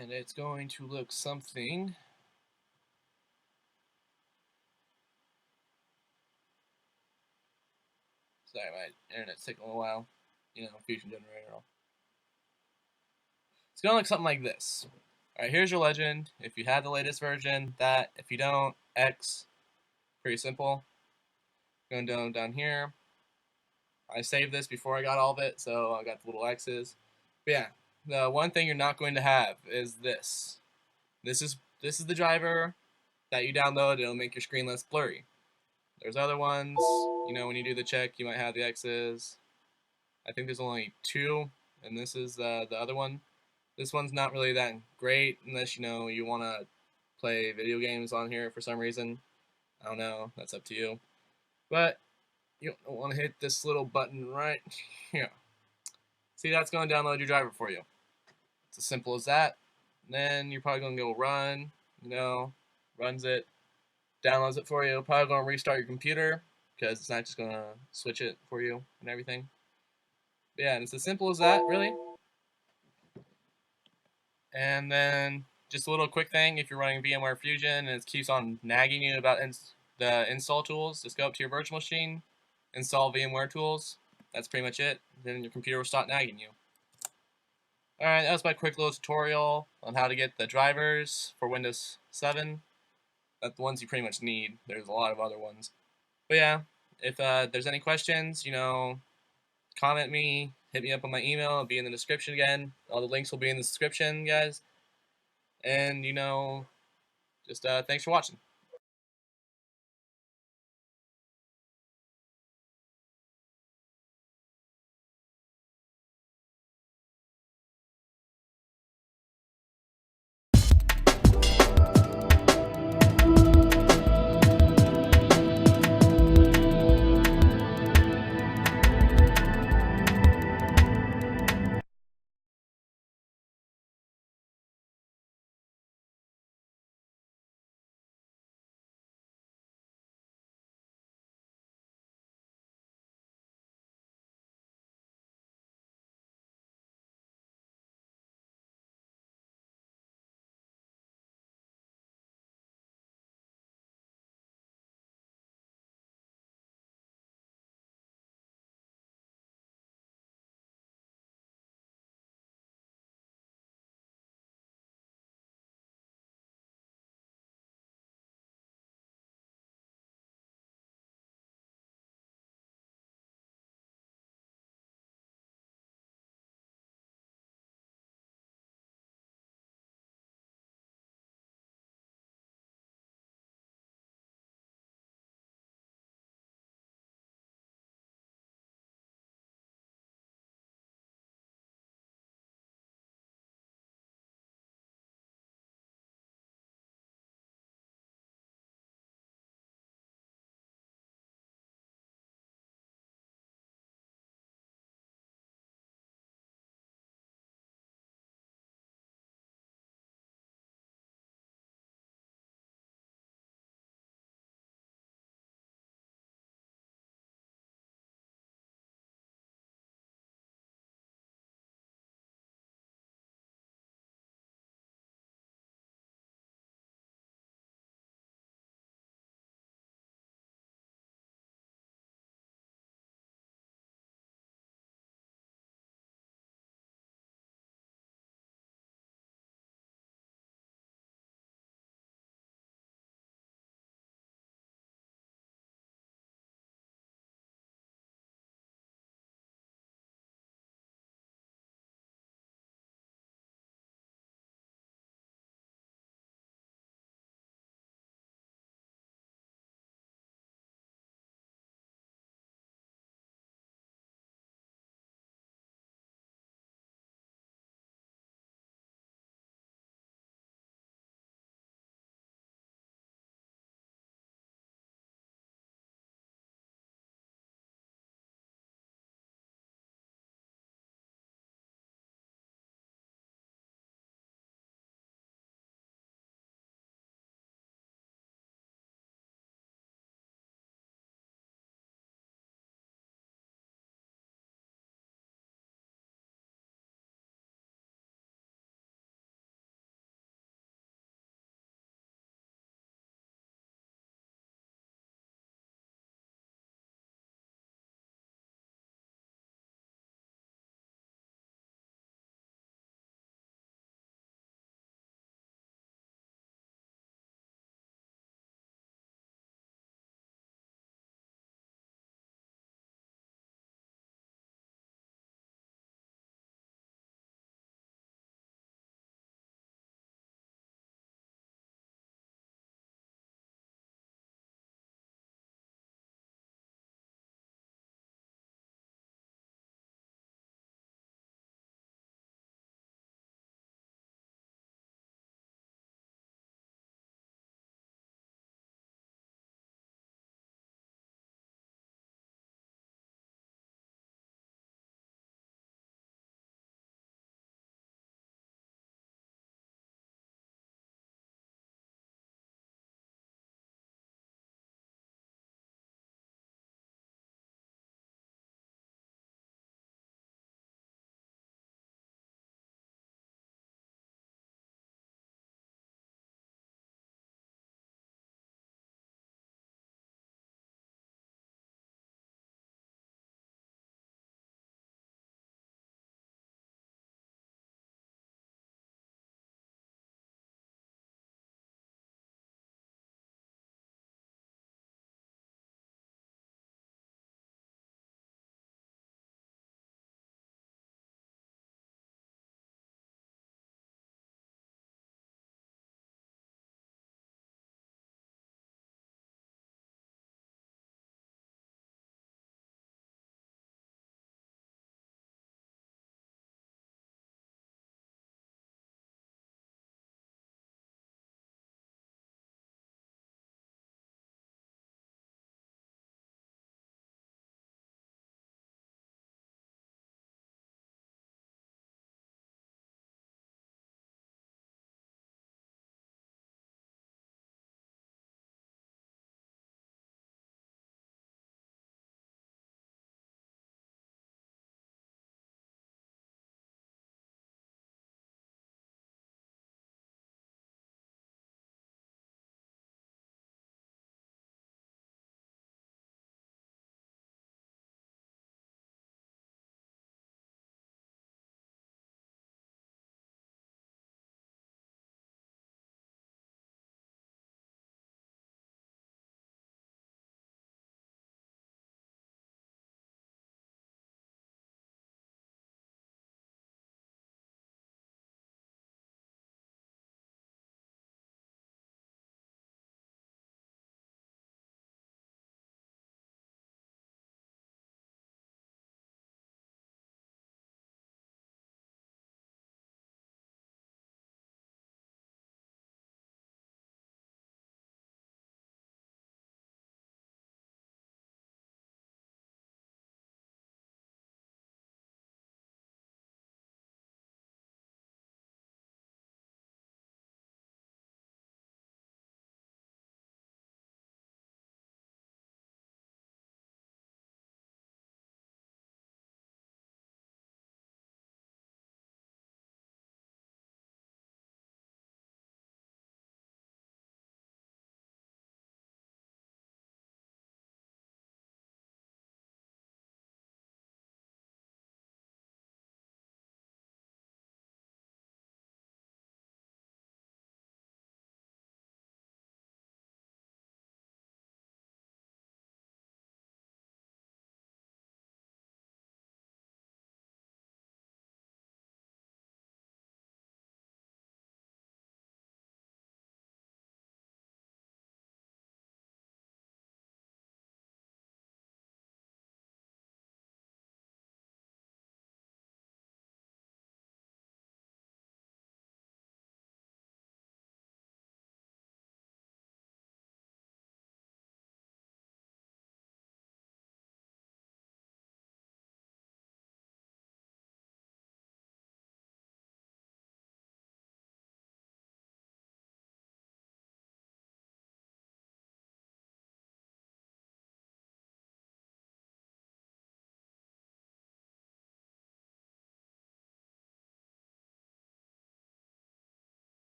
And it's going to look something. Sorry, my internet's taking a little while. Fusion generator. It's gonna look something like this. Alright, here's your legend. If you have the latest version, that. If you don't, X. Pretty simple. Going down here. I saved this before I got all of it, so I got the little X's. But yeah, the one thing you're not going to have is this. This is the driver that you download. It'll make your screen less blurry. There's other ones. When you do the check, you might have the X's. I think there's only 2, and this is the other one. This one's not really that great unless you want to play video games on here for some reason. I don't know. That's up to you. But you don't want to hit this little button right here. See, that's going to download your driver for you. It's as simple as that. And then you're probably going to go run, runs it, downloads it for you. Probably going to restart your computer because it's not just going to switch it for you and everything. But yeah, and it's as simple as that, really. And then just a little quick thing, if you're running VMware Fusion and it keeps on nagging you about the install tools, just go up to your virtual machine, install VMware tools. That's pretty much it. Then your computer will stop nagging you. Alright, that was my quick little tutorial on how to get the drivers for Windows 7. That's the ones you pretty much need. There's a lot of other ones. But yeah, if there's any questions, comment me, hit me up on my email. It'll be in the description again. All the links will be in the description, guys. And, just thanks for watching.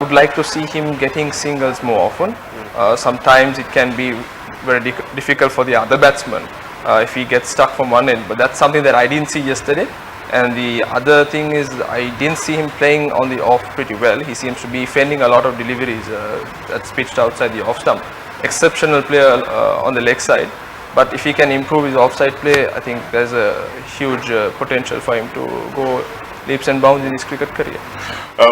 would like to see him getting singles more often. Sometimes it can be very difficult for the other batsman if he gets stuck from one end, but that's something that I didn't see yesterday. And the other thing is, I didn't see him playing on the off pretty well. He seems to be fending a lot of deliveries that's pitched outside the off stump. Exceptional player on the leg side, but if he can improve his offside play, I think there's a huge potential for him to go leaps and bounds in his cricket career.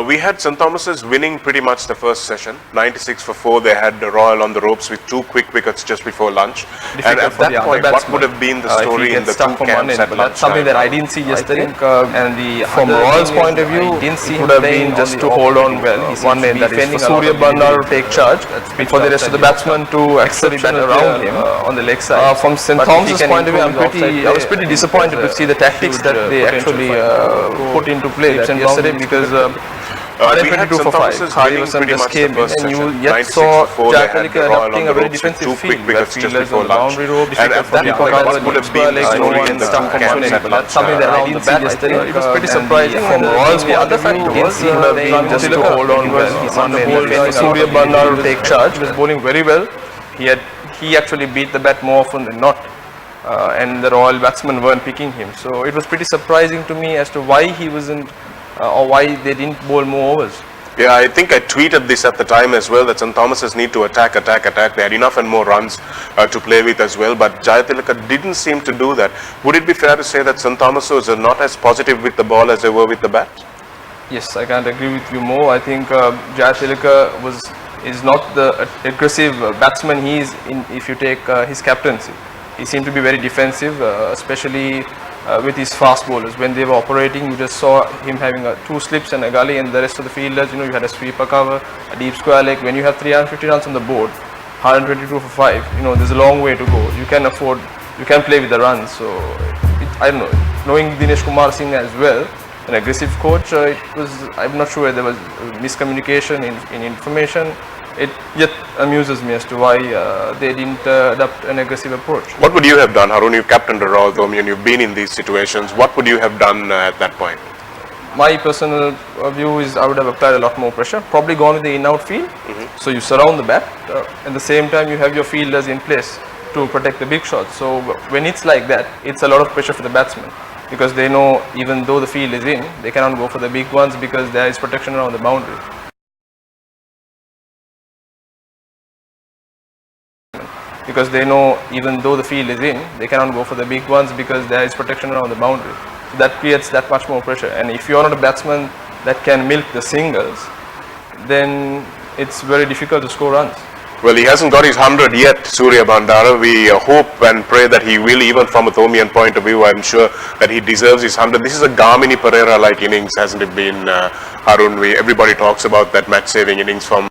We had St. Thomas's winning pretty much the first session, 96 for 4. They had the Royal on the ropes with 2 quick wickets just before lunch. And at that point, what would have been the story in the two camps at lunch? That's something that I didn't see yesterday. And from Royal's point of view, it would have been just to hold on well. One end, that is for Surya Bandar to take charge, and for the rest of the batsmen to accept bat around him on the leg side. From St. Thomas's point of view, I was pretty disappointed to see the tactics that they actually put into play yesterday, because we had St. Thomas's winning pretty much the first session, 96 for 4. They had the Royal on the ropes with 2 quick wickets just before lunch. And at that point, what would have been the story in the two camps at lunch? Something that I didn't see yesterday. It was pretty surprising. From Royal's point of view, he would have been just to hold on well. Surya Bandar to take charge. He was bowling very well. He actually beat the bat more often than not. And the Royal batsmen weren't picking him. So it was pretty surprising to me as to why he wasn't, or why they didn't bowl more overs. Yeah, I think I tweeted this at the time as well, that St. Thomas's need to attack. They had enough and more runs to play with as well, but Jayathilaka didn't seem to do that. Would it be fair to say that St. Thomas's are not as positive with the ball as they were with the bat? Yes, I can't agree with you more. I think Jayathilaka is not the aggressive batsman he is in, if you take his captaincy. He seemed to be very defensive, especially with his fast bowlers. When they were operating, you just saw him having 2 slips and a gully, and the rest of the fielders, you had a sweeper cover, a deep square leg. When you have 350 runs on the board, 122 for 5, there's a long way to go. You can play with the runs. So, I don't know, knowing Dinesh Kumar Singh as well, an aggressive coach, I'm not sure there was miscommunication in information. It yet amuses me as to why they didn't adopt an aggressive approach. What would you have done, Harun? You've captained the Royal Dominion, you've been in these situations. What would you have done at that point? My personal view is I would have applied a lot more pressure, probably gone with the in-out field. So you surround the bat, at the same time you have your fielders in place to protect the big shots. So when it's like that, it's a lot of pressure for the batsman, because they know even though the field is in, they cannot go for the big ones because there is protection around the boundary. Because they know even though the field is in, they cannot go for the big ones because there is protection around the boundary. So that creates that much more pressure. And if you are not a batsman that can milk the singles, then it's very difficult to score runs. Well, he hasn't got his 100 yet, Surya Bandara. We hope and pray that he will, even from a Thomian point of view. I'm sure that he deserves his 100. This is a Gamini Pereira-like innings, hasn't it been, Harun? Everybody talks about that match-saving innings from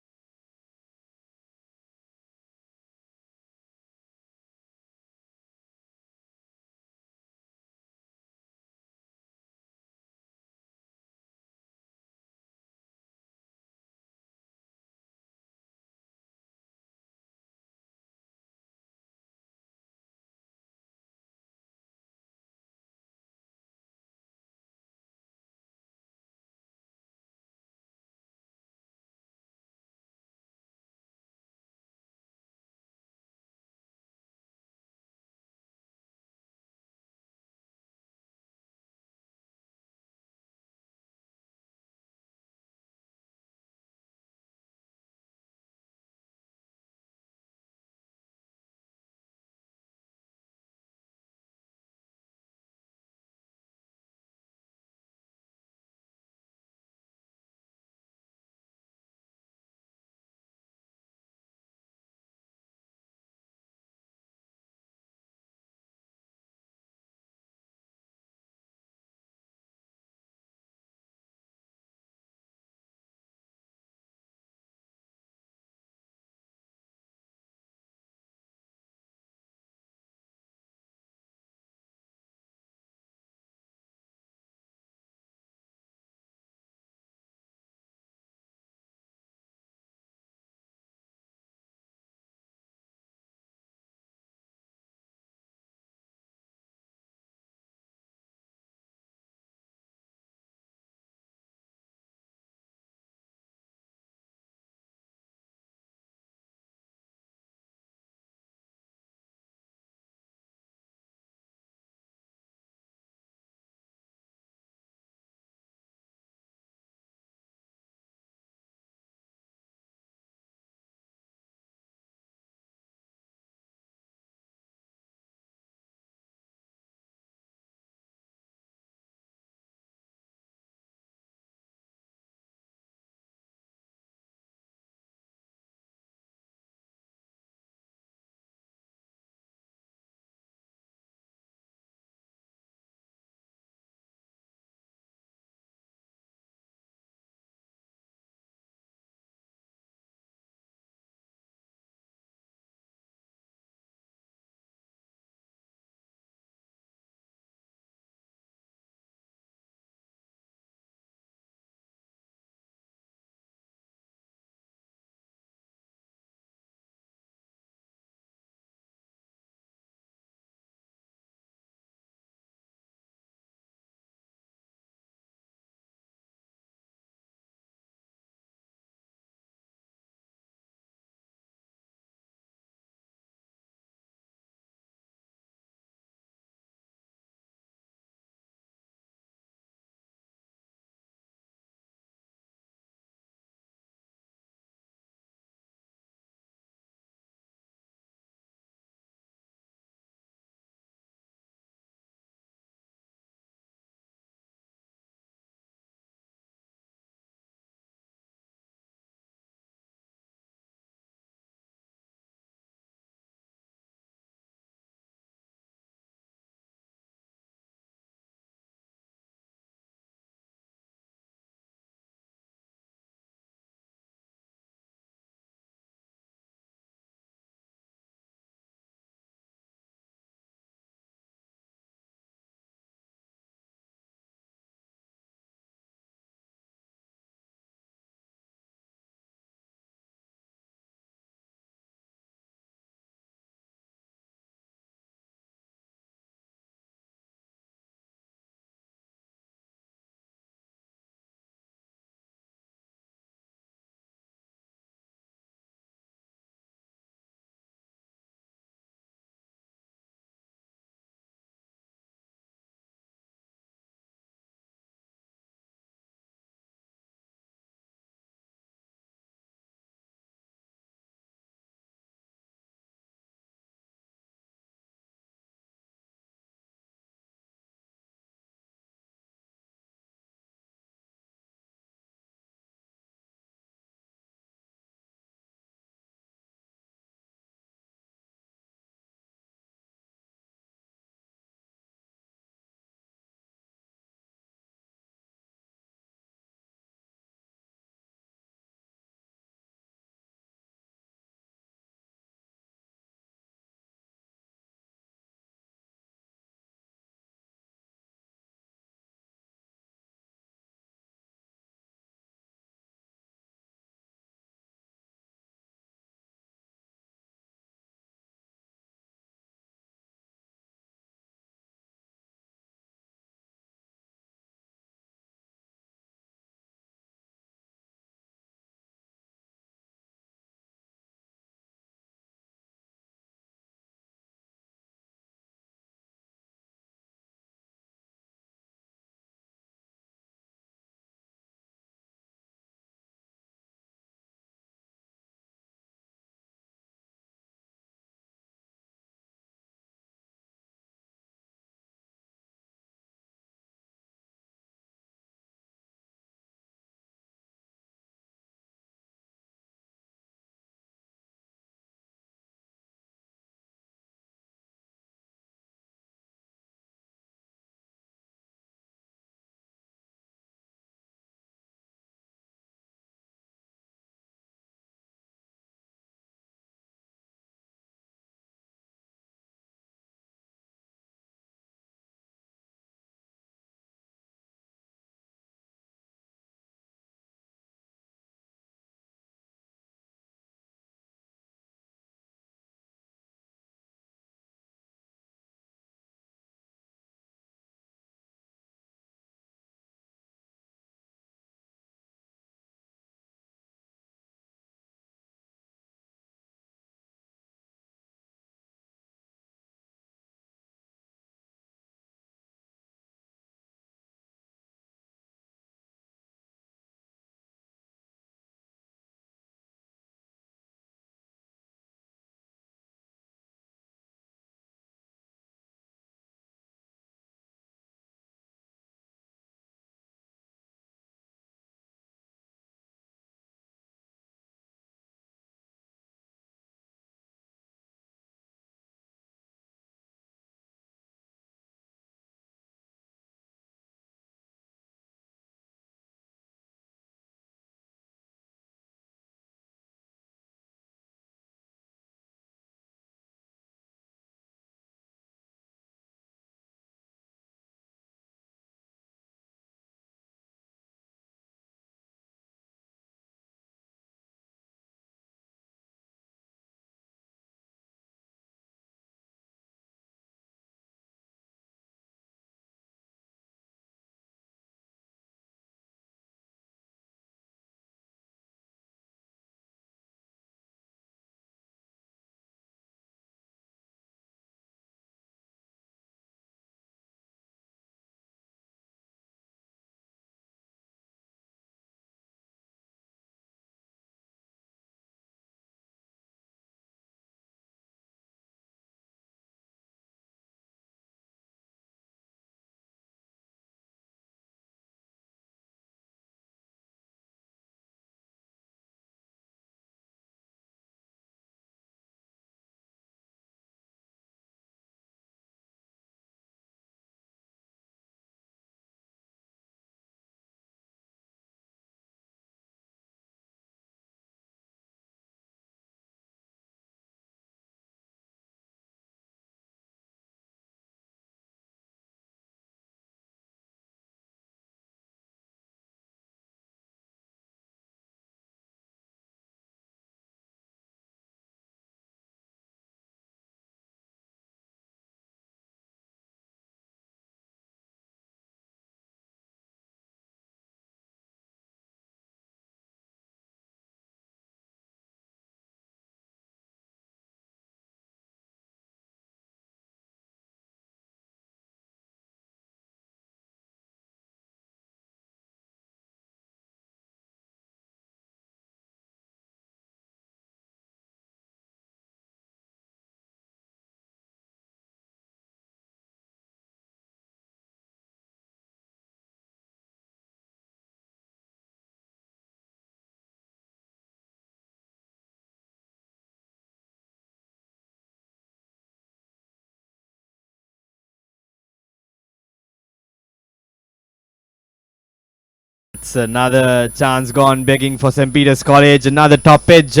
That's another chance gone begging for St. Peter's College. Another top edge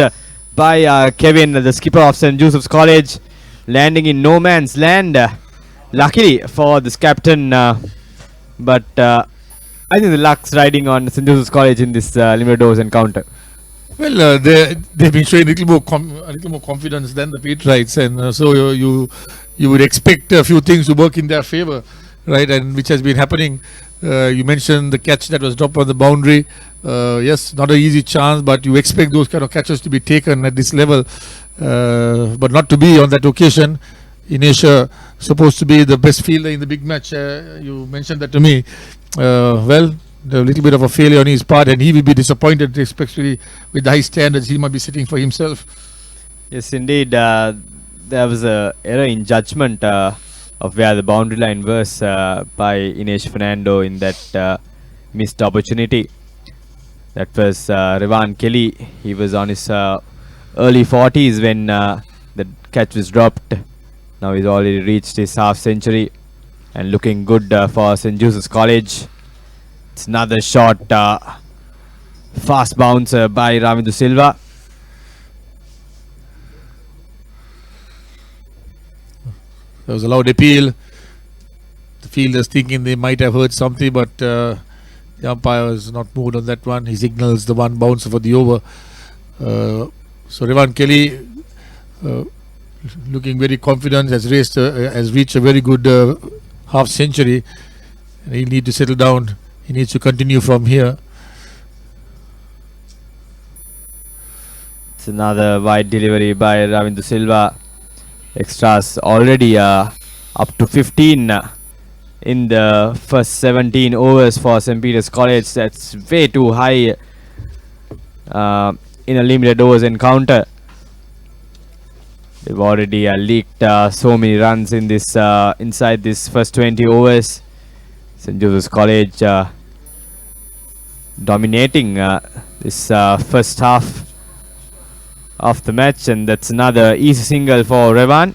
by Kevin, the skipper of St. Joseph's College, landing in no man's land. Luckily for this captain, but I think the luck's riding on St. Joseph's College in this limited overs encounter. Well, they've been showing a little more confidence than the Petrites, and so you would expect a few things to work in their favour, right? And which has been happening. You mentioned the catch that was dropped on the boundary. Yes, not an easy chance, but you expect those kind of catches to be taken at this level, but not to be on that occasion. In Asia, supposed to be the best fielder in the big match. You mentioned that to me. Well, a little bit of a failure on his part, and he will be disappointed, especially with the high standards he might be setting for himself. Yes, indeed. There was a error in judgment of where the boundary line was by Inesh Fernando in that missed opportunity. That was Revan Kelly. He was on his early 40s when the catch was dropped. Now he's already reached his half century and looking good for St. Joseph's College. It's another shot, fast bounce by Ravindu Silva. There was a loud appeal. The fielders thinking they might have heard something, but the umpire was not moved on that one. He signals the one bounce for the over. So Revan Kelly, looking very confident, has reached a very good half century, and he'll need to settle down. He needs to continue from here. It's another wide delivery by Ravindu Silva. Extras already up to 15 in the first 17 overs for St. Peter's College. That's way too high in a limited overs encounter. They've already leaked so many runs in this inside this first 20 overs. St. Joseph's College dominating this first half of the match, and that's another easy single for Revan.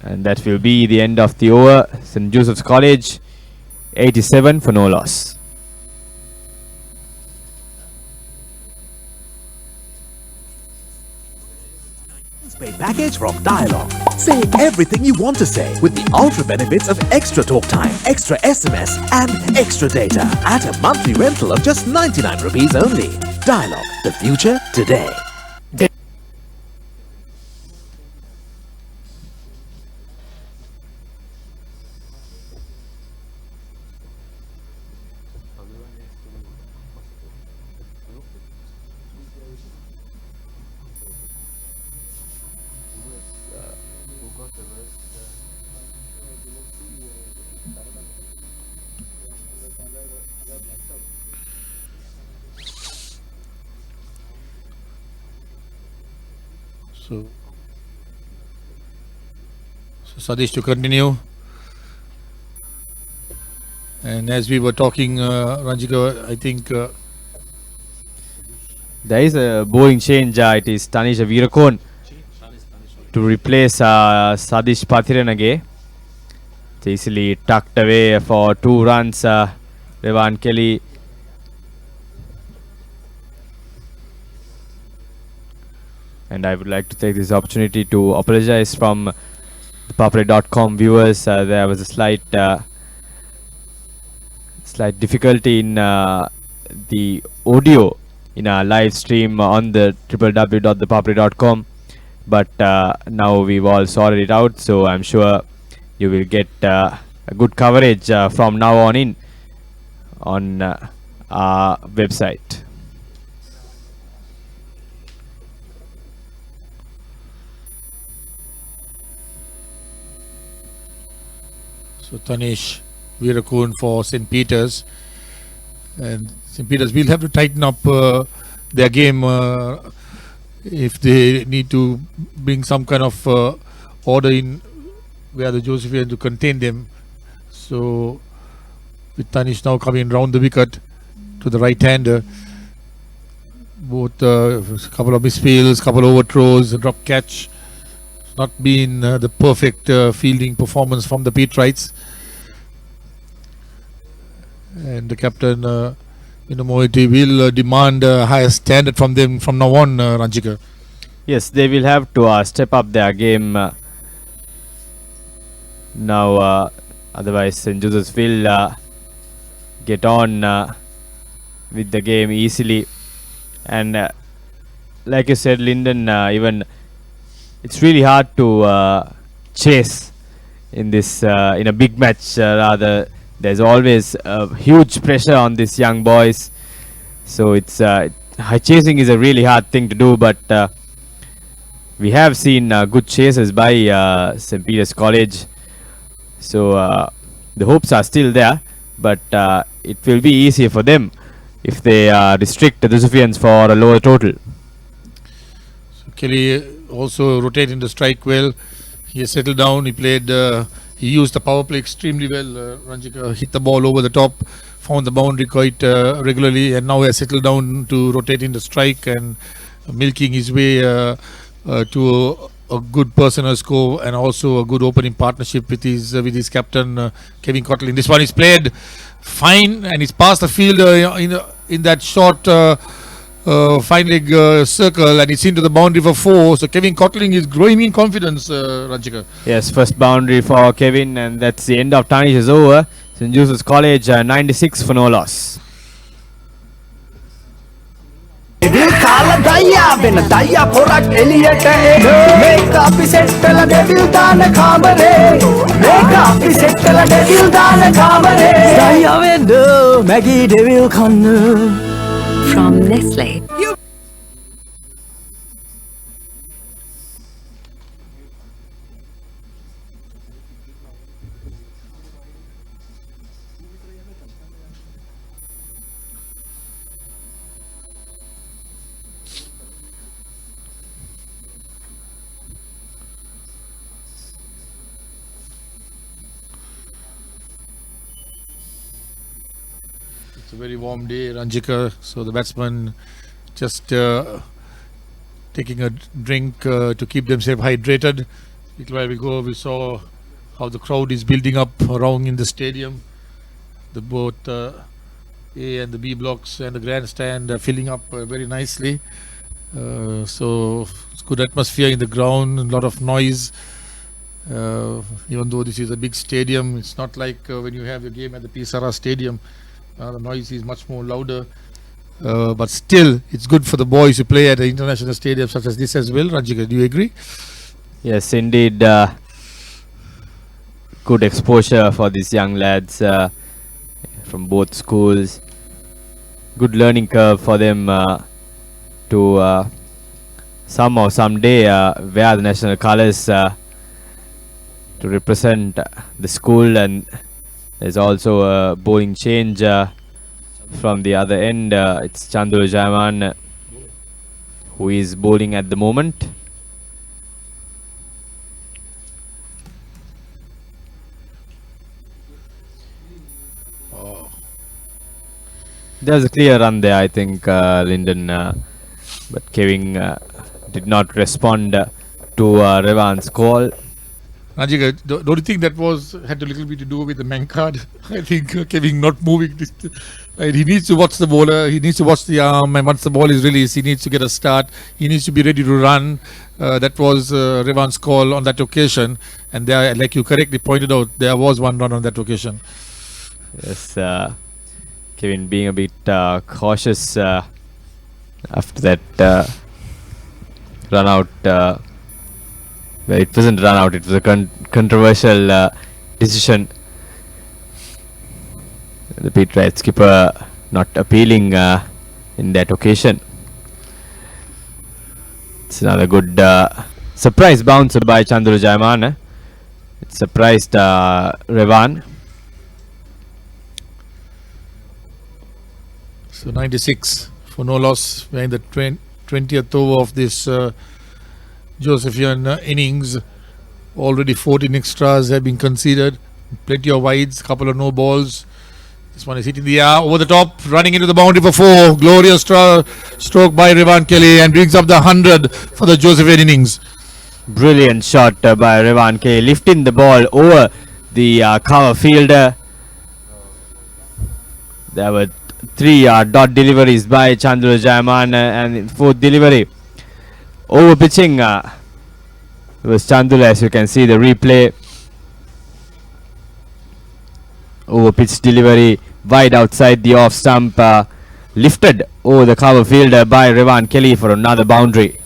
And that will be the end of the over. St. Joseph's College 87 for no loss. Paid package from Dialog. Say everything you want to say with the ultra benefits of extra talk time, extra SMS and extra data at a monthly rental of just 99 rupees only. Dialog, the future today. So Sadish to continue. And as we were talking, Ranjika, I think there is a bowling change. It is Tanisha Veerakon to replace Sadish Pathiranage. It's easily tucked away for 2 runs. Revan Kelly. And I would like to take this opportunity to apologize from the Papare.com viewers. There was a slight difficulty in the audio in our live stream on the www.thepapare.com, but now we've all sorted it out, so I'm sure you will get a good coverage from now on our website. So Tanish Veerakun for St. Peter's, and St. Peter's will have to tighten up their game if they need to bring some kind of order in where the Josephians to contain them. So with Tanish now coming round the wicket to the right hander, both a couple of misfields, couple of overthrows, a drop catch. Not been the perfect fielding performance from the Petrites. And the captain, Moeti, will demand a higher standard from them from now on, Ranjika. Yes, they will have to step up their game now. Otherwise, St. Joseph's will get on with the game easily. And like you said, Lyndon, even it's really hard to chase in this in a big match. Rather, there's always huge pressure on these young boys. So it's high chasing is a really hard thing to do, but we have seen good chases by St. Peter's College. So the hopes are still there, but it will be easier for them if they restrict the Josephians for a lower total. So Kelly also rotating the strike well. He has settled down. He played. He used the power play extremely well. Ranjika hit the ball over the top, found the boundary quite regularly, and now he has settled down to rotating the strike and milking his way to a good personal score and also a good opening partnership with his captain Kevin Cottlin. This one is played fine and he's passed the field in that short fine leg circle, and it's into the boundary for 4. So Kevin Cottlin is growing in confidence, Ranjika. Yes, first boundary for Kevin, and that's the end of Tanish's over. St. Joseph's College 96 for no loss. Devil kala daya ben daya porak eliyata make up settala devil dana kamare make up settala devil dana kamare daya wendo Maggie devil kannu from Nestle. It's a very warm day, Ranjika, so the batsmen just taking a drink to keep themselves hydrated. A little while ago, we saw how the crowd is building up around in the stadium. The both A and the B blocks and the grandstand are filling up very nicely. So it's good atmosphere in the ground, a lot of noise. Even though this is a big stadium, it's not like when you have your game at the Pisara Stadium. The noise is much more louder, but still it's good for the boys to play at an international stadium such as this as well. Ranjika, do you agree? Yes, indeed. Good exposure for these young lads from both schools. Good learning curve for them to someday wear the national colours to represent the school. And there's also a bowling change from the other end. It's Chandru Jayaman who is bowling at the moment. There's a clear run there, I think, Lyndon, but Kevin did not respond to Revan's call. Ranjika, don't you think that had a little bit to do with the man card? I think Kevin not moving. Right, he needs to watch the bowler. He needs to watch the arm, and once the ball is released, he needs to get a start. He needs to be ready to run. That was Revan's call on that occasion, and there, like you correctly pointed out, there was one run on that occasion. Yes, Kevin being a bit cautious after that run out. Well, it wasn't run out, it was a controversial decision. The pit right skipper not appealing in that occasion. It's another good surprise bounce by Chandru Jayaman. It surprised Revan. So 96 for no loss behind the 20th over of this Josephian innings. Already 14 extras have been conceded. Plenty of wides, couple of no balls. This one is hitting the air over the top, running into the boundary for 4. Glorious stroke by Revan Kelly and brings up the 100 for the Josephian innings. Brilliant shot by Revan Kelly, lifting the ball over the cover fielder. There were 3 dot deliveries by Chandula Jayaman, and 4th delivery over pitching was Chandula, as you can see the replay. Over pitch delivery wide outside the off stump, lifted over the cover fielder by Revan Kelly for another boundary.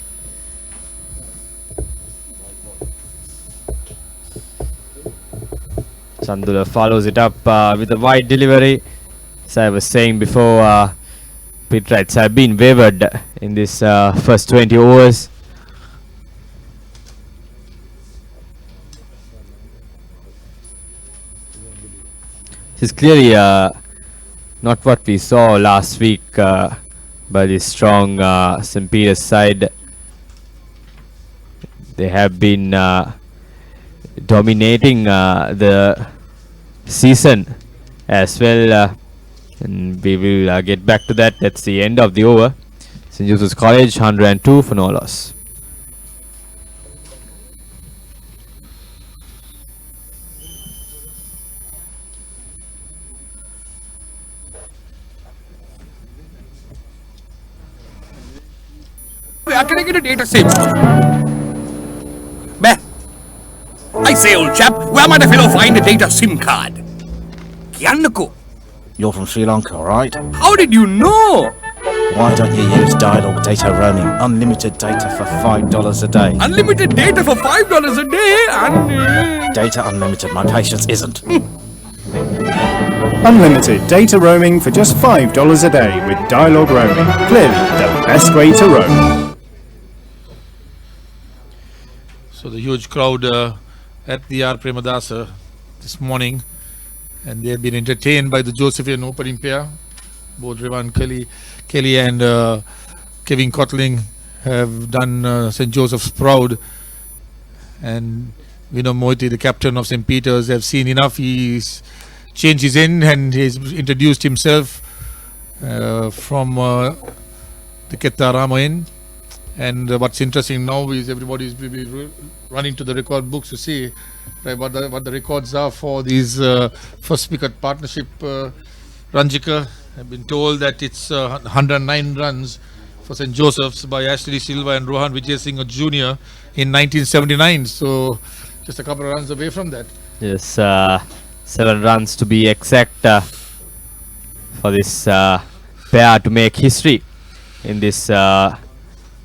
Chandula follows it up with a wide delivery. As I was saying before, pit rights have been wavered in this first 20 overs. This is clearly not what we saw last week by the strong St. Peter's side. They have been dominating the season as well, and we will get back to that. That's the end of the over. St. Joseph's College 102 for no loss. Where can I get a data sim? I say, old chap, where might a fellow find a data SIM card? Kiannako. You're from Sri Lanka, right? How did you know? Why don't you use Dialog Data Roaming? Unlimited data for $5 a day. Unlimited data for $5 a day and... Data unlimited, my patience isn't. Unlimited data roaming for just $5 a day with Dialog Roaming. Clearly the best way to roam. So the huge crowd at the R. Premadasa this morning, and they have been entertained by the Josephian opening pair. Both Revan Kelly and Kevin Cotling have done St. Joseph's proud, and Vinod Moiti, the captain of St. Peter's, have seen enough. He's changed his end and he's introduced himself from the Kettarama end. And what's interesting now is everybody's running to the record books to see what the records are for these first wicket partnership. Ranjika, I've been told that it's 109 runs for St. Joseph's by Ashley Silva and Rohan Vijay Singh Jr. in 1979. So just a couple of runs away from that. Yes, 7 runs to be exact for this pair to make history in this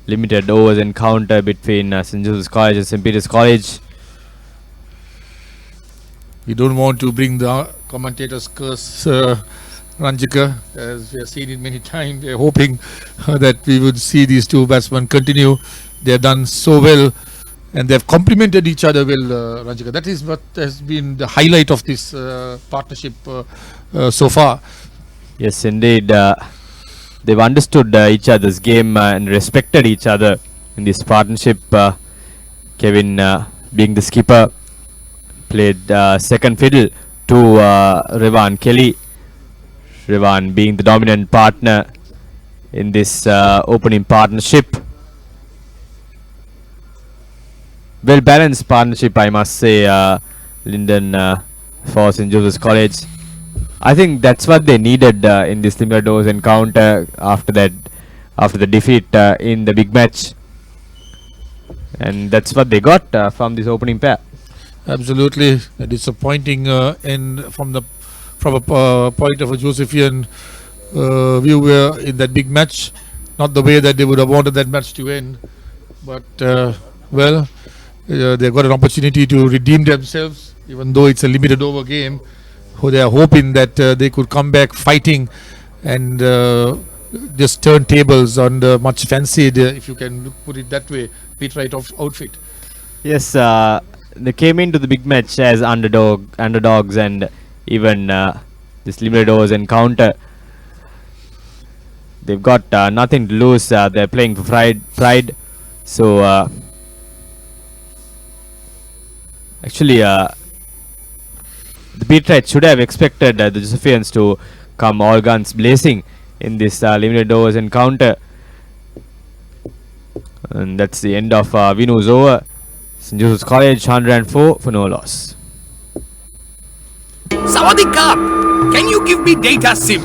limited overs encounter between St. Joseph's College and St. Peter's College. We don't want to bring the commentator's curse, Ranjika, as we have seen it many times. We are hoping that we would see these two batsmen continue. They have done so well and they have complemented each other well, Ranjika. That is what has been the highlight of this partnership so far. Yes, indeed. They've understood each other's game and respected each other in this partnership. Kevin, being the skipper, played second fiddle to Revan Kelly. Revan being the dominant partner in this opening partnership. Well balanced partnership, I must say, Lyndon, for St. Joseph's College. I think that's what they needed in this limited overs encounter after the defeat in the big match, and that's what they got from this opening pair. Absolutely disappointing, and from a point of a Josephian view in that big match, not the way that they would have wanted that match to end, but they got an opportunity to redeem themselves, even though it's a limited over game. They are hoping that they could come back fighting and just turn tables on the much fancied, if you can put it that way, pit-right outfit. Yes, they came into the big match as underdogs, and even this limited overs encounter, they've got nothing to lose. They're playing for pride. So actually, the Beatrites should have expected the Josephians to come all guns blazing in this limited overs encounter. And that's the end of Vinu's over. St. Joseph's College 104 for no loss. Sawadee Krap! Can you give me data SIM?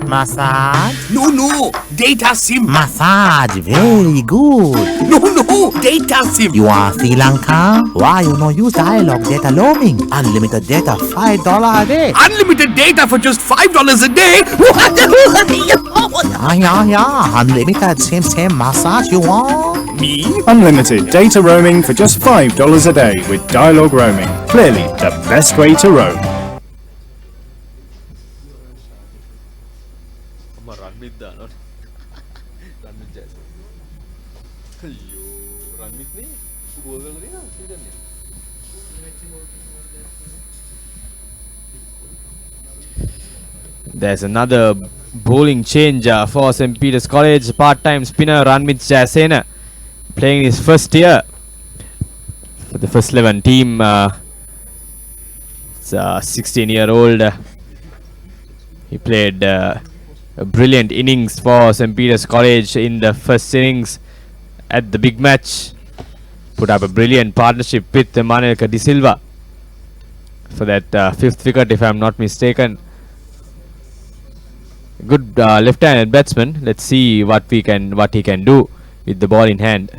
Massage? No, data SIM. Massage, very good. No, data SIM. You are Sri Lanka? Why you no use dialogue data roaming? Unlimited data, $5 a day. Unlimited data for just $5 a day? Yeah. Unlimited, same massage you want? Me? Unlimited data roaming for just $5 a day with Dialogue Roaming. Clearly the best way to roam. There's another bowling change for St. Peter's College. Part-time spinner Ranmit Jayasena playing his first year for the first 11 team. It's a 16-year-old. He played a brilliant innings for St. Peter's College in the first innings at the big match. Put up a brilliant partnership with Manelka De Silva for that fifth wicket, if I'm not mistaken. Good left-handed batsman. Let's see what he can do with the ball in hand.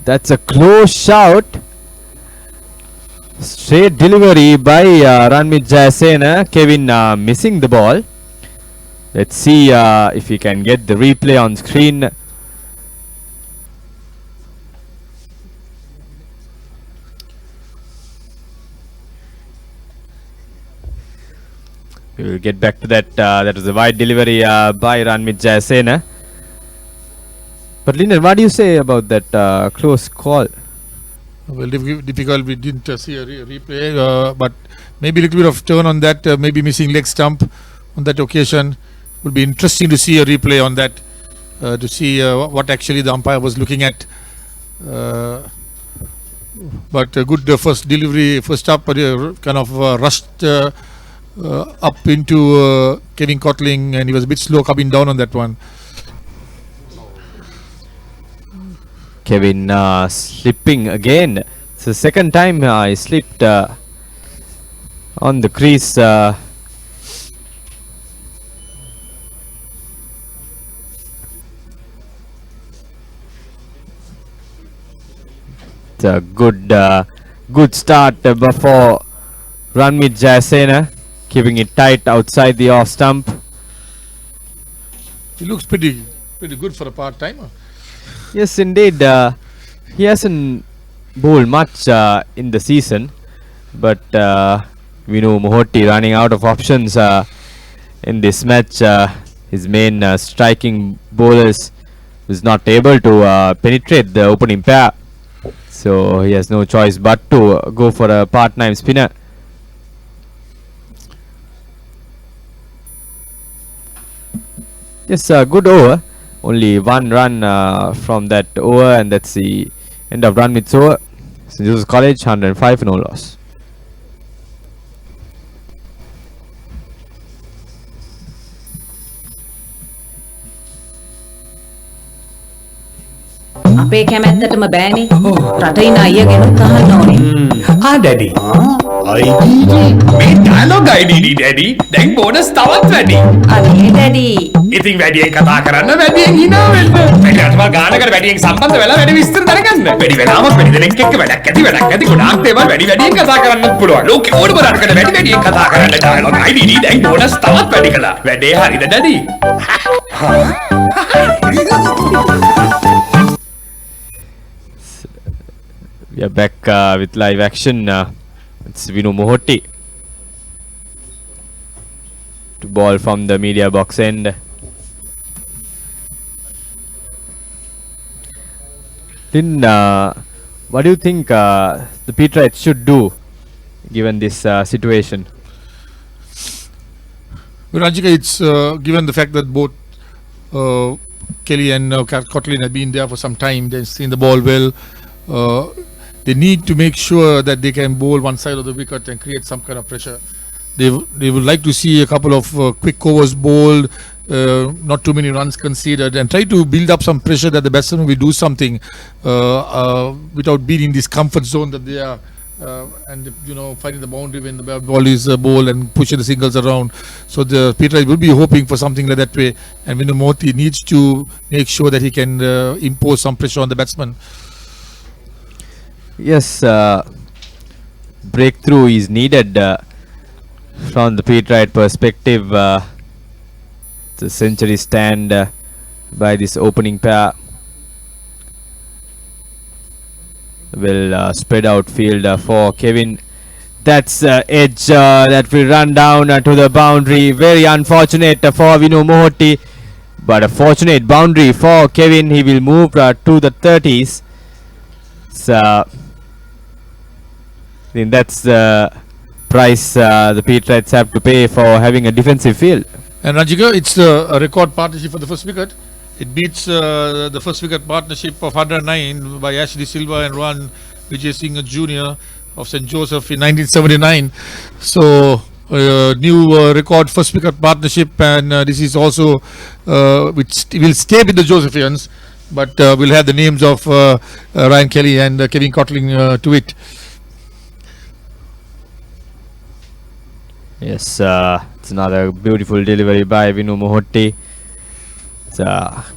That's a close shout. Straight delivery by Ranmit Jayasena. Kevin missing the ball. Let's see if we can get the replay on screen. We will get back to that. That was a wide delivery by Ranmit Jayasena. But Linden, what do you say about that close call? Well, difficult. We didn't see a replay, but maybe a little bit of turn on that. Maybe missing leg stump on that occasion. Would be interesting to see a replay on that to see what actually the umpire was looking at. But a good first delivery, first up, kind of rushed up into Kevin Cotling, and he was a bit slow coming down on that one. Kevin slipping again. It's the second time he slipped on the crease. It's a good start for Ranmit Jayasena, keeping it tight outside the off stump. He looks pretty good for a part-timer. Yes, indeed. He hasn't bowled much in the season, but we know Mohoti running out of options in this match. His main striking bowlers was not able to penetrate the opening pair, so he has no choice but to go for a part-time spinner. Yes, good over. Only one run from that over, and that's the end of Ranmit's over. St. Joseph's College 105 no loss. අපේ කැමැත්තටම බෑනේ. රටින් අයියගෙනුත් අහන්න ඕනේ. Daddy. මේ dialogue IDD daddy. දැන් bonus තවත් වැඩි. අනේ ඩැඩි. ඉතින් වැඩියෙන් කතා කරන්න වැඩියෙන් hina වෙන්න. වැඩියටම ගානකට වැඩියෙන් සම්බන්ධ වෙලා වැඩි විස්තර දැනගන්න. වැඩි වෙලාවක් වැඩි දෙනෙක් එක්ක වැඩක් ඇති ගොඩාක් දේවල් වැඩියෙන් කතා කරන්නත් පුළුවන්. ලෝකෙ ඕනම රටකට වැඩියෙන් කතා කරන්න dialogue IDD දැන් බෝනස් තවත් වැඩි කළා. වැඩේ හරිද daddy? We are back with live action. It's Vinu Mohoti to ball from the media box end. Then, what do you think the Petrites should do given this situation? Well, Ranjika, it's given the fact that both Kelly and Cotlin have been there for some time, they've seen the ball well. They need to make sure that they can bowl one side of the wicket and create some kind of pressure. They would like to see a couple of quick overs bowled, not too many runs conceded, and try to build up some pressure that the batsman will do something without being in this comfort zone that they are and finding the boundary when the ball is bowled and pushing the singles around. So the Peter will be hoping for something like that way, and Vinod Mohanty needs to make sure that he can impose some pressure on the batsman. Yes, breakthrough is needed from the Peterite perspective. The century stand by this opening pair. Will spread out field for Kevin. That's edge that will run down to the boundary. Very unfortunate for Vinod Mohanty, but a fortunate boundary for Kevin. He will move to the 30s. So I think that's the price the Peterites have to pay for having a defensive field. And Ranjika, it's a record partnership for the first wicket. It beats the first wicket partnership of 109 by Ashley Silva and Ron Vijay Singh Jr. of St. Joseph in 1979. So new record first wicket partnership, and this is also which will stay with the Josephians, but will have the names of Ryan Kelly and Kevin Cotling to it. Yes, it's another beautiful delivery by Vinod Mohanty.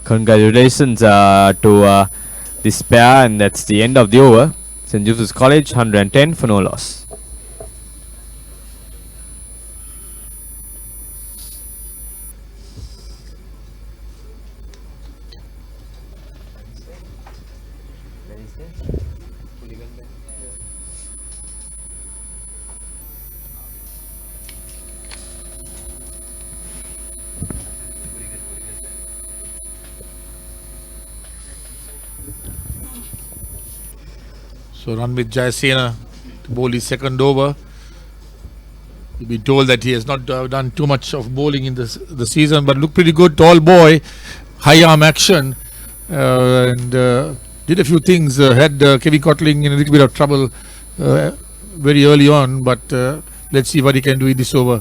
Congratulations to this pair, and that's the end of the over. St. Joseph's College 110 for no loss. So Ranmit Jayasena to bowl his second over. You'll be told that he has not done too much of bowling in the season, but looked pretty good. Tall boy, high arm action, and did a few things. Had Kevin Cotling in a little bit of trouble very early on, but let's see what he can do in this over.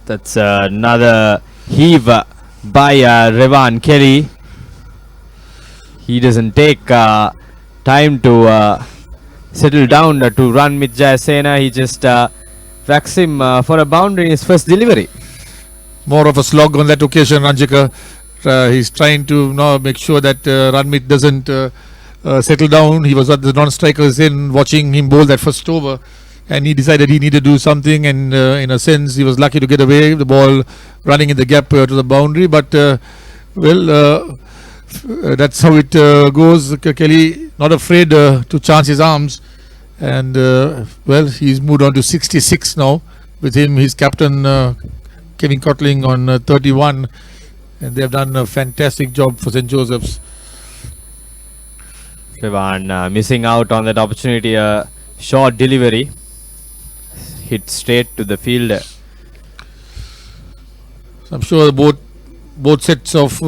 That's another heave by Revan Kelly. He doesn't take time to settle down to run with Jayasena. He just whacks him for a boundary in his first delivery. More of a slog on that occasion, Ranjika. He's trying to now make sure that Ranmit doesn't settle down. He was at the non-strikers in watching him bowl that first over, and he decided he needed to do something, and in a sense he was lucky to get away, the ball running in the gap to the boundary, but that's how it goes. Kelly not afraid to chance his arms, and he's moved on to 66 now. With him, his captain Kevin Cotling on 31, and they've done a fantastic job for St. Joseph's. Revan missing out on that opportunity. A short delivery hit straight to the fielder. I'm sure both sets of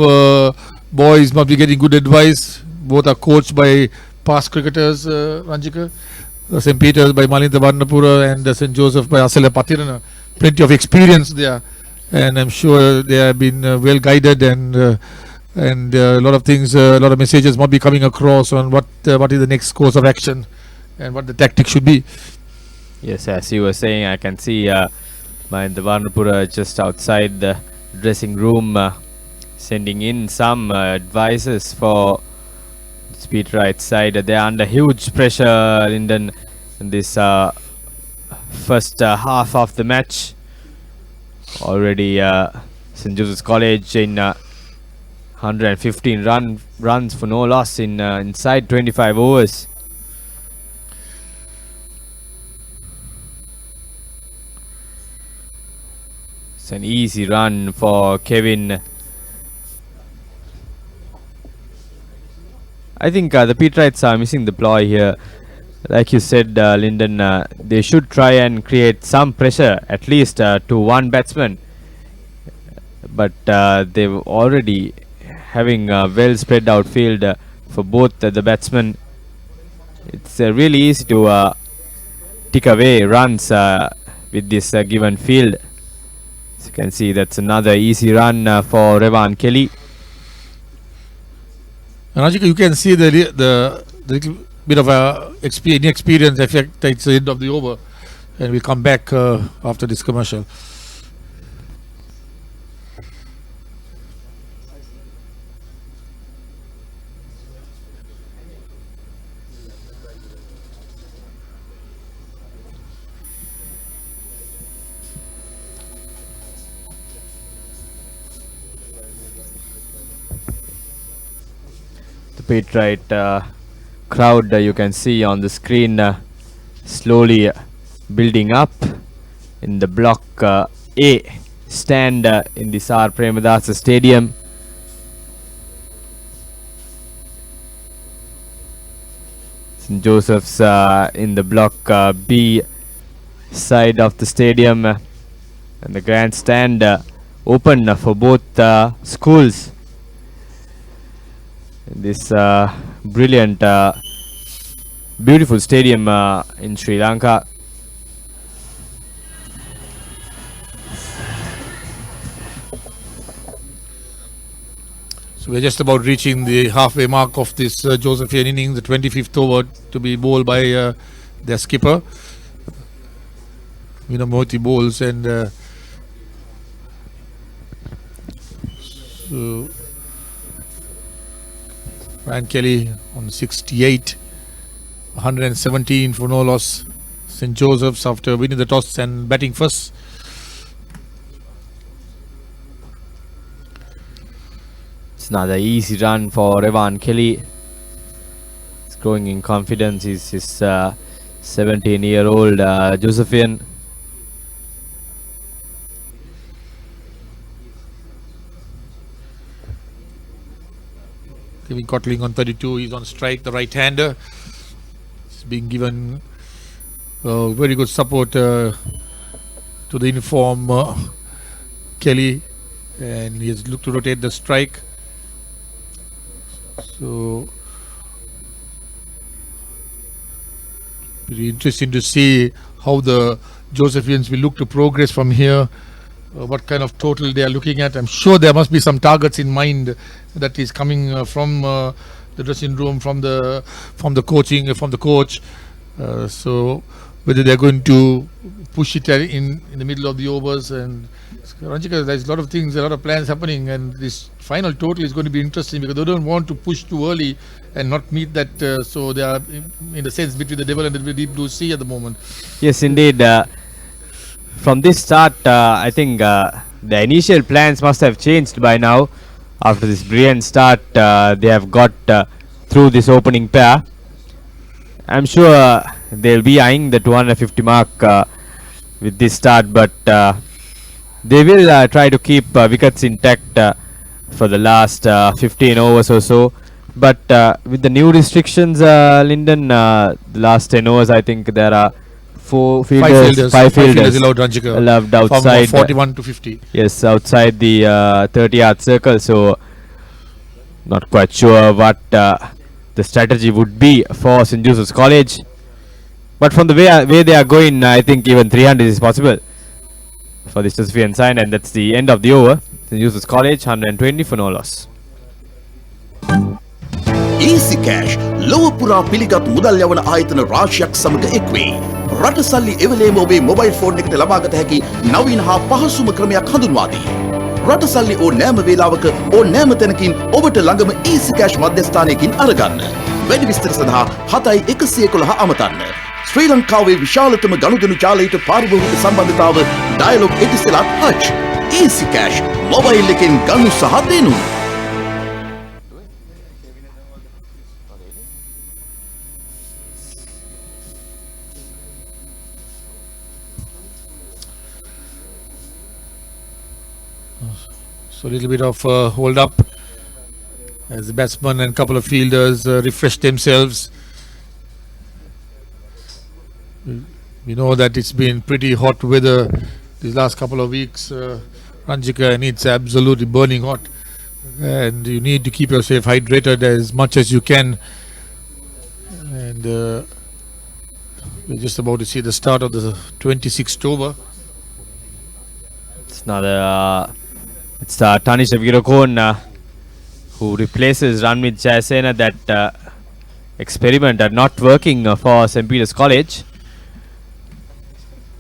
boys must be getting good advice. Both are coached by past cricketers, Ranjika. St. Peter's by Malinda Varnapura and St. Joseph by Asala Patirana. Plenty of experience there, and I'm sure they have been well guided, and a lot of things, a lot of messages might be coming across on what is the next course of action and what the tactic should be. Yes, as you were saying, I can see Malinda Varnapura just outside the dressing room, sending in some advices for Speed right side. They are under huge pressure, Lyndon, in this first half of the match. Already St. Joseph's College in 115 runs for no loss in inside 25 overs. It's an easy run for Kevin. I think the Peterites are missing the ploy here. Like you said, Lyndon, they should try and create some pressure, at least to one batsman. But they've already having a well spread out field for both the batsmen. It's really easy to tick away runs with this given field. As you can see, that's another easy run for Revan Kelly. Ranjika, you can see the bit of a inexperience effect. It's the end of the over, and we'll come back after this commercial. Pit right crowd you can see on the screen slowly building up in the block A stand in the Sar Premadasa Stadium. St. Joseph's in the block B side of the stadium, and the grandstand open for both schools. This brilliant, beautiful stadium in Sri Lanka. So we're just about reaching the halfway mark of this Josephian innings, the 25th over to be bowled by their skipper. Mohti bowls, and so Ryan Kelly on 68, 117 for no loss. St. Joseph's after winning the toss and batting first. It's another easy run for Revan Kelly. He's growing in confidence. He's his 17-year-old Josephian. Kevin Cotling on 32, he's on strike, the right-hander. He's being given very good support to the inform Kelly, and he has looked to rotate the strike. So very interesting to see how the Josephians will look to progress from here. What kind of total they are looking at. I'm sure there must be some targets in mind that is coming from the dressing room, from the coaching, from the coach. So whether they're going to push it in the middle of the overs, and Ranjika, there's a lot of things, a lot of plans happening, and this final total is going to be interesting because they don't want to push too early and not meet that. So they are in a sense between the devil and the deep blue sea at the moment. Yes, indeed. From this start, I think the initial plans must have changed by now. After this brilliant start, they have got through this opening pair. I'm sure they'll be eyeing the 250 mark with this start, but they will try to keep wickets intact for the last 15 overs or so. But with the new restrictions, Lyndon, the last 10 overs, I think there are five fielders allowed, Ranjika, allowed outside from 41 to 50. Yes, outside the 30-yard circle. So not quite sure what the strategy would be for St. Joseph's College, but from the way they are going, I think even 300 is possible for the Josephian side, and that's the end of the over. St. Joseph's College 120 for no loss. Easy Cash ලොව පුරා පිළිගත් මුදල් යවන ආයතන රාශියක් සමග එක්වේ. රට සල්ලි එවෙලේම ඔබේ මොබයිල් ෆෝන් එකට ලබාගත හැකි නවීන හා පහසුම ක්‍රමයක් හඳුන්වා දී. රට සල්ලි ඕනෑම වේලාවක ඕනෑම තැනකින් ඔබට ළඟම Easy Cash මධ්‍යස්ථානයකින් අරගන්න. වැඩි විස්තර සඳහා 7111 අමතන්න. ශ්‍රී ලංකාවේ විශාලතම ගනුදෙනු ජාලයට පාරිභෝගික සම්බන්ධතාව Dialog Etisalat Hutch. Easy Cash mobile එකෙන් ගනු සහ දෙනු. So a little bit of hold up as the batsman and couple of fielders refresh themselves. We know that it's been pretty hot weather these last couple of weeks, Ranjika, and it's absolutely burning hot, and you need to keep yourself hydrated as much as you can. And we're just about to see the start of the 26th over. It's another it's Tanisha Virakon who replaces Ranmit Jayasena. That experiment are not working for St. Peter's College.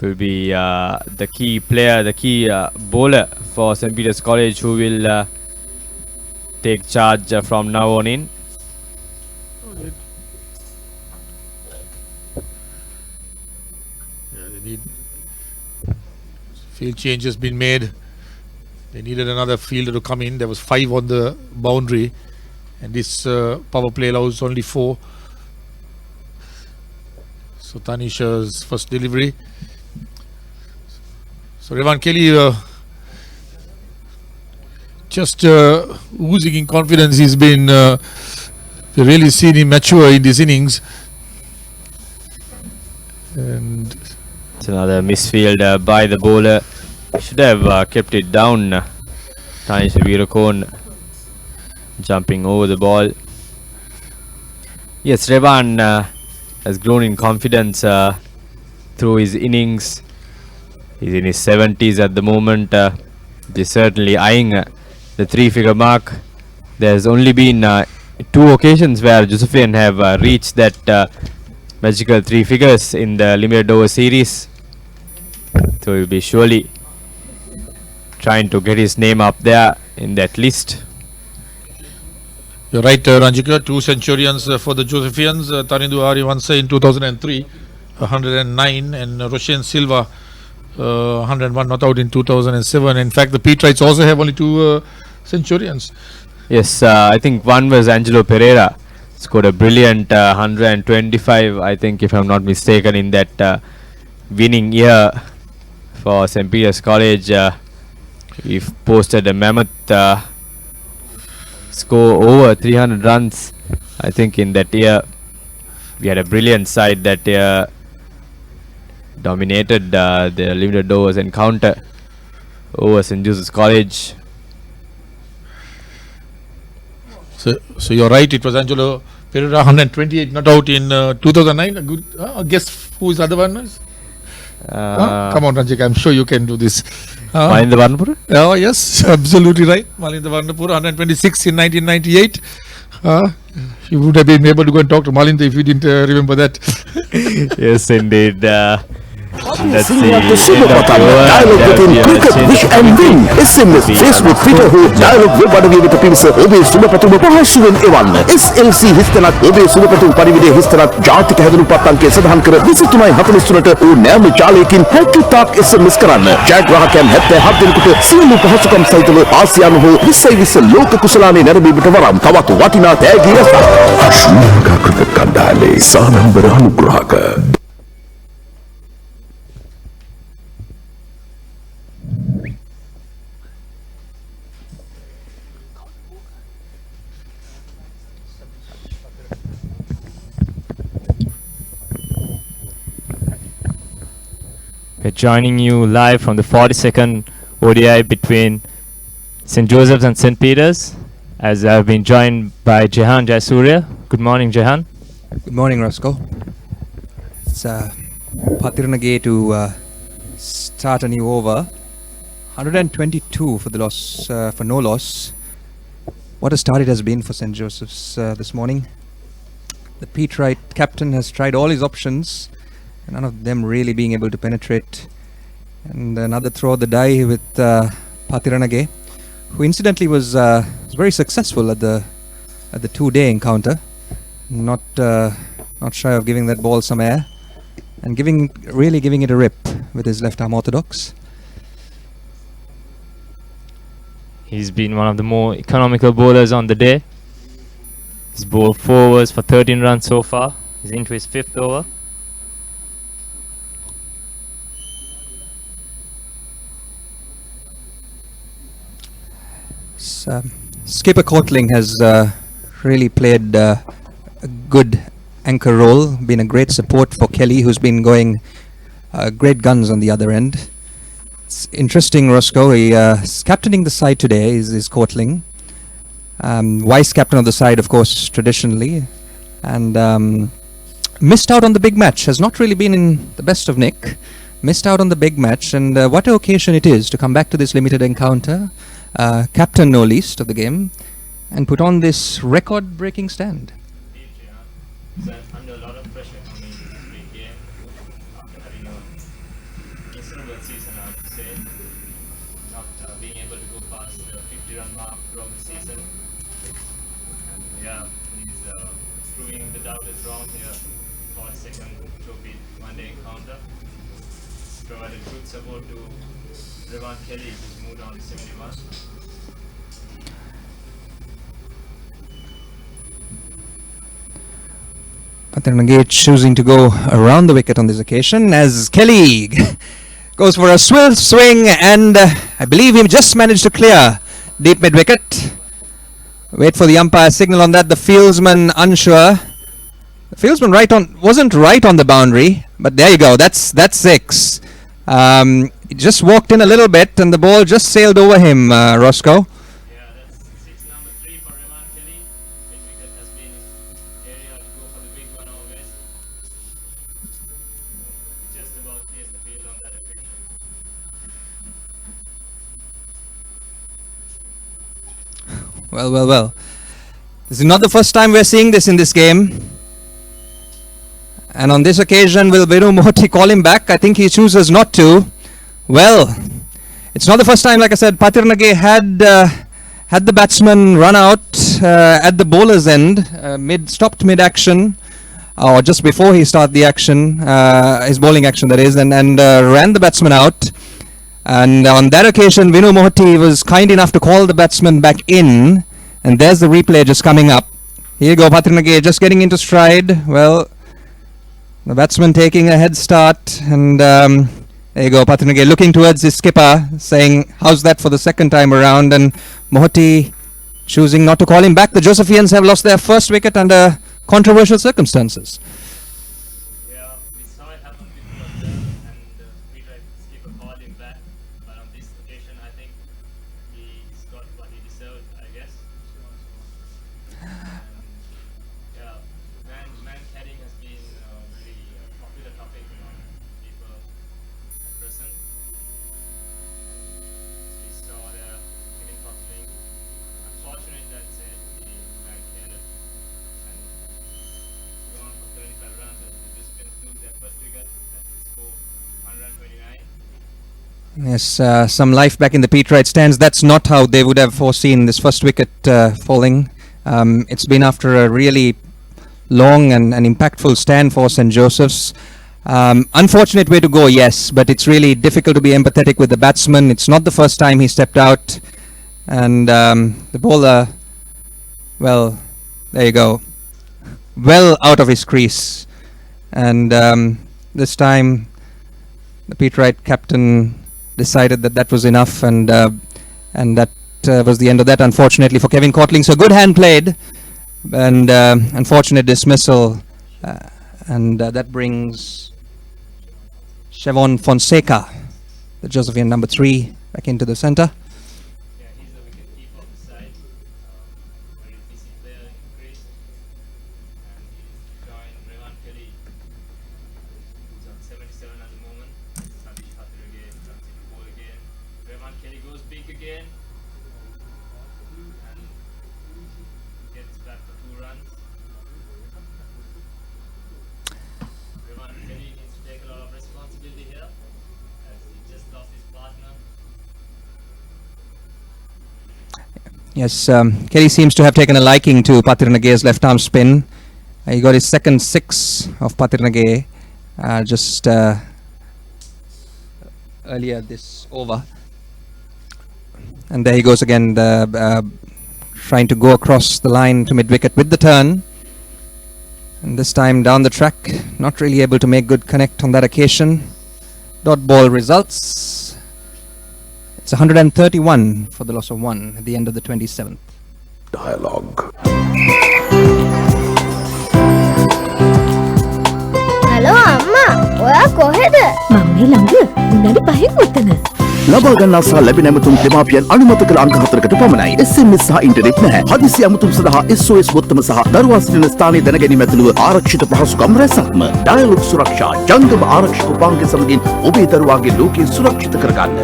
Will be the key player, the key bowler for St. Peter's College, who will take charge from now on in. Field change has been made. They needed another fielder to come in. There was 5 on the boundary, and this power play allows only 4. So Tanisha's first delivery. So Revan Kelly just oozing in confidence. He's been really seen him mature in these innings. And it's another misfield by the bowler. Should have kept it down. Tanisha Veerakone jumping over the ball. Yes, Revan has grown in confidence through his innings. He's in his 70s at the moment. He's certainly eyeing the 3-figure mark. There's only been 2 occasions where Josephian have reached that magical 3 figures in the limited over series. So he'll be surely trying to get his name up there in that list. You're right, Ranjika. 2 centurions for the Josephians. Tarindu Ariwansa in 2003, 109, and Roshan Silva, 101 not out in 2007. In fact, the Petrites also have only 2 centurions. Yes, I think one was Angelo Pereira. Scored a brilliant 125, I think, if I'm not mistaken, in that winning year for St. Peter's College. He posted a mammoth score over 300 runs, I think, in that year. We had a brilliant side that year, dominated the limited overs encounter over St. Joseph's College. So you're right, it was Angelo Pereira, 128 not out in 2009. A good guess who is the other one is? Come on, Ranjik, I'm sure you can do this. Malinda Varnapura? Oh, yes, absolutely right. Malinda Varnapura, 126 in 1998. You would have been able to go and talk to Malinda if you didn't remember that. Yes, indeed. That's the Dialogue between cricket, wish and win. SMS, Facebook, Twitter හෝ dialogue web අඩවියට පිවිස ඔබේ සුබපැතුම පහසුවෙන් එවන්න. SLC හිස්තැනක් ඔබේ සුබපැතුම් පරිවිඩයේ හිස්තැනක් ජාතික හැදනුපත් අංකය සඳහන් කර 23:43ට ඕ නෑම ජාලයකින් 60ක් SMS කරන්න. ජයග්‍රාහකයන් 77 දෙනෙකුට සියලු පහසුකම් සහිතව ආසියානු හෝ 2020 ලෝක කුසලානේ නැරඹීමට වරම්. තවත් වටිනා තෑගි රැසක්. ශ්‍රී ලංකා ක්‍රිකට් කණ්ඩායමේ සානම්බර අනුග්‍රාහක. We're joining you live from the 42nd ODI between St. Joseph's and St. Peter's, as I've been joined by Jehan Jayasuriya. Good morning, Jehan. Good morning, Roscoe. It's Pathiranage to start a new over. 122 for the loss, for no loss. What a start it has been for St. Joseph's this morning. The Petrite captain has tried all his options, none of them really being able to penetrate. And another throw of the die with Pathiranage, who incidentally was very successful at the 2-day encounter. Not shy of giving that ball some air and really giving it a rip with his left arm orthodox. He's been one of the more economical bowlers on the day. He's bowled 4 overs for 13 runs so far. He's into his 5th over. Skipper Courtling has really played a good anchor role, been a great support for Kelly, who's been going great guns on the other end. It's interesting, Roscoe, he's captaining the side today, is Courtling. Vice captain of the side, of course, traditionally. And missed out on the big match, has not really been in the best of nick. Missed out on the big match, and what an occasion it is to come back to this limited encounter. Captain no least of the game, and put on this record-breaking stand. So I'm under a lot of pressure coming into this big game after having a miserable season, I would say. Not being able to go past the 50-run mark throughout the season. And yeah, he's proving the doubters wrong here for a second trophy one-day encounter. Provided good support to Revan Kelly, who's moved on to 71. Patirnagate choosing to go around the wicket on this occasion as Kelly goes for a swift swing, and I believe he just managed to clear deep mid wicket. Wait for the umpire signal on that. The fieldsman unsure. The fieldsman wasn't right on the boundary, but there you go. That's 6. He just walked in a little bit, and the ball just sailed over him, Roscoe. Yeah, that's 6 number 3 for Revan Kelly. Mid wicket has been his area to go for the big one always. Just about clears the field on that occasion. Well. This is not the first time we're seeing this in this game. And on this occasion, will Venu Mohanty call him back? I think he chooses not to. Well, it's not the first time, like I said, Patirnagate had the batsman run out at the bowler's end, stopped mid-action, or just before he started the action, his bowling action that is, and ran the batsman out. And on that occasion, Venu Mohanty was kind enough to call the batsman back in, and there's the replay just coming up. Here you go, Patirnagate just getting into stride. Well, the batsman taking a head start, and there you go, Patirnagate looking towards his skipper, saying, how's that for the second time around? And Mohanty choosing not to call him back. The Josephians have lost their first wicket under controversial circumstances. Yeah, we saw it happen before, and we tried to skipper called him back. But on this occasion, I think he's got what he deserved, I guess. Yeah, man carrying has been a very popular topic among people at present. We saw Kevin Cotling. Unfortunate that the man carried and gone for 35 runs, and the Brisbane took their first wicket at score 129. Yes, some life back in the Pete Wright stands. That's not how they would have foreseen this first wicket falling. It's been after a really long and impactful stand for St. Joseph's. Unfortunate way to go, yes, but it's really difficult to be empathetic with the batsman. It's not the first time he stepped out. And the bowler, well, there you go, well out of his crease. And this time, the Pete Wright captain decided that was enough, and that was the end of that, unfortunately, for Kevin Cotling. So good hand played, and unfortunate dismissal, and that brings Siobhan Fonseca, the Josephian number 3, back into the centre. Yeah, he's the wicket keeper of the side. Very busy player in the crease. And he's joined Revan Kelly, who's on 77 at the moment. Satish Patirnagate comes into ball again. Revan Kelly goes big again. And gets back for 2 runs. Revan Kelly needs to take a lot of responsibility here, as he just lost his partner. Yes, Kelly seems to have taken a liking to Patirnagate's left arm spin. He got his second 6 of Patirnagate just earlier this over. And there he goes again, trying to go across the line to mid-wicket with the turn. And this time down the track, not really able to make good connect on that occasion. Dot ball results. It's 131 for the loss of 1 at the end of the 27th. Dialogue. Hello, Amma. ඔයා කොහෙද? මම මේ ළඟ විනාඩි 5ක් උතන. ලබා ගන්නා සහ ලැබෙන ඇමතුම් දෙමාපියන් අනුමත කළ අංක 4කට පමණයි. SMS සහ ඉන්ටර්නෙට් නැහැ. හදිසි ඇමතුම් සඳහා SOS බොත්තම සහ දරුවා සිටින ස්ථානයේ දැන ගැනීම ඇතුළුව ආරක්ෂිත පහසුකම් රැසක්ම. ඩයලොග් සුරක්ෂා ජංගම ආරක්ෂක උපාංගය සමගින් ඔබේ දරුවාගේ ලෝකය සුරක්ෂිත කරගන්න.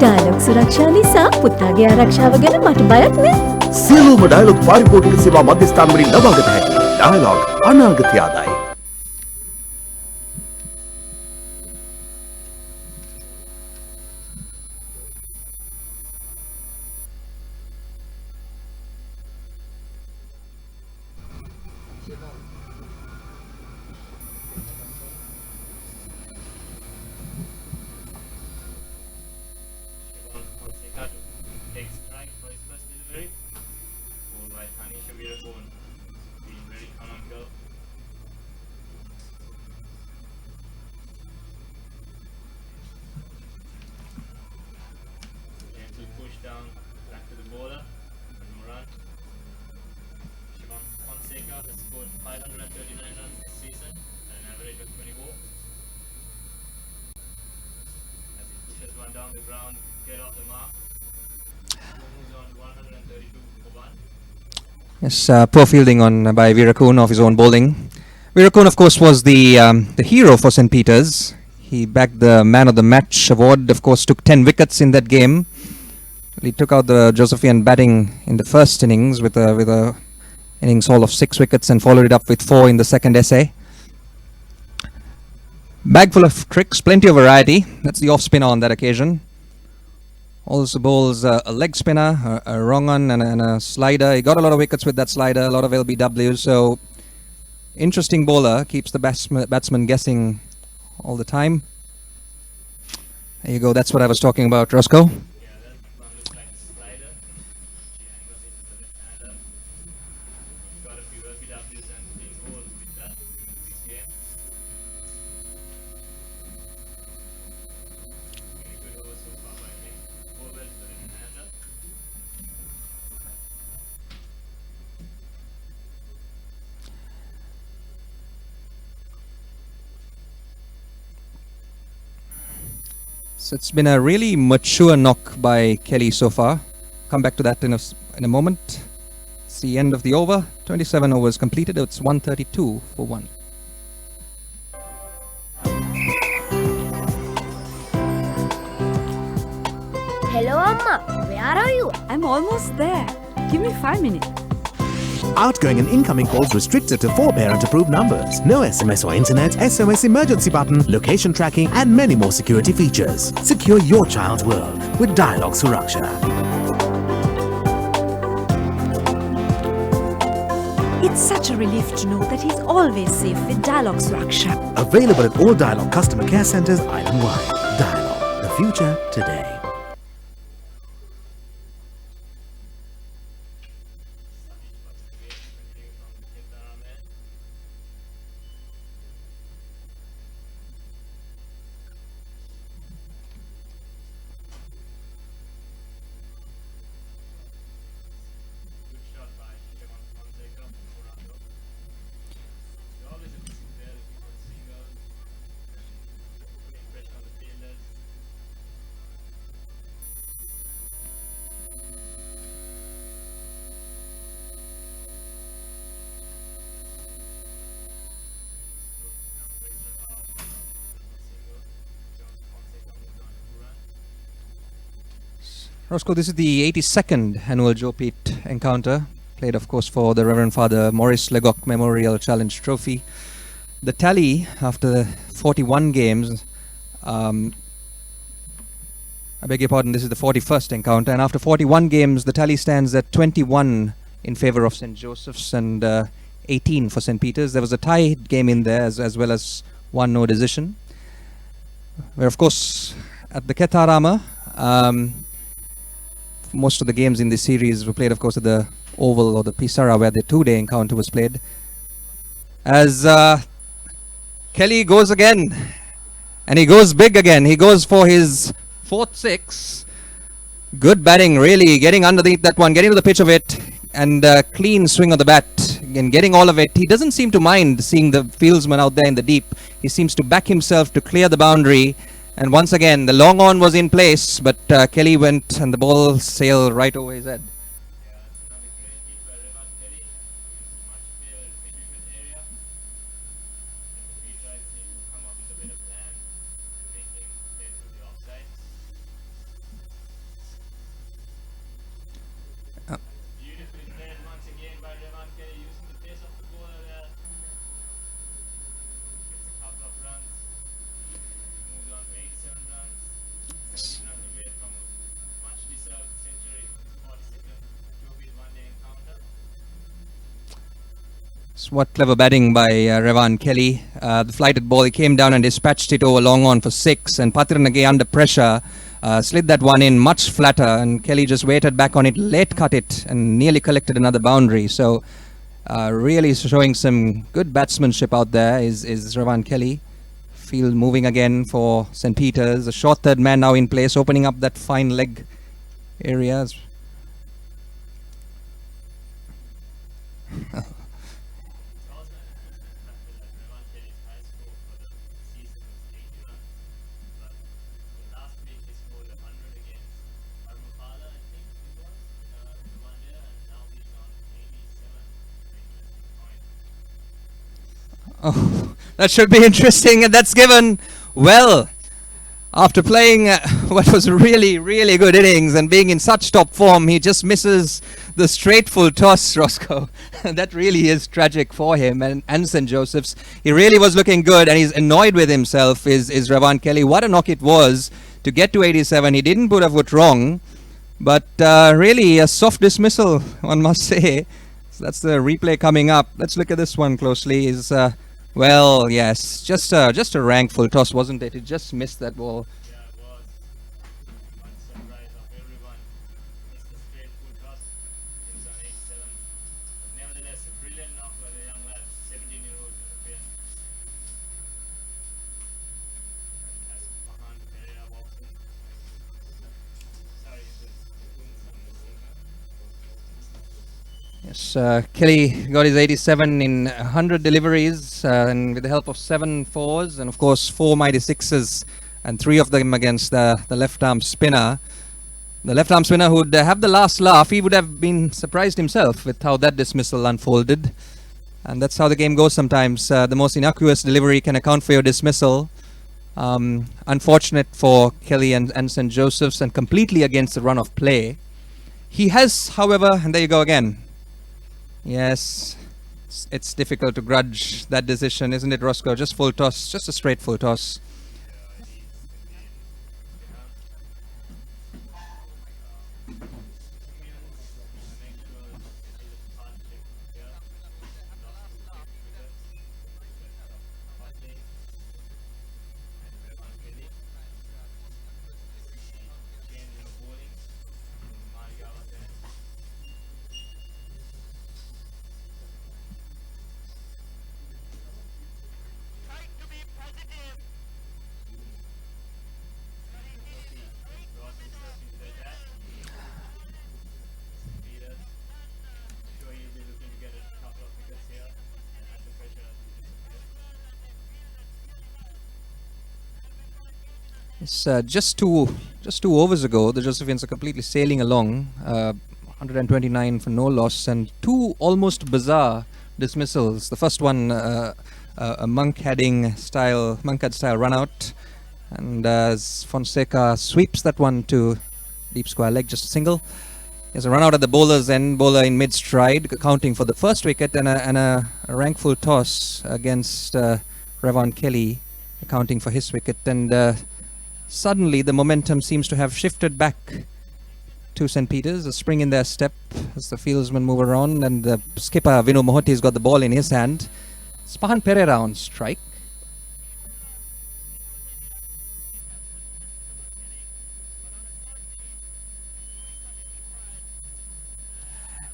ඩයලොග් සුරක්ෂා නිසා පුතාගේ ආරක්ෂාව ගැන මට බයක් නෑ. සියලුම ඩයලොග් පාරිභෝගික සේවා මධ්‍යස්ථාන වලින් ලබාගත හැකියි. Dialogue අනාගතයයි. Yes, poor fielding on by Virakun of his own bowling. Virakun, of course, was the hero for St. Peter's. He bagged the Man of the Match award. Of course, took 10 wickets in that game. He took out the Josephian batting in the first innings with a innings haul of 6 wickets and followed it up with 4 in the second essay. Bag full of tricks, plenty of variety. That's the off spinner on that occasion. Also bowls a leg spinner, a wrong on, and a slider. He got a lot of wickets with that slider, a lot of LBWs. So, interesting bowler, keeps the batsman guessing all the time. There you go, that's what I was talking about, Roscoe. So it's been a really mature knock by Kelly so far. Come back to that in a moment. It's the end of the over. 27 overs completed. It's 132 for 1. Hello, Amma. Where are you? I'm almost there. Give me 5 minutes. Outgoing and incoming calls restricted to 4 parent-approved numbers. No SMS or internet, SMS emergency button, location tracking, and many more security features. Secure your child's world with Dialog Suraksha. It's such a relief to know that he's always safe with Dialog Suraksha. Available at all Dialog customer care centers island-wide. Dialog, the future today. Roscoe, this is the 82nd annual Joe Pete encounter, played of course for the Reverend Father Maurice Legock Memorial Challenge Trophy. The tally after 41 games, I beg your pardon, this is the 41st encounter, and after 41 games the tally stands at 21 in favour of St. Joseph's and 18 for St. Peter's. There was a tie game in there as well as one no decision. Where of course at the Ketarama, most of the games in this series were played, of course, at the Oval or the Pisara, where the 2-day encounter was played. As Kelly goes again, and he goes big again. He goes for his 4th 6. Good batting, really, getting underneath that one, getting to the pitch of it, and clean swing of the bat, and getting all of it. He doesn't seem to mind seeing the fieldsman out there in the deep. He seems to back himself to clear the boundary. And once again, the long on was in place, but Kelly went and the ball sailed right over his head. What clever batting by Revan Kelly. The flighted ball, he came down and dispatched it over long on for 6, and Pathirnage under pressure slid that one in much flatter, and Kelly just waited back on it, late cut it, and nearly collected another boundary. So really showing some good batsmanship out there is Revan Kelly. Field moving again for St. Peter's. A short third man now in place, opening up that fine leg areas. Oh, that should be interesting, and that's given well. After playing what was really, really good innings and being in such top form, he just misses the straight full toss, Roscoe. That really is tragic for him and St. Joseph's. He really was looking good, and he's annoyed with himself, is Revan Kelly. What a knock it was to get to 87. He didn't put a foot wrong, but really a soft dismissal, one must say. So that's the replay coming up. Let's look at this one closely. Well, yes, just a rank full toss, wasn't it? It just missed that ball. Yeah, it was. One surprise of everyone. Missed the straight full toss. It's on 87. But nevertheless, a brilliant knock by the young lad, 17-year-old European. As Mahan Pereira walks in. Sorry, Yes, Kelly got his 87 in 100 deliveries, and with the help of 7 fours and of course 4 mighty sixes, and 3 of them against the left arm spinner. The left arm spinner who'd have the last laugh. He would have been surprised himself with how that dismissal unfolded, and that's how the game goes sometimes. The most innocuous delivery can account for your dismissal. Unfortunate for Kelly and St. Joseph's, and completely against the run of play. He has, however, and there you go again. Yes, it's difficult to grudge that decision, isn't it, Roscoe? Just full toss, just a straight full toss. It's just two overs ago, the Josephians are completely sailing along. 129 for no loss, and 2 almost bizarre dismissals. The first one, a Monk-heading style, Monk-head style run out, and as Fonseca sweeps that one to deep square leg, just a single. He has a run out at the bowler's end, bowler in mid stride, accounting for the first wicket, and a rank full toss against Revan Kelly, accounting for his wicket. And suddenly the momentum seems to have shifted back to St. Peter's, a spring in their step as the fieldsmen move around, and the skipper Vinu Mohanty's got the ball in his hand. It's Mahan Pereira on strike.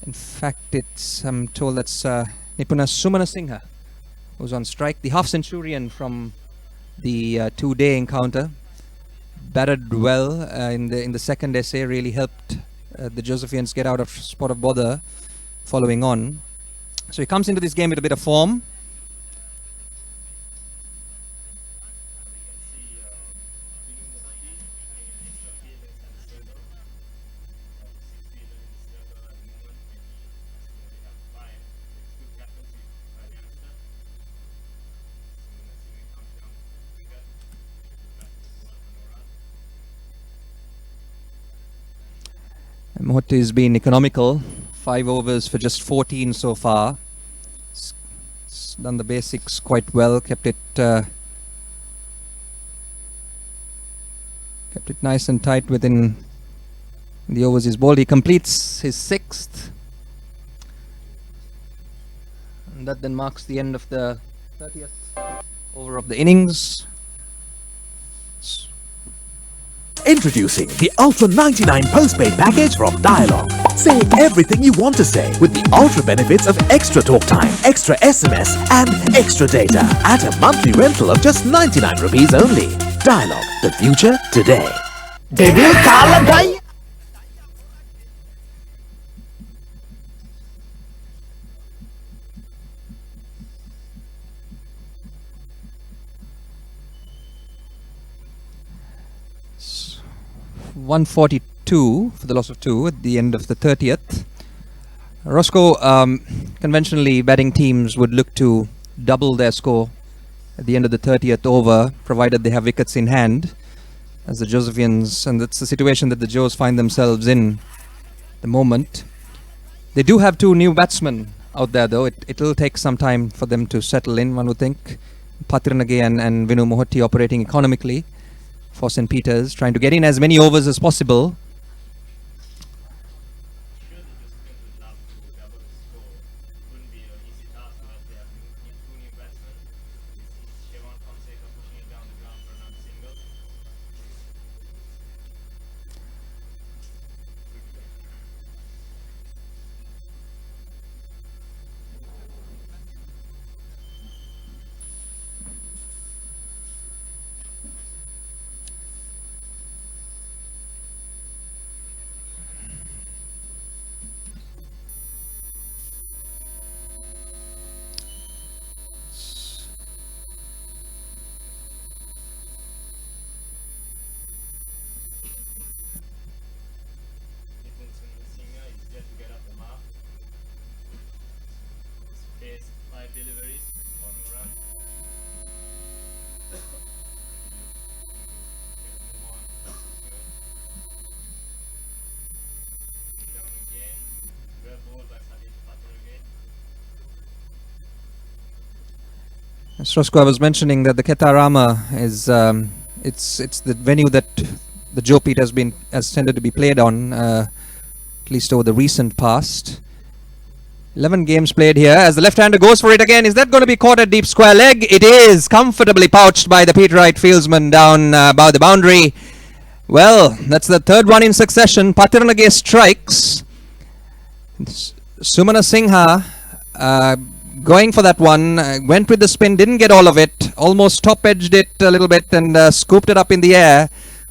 In fact, I'm told that's Nipuna Sumana Singha who's on strike, the half-centurion from the 2-day encounter. Batted well in the second essay, really helped the Josephians get out of spot of bother following on. So he comes into this game with a bit of form. Mohanty has been economical, 5 overs for just 14 so far. It's done the basics quite well, kept it nice and tight within the overs he's bowled. He completes his 6th. And that then marks the end of the 30th over of the innings. Introducing the Ultra 99 postpaid package from Dialog. Say everything you want to say with the ultra benefits of extra talk time, extra SMS and extra data at a monthly rental of just 99 rupees only. Dialog, the future today. Devil Kala 142 for the loss of 2 at the end of the 30th. Roscoe, conventionally batting teams would look to double their score at the end of the 30th over, provided they have wickets in hand, as the Josephians, and that's the situation that the Joes find themselves in at the moment. They do have 2 new batsmen out there, though. It'll take some time for them to settle in, one would think. Pathirnage and Vinu Mohanty operating economically for St. Peter's, trying to get in as many overs as possible. As Roscoe, I was mentioning that the Ketarama is it's the venue that the Joe Pete has tended to be played on, at least over the recent past. 11 games played here as the left-hander goes for it again. Is that going to be caught at deep square leg? It is, comfortably pouched by the Pete Wright fieldsman down by the boundary. Well, that's the 3rd one in succession. Pathirnage strikes. Sumana Singha going for that one, went with the spin, didn't get all of it, almost top-edged it a little bit and scooped it up in the air.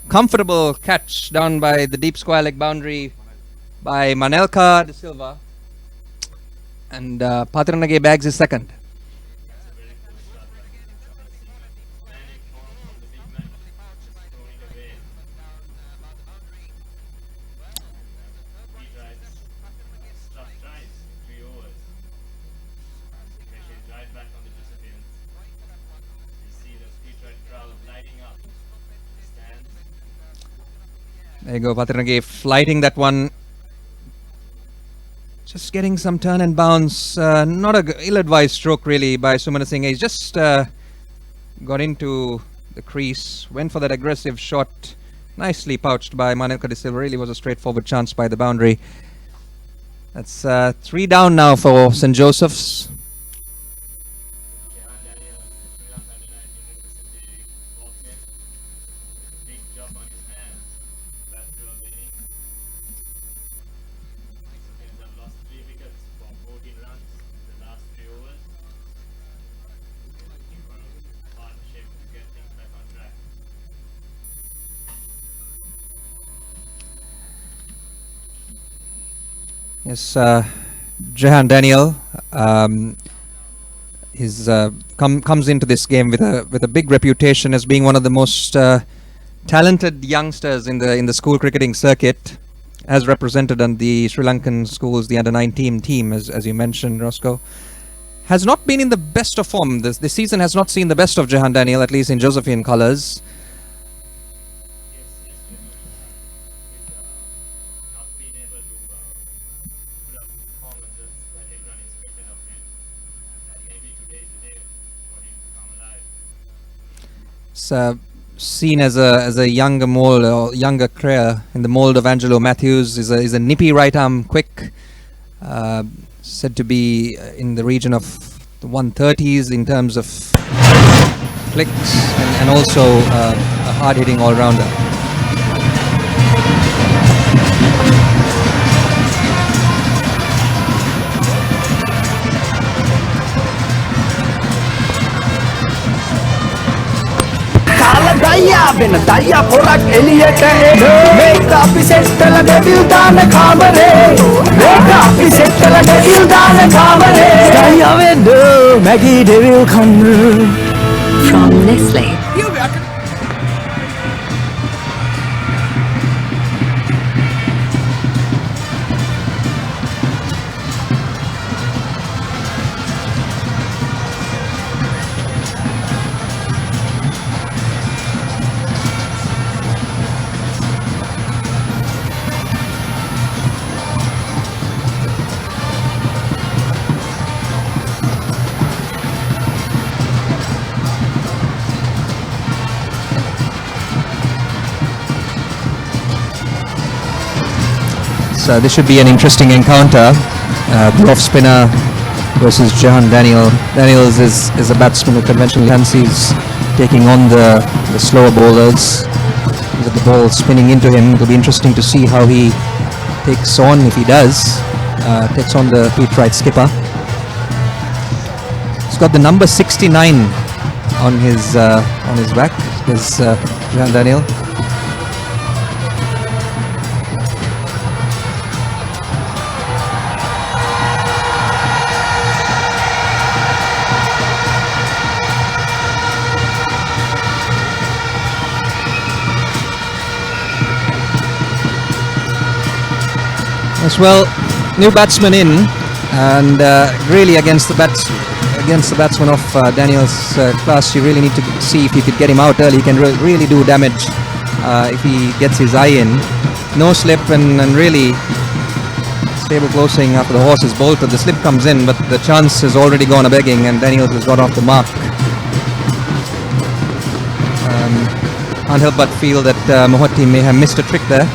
Comfortable catch down by the deep square leg boundary by Manelka De Silva. And Pathirnage bags his second. There you go, Pathirnage flighting that one. Just getting some turn and bounce. Not a ill-advised stroke really by Sumana Singh. He's just got into the crease, went for that aggressive shot. Nicely pouched by Manelka De Silva. Really was a straightforward chance by the boundary. That's 3 down now for St. Joseph's. Yes, Jehan Daniel comes into this game with a big reputation as being one of the most talented youngsters in the school cricketing circuit, as represented on the Sri Lankan schools, the under-19 team, as you mentioned, Roscoe. Has not been in the best of form. This season has not seen the best of Jehan Daniel, at least in Josephian colours. Seen as a younger mold or younger career in the mold of Angelo Matthews. Is a nippy right arm quick, said to be in the region of the 130s in terms of flicks and also a hard-hitting all-rounder. දයියා වෙන දයියා පොරක් එළියට එන මේක අපි සෙට්ටල devil දාන කාමරේ මේක අපි සෙට්ටල devil දාන කාමරේ දයියා වෙන්න මැගී ඩෙවිල් කන්න From Nestle. So this should be an interesting encounter. The off spinner versus Jahan Daniel. Daniels is a batsman who conventionally fancies taking on the slower bowlers with the ball spinning into him. It'll be interesting to see how he takes on, if he does, takes on the Pete Wright skipper. He's got the number 69 on his back. There's Jahan Daniel. As well, new batsman in, and really against the batsman of Daniel's class, you really need to see if you could get him out early. He can really do damage if he gets his eye in. No slip and really stable closing after the horse is bolted. The slip comes in, but the chance has already gone a-begging, and Daniels has got off the mark. Can't help but feel that Mohanty may have missed a trick there.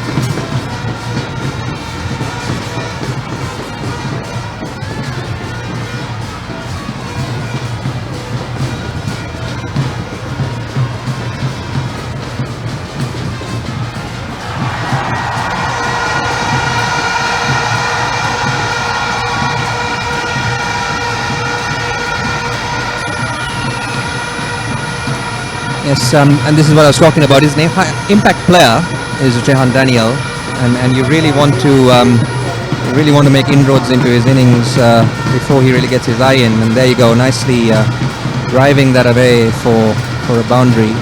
Yes, and this is what I was talking about. His name, impact player, is Jahan Daniel, and you really want to make inroads into his innings before he really gets his eye in. And there you go, nicely driving that away for a boundary.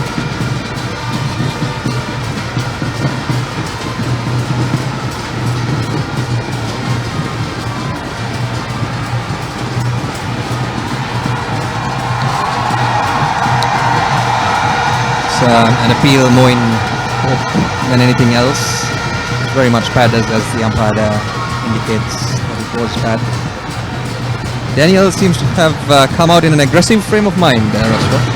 An appeal more in hope than anything else. It's very much pad as the umpire there indicates that it was pad. Daniel seems to have come out in an aggressive frame of mind there, Roscoe.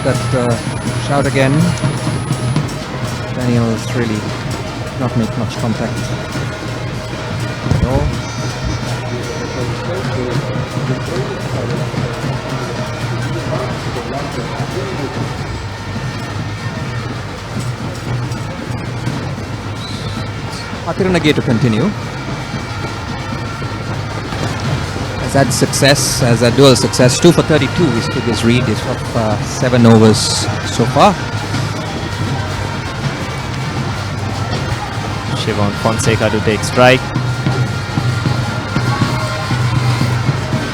That shout again. Daniel's really not make much contact at all. Pathirnage to continue. Has had success, as a dual success. 2 for 32 is his read is of 7 overs so far. Shivam Fonseca to take strike.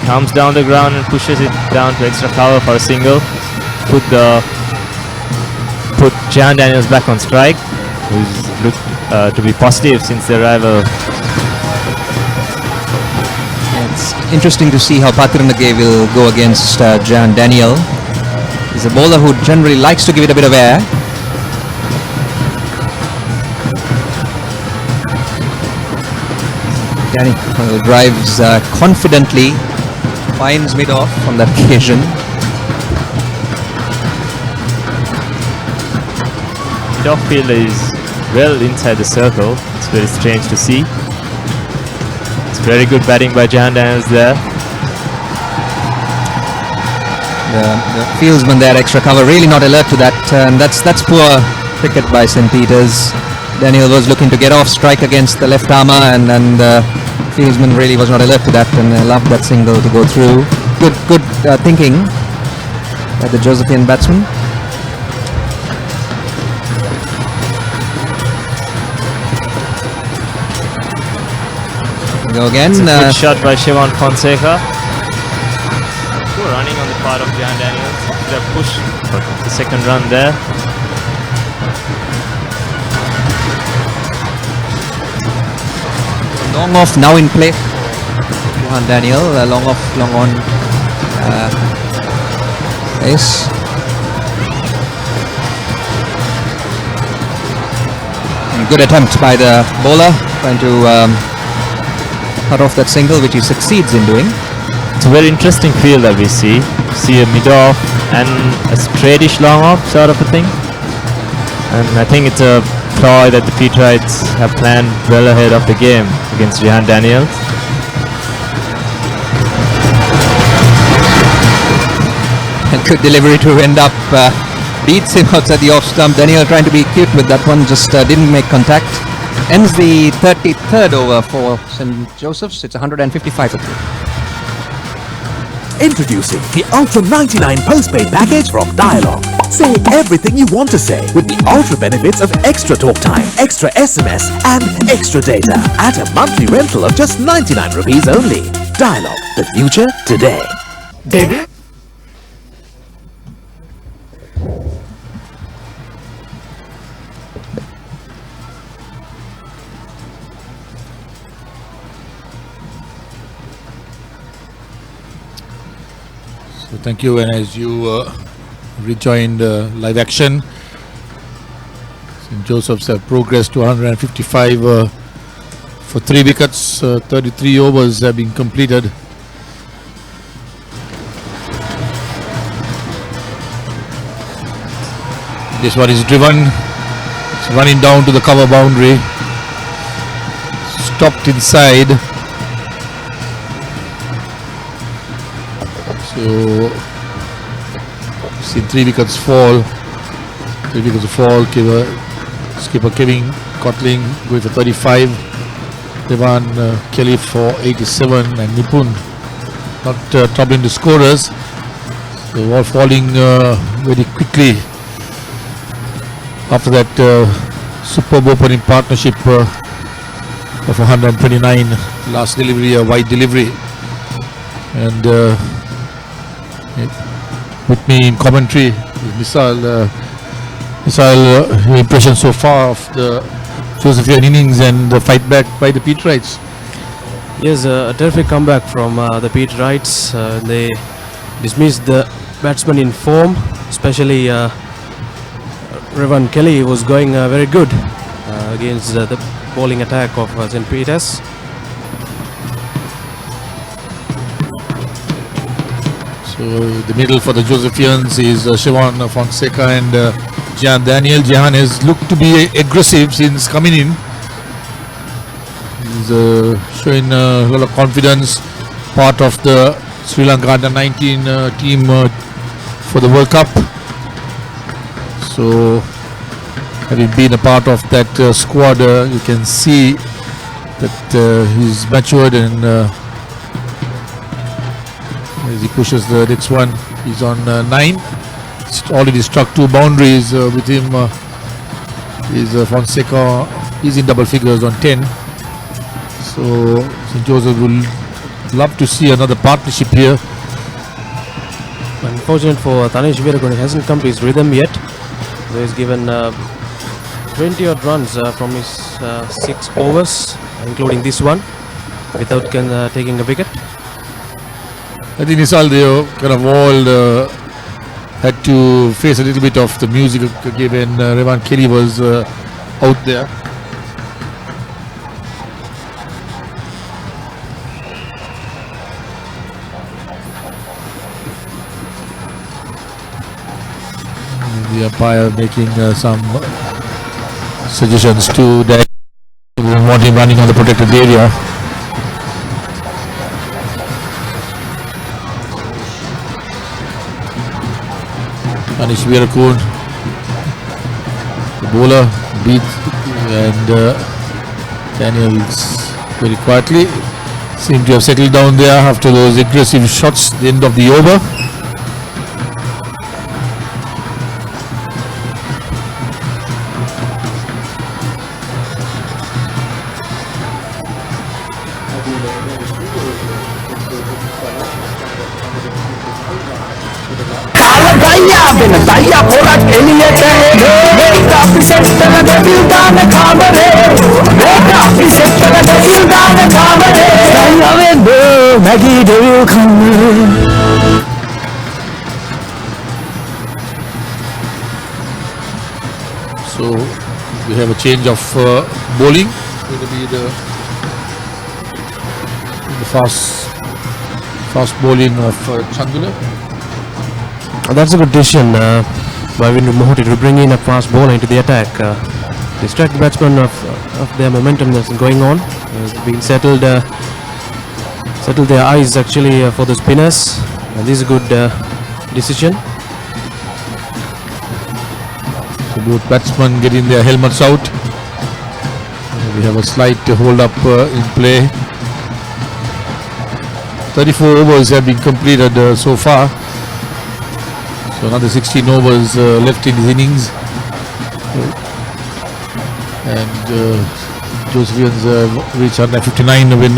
Comes down the ground and pushes it down to extra cover for a single. Put Jahan Daniels back on strike, who's looked to be positive since the arrival. It's interesting to see how Pathirnage will go against Jahan Daniel. He's a bowler who generally likes to give it a bit of air. Daniel drives confidently, finds mid-off on that occasion. Mid-off field is well inside the circle. It's very strange to see. It's very good batting by Jehan Daniels there. The fieldsman there, extra cover, really not alert to that, and that's poor cricket by St. Peter's. Daniel was looking to get off strike against the left armour, and the fieldsman really was not alert to that, and allowed that single to go through. Good thinking by the Josephian batsman. Go again. It's a good shot by Shivan Fonseca. Poor running on the part of Jehan Daniels. Should have pushed for the second run there. Long off now in play. Jehan Daniel, long off, long on. Yes. Good attempt by the bowler, trying to cut off that single, which he succeeds in doing. It's a very interesting field that we see. See a mid-off and a straightish long-off sort of a thing. And I think it's a ploy that the Peterites have planned well ahead of the game against Jehan Daniels. And good delivery to end up beats him outside the off stump. Daniel trying to be cute with that one, just didn't make contact. Ends the 33rd over for St. Joseph's. It's 155 for 3. Introducing the Ultra 99 postpaid package from Dialog. Say everything you want to say with the ultra benefits of extra talk time, extra SMS and extra data at a monthly rental of just 99 rupees only. Dialog, the future today. So thank you, and as you rejoined live action, St. Joseph's have progressed to 155 for 3 wickets. 33 overs have been completed. This one is driven. It's running down to the cover boundary. Stopped inside. So, see 3 wickets fall. 3 wickets fall. Skipper Kevin Cotling going for 35. Devan Kelly for 87, and Nipun not troubling the scorers. So all falling very quickly after that superb opening partnership of 129. Last delivery, a wide delivery, and with me in commentary, Misal impression so far of the Josephian innings and the fight back by the Peterites. Yes, a terrific comeback from the Peterites. They dismissed the batsman in form, especially Revan Kelly was going very good against the bowling attack of St. Peter's. So the middle for the Josephians is Shivan Fonseca and Jehan Daniel. Jehan has looked to be aggressive since coming in. He's showing a lot of confidence. Part of the Sri Lanka under 19 team for the World Cup. So having been a part of that squad, you can see that he's matured, and as he pushes the next one, he's on 9. He's already struck 2 boundaries with him. Fonseca is in double figures on 10. So St. Joseph will love to see another partnership here. Unfortunate for Tanesh Veeragondi, he hasn't come to his rhythm yet. So he's given 20 odd runs from his 6 overs, including this one, without taking a wicket. I think Nisal, they kind of all had to face a little bit of the music given Revan Kelly was out there. umpire making some suggestions to that. We don't want him running on the protected area. Anish Veerakun, the bowler, beats, and Daniels very quietly seem to have settled down there after those aggressive shots at the end of the over. දයියා පොරක් එළියට මේක අපි සෙට්ටල දෙවිල් දාන කාමරේ මේක අපි සෙට්ටල දෙවිල් දාන කාමරේ දයියා වෙන්න Maggi දෙවිල් කන්නේ. So we have a change of bowling. Going to be the fast bowling of Chandula. That's a good decision by Vinod Mohoti to bring in a fast bowler into the attack. Distract the batsman of their momentum that's going on. Being settled their eyes actually for the spinners. And this is a good decision. So both batsmen getting their helmets out. We have a slight hold up in play. 34 overs have been completed so far. So another 16 overs left in his innings. And Josephians reached 159 when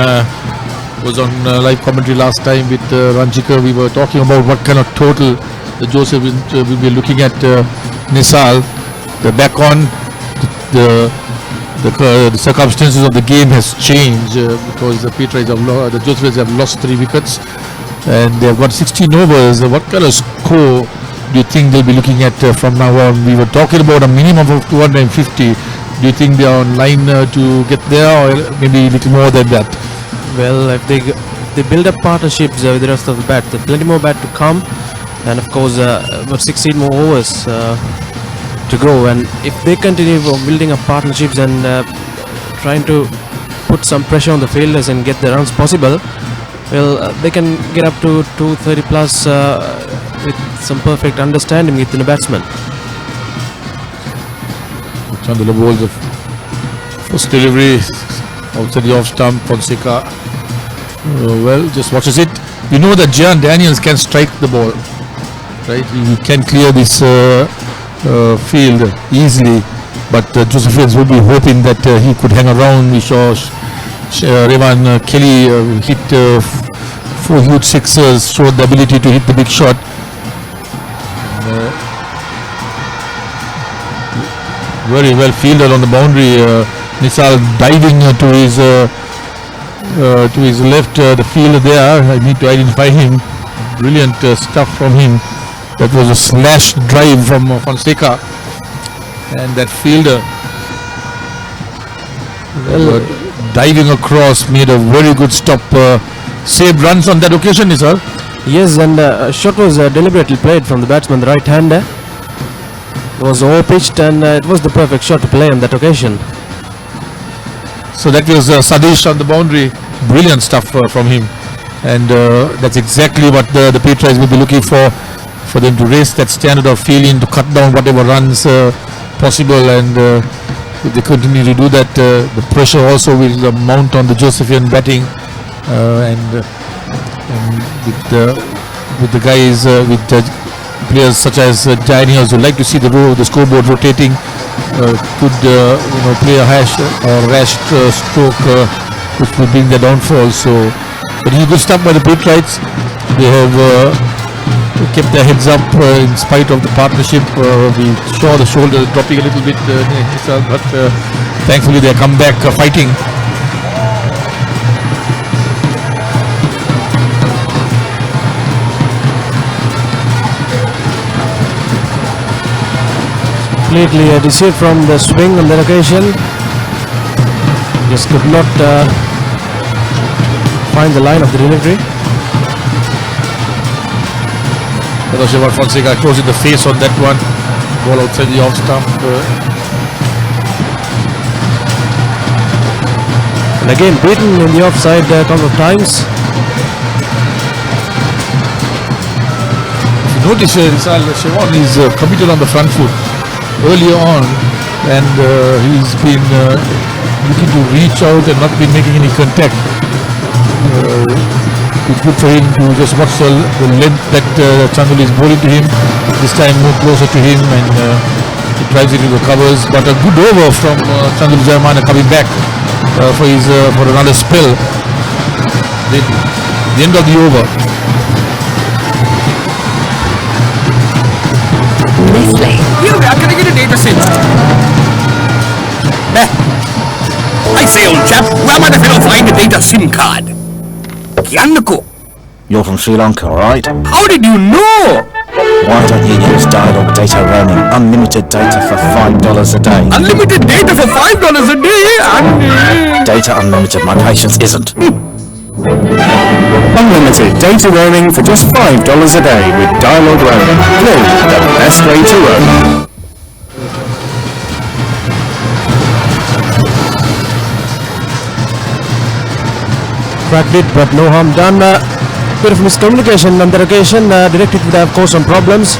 was on live commentary last time with Ranjika. We were talking about what kind of total the Josephians will be looking at Nisal. The back on, the circumstances of the game has changed because the Josephians have lost 3 wickets and they have got 16 overs. What kind of score do you think they'll be looking at from now on? We were talking about a minimum of 250. Do you think they are on line to get there, or maybe a little more than that? Well, if they build up partnerships with the rest of the bat, there's plenty more bat to come, and of course about 16 more overs to go. And if they continue building up partnerships and trying to put some pressure on the fielders and get the runs possible, well, they can get up to 230 plus with some perfect understanding within the batsman. Chandula bowls the first delivery outside the off stump. Fonseca well, just watches it. You know that Jehan Daniels can strike the ball, right? He can clear this field easily, but Josephians will be hoping that he could hang around. We saw Revan Kelly hit 4 huge sixers, showed the ability to hit the big shot. Very well fielded on the boundary. Nisal diving to his left, the fielder there. I need to identify him. Brilliant stuff from him. That was a slash drive from Fonseca, and that fielder diving across made a very good stop. Saved runs on that occasion, Nisal. Yes, and shot was deliberately played from the batsman, the right hander. It was over-pitched and it was the perfect shot to play on that occasion. So that was Sadish on the boundary. Brilliant stuff from him. And that's exactly what the Petrais will be looking for them to raise that standard of fielding, to cut down whatever runs possible. And if they continue to do that, the pressure also will mount on the Josephian batting. And with the guys, with players such as Daniels, who like to see the scoreboard rotating, could play a rash stroke which will bring the downfall. So, but he good stuff by the Petrais. They have kept their heads up in spite of the partnership. We saw the shoulder dropping a little bit, but thankfully they come back fighting. Completely deceived from the swing on that occasion. Just could not find the line of the delivery. Fonseca closing the face on that one. Ball outside the off stump. And again beaten in the offside a couple of times. If you notice, Siobhan is committed on the front foot earlier on, and he's been looking to reach out and not been making any contact. It's good for him to just watch the length that Chandul is bowling to him. This time move closer to him, and he drives it into the covers. But a good over from Chandul Jayamana coming back for another spell. The end of the over. Nestle. Yeah, can I get a data sim? I say, old chap, where might a fellow find a data SIM card? Kiannako. You're from Sri Lanka, right? How did you know? Why don't you use Dialog Data Roaming? Unlimited data for $5 a day. Unlimited data for $5 a day? Data unlimited, my patience isn't. Unlimited data roaming for just $5 a day with Dialog Roaming. Clearly the best way to roam. Cracked it, but no harm done. Bit of miscommunication on that occasion. Directed would have caused some problems.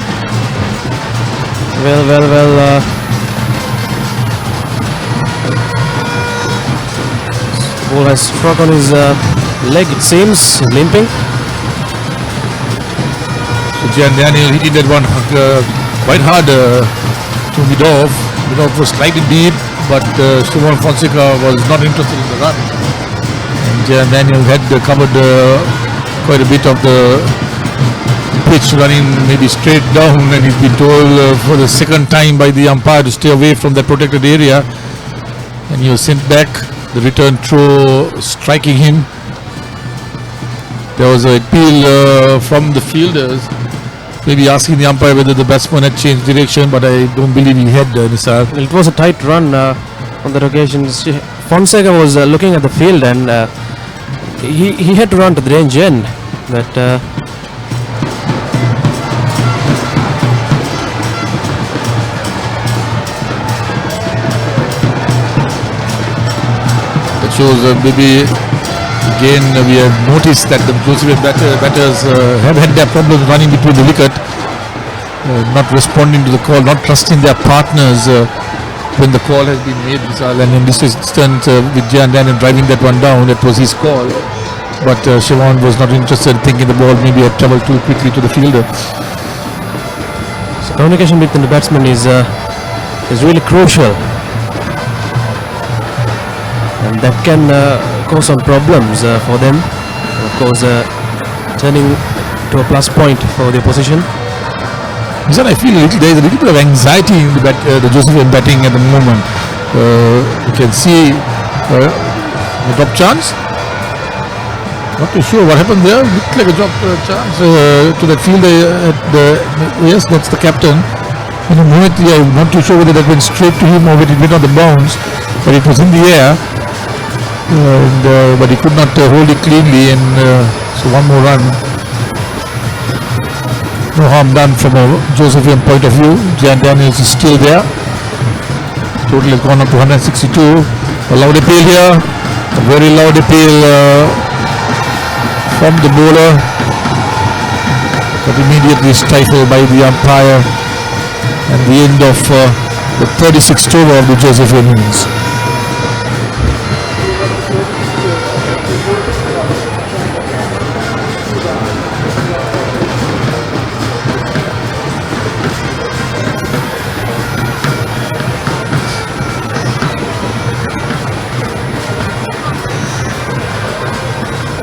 Well. Ball has struck on his leg, it seems, limping. So Jan Daniel hitting that one quite hard to mid off. Mid off was slightly deep, but Siobhan Fonseca was not interested in the run. And Jan Daniel had covered quite a bit of the pitch, running maybe straight down, and he's been told for the second time by the umpire to stay away from that protected area. And he was sent back. The return throw striking him. There was an appeal from the fielders, maybe asking the umpire whether the batsman had changed direction, but I don't believe he had, Nisar. It was a tight run on that occasion. Fonseca was looking at the field, and he had to run to the range end. But that shows maybe again we have noticed that the Josephian batters have had their problems running between the wicket, not responding to the call, not trusting their partners when the call has been made. And in this instance, with Jan Daniel driving that one down, that was his call. But Siobhan was not interested, thinking the ball maybe had travelled too quickly to the fielder. so communication between the batsmen is really crucial, and that can cause some problems for them. And of course, turning to a plus point for the opposition. Listen, I feel there is a little bit of anxiety in the Josephian batting at the moment. You can see the drop chance. Not too sure what happened there. Looked like a drop chance to that fielder. Yes, that's the captain. In a moment, I'm not too sure whether that went straight to him or whether it went on the bounce, but it was in the air. But he could not hold it cleanly, and so one more run. No harm done from a Josephian point of view. Jan Daniels is still there. Total has gone up to 162. A loud appeal here. A very loud appeal from the bowler, but immediately stifled by the umpire, and the end of the 36th over of the Josephian innings.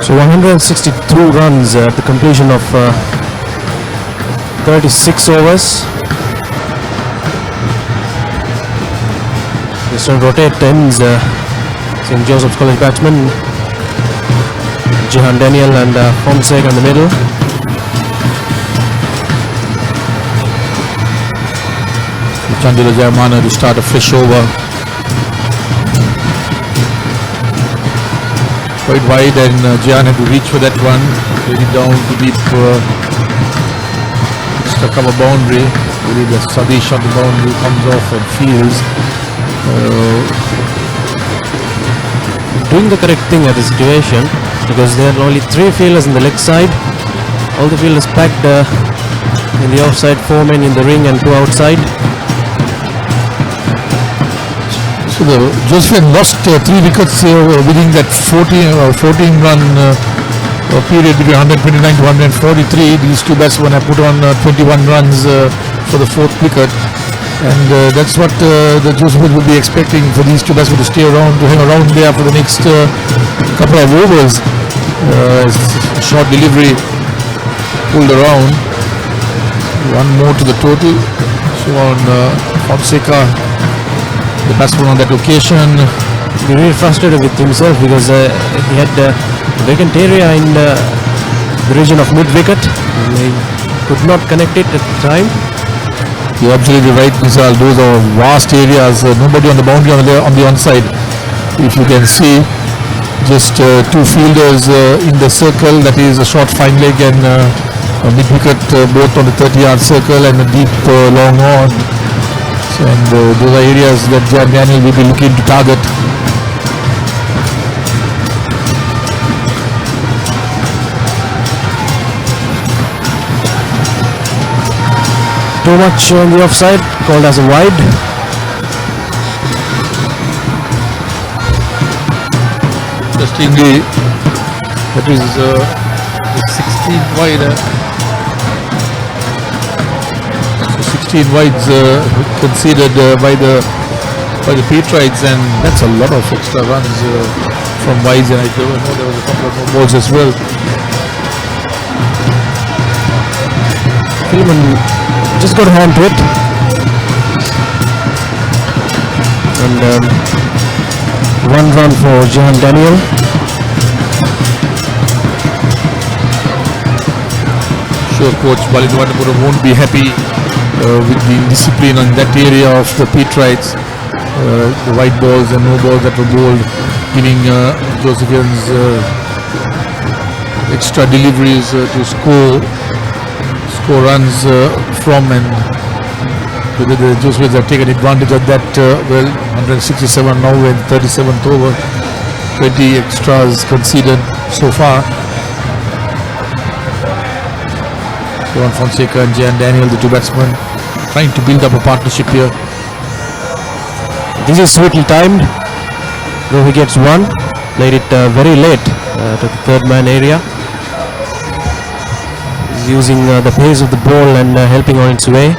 So 162 runs at the completion of 36 overs. This one rotate ends St. Joseph's College batsmen Jehan Daniel and Fonseca in the middle. Chandula Jayamana to start a fresh over. Quite wide, and Jehan had to reach for that one, laid it down to deep extra cover boundary. Really, the Sadish on the boundary comes off and fields. Doing the correct thing at the situation, because there are only 3 fielders in the leg side. All the fielders packed in the offside, 4 men in the ring and 2 outside. So the Josephian lost 3 wickets within that 14-run period between 129 to 143. These 2 batsmen have put on 21 runs for the 4th wicket. And that's what the Josephians will be expecting, for these 2 batsmen to stay around, to hang around there for the next couple of overs. Short delivery pulled around. 1 more to the total. So on Fonseca, the batsman on that occasion, He really frustrated with himself because he had vacant area in the region of mid-wicket. He could not connect it at the time. You're absolutely right, Misal. Those are vast areas. Nobody on the boundary on the onside. If you can see, just 2 fielders in the circle. That is a short fine leg and a mid-wicket, both on the 30-yard circle and a deep long on. And those are areas that Jan Daniel will be looking to target. Too much on the offside, called as a wide. Interestingly, that is 16 wide. So 16 wides conceded by the Patriots, and that's a lot of extra runs from wides. And I know there was a couple of more balls as well. Philemon just got a hand to it, and 1 run for Jehan Daniel. Sure, Coach Balintawanapuram won't be happy with the discipline on that area of the Patriots. The white balls and no balls that were bowled, giving Josephians extra deliveries to score runs from, and whether the Josephians have taken advantage of that. 167 now in 37th over, 20 extras conceded so far. Johan Fonseca and Jehan Daniel, the 2 batsmen, trying to build up a partnership here. This is sweetly timed, though he gets 1, played it very late to the 3rd man area. He's using the pace of the ball and helping on its way.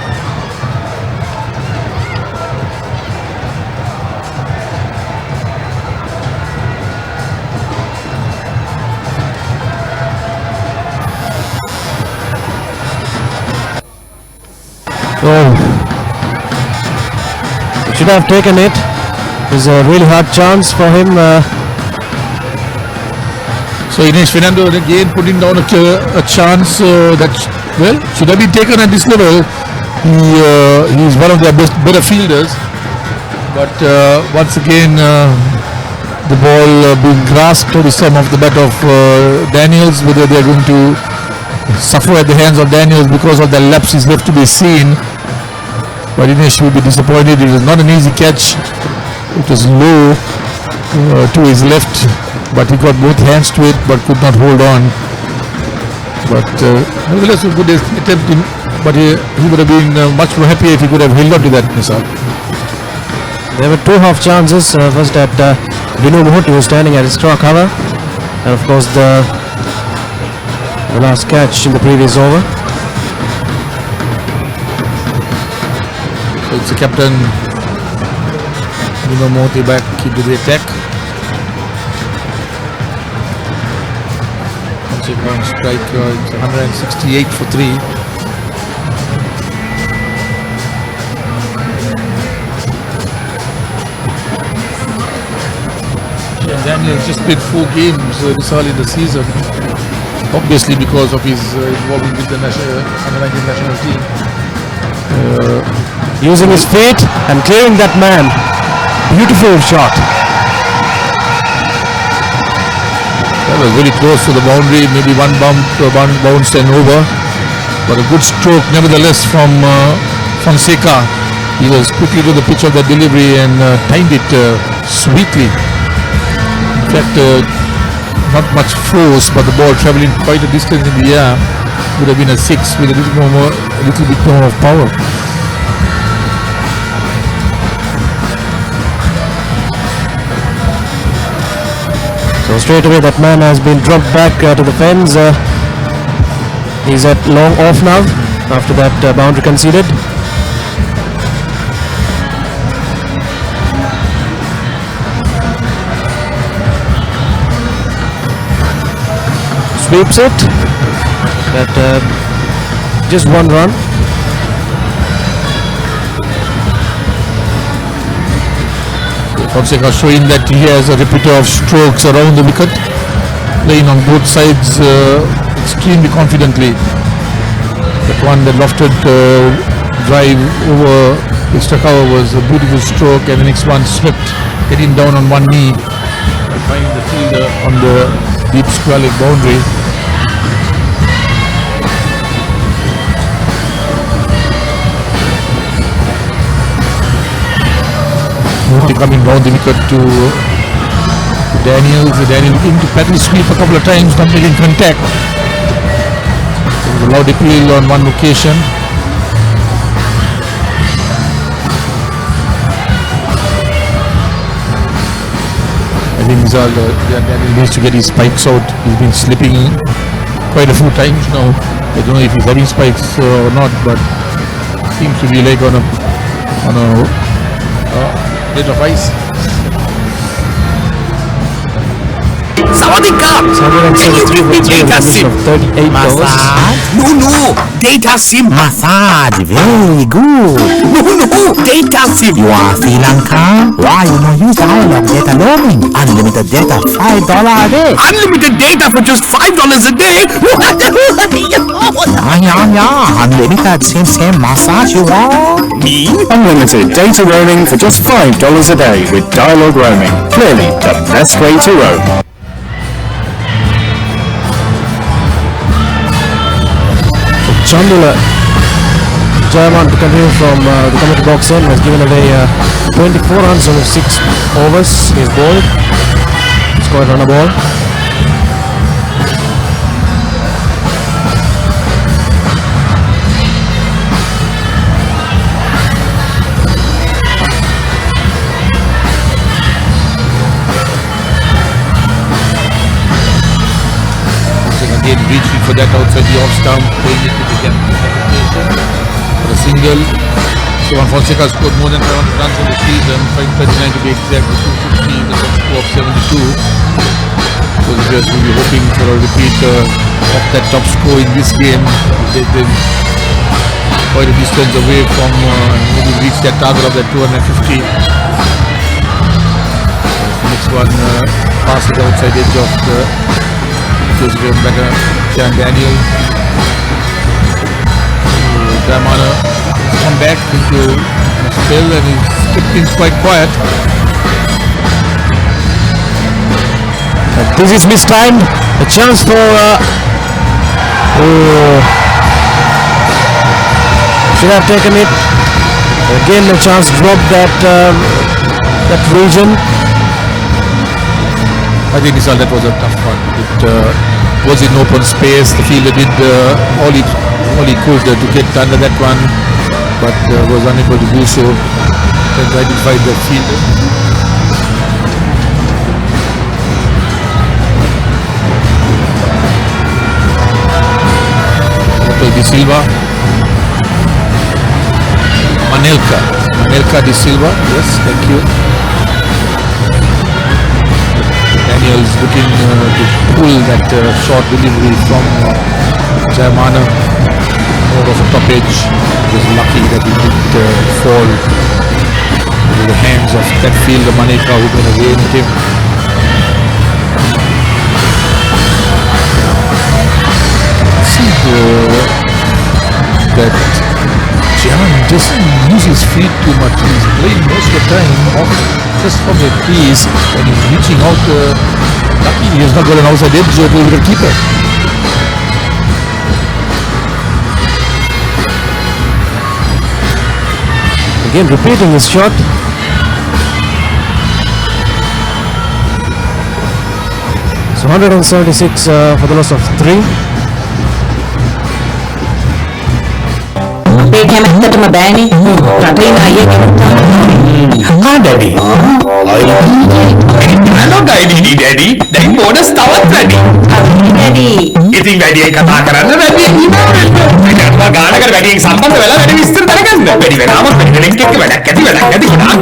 Oh, he should have taken it. It was a really hard chance for him. So Ines Fernando again putting down a chance that, well, should have been taken at this level. He is one of their better fielders, but once again the ball being grasped this time off the bat of Daniels. Whether they are going to suffer at the hands of Daniels because of the lapse is left to be seen. But Ines will be disappointed. It was not an easy catch. It was low to his left, but he got both hands to it but could not hold on. But nevertheless a good attempt, but he would have been much more happy if he could have held on to that missile. There were 2 half chances. First at Vinu Mohutti, who was standing at extra cover, and of course the last catch in the previous over. So it's the captain Vinu Mohutti back into the attack. On strike, it's 168 for 3. And Daniel has just played 4 games this early in the season, obviously because of his involvement with the under-19 national team. Using his feet and clearing that man. Beautiful shot. That was very close to the boundary, maybe one bounced and over, but a good stroke nevertheless from Fonseca. He was quickly to the pitch of that delivery and timed it sweetly. In fact, not much force, but the ball travelling quite a distance in the air would have been a 6 with a little bit more of power. So straight away that man has been dropped back to the fence. He's at long off now after that boundary conceded. Sweeps it, but just one run. Fonseca showing that he has a repertoire of strokes around the wicket, playing on both sides extremely confidently. That one, the lofted drive over extra cover was a beautiful stroke, and the next one swept, getting down on one knee, finding the fielder on the deep square leg boundary. Coming down the wicket to Daniels. Daniel looking to paddle sweep a couple of times, not making contact. There was a loud appeal on one occasion. I think Daniel needs to get his spikes out. He's been slipping quite a few times now. I don't know if he's having spikes or not, but seems to be like on a bit of ice. Sawadika! Can you give me data sim? Massage? No, data sim. Massage, very good. No, data sim. You are Sri Lanka? Why you not use dialogue data roaming? Unlimited data, $5 a day. Unlimited data for just $5 a day? Yeah. Unlimited, same massage you want? Me? Unlimited data roaming for just $5 a day with Dialogue Roaming. Clearly the best way to roam. Chandula Jayman to continue from the commentary box end has given away 24 runs on 6 overs. He's bowled. Scored on a ball. Again reaching for that outside the off stump, playing it to the captain for a single. So Fonseca scored more than 500 runs in the season, 539 to be exact, with 250 in the top score of 72. So the Bears will be hoping for a repeat of that top score in this game. They've been quite a distance away from maybe reach that target of that 250. The next one passes the outside edge of the better Jan Daniel. Damana come back into the spell and he's kept things quite quiet. This is mistimed. A chance for should have taken it. Again a chance dropped that region. I think that was a tough one. It was in open space. The fielder did all he could to get under that one, but was unable to do so. And identified the fielder. De Silva, Manelka De Silva. Yes, thank you. Daniels looking to pull that short delivery from Jayamana over the top edge. He was lucky that he didn't fall into the hands of that fielder Manelka, who went away with him. See that Jaman doesn't use his feet too much. He's playing most of the time off just from the crease, and he's reaching out. Lucky he has not got an outside edge to the keeper. Again repeating his shot. So 176 for the loss of 3. අපේ කැමැත්තටම බෑනේ රටේ නායකයෙක් Daddy. Hello, Daddy. දැන් bonus තවත් වැඩි. Daddy. ඉතින් වැඩියෙන් කතා කරන්න වැඩියෙන් හිනා වෙන්න. ඒකටම ගානකට වැඩියෙන් සම්බන්ධ වෙලා වැඩි විස්තර දැනගන්න. වැඩි වෙලාම වැඩි දෙනෙක් එක්ක වැඩක් ඇති ගොඩාක්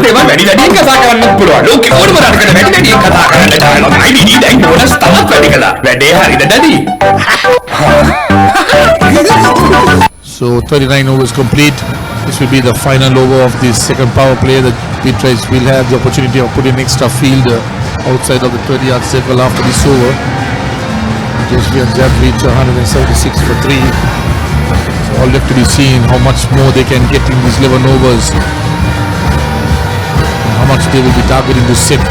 දේවල් වැඩි වැඩියෙන් කතා කරන්න පුළුවන්. ලෝකෙ ඕනම රටකට වැඩි වැඩියෙන් කතා කරන්න dialogue IDD දැන් බෝනස් තවත් වැඩි කළා. වැඩේ හරිද Daddy? So 39 overs complete. This will be the final over of the second power play. The Petrites will have the opportunity of putting extra field outside of the 30-yard circle after this over. Josephine and Zab reach 176 for 3. So all left to be seen how much more they can get in these 11 overs. And how much they will be targeting to set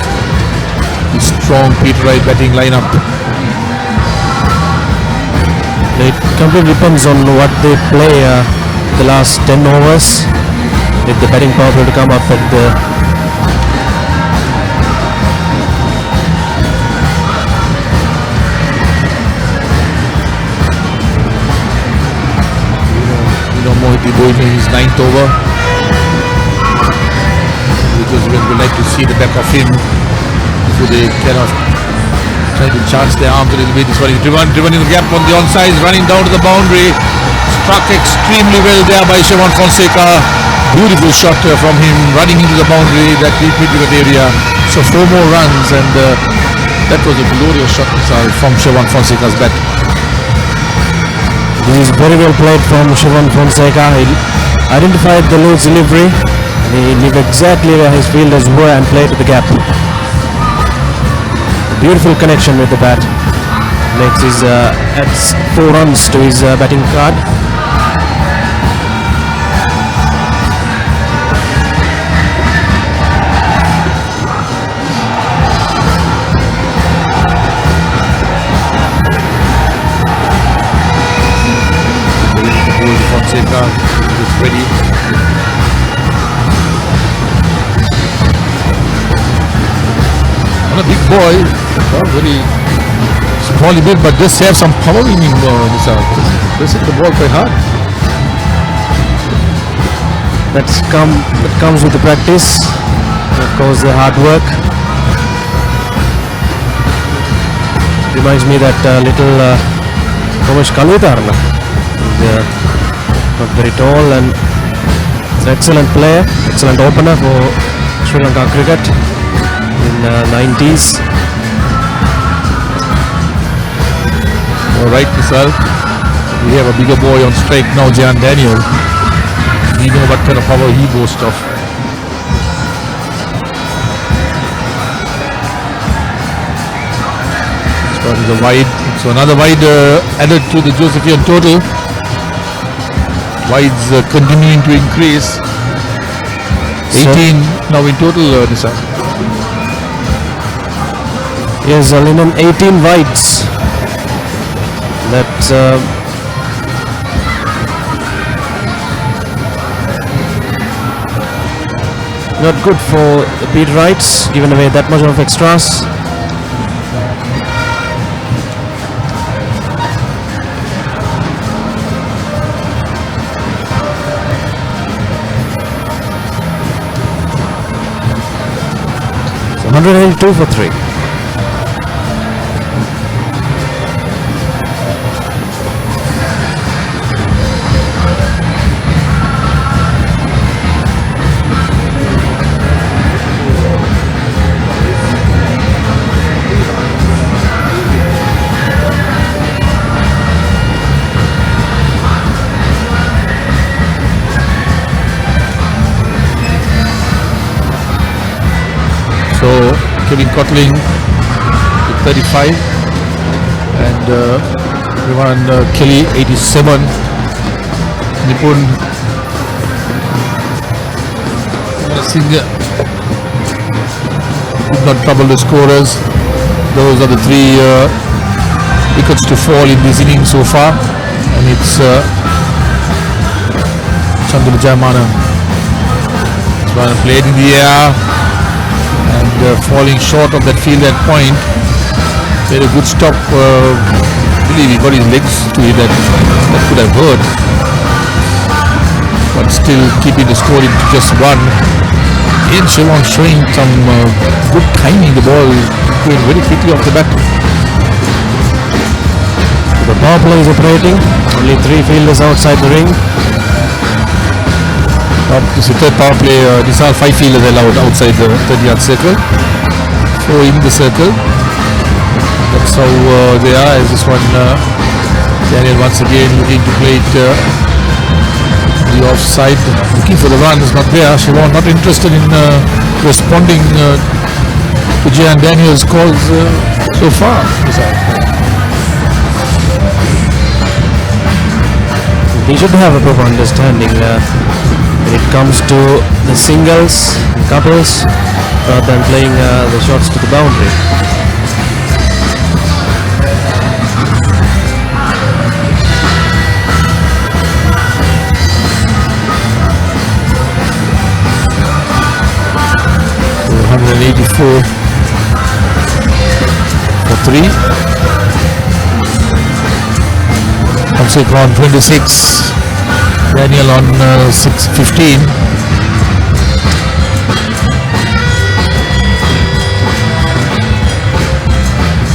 the strong Peterite batting lineup. It completely depends on what they play the last 10 overs. If the batting power play to come up at the Mohiti going in his 9th over. Because we would like to see the back of him so they cannot try to charge their arms a little bit. This one is driven in the gap on the onside, running down to the boundary. Struck extremely well there by Shevan Fonseca. Beautiful shot from him, running into the boundary, that deep mid-wicket area. So 4 more runs, and that was a glorious shot from Shevan Fonseca's bat. This is very well played from Shevan Fonseca. He identified the loose delivery. He knew exactly where his fielders were and played to the gap. Beautiful connection with the bat. Makes his adds 4 runs to his batting card. Fonseca is ready. Not a big boy, not very small bit, but just have some power in him. This hit the ball quite hard. That comes with the practice, and of course the hard work. Reminds me that little Ramesh Kalvitarna. Not very tall and an excellent player, excellent opener for Sri Lanka cricket in 90s. Alright, Misal. We have a bigger boy on strike now, Jan Daniel. We know what kind of power he boasts of. So it's a wide. So another wide added to the Josephian total. Wides continuing to increase. 18 now in total, Nisa. Yes, Linen 18 wides. That's not good for the Peterites, giving away that much of extras. So 182 for 3. Kevin Cotling with 35 and Rivan Kelly 87. Nipun Singh did not trouble the scorers. Those are the 3 wickets to fall in this inning so far, and it's Chandra Jayamana One played in the air and falling short of that field at point. Very good stop. I believe he got his legs to it. That could have hurt. But still keeping the score into just one. Again, Siobhan showing some good timing. The ball going very quickly off the bat. The power play is operating. Only 3 fielders outside the ring. This is the third power play. These are 5 fielders allowed outside the 30-yard circle. 4 in the circle. That's how they are. As this one, Daniel once again looking to play it the offside, looking for the run is not there. Siobhan not interested in responding to Jehan Daniel's calls so far. We should have a proper understanding when it comes to the singles, couples, rather than playing the shots to the boundary. $184 for 3. Hamsik on 26. Daniel on 6-15.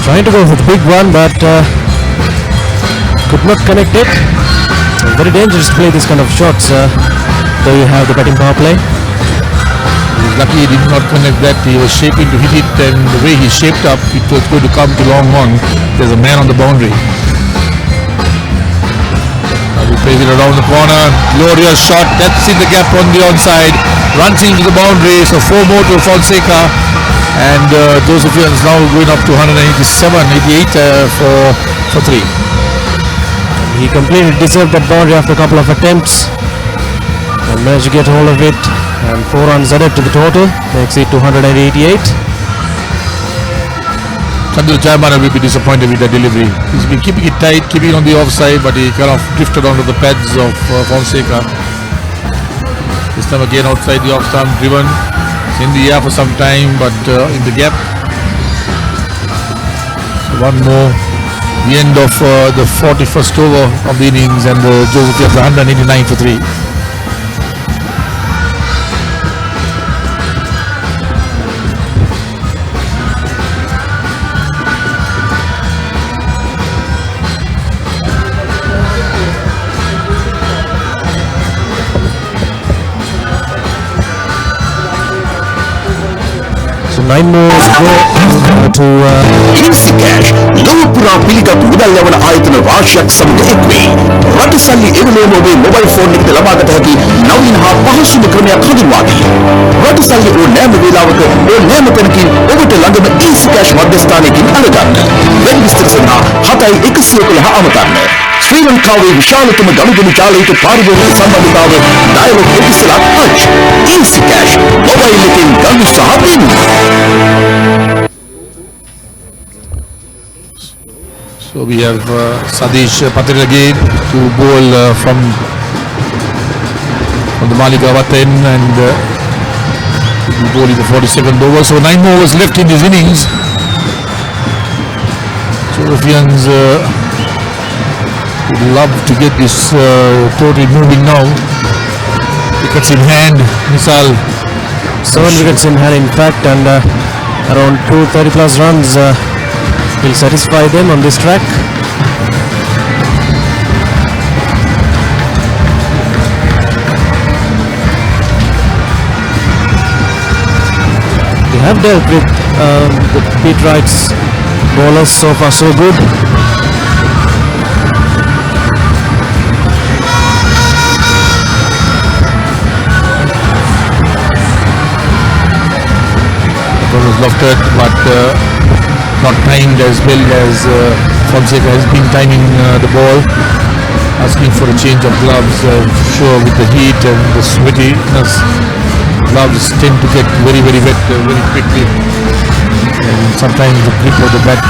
Trying to go for the big one, but could not connect it. Very dangerous to play this kind of shots, though you have the batting power play. He's lucky he did not connect that. He was shaping to hit it, and the way he shaped up, it was going to come to long on. There's a man on the boundary. Now he plays it around the corner. Glorious shot. That's in the gap on the onside. Runs into the boundary. So 4 more to Fonseca. And Josefians now going up to 88 for 3. He completely deserved that boundary after a couple of attempts and managed to get hold of it, and 4 runs added to the total, makes it 288. Chandra Jayamana will be disappointed with the delivery. He's been keeping it tight, keeping it on the offside, but he kind of drifted onto the pads of Fonseca. This time again outside the off stump, driven. It's in the air for some time, but in the gap. So one more. The end of the 41st over of the innings, and Joseph 189 for 3. So 9 more to Easy Cash ලෝපුරා පිළිගත් මුදල් යවන ආයතන රාශියක් සමග එක්වී රට සල්ලි එවලේම ඔබේ mobile phone එකට ලබාගත හැකි නවීන හා පහසුම ක්‍රමයක් හඳුන්වා දී. රට සල්ලි ඕනෑම වේලාවක ඕනෑම තැනකින් ඔබට ළඟම Easy Cash මධ්‍යස්ථානයකින් අරගන්න. වැඩි විස්තර සඳහා 7111 අමතන්න. ශ්‍රී ලංකාවේ විශාලතම ගනුදෙනු ජාලයට පාරිභෝගික සම්බන්ධතාව ඩයලොග් එපිසලක් පච්. Easy Cash මොබයිල් එකෙන් ගනු සහ දෙන්න. So we have Sadish Patel again to bowl from the Maligawa 10, and he will bowl in the 42nd over. So 9 more overs left in this innings. So Ruffians would love to get this total moving now. Wickets in hand, Misal. 7 wickets in hand in fact, and around 230 plus runs will satisfy them on this track. They have dealt with the Pete Wright's bowlers so far so good. Ball was lofted, but not timed as well as Fonseca has been timing the ball, asking for a change of gloves. Sure, with the heat and the sweatiness, gloves tend to get very wet very quickly, and sometimes the grip of the bat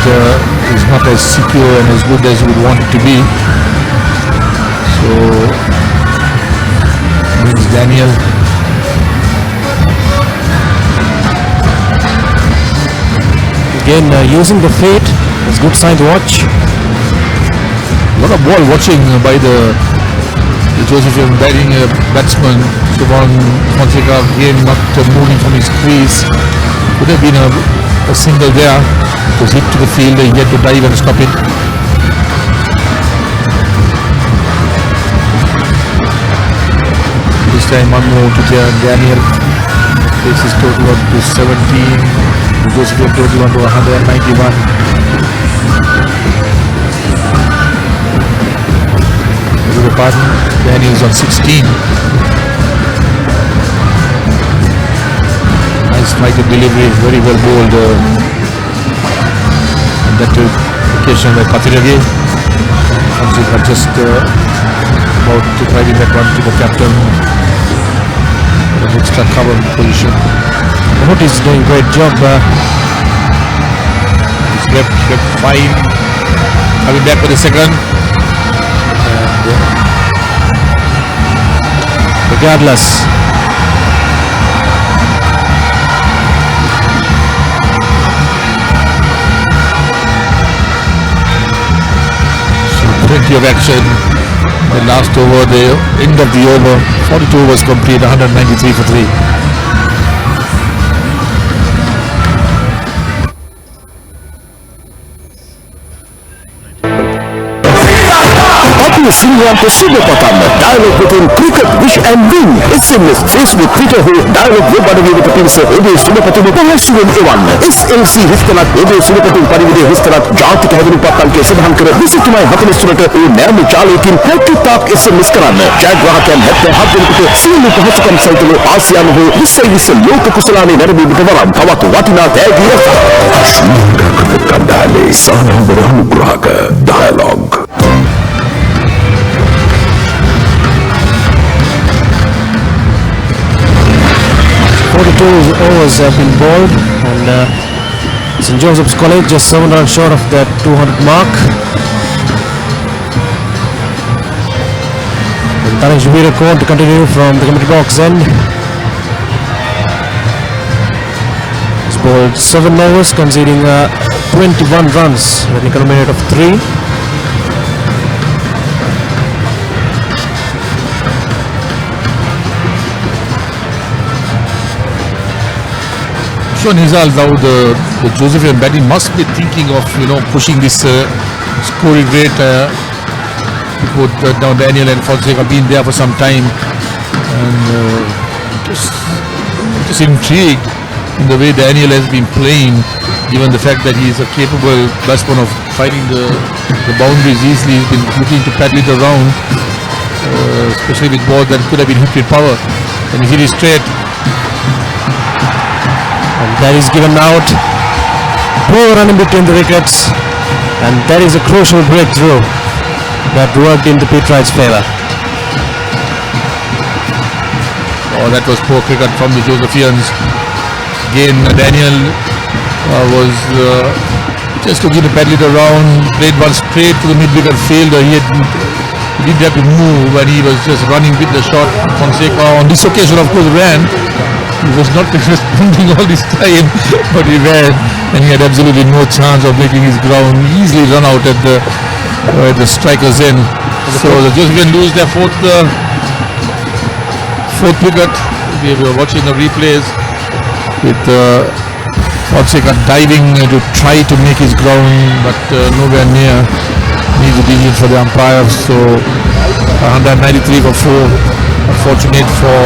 is not as secure and as good as you would want it to be. So brings Daniel. Again, using the feet. It's a good sign to watch. A lot of ball watching by the Josephian batting batsman. Shubham Fonseca again not moving from his crease. Could have been a single there. It was hit to the field. He had to dive and stop it. This time one more to Daniel. This is total up to 17. Josephian total on to 191. The pardon, Daniel's on 16. Nice fighter delivery, very well bowled. And that occasion by Patirage. Fonseca just about to driving that one to the captain. An extra cover position. Mahmood is doing great job. He's left fine. Coming back for the second. Regardless, plenty of action. The last over, the end of the over, 42 overs complete, 193 for 3. සිංහයන්ට සුබ පතන්න dialogue වෙතින් cricket wish and win SMS Facebook Twitter හෝ dialogue web අඩවියට පිවිස ඔබේ සුබපතම පහසුවෙන් එවන්න SLC හිස්තලක් ඔබේ සුබපතම පරිවිදේ හිස්තලක් ජාතික හැදිරිපත් අංකය සඳහන් කර 23:43ට ඒ නෑම ජාලයකින් පැකට්ටක් SMS කරන්න ජයග්‍රාහකයන් 77 දෙනෙකුට සියලු පහසුකම් සහිතව ආසියානු හෝ 2020 ලෝක කුසලානේ නැරඹීමට වරම් තවත් වටිනා තෑගි කණ්ඩායමේ සානම්බර අනුග්‍රහක dialogue 42 overs have been bowled, and St. Joseph's College just 7 runs short of that 200 mark. And Taresh Jubir called to continue from the commentary box end. He's bowled 7 overs, conceding 21 runs with an economy rate of 3. Nizal, now the Josephian batting must be thinking of pushing this scoring rate. Both now Daniel and Fonseca have been there for some time, and just intrigued in the way Daniel has been playing, given the fact that he is a capable batsman of finding the boundaries easily. He's been looking to paddle it around, especially with balls that could have been hit with power, and he hit it straight. And that is given out. Poor run in between the wickets, and that is a crucial breakthrough that worked in the Pete Wright's favour. Oh, that was poor cricket from the Josephians. Again, Daniel was just looking to paddle it around, played one straight to the mid-wicket fielder. He didn't have to move, and he was just running with the shot. Fonseca on this occasion, of course, ran. He was not responding all this time, but he ran, and he had absolutely no chance of making his ground. He easily run out at the striker's end. So the Josephians lose their fourth wicket. We were watching the replays with Fonseca diving to try to make his ground, but nowhere near. Needs obedience for the umpires. So 193 for 4. Unfortunate for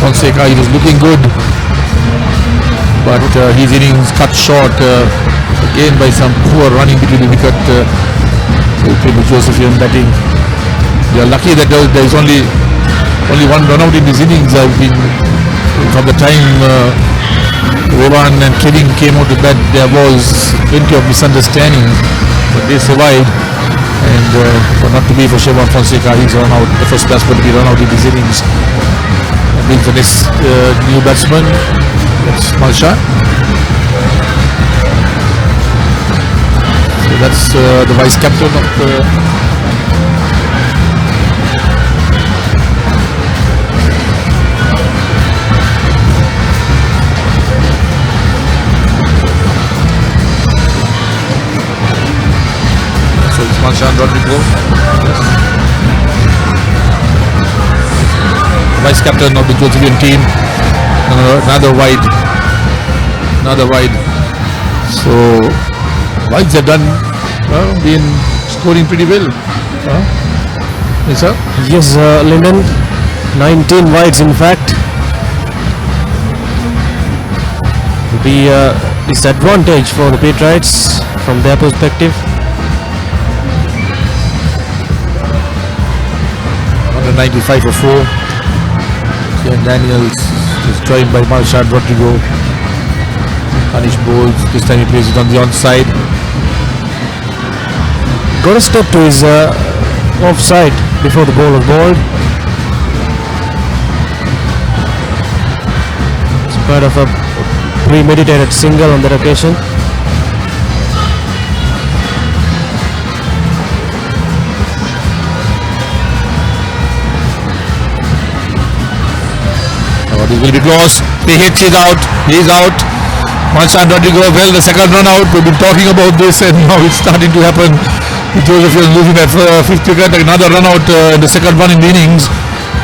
Fonseca. He was looking good, but his innings cut short again by some poor running between the wicket. The Josephian batting. They are lucky that there is only one run out in this innings. I've been from the time Revan and Kevin came out to bat, there was plenty of misunderstanding, but they survived. And for not to be for Shubham Fonseca, he's run out, the first batsman to be run out in these innings. And for this new batsman, that's Malsha. So that's the vice captain of the Marchand Rodrigo. Vice captain of the Josephian team. Another wide. So wides have done been scoring pretty well. Yes, sir. Yes, Linden. 19 wides, in fact. Will be a disadvantage for the Patriots from their perspective. 195 for 4. Jehan Daniels is joined by Marchand Rodrigo. Punish balls. This time he plays it on the onside. Got a step to his offside before the ball was bowled. It's part of a premeditated single on that occasion. This will be close. He hits it out. He's out. Marchand Rodrigo, well, the second run out. We've been talking about this and now it's starting to happen. Josephians losing that fifth wicket. Another run out in the second one in the innings.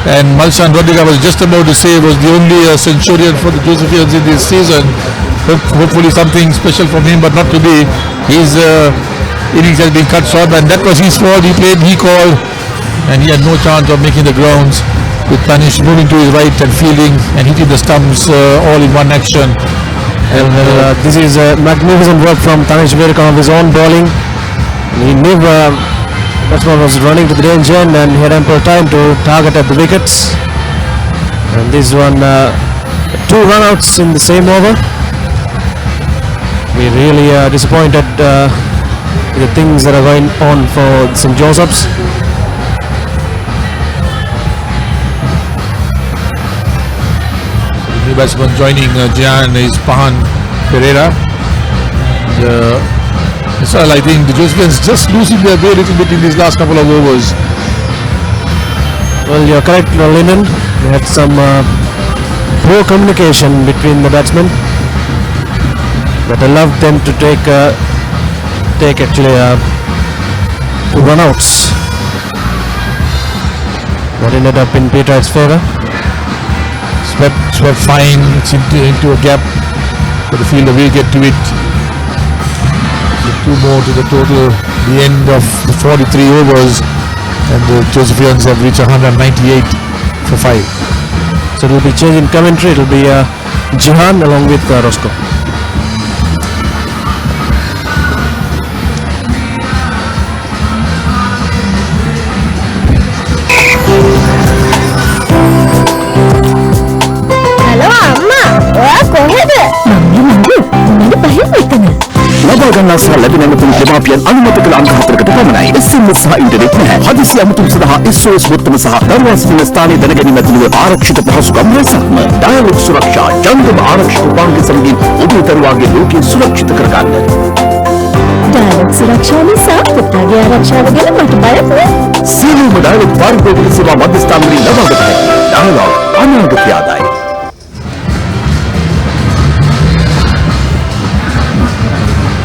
And Marchand Rodrigo, I was just about to say, was the only centurion for the Josephians in this season. Hopefully something special from him, but not to be. His innings has been cut short and that was his fault. He played, he called, and he had no chance of making the grounds. With Panish moving to his right and fielding and hitting the stumps all in one action. And this is magnificent work from Tanish Veerakan of his own bowling. He knew batsman was running to the danger end and he had ample time to target at the wickets. And this one, 2 run-outs in the same over. We really are disappointed with the things that are going on for St. Joseph's. New batsman joining Jehan is Pahan Pereira. And, I think the Josephians just losing their way a little bit in these last couple of overs. Well, you're correct, Lennon. We had some poor communication between the batsmen. But allowed them to take actually 2 run-outs. That ended up in Patriots' favour. Swept fine, it's into a gap, but the fielder will get to it. So 2 more to the total, the end of the 43 overs, and the Josephians have reached 198 for 5. So it will be change in commentary, it will be Jehan along with Roscoe. ලබා ගන්නා සහ ලැබෙන අමුතුම් දෙමාපියන් අනුමත කළ අංක 4කට පමණයි. SMS සහ ඉන්ටර්නෙට් නැහැ. හදිසි අමුතුම් සඳහා SOS බොත්තම සහ දරුවා සිටින ස්ථානයේ දැනගැනීම ඇතුළු ආරක්ෂිත පහසුකම් රැසක්ම. ඩයලොග් සුරක්ෂා ජංගම ආරක්ෂක උපාංග සමගින් ඔබේ දරුවාගේ ලෝකය සුරක්ෂිත කරගන්න. ඩයලොග් සුරක්ෂා නිසා පුතාගේ ආරක්ෂාව ගැන මට බයක් නෑ. සියලුම ඩයලොග් පාරිභෝගික සේවා මධ්‍යස්ථාන වලින් ලබාගත හැකි. ඩයලොග් අනාගතය ආදායි.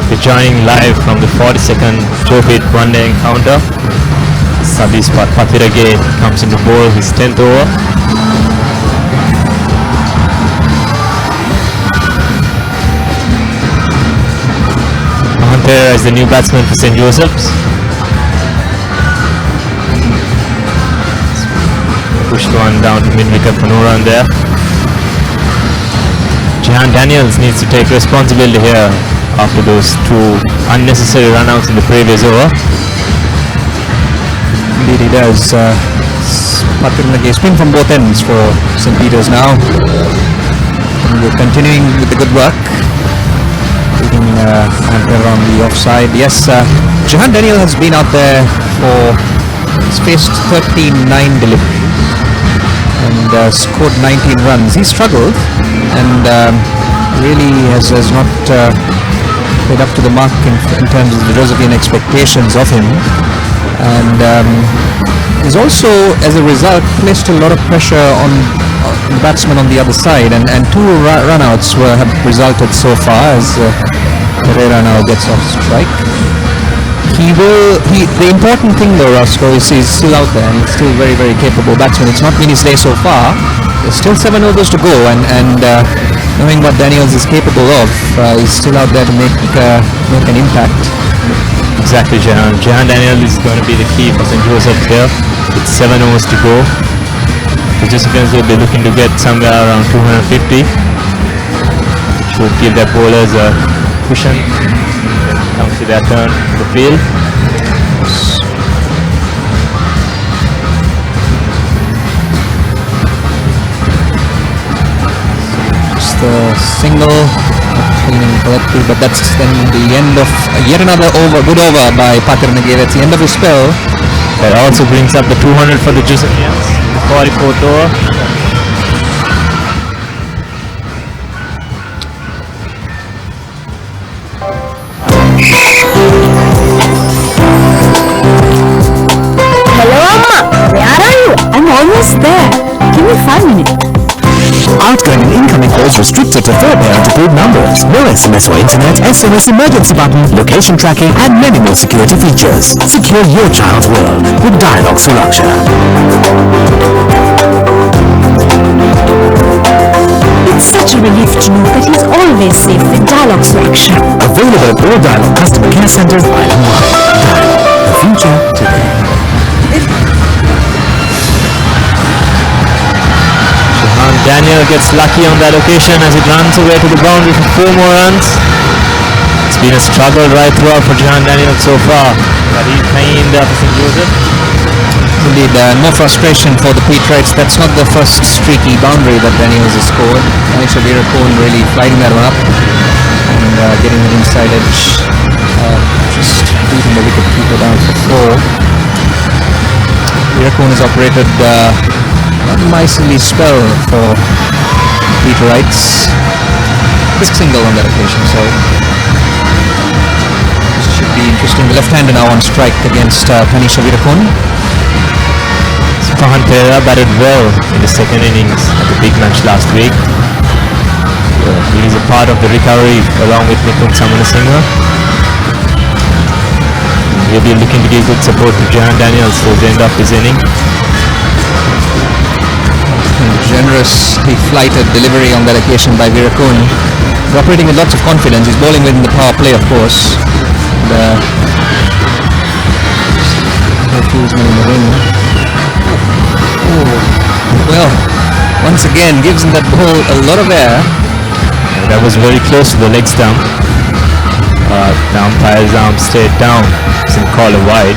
We're joining live from the 42nd Trophy one-day encounter. Sabis Pathirage comes into bowl his 10th over. Pahan Pereira is the new batsman for St. Joseph's. Pushed one down to mid-wicket for no run there. Jehan Daniels needs to take responsibility here after those 2 unnecessary run-outs in the previous over. Indeed he does. Pathirage spin from both ends for St. Peter's now. And we're continuing with the good work. Taking Hunter on the offside. Yes, Jehan Daniel has been out there for, he's faced 39 deliveries and scored 19 runs. He struggled and really has not played up to the mark in terms of the Josephian expectations of him, and he's also as a result placed a lot of pressure on the batsman on the other side, and 2 run-outs have resulted so far as Pereira now gets off strike. The important thing though, Roscoe, is he's still out there and he's still very, very capable batsman. It's not been his day so far. There's still 7 overs to go, and knowing what Daniels is capable of, he's still out there to make an impact. Exactly, Jehan. Jehan Daniel is going to be the key for St. Joseph here. With 7 overs to go. The Josephines will be looking to get somewhere around 250. Which would give their bowlers a cushion when it comes to their turn in the field. Just a single, cleaning correctly, but that's then the end of yet another good over by Pathir Nagay. That's the end of his spell. That also brings up the 200 for the Josephians in the 44th over. Hello, Amma. Where are you? I'm almost there. Give me 5 minutes. Outgoing and incoming calls restricted to 4 parent-approved numbers. No SMS or internet, SMS emergency button, location tracking, and many more security features. Secure your child's world with Dialog Suraksha. It's such a relief to know that he's always safe with Dialog Suraksha. Available at all Dialog customer care centers island-wide. Dialog, the future today. Daniel gets lucky on that occasion as it runs away to the boundary for 4 more runs. It's been a struggle right throughout for Jehan Daniel so far, but he's hanging in there for St. Joseph. Indeed, no frustration for the Peterites. That's not the first streaky boundary that Daniels has scored. Manisha Virakon really flighting that one up and getting the inside edge, just beating the wicket keeper down for 4. Virakon has operated not a miserly spell for Peterites. Quick single on that occasion, so this should be interesting. The left-hander now on strike against Tanisha Virakon. Pahan Perera batted well in the second innings at the big match last week. He is a part of the recovery along with Nikun Samanasinghe. He'll be looking to give good support to Jehan Daniels towards the end of his inning. Generously flighted delivery on that occasion by Virakon. He's operating with lots of confidence. He's bowling within the power play, of course. No fieldsman in the ring. Well, once again gives him that ball a lot of air. That was very close to the leg stump. The umpire's arm stayed down. Didn't call a wide.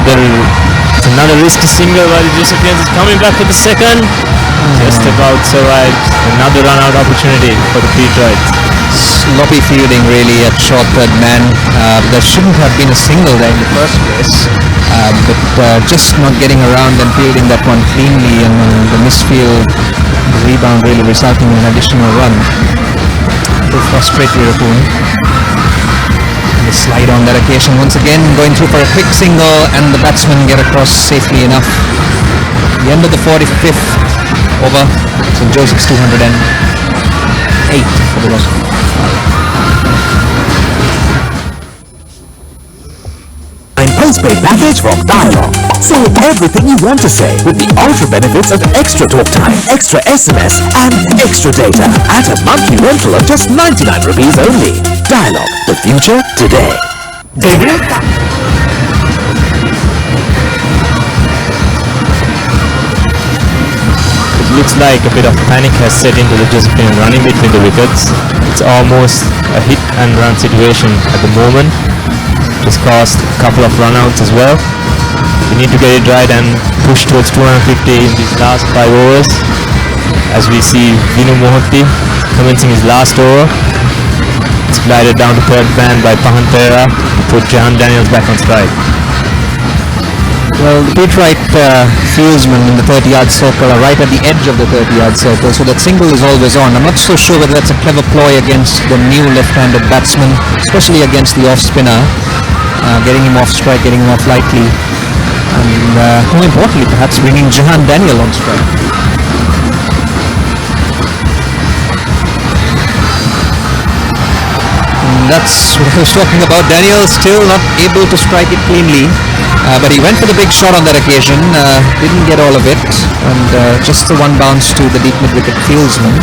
It's another risky single while the Josephians is coming back for the second. Just about survived. Another run-out opportunity for the Peterites. Sloppy fielding really at short third man. There shouldn't have been a single there in the first place, but just not getting around and fielding that one cleanly, and the misfield, the rebound really resulting in an additional run to frustrate Virakon. The slide on that occasion once again, going through for a quick single, and the batsmen get across safely enough. The end of the 45th over. St. Joseph's 208 for the loss. Postpaid package from Dialog. Say everything you want to say with the ultra benefits of extra talk time, extra SMS, and extra data at a monthly rental of just 99 rupees only. Dialog, the future today. It looks like a bit of panic has set into the Josephine running between the wickets. It's almost a hit and run situation at the moment. Just caused a couple of run-outs as well. We need to get it right and push towards 250 in these last 5 overs. As we see Vinu Mohanty commencing his last over. It's glided down to third man by Pahan Perera to put Jehan Daniels back on strike. Well, the Peterite fieldsmen in the 30-yard circle are right at the edge of the 30-yard circle, so that single is always on. I'm not so sure whether that's a clever ploy against the new left-handed batsman, especially against the off-spinner. Getting him off strike, getting him off lightly, and more importantly perhaps bringing Jehan Daniel on strike. that's what I was talking about. Daniel still not able to strike it cleanly, but he went for the big shot on that occasion, didn't get all of it, and just the one bounce to the deep mid-wicket fieldsman.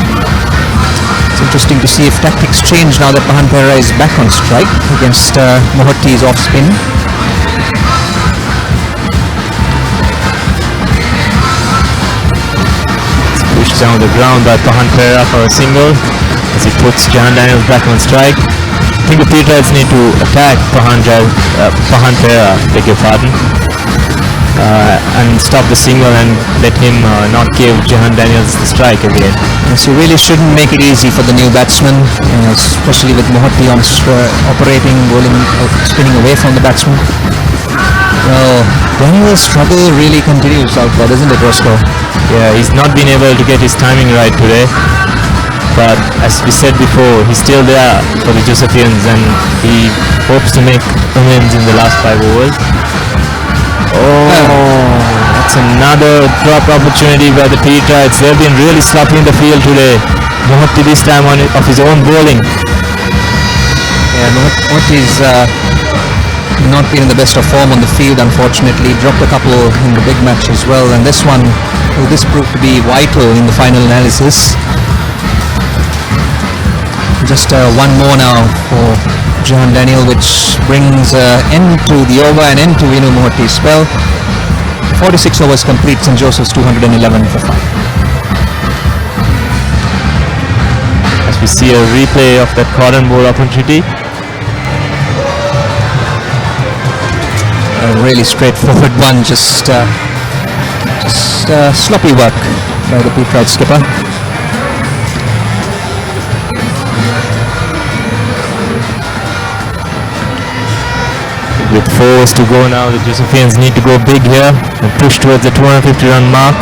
It's interesting to see if tactics change now that Pahan Perera is back on strike against Mohatty's off-spin. Pushed down the ground by Pahan Perera for a single as he puts Jahan Daniels back on strike. I think the Peterites need to attack Pahan Perera, beg your pardon, and stop the single and let him not give Jahan Daniels the strike again. Yes, you really shouldn't make it easy for the new batsman, especially with Mohatty on operating, bowling, spinning away from the batsman. Well, Daniel's struggle really continues out there, doesn't it, Roscoe? Yeah, he's not been able to get his timing right today. But as we said before, he's still there for the Josephians and he hopes to make amends in the last 5 overs. Oh, that's another drop opportunity by the Peterites. They've been really sloppy in the field today. Mohatty this time of his own bowling. Yeah, Mohatty's not been in the best of form on the field, unfortunately. Dropped a couple in the big match as well, and this one, will this prove to be vital in the final analysis? Just one more now for Jahan Daniel, which brings end to the over and end to Vinu Mohatty's spell. 46 overs complete, St. Joseph's 211 for 5. As we see a replay of that cotton ball opportunity. A really straightforward one, just sloppy work by the Peterite skipper. With 4 overs to go now, the Josephians need to go big here and push towards the 250 run mark.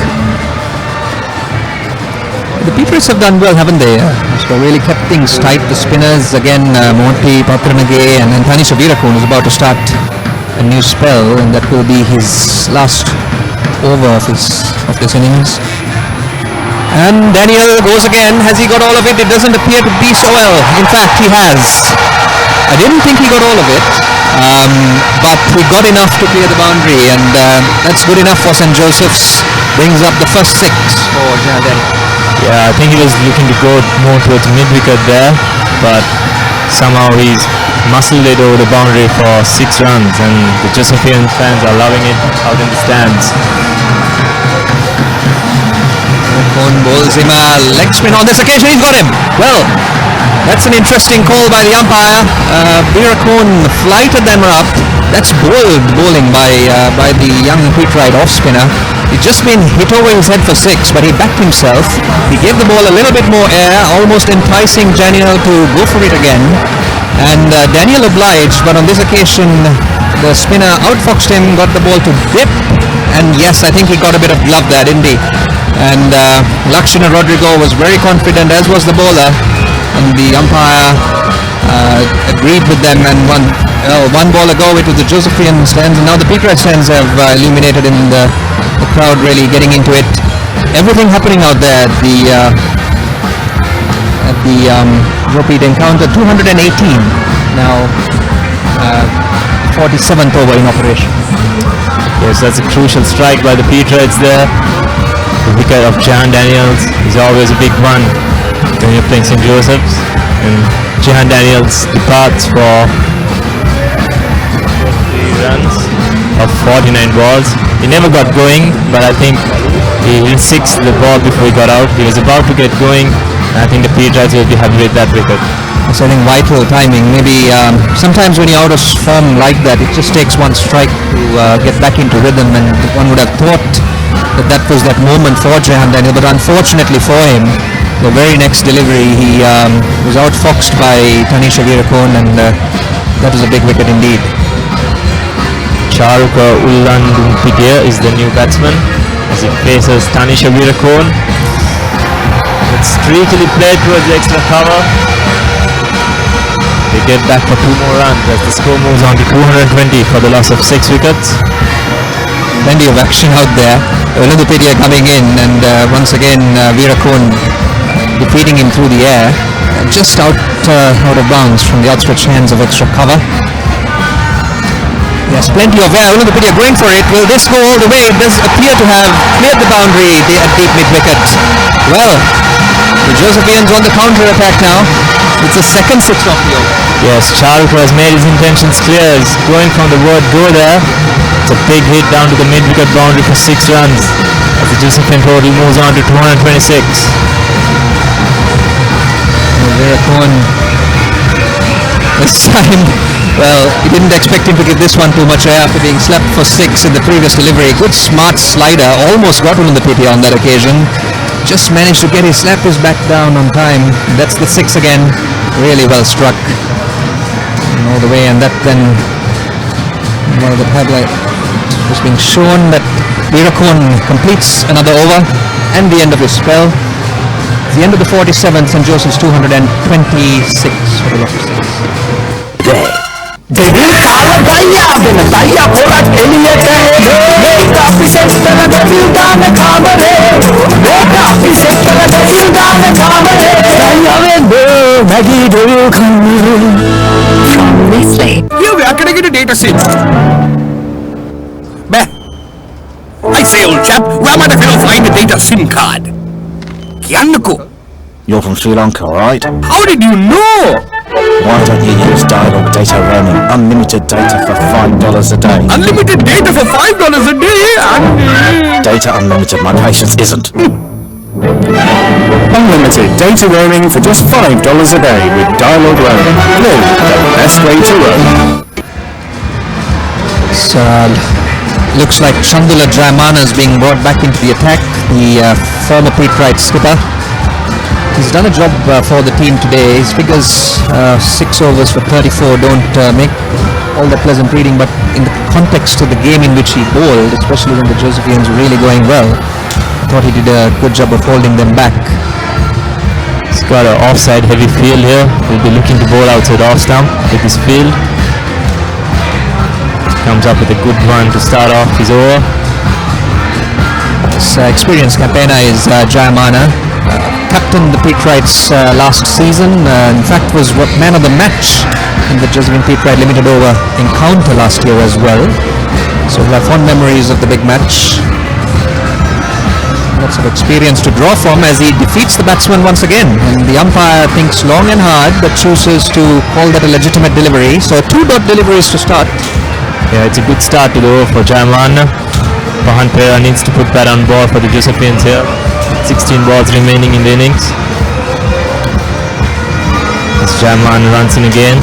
The Peterites have done well, haven't they? So really kept things tight. The spinners, again, Mohanty, Patranage and Thanisha Veerakone is about to start a new spell, and that will be his last over of this innings. And Daniel goes again. Has he got all of it? It doesn't appear to be so well. In fact, he has. I didn't think he got all of it, but he got enough to clear the boundary, and that's good enough for St. Joseph's. Brings up the first 6 for Jahan Daniel. Yeah, I think he was looking to go more towards mid-wicket there, but somehow he's muscled it over the boundary for 6 runs, and the Josephian fans are loving it out in the stands. Veerakone bowls him a leg spin on this occasion. He's got him. Well, that's an interesting call by the umpire. Veerakone flighted them up. That's bold bowling by the young Peterite off-spinner. He'd just been hit over his head for 6, but he backed himself. He gave the ball a little bit more air, almost enticing Daniel to go for it again. And Daniel obliged, but on this occasion, the spinner outfoxed him, got the ball to dip, and yes, I think he got a bit of glove there, didn't he? And Lakshana Rodrigo was very confident, as was the bowler, and the umpire agreed with them, and one ball ago it was the Josephian stands, and now the Peterite stands have illuminated in the crowd really getting into it. Everything happening out there at the Ropeat encounter. 218 now, 47th over in operation. Yes, that's a crucial strike by the Peterites there. The wicket of Jahan Daniels is always a big one when you're playing St. Joseph's, and Jahan Daniels departs for 3 runs of 49 balls. He never got going, but I think he sixed the ball before he got out. He was about to get going, and I think the Peterites will be happy with that wicket. So I think vital timing. Maybe sometimes when you're out of form like that, it just takes one strike to get back into rhythm, and one would have thought that was that moment for Jahan Daniel, but unfortunately for him, the very next delivery he was outfoxed by Thanisha Veerakone, and that was a big wicket indeed. Charuka Ullandunpitiya is the new batsman as he faces Thanisha Veerakone. It's streakily played towards the extra cover. They get back for 2 more runs as the score moves on to 220 for the loss of 6 wickets. Plenty of action out there. Ullandunpitiya coming in, and once again Veerakone defeating him through the air. just out of bounds from the outstretched hands of extra cover. Yes, plenty of air. Olympipedia going for it. Will this go all the way? It does appear to have cleared the boundary at deep mid-wicket. Well, the Josephians on the counter-attack now. It's the second six off the over. Yes, Charulka has made his intentions clear. He's going from the word go there. It's a big hit down to the mid-wicket boundary for 6 runs. As the Josephian total moves on to 226. Virat Kohli this time, well, he didn't expect him to give this one too much air after being slapped for 6 in the previous delivery. Good smart slider, almost got Olympipedia on that occasion. Just managed to get his slappers back down on time. That's the 6 again. Really well struck. And all the way, and that then, well, the highlight was being shown that Virat Kohli completes another over and the end of his spell. The end of the 47th, St. Joseph's 226 for the loss of 6. Here we are, can I get a data SIM? I say, old chap, where might a fellow find a data SIM card? Kiannako. You're from Sri Lanka, right? How did you know? Why don't you use Dialog Data Roaming? Unlimited data for $5 a day. Unlimited data for $5 a day? Data unlimited, my patience isn't. Unlimited data roaming for just $5 a day with Dialog Roaming. Clearly the best way to roam. So, looks like Chandula Jayamana is being brought back into the attack. The former Pete Wright skipper. He's done a job for the team today. His figures, 6 overs for 34, don't make all that pleasant reading, but in the context of the game in which he bowled, especially when the Josephians were really going well, I thought he did a good job of holding them back. He's got an offside heavy field here. He'll be looking to bowl outside off stump with his field. Comes up with a good run to start off his over. This experienced campaigner is Jayamana. Captained the Pete Wrights last season. In fact, was man of the match in the Josephian Pete Wright Limited Over encounter last year as well. So we have fond memories of the big match. Lots of experience to draw from as he defeats the batsman once again. And the umpire thinks long and hard but chooses to call that a legitimate delivery. So 2 dot deliveries to start. Yeah, it's a good start to the over for Jayamana. Pahan Perera needs to put that on board for the Josephians here. 16 balls remaining in the innings. As Jayamana runs in again.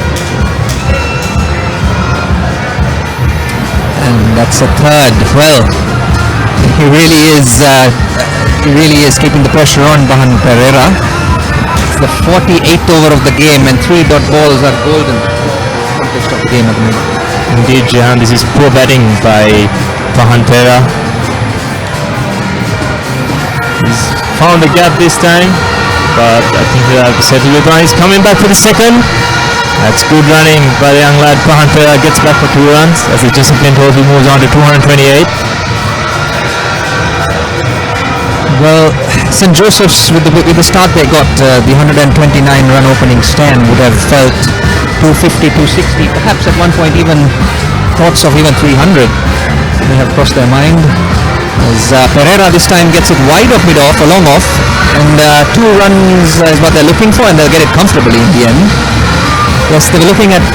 And that's a third. Well, he really is keeping the pressure on Pahan Perera. It's the 48th over of the game and 3 dot balls are golden in the context of the game at the moment. Indeed, Jehan, this is poor batting by Pahan Perera. He's found a gap this time, but I think he'll have to settle with one. He's coming back for the second. That's good running by the young lad. Pahan Perera gets back for 2 runs as the Josephian total moves on to 228. Well, St. Joseph's with the start they got, the 129 run opening stand would have felt 250, 260, perhaps at one point even thoughts of even 300 may have crossed their mind. As Perera this time gets it wide of mid-off, a long off, and 2 runs is what they're looking for, and they'll get it comfortably in the end. Yes, they were looking at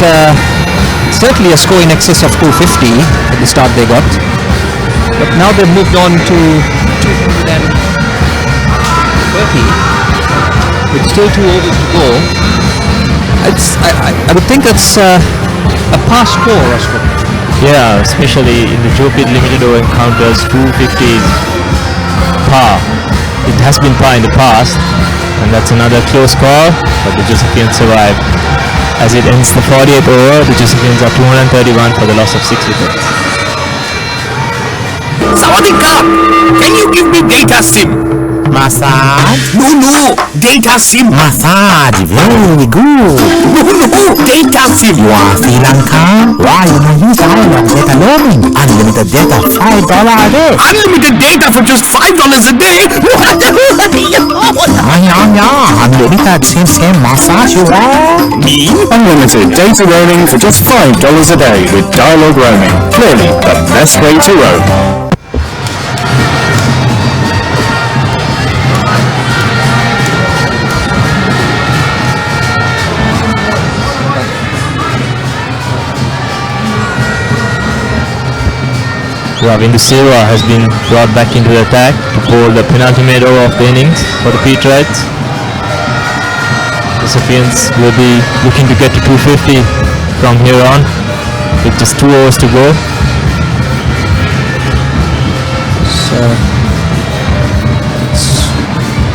certainly a score in excess of 250 at the start they got, but now they've moved on to 230 with still 2 overs to go. I would think that's a pass score, Roscoe. Yeah, especially in the Joe Pitt Limited Over encounters, 250 is par. It has been par in the past, and that's another close call, but the Josephians survive. As it ends the 48th over, the Josephians are 231 for the loss of 6 wickets. Sawadika, can you give me data SIM? Massage? No, data SIM. Massage, very good. No, data SIM. You are Sri Lanka? Why you not use Dialog Data roaming. Unlimited data, $5 a day. Unlimited data for just $5 a day? Unlimited same massage you want. Me? Unlimited data roaming for just $5 a day with Dialogue Roaming. Clearly the best way to roam. Ravinder Silva has been brought back into the attack to bowl the penultimate over of the innings for the Peterites. The Safians will be looking to get to 250 from here on with just 2 overs to go. So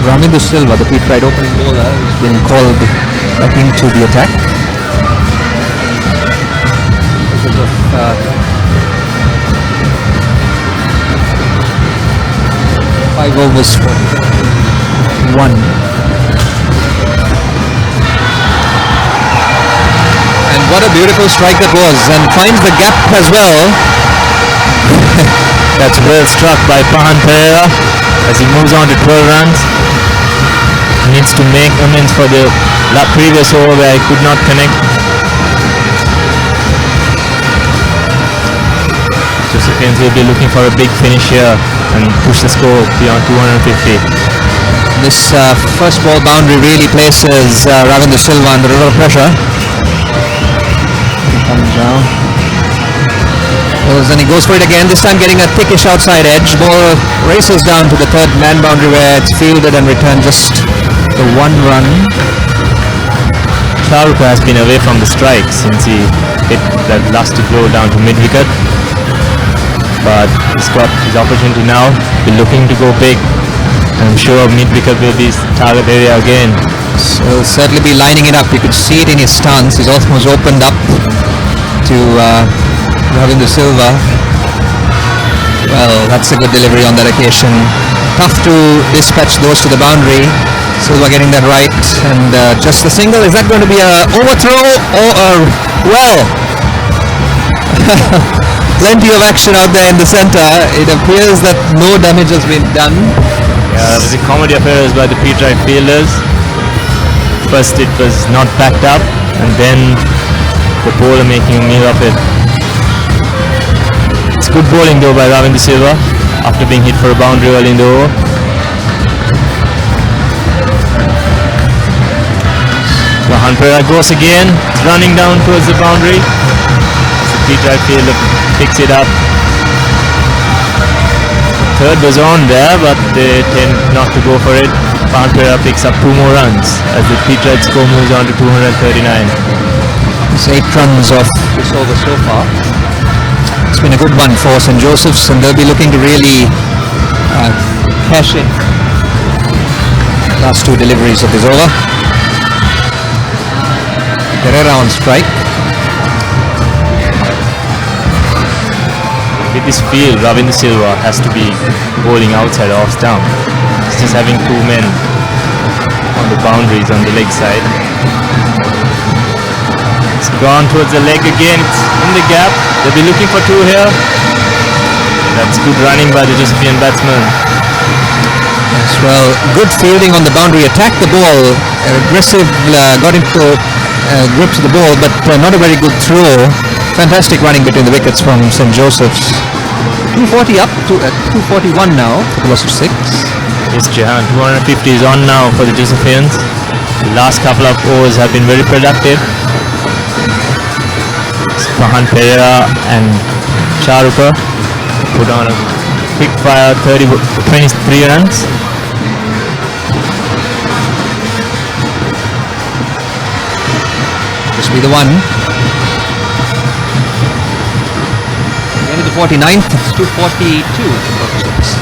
Ravinder Silva, the Peterite opening bowler, has been called back into the attack because of 5 overs for 1. And what a beautiful strike that was, and finds the gap as well. That's well struck by Pahan Pereira as he moves on to 12 runs. He needs to make amends for the previous over where he could not connect. Josephines will be looking for a big finish here and push the score beyond 250. This first ball boundary really places Ravinder Silva under a lot of pressure. He comes down. And he goes for it again, this time getting a thickish outside edge. Ball races down to the third man boundary where it's fielded and returned just the 1 run. Shahrukh has been away from the strike since he hit that lusty blow down to mid-wicket. But he's got his opportunity now. He's looking to go big. I'm sure mid-wicket will be his target area again. So he'll certainly be lining it up. You could see it in his stance. He's almost opened up to Ravinder Silva. Well, that's a good delivery on that occasion. Tough to dispatch those to the boundary. Silva getting that right, and just the single. Is that going to be a overthrow or a well? Plenty of action out there in the centre. It appears that no damage has been done. Yeah, it was a comedy of errors by the Peterite fielders. First it was not backed up, and then the bowler making a meal of it. It's good bowling though by Ravinder Silva after being hit for a boundary early in the over. Pahan Pereira goes again. It's running down towards the boundary. Peterite fielder picks it up. Third was on there, but they tend not to go for it. Pahan Pereira picks up 2 more runs as the Peterite score moves on to 239. It's 8 runs off this over so far. It's been a good one for St. Joseph's, and they'll be looking to really cash in last 2 deliveries of this over. Pereira on strike. With this field, Ravinder Silva has to be bowling outside off stump. He's just having 2 men on the boundaries on the leg side. It's gone towards the leg again. It's in the gap. They'll be looking for 2 here. That's good running by the Josephian batsman. Yes, well, good fielding on the boundary. Attacked the ball. Aggressive, got into grips of the ball, but not a very good throw. Fantastic running between the wickets from St. Joseph's. 240 up to 241 now for the loss of 6. Yes, Jehan, 250 is on now for the Josephians. The last couple of overs have been very productive. Pahan Pereira and Shahrukh put on a quick fire 23 runs. This will be the one. Into the 49th, it's 242 for 6.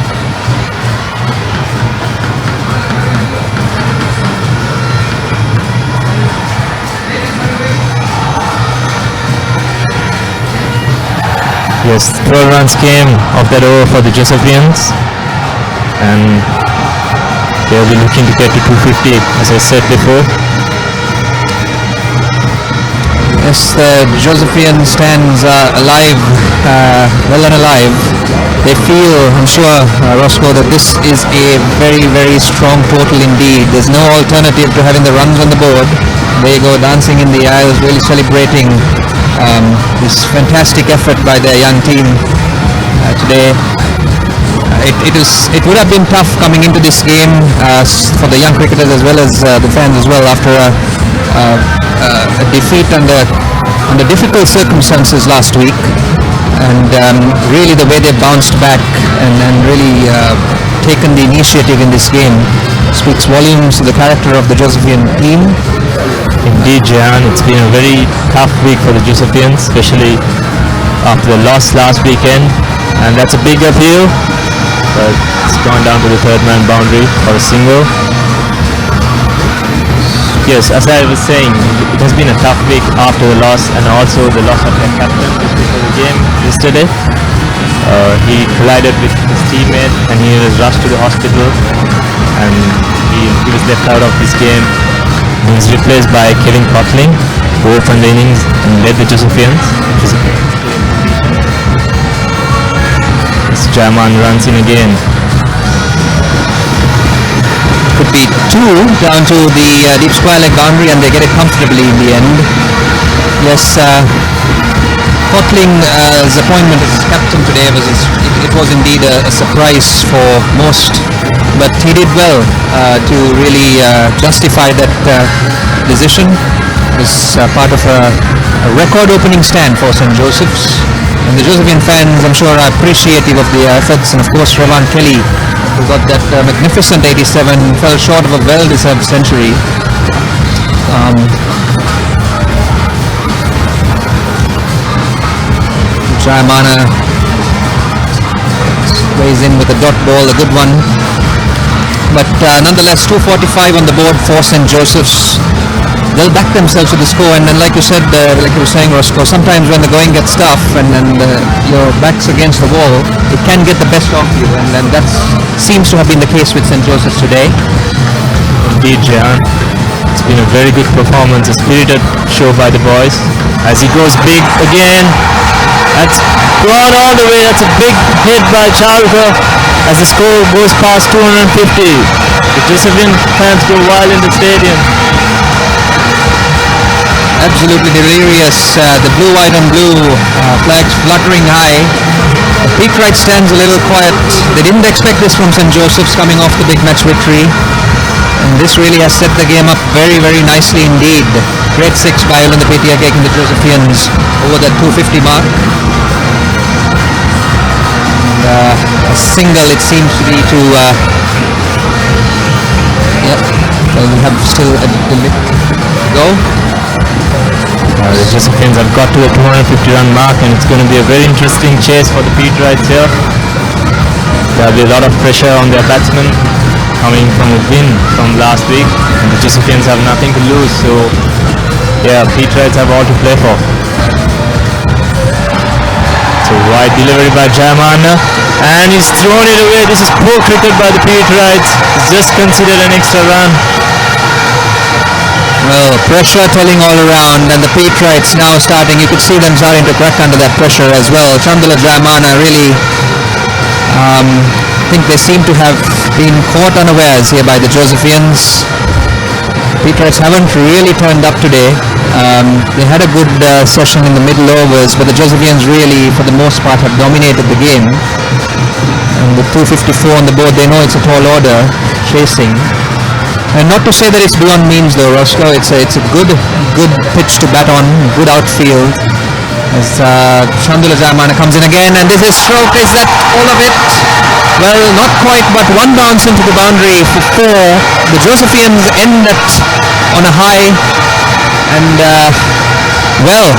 Yes, 12 runs came off that over for the Josephians, and they'll be looking to get to 250 as I said before. Yes, the Josephian stands alive, well and alive. They feel, I'm sure, Roscoe, that this is a very, very strong total indeed. There's no alternative to having the runs on the board. They go dancing in the aisles, really celebrating this fantastic effort by their young team today. It would have been tough coming into this game for the young cricketers as well as the fans as well after a defeat under difficult circumstances last week, and really the way they bounced back and really taken the initiative in this game speaks volumes to the character of the Josephian team. Indeed, Jehan, it's been a very tough week for the Josephians, especially after the loss last weekend, and that's a big appeal, but it's gone down to the third man boundary for a single. Yes, as I was saying, it has been a tough week after the loss, and also the loss of their captain before the game yesterday. He collided with his teammate and he was rushed to the hospital, and he was left out of this game. He was replaced by Kevin Cotling, who opened the innings and led the Josephians. Jaiman runs in again. Could be 2 down to the deep square leg boundary, and they get it comfortably in the end. Yes, Cotling's appointment as captain today was indeed a surprise for most, but he did well to really justify that decision. It's part of a record opening stand for St. Joseph's, and the Josephian fans, I'm sure, are appreciative of the efforts, and of course Revan Kelly, who got that magnificent 87, fell short of a well-deserved century. Jayamana weighs in with a dot ball, a good one. But nonetheless, 245 on the board for St. Joseph's. They'll back themselves with the score, and then like you said, like you were saying, Roscoe, sometimes when the going gets tough and your back's against the wall, it can get the best of you, and that seems to have been the case with St. Joseph's today. Indeed, Jehan. It's been a very good performance, a spirited show by the boys. As he goes big again, that's gone all the way. That's a big hit by Chalker as the score goes past 250. The Josephian fans go wild in the stadium. Absolutely delirious. The blue, white and blue flags fluttering high. The Pete Wright stands a little quiet. They didn't expect this from St. Joseph's coming off the big match victory. And this really has set the game up very, very nicely indeed. Great 6 by Olinda Petia taking the Josephians over that 250 mark. And a single it seems to be to... well, we have still a limit to go. The Josephians have got to the 250 run mark, and it's going to be a very interesting chase for the Pete Wrights here. There will be a lot of pressure on their batsmen coming from a win from last week, and the Josephians have nothing to lose, so yeah, Pete Wrights have all to play for. So wide delivery by Jayamana, and he's thrown it away. This is poor cricket by the Pete Wrights. He's just considered an extra run. Well, pressure telling all around, and the Pete Wrights now starting, you could see them starting to crack under that pressure as well. Chandala Jayamana really, I think they seem to have been caught unawares here by the Josephians. Pete Wrights haven't really turned up today. They had a good session in the middle overs, but the Josephians really, for the most part, have dominated the game. And with 254 on the board, they know it's a tall order chasing. And not to say that it's beyond means though, Roscoe. It's a good pitch to bat on, good outfield. As Chandala Jayamana comes in again, and this is stroke. Is that all of it? Well, not quite, but one bounce into the boundary for 4. The Josephians end that on a high, and well,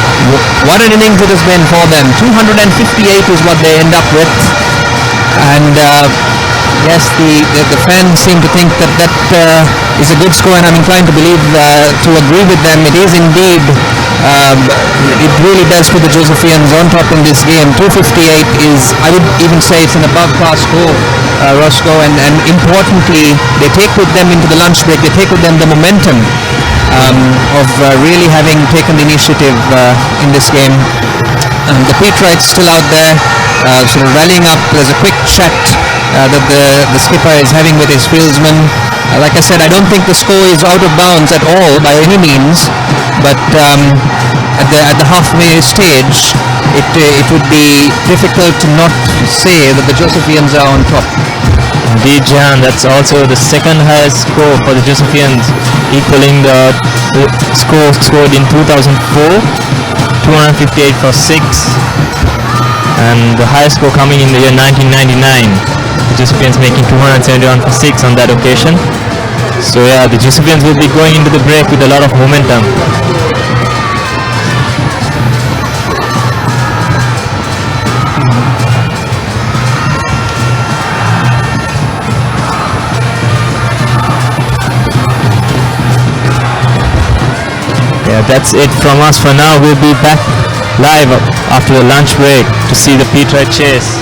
what an innings it has been for them. 258 is what they end up with, and yes, the fans seem to think that is a good score, and I'm inclined to believe, to agree with them. It is indeed. It really does put the Josephians on top in this game. 258 is, I would even say, it's an above par score, Roscoe, and importantly, they take with them into the lunch break, they take with them the momentum of really having taken the initiative in this game. The Peterites still out there, sort of rallying up. There's a quick chat that the skipper is having with his fieldsman. Like I said, I don't think the score is out of bounds at all by any means, but at the halfway stage, it would be difficult to not say that the Josephians are on top. Indeed, Jan, that's also the second highest score for the Josephians, equaling the score scored in 2004, 258 for 6, and the highest score coming in the year 1999. The Josephians making 271 for 6 on that occasion. So yeah, the Josephians will be going into the break with a lot of momentum. Yeah, that's it from us for now. We'll be back live after the lunch break to see the Peterite chase.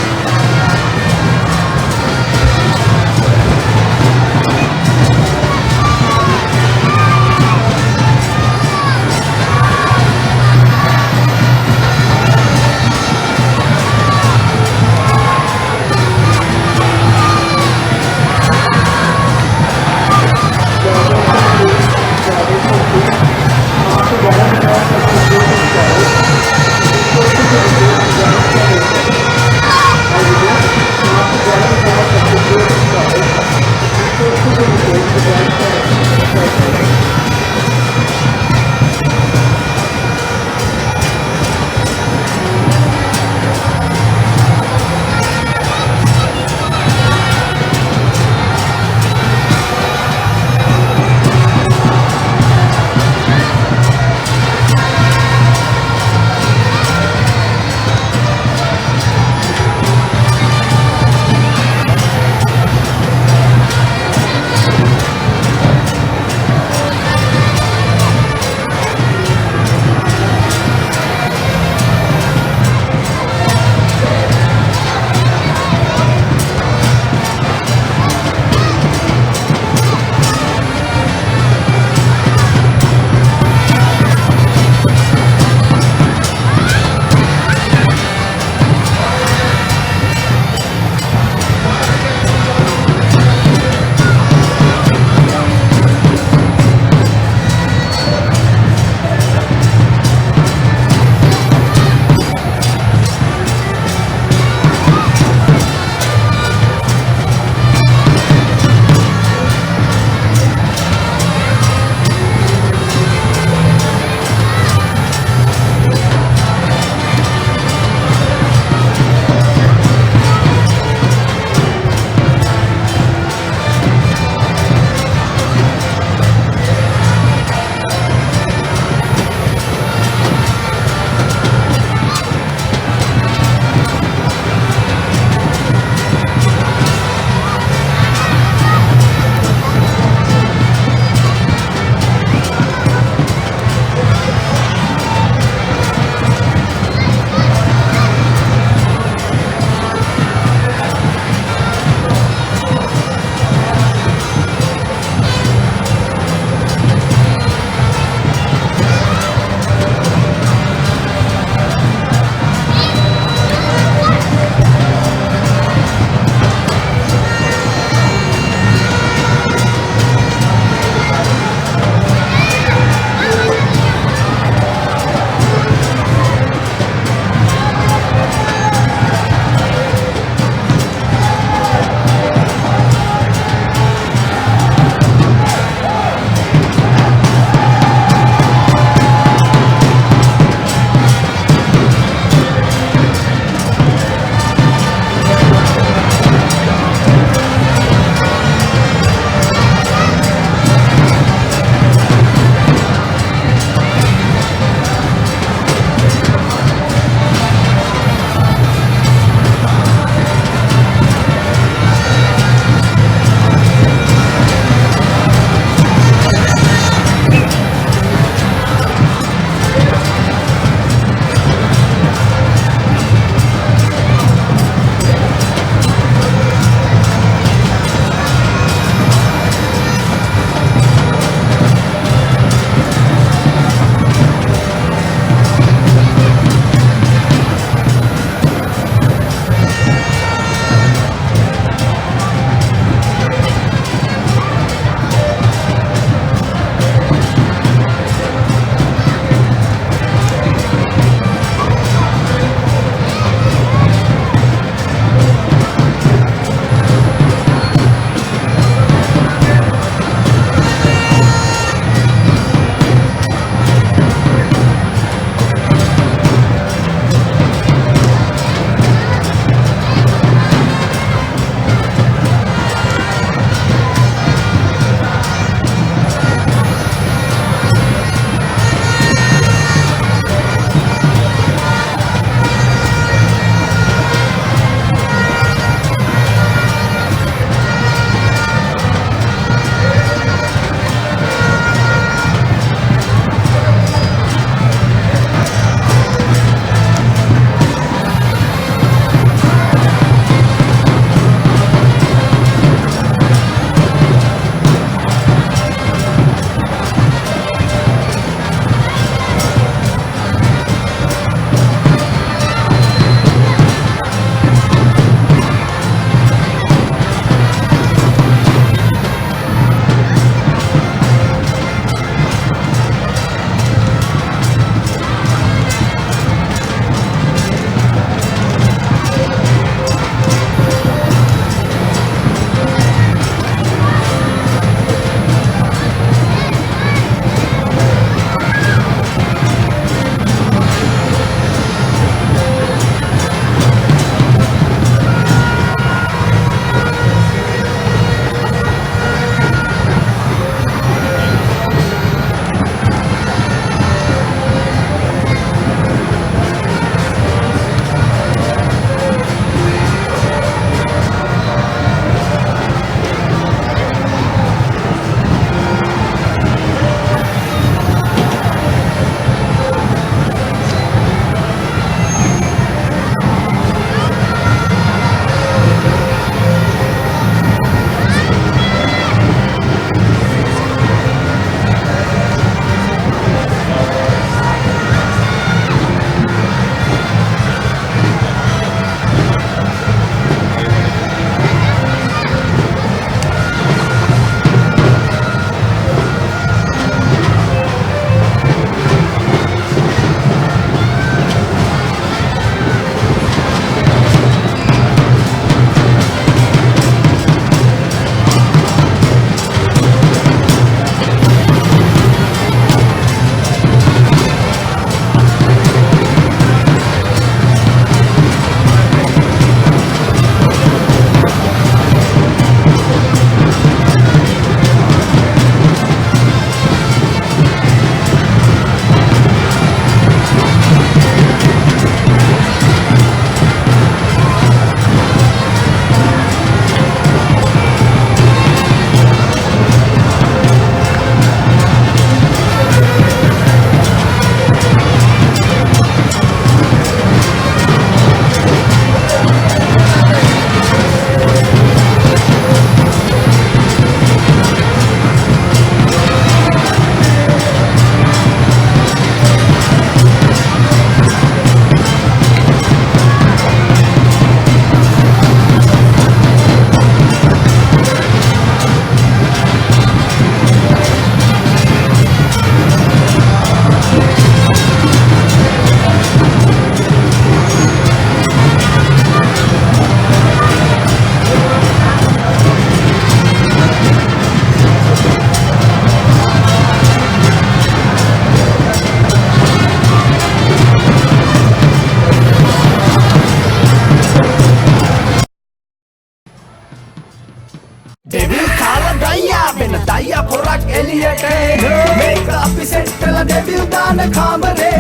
එලියට එනෝ මේක අපි සෙට්ටලා devil දාන කාමරේ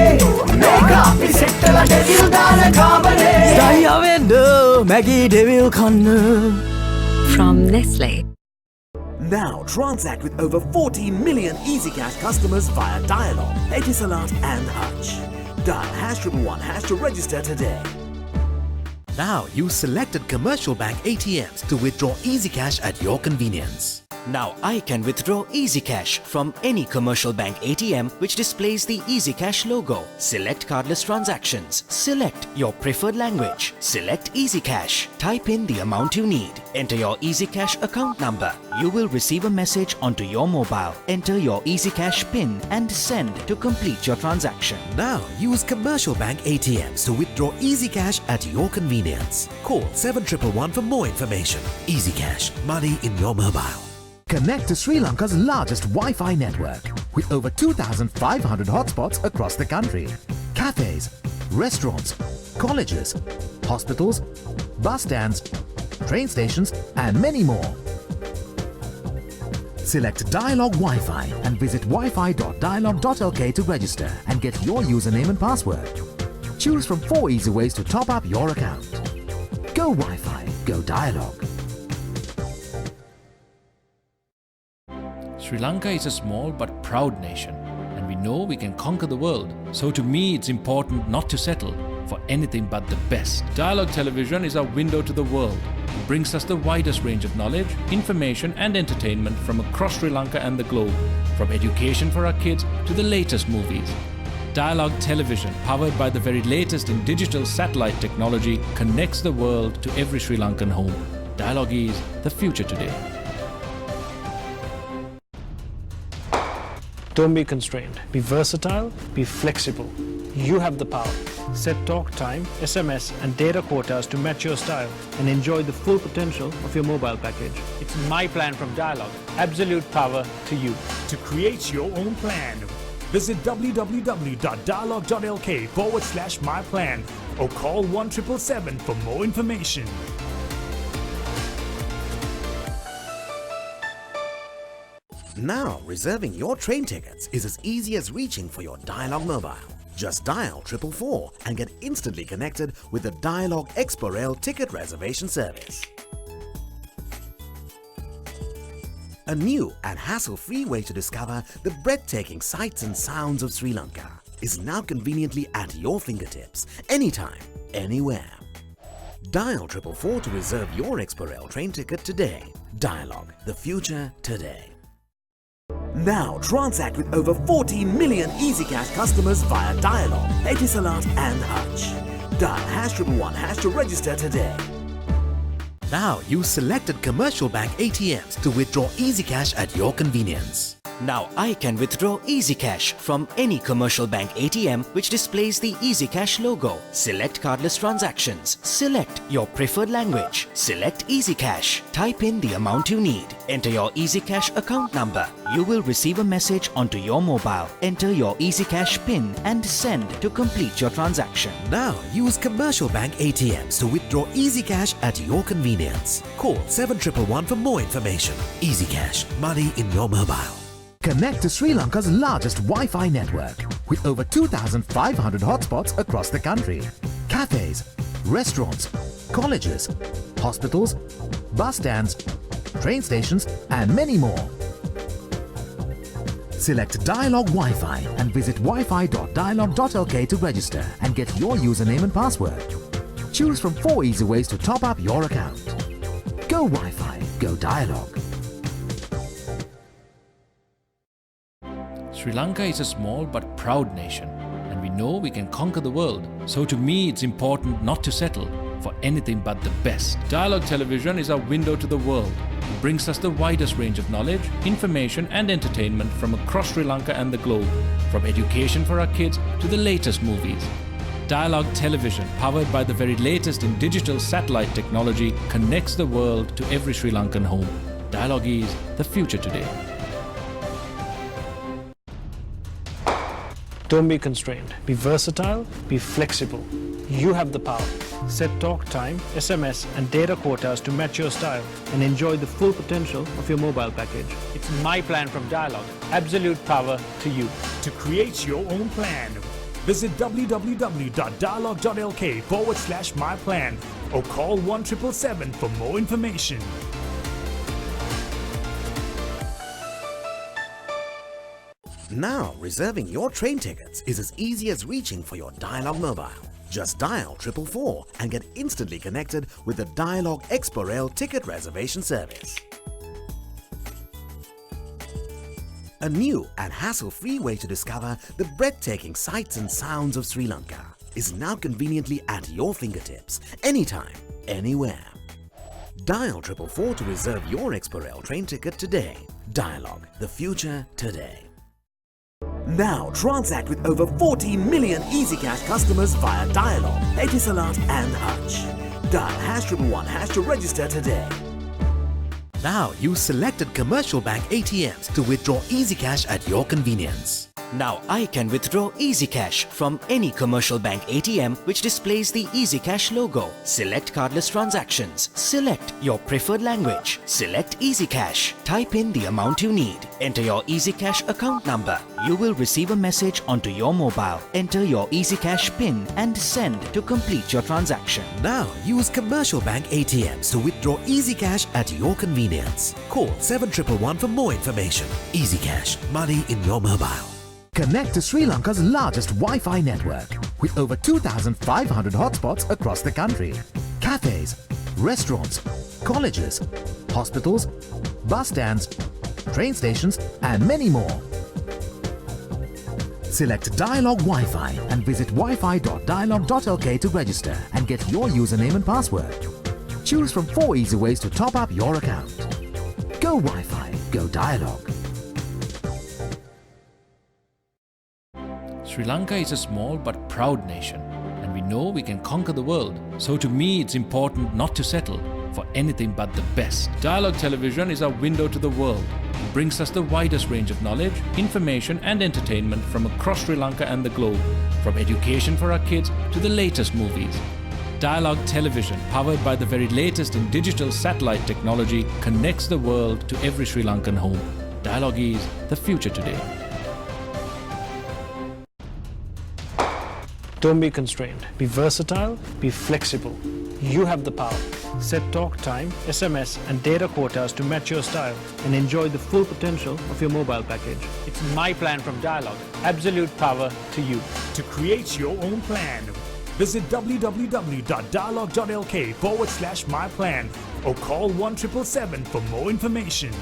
මේක අපි සෙට්ටලා devil දාන කාමරේ ඩයියා වෙන්න Maggie devil කන්න From Nestle. Now transact with over 14 million EasyCash customers via Dialog, Etisalat and Hutch. Dial #11# to register today. Now use selected commercial bank ATMs to withdraw EasyCash at your convenience. Now I can withdraw EasyCash from any commercial bank ATM which displays the EasyCash logo. Select cardless transactions. Select your preferred language. Select EasyCash. Type in the amount you need. Enter your EasyCash account number. You will receive a message onto your mobile. Enter your EasyCash PIN and send to complete your transaction. Now use commercial bank ATMs to withdraw EasyCash at your convenience. Call 7111 for more information. EasyCash, money in your mobile. Connect to Sri Lanka's largest Wi-Fi network with over 2,500 hotspots across the country. Cafes, restaurants, colleges, hospitals, bus stands, train stations and many more. Select Dialog Wi-Fi and visit wifi.dialog.lk to register and get your username and password. Choose from 4 easy ways to top up your account. Go Wi-Fi, go Dialog. Sri Lanka is a small but proud nation, and we know we can conquer the world. So to me, it's important not to settle for anything but the best. Dialog Television is our window to the world. It brings us the widest range of knowledge, information and entertainment from across Sri Lanka and the globe, from education for our kids to the latest movies. Dialog Television, powered by the very latest in digital satellite technology, connects the world to every Sri Lankan home. Dialog is the future today. Don't be constrained. Be versatile, be flexible. You have the power. Set talk time, SMS and data quotas to match your style and enjoy the full potential of your mobile package. It's my plan from Dialog. Absolute power to you. To create your own plan, visit www.dialog.lk/myplan or call 1777 for more information. Now, reserving your train tickets is as easy as reaching for your Dialog mobile. Just dial 444 and get instantly connected with the Dialog Expo Rail ticket reservation service. A new and hassle-free way to discover the breathtaking sights and sounds of Sri Lanka is now conveniently at your fingertips, anytime, anywhere. Dial 444 to reserve your Expo Rail train ticket today. Dialog, the future today. Now transact with over 14 million EasyCash customers via Dialog, Etisalat and Hutch. Dial #11# to register today. Now use selected commercial bank ATMs to withdraw EasyCash at your convenience. Now I can withdraw EasyCash from any commercial bank ATM which displays the EasyCash logo. Select cardless transactions. Select your preferred language. Select EasyCash. Type in the amount you need. Enter your EasyCash account number. You will receive a message onto your mobile. Enter your EasyCash PIN and send to complete your transaction. Now use commercial bank ATMs to withdraw EasyCash at your convenience. Call 7111 for more information. EasyCash, money in your mobile. Connect to Sri Lanka's largest Wi-Fi network with over 2,500 hotspots across the country. Cafes, restaurants, colleges, hospitals, bus stands, train stations and many more. Select Dialog Wi-Fi and visit wifi.dialog.lk to register and get your username and password. Choose from 4 easy ways to top up your account. Go Wi-Fi, go Dialog. Sri Lanka is a small but proud nation, and we know we can conquer the world. So to me, it's important not to settle for anything but the best. Dialog Television is our window to the world. It brings us the widest range of knowledge, information and entertainment from across Sri Lanka and the globe, from education for our kids to the latest movies. Dialog Television, powered by the very latest in digital satellite technology, connects the world to every Sri Lankan home. Dialog is the future today. Don't be constrained. Be versatile, be flexible. You have the power. Set talk time, SMS and data quotas to match your style and enjoy the full potential of your mobile package. It's my plan from Dialog. Absolute power to you. To create your own plan, visit www.dialog.lk/myplan or call 1777 for more information. Now, reserving your train tickets is as easy as reaching for your Dialog mobile. Just dial 444 and get instantly connected with the Dialog Expo Rail ticket reservation service. A new and hassle-free way to discover the breathtaking sights and sounds of Sri Lanka is now conveniently at your fingertips, anytime, anywhere. Dial 444 to reserve your Expo Rail train ticket today. Dialog, the future today. Now transact with over 14 million EasyCash customers via Dialog, Etisalat and Hutch. Dial #111# to register today. Now use selected commercial bank ATMs to withdraw EasyCash at your convenience. Now I can withdraw EasyCash from any commercial bank ATM which displays the EasyCash logo. Select cardless transactions. Select your preferred language. Select EasyCash. Type in the amount you need. Enter your EasyCash account number. You will receive a message onto your mobile. Enter your EasyCash PIN and send to complete your transaction. Now use commercial bank ATMs to withdraw EasyCash at your convenience. Call 7111 for more information. EasyCash, money in your mobile. Connect to Sri Lanka's largest Wi-Fi network with over 2,500 hotspots across the country. Cafes, restaurants, colleges, hospitals, bus stands, train stations and many more. Select Dialog Wi-Fi and visit wifi.dialog.lk to register and get your username and password. Choose from 4 easy ways to top up your account. Go Wi-Fi, go Dialog. Sri Lanka is a small but proud nation, and we know we can conquer the world. So to me, it's important not to settle for anything but the best. Dialog Television is our window to the world. It brings us the widest range of knowledge, information and entertainment from across Sri Lanka and the globe, from education for our kids to the latest movies. Dialog Television, powered by the very latest in digital satellite technology, connects the world to every Sri Lankan home. Dialog is the future today. Don't be constrained. Be versatile, be flexible. You have the power. Set talk time, SMS and data quotas to match your style and enjoy the full potential of your mobile package. It's my plan from Dialog. Absolute power to you. To create your own plan, visit www.dialog.lk/myplan or call 1777 for more information.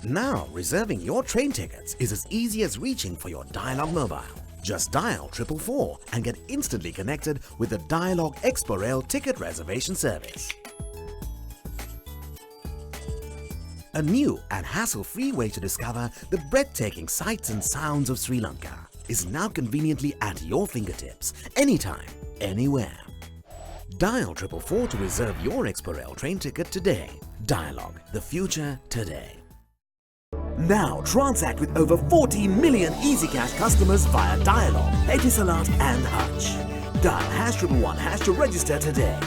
Now, reserving your train tickets is as easy as reaching for your Dialog mobile. Just dial 444 and get instantly connected with the Dialog Expo Rail ticket reservation service. A new and hassle-free way to discover the breathtaking sights and sounds of Sri Lanka is now conveniently at your fingertips, anytime, anywhere. Dial 444 to reserve your Expo Rail train ticket today. Dialog, the future today. Now transact with over 14 million EasyCash customers via Dialog, Etisalat and Hutch. Dial #111# to register today.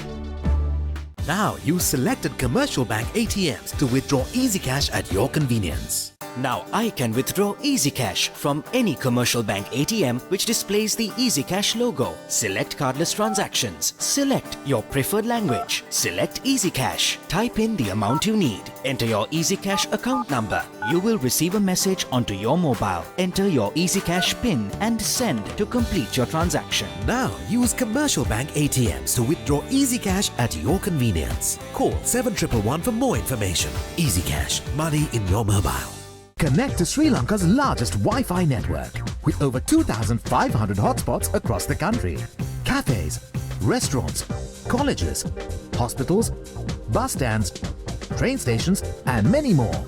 Now use selected commercial bank ATMs to withdraw EasyCash at your convenience. Now I can withdraw EasyCash from any commercial bank ATM which displays the EasyCash logo. Select cardless transactions. Select your preferred language. Select EasyCash. Type in the amount you need. Enter your EasyCash account number. You will receive a message onto your mobile. Enter your EasyCash PIN and send to complete your transaction. Now use commercial bank ATMs to withdraw EasyCash at your convenience. Call 7111 for more information. EasyCash, money in your mobile. Connect to Sri Lanka's largest Wi-Fi network with over 2,500 hotspots across the country. Cafes, restaurants, colleges, hospitals, bus stands, train stations and many more.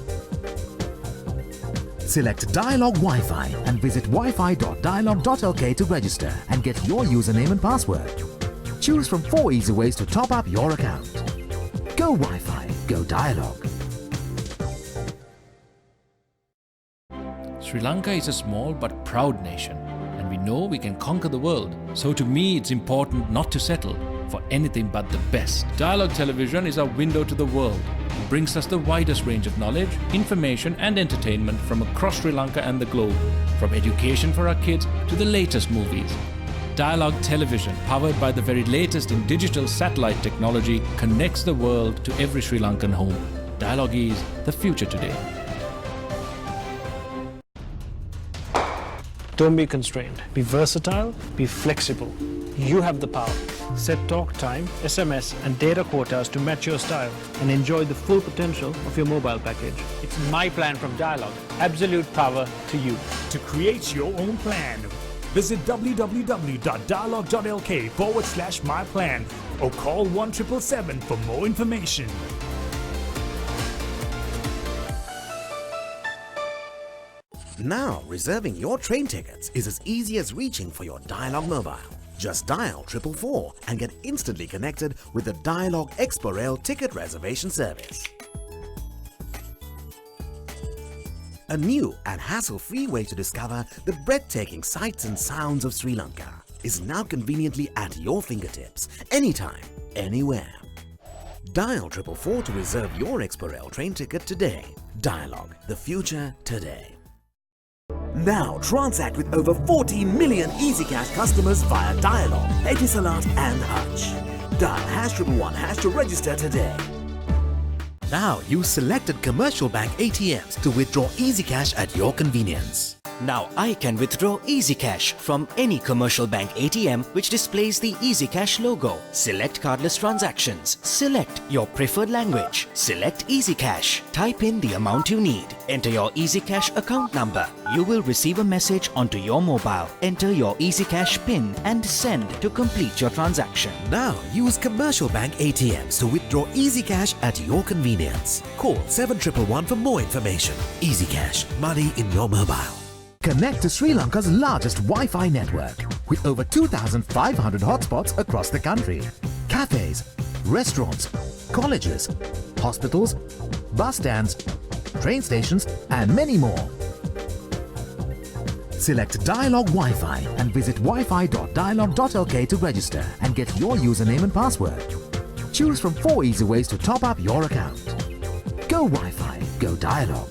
Select Dialog Wi-Fi and visit wifi.dialog.lk to register and get your username and password. Choose from 4 easy ways to top up your account. Go Wi-Fi, go Dialog. Sri Lanka is a small but proud nation, and we know we can conquer the world. So to me, it's important not to settle for anything but the best. Dialogue Television is our window to the world. It brings us the widest range of knowledge, information and entertainment from across Sri Lanka and the globe, from education for our kids to the latest movies. Dialogue Television, powered by the very latest in digital satellite technology, connects the world to every Sri Lankan home. Dialogue is the future today. Don't be constrained. Be versatile, be flexible. You have the power. Set talk time, SMS and data quotas to match your style and enjoy the full potential of your mobile package. It's my plan from Dialogue. Absolute power to you. To create your own plan, visit www.dialogue.lk/myplan or call 1777 for more information. Now, reserving your train tickets is as easy as reaching for your Dialogue mobile. Just dial 444 and get instantly connected with the Dialogue Expo Rail ticket reservation service. A new and hassle-free way to discover the breathtaking sights and sounds of Sri Lanka is now conveniently at your fingertips, anytime, anywhere. Dial 444 to reserve your Expo Rail train ticket today. Dialogue, the future today. Now transact with over 14 million EasyCash customers via Dialogue, Etisalat and Hutch. Dial #111# to register today. Now use selected commercial bank ATMs to withdraw EasyCash at your convenience. Now I can withdraw EasyCash from any commercial bank ATM which displays the EasyCash logo. Select cardless transactions. Select your preferred language. Select EasyCash. Type in the amount you need. Enter your EasyCash account number. You will receive a message onto your mobile. Enter your EasyCash PIN and send to complete your transaction. Now use commercial bank ATMs to withdraw EasyCash at your convenience. Call 7111 for more information. EasyCash, money in your mobile. Connect to Sri Lanka's largest Wi-Fi network with over 2,500 hotspots across the country. Cafes, restaurants, colleges, hospitals, bus stands, train stations and many more. Select Dialogue Wi-Fi and visit wifi.dialogue.lk to register and get your username and password. Choose from 4 easy ways to top up your account. Go Wi-Fi, go Dialogue.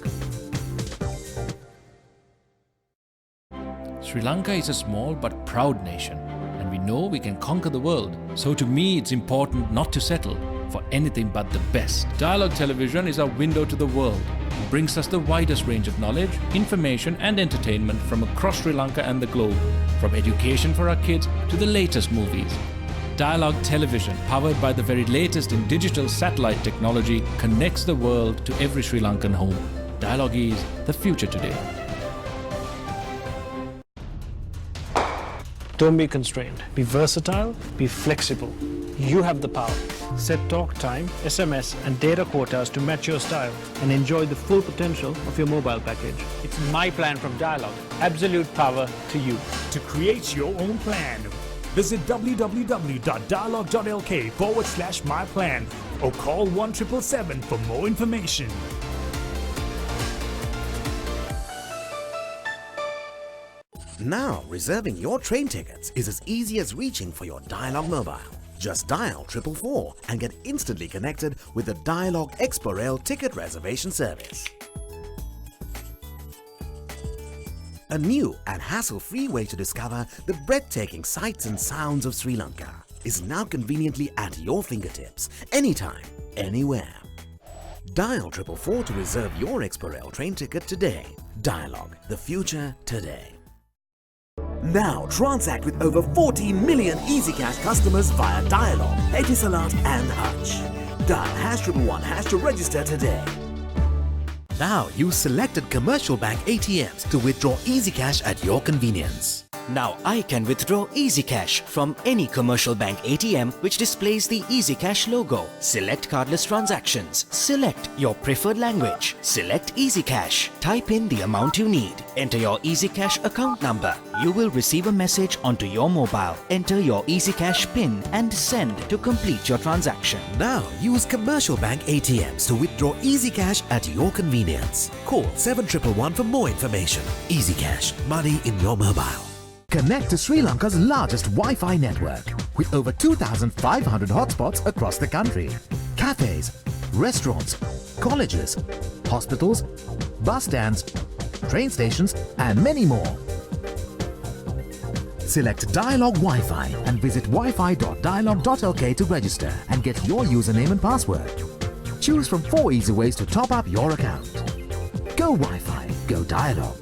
Sri Lanka is a small but proud nation, and we know we can conquer the world. So to me, it's important not to settle for anything but the best. Dialogue Television is our window to the world. It brings us the widest range of knowledge, information and entertainment from across Sri Lanka and the globe, from education for our kids to the latest movies. Dialogue Television, powered by the very latest in digital satellite technology, connects the world to every Sri Lankan home. Dialogue is the future today. Don't be constrained. Be versatile, be flexible. You have the power. Set talk time, SMS and data quotas to match your style and enjoy the full potential of your mobile package. It's my plan from Dialogue. Absolute power to you. To create your own plan, visit www.dialogue.lk/myplan or call 1777 for more information. Now, reserving your train tickets is as easy as reaching for your Dialogue mobile. Just dial 444 and get instantly connected with the Dialogue Expo Rail ticket reservation service. A new and hassle-free way to discover the breathtaking sights and sounds of Sri Lanka is now conveniently at your fingertips, anytime, anywhere. Dial 444 to reserve your Expo Rail train ticket today. Dialogue, the future today. Now transact with over 14 million EasyCash customers via Dialogue, Etisalat and Hutch. Dial #111# to register today. Now use selected commercial bank ATMs to withdraw EasyCash at your convenience. Now I can withdraw EasyCash from any commercial bank ATM which displays the EasyCash logo. Select cardless transactions. Select your preferred language. Select EasyCash. Type in the amount you need. Enter your EasyCash account number. You will receive a message onto your mobile. Enter your EasyCash PIN and send to complete your transaction. Now use commercial bank ATMs to withdraw EasyCash at your convenience. Call 7111 for more information. EasyCash, money in your mobile. Connect to Sri Lanka's largest Wi-Fi network with over 2,500 hotspots across the country. Cafes, restaurants, colleges, hospitals, bus stands, train stations and many more. Select Dialog Wi-Fi and visit wifi.dialog.lk to register and get your username and password. Choose from 4 easy ways to top up your account. Go Wi-Fi, go Dialog.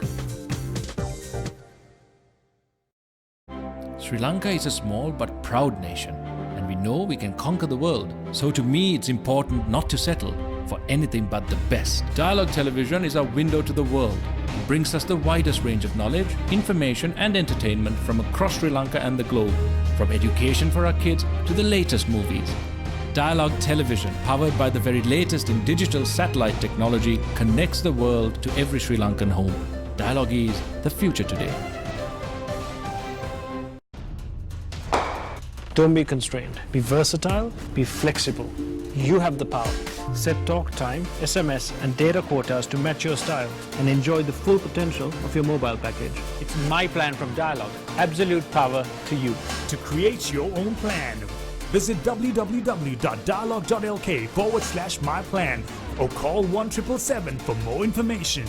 Sri Lanka is a small but proud nation, and we know we can conquer the world. So to me, it's important not to settle for anything but the best. Dialog Television is our window to the world. It brings us the widest range of knowledge, information and entertainment from across Sri Lanka and the globe, from education for our kids to the latest movies. Dialog Television, powered by the very latest in digital satellite technology, connects the world to every Sri Lankan home. Dialog is the future today. Don't be constrained. Be versatile, be flexible. You have the power. Set talk time, SMS and data quotas to match your style and enjoy the full potential of your mobile package. It's my plan from Dialog. Absolute power to you. To create your own plan, visit www.dialog.lk/myplan or call 1777 for more information.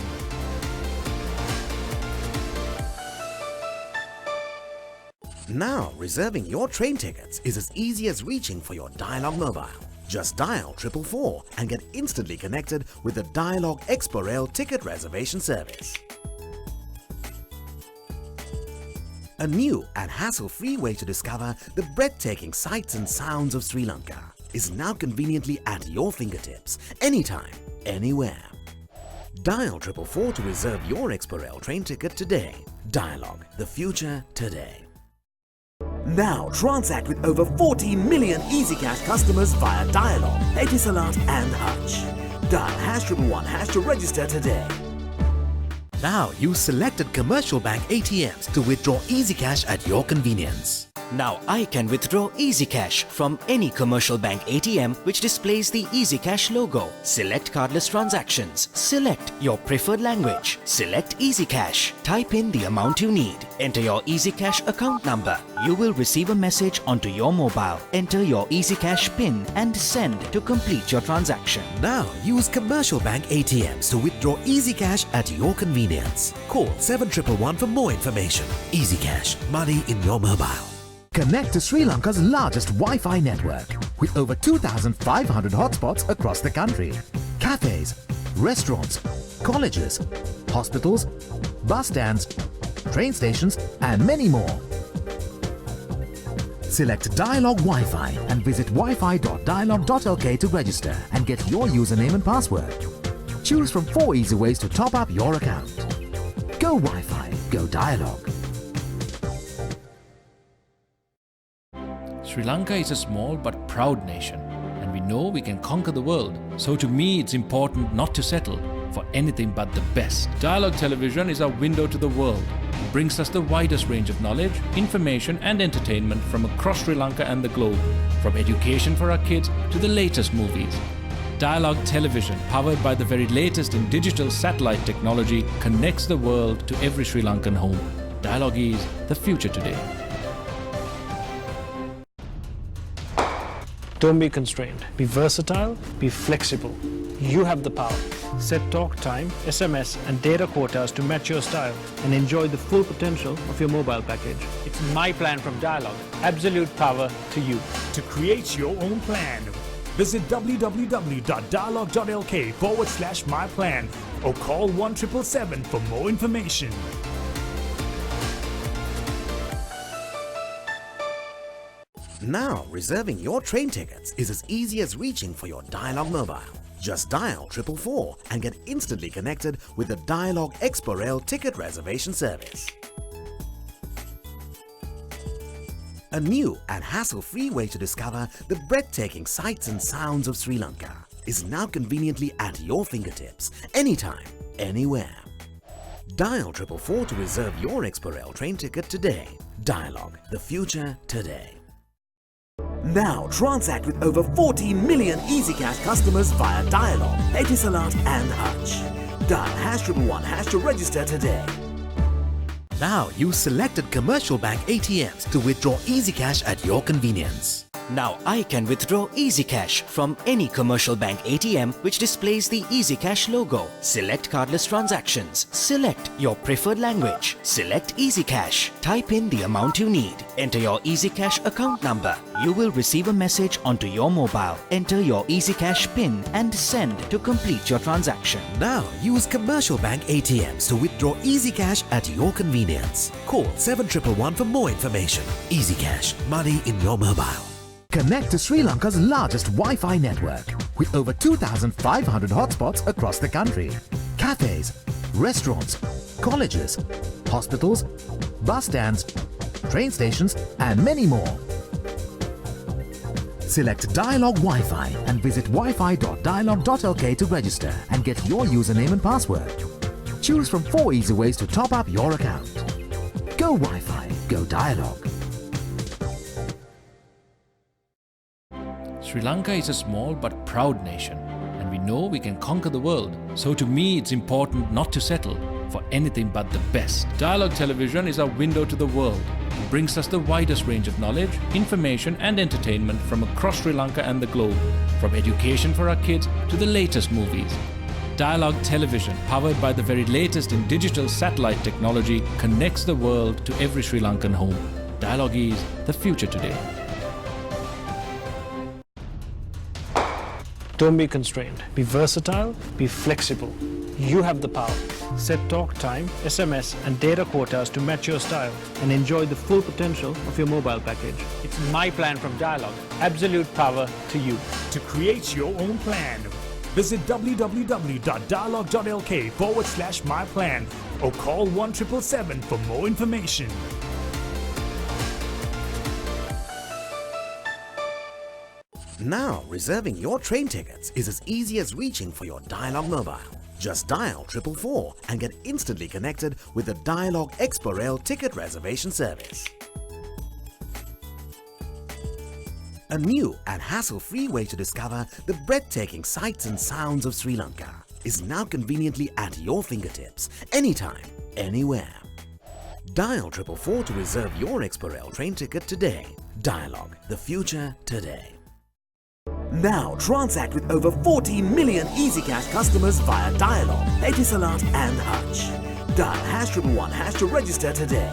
Now, reserving your train tickets is as easy as reaching for your Dialog mobile. Just dial 444 and get instantly connected with the Dialog Expo Rail ticket reservation service. A new and hassle-free way to discover the breathtaking sights and sounds of Sri Lanka is now conveniently at your fingertips, anytime, anywhere. Dial 444 to reserve your Expo Rail train ticket today. Dialog, the future today. Now transact with over 40 million EasyCash customers via Dialog, Etisalat and Hutch. Dial #111# to register today. Now use selected commercial bank ATMs to withdraw EasyCash at your convenience. Now I can withdraw EasyCash from any commercial bank ATM which displays the EasyCash logo. Select cardless transactions. Select your preferred language. Select EasyCash. Type in the amount you need. Enter your EasyCash account number. You will receive a message onto your mobile. Enter your EasyCash PIN and send to complete your transaction. Now use commercial bank ATMs to withdraw EasyCash at your convenience. Call 7111 for more information. EasyCash, money in your mobile. Connect to Sri Lanka's largest Wi-Fi network with over 2,500 hotspots across the country. Cafes, restaurants, colleges, hospitals, bus stands, train stations and many more. Select Dialog Wi-Fi and visit wifi.dialog.lk to register and get your username and password. Choose from 4 easy ways to top up your account. Go Wi-Fi, go Dialog. Sri Lanka is a small but proud nation, and we know we can conquer the world. So to me, it's important not to settle for anything but the best. Dialog Television is our window to the world. It brings us the widest range of knowledge, information and entertainment from across Sri Lanka and the globe, from education for our kids to the latest movies. Dialog Television, powered by the very latest in digital satellite technology, connects the world to every Sri Lankan home. Dialog is the future today. Don't be constrained. Be versatile, be flexible. You have the power. Set talk time, SMS and data quotas to match your style and enjoy the full potential of your mobile package. It's my plan from Dialog. Absolute power to you. To create your own plan, visit www.dialog.lk/myplan or call 1777 for more information. Now, reserving your train tickets is as easy as reaching for your Dialog mobile. Just dial 444 and get instantly connected with the Dialog Expo Rail ticket reservation service. A new and hassle-free way to discover the breathtaking sights and sounds of Sri Lanka is now conveniently at your fingertips, anytime, anywhere. Dial 444 to reserve your Expo Rail train ticket today. Dialog, the future today. Now transact with over 40 million EasyCash customers via Dialog, Etisalat and Hutch. Dial #111# to register today. Now use selected commercial bank ATMs to withdraw Easy Cash at your convenience. Now I can withdraw Easy Cash from any commercial bank ATM which displays the Easy Cash logo. Select cardless transactions. Select your preferred language. Select Easy Cash. Type in the amount you need. Enter your Easy Cash account number. You will receive a message onto your mobile. Enter your Easy Cash PIN and send to complete your transaction. Now use commercial bank ATMs to withdraw Easy Cash at your convenience. Call 7111 for more information. Easy Cash, money in your mobile. Connect to Sri Lanka's largest Wi-Fi network with over 2,500 hotspots across the country. Cafes, restaurants, colleges, hospitals, bus stands, train stations and many more. Select Dialog Wi-Fi and visit wifi.dialog.lk to register and get your username and password. Choose from 4 easy ways to top up your account. Go Wi-Fi, go Dialog. Sri Lanka is a small but proud nation, and we know we can conquer the world. So to me, it's important not to settle for anything but the best. Dialog Television is our window to the world. It brings us the widest range of knowledge, information and entertainment from across Sri Lanka and the globe, from education for our kids to the latest movies. Dialog Television, powered by the very latest in digital satellite technology, connects the world to every Sri Lankan home. Dialog is the future today. Don't be constrained. Be versatile, be flexible. You have the power. Set talk time, SMS and data quotas to match your style and enjoy the full potential of your mobile package. It's my plan from Dialog. Absolute power to you. To create your own plan, visit www.dialog.lk/myplan or call 1777 for more information. Now, reserving your train tickets is as easy as reaching for your Dialog mobile. Just dial 444 and get instantly connected with the Dialog Expo Rail ticket reservation service. A new and hassle-free way to discover the breathtaking sights and sounds of Sri Lanka is now conveniently at your fingertips, anytime, anywhere. Dial 444 to reserve your Expo Rail train ticket today. Dialog, the future today. Now transact with over 14 million EasyCash customers via Dialog, Etisalat and Hutch. Dial #111# to register today.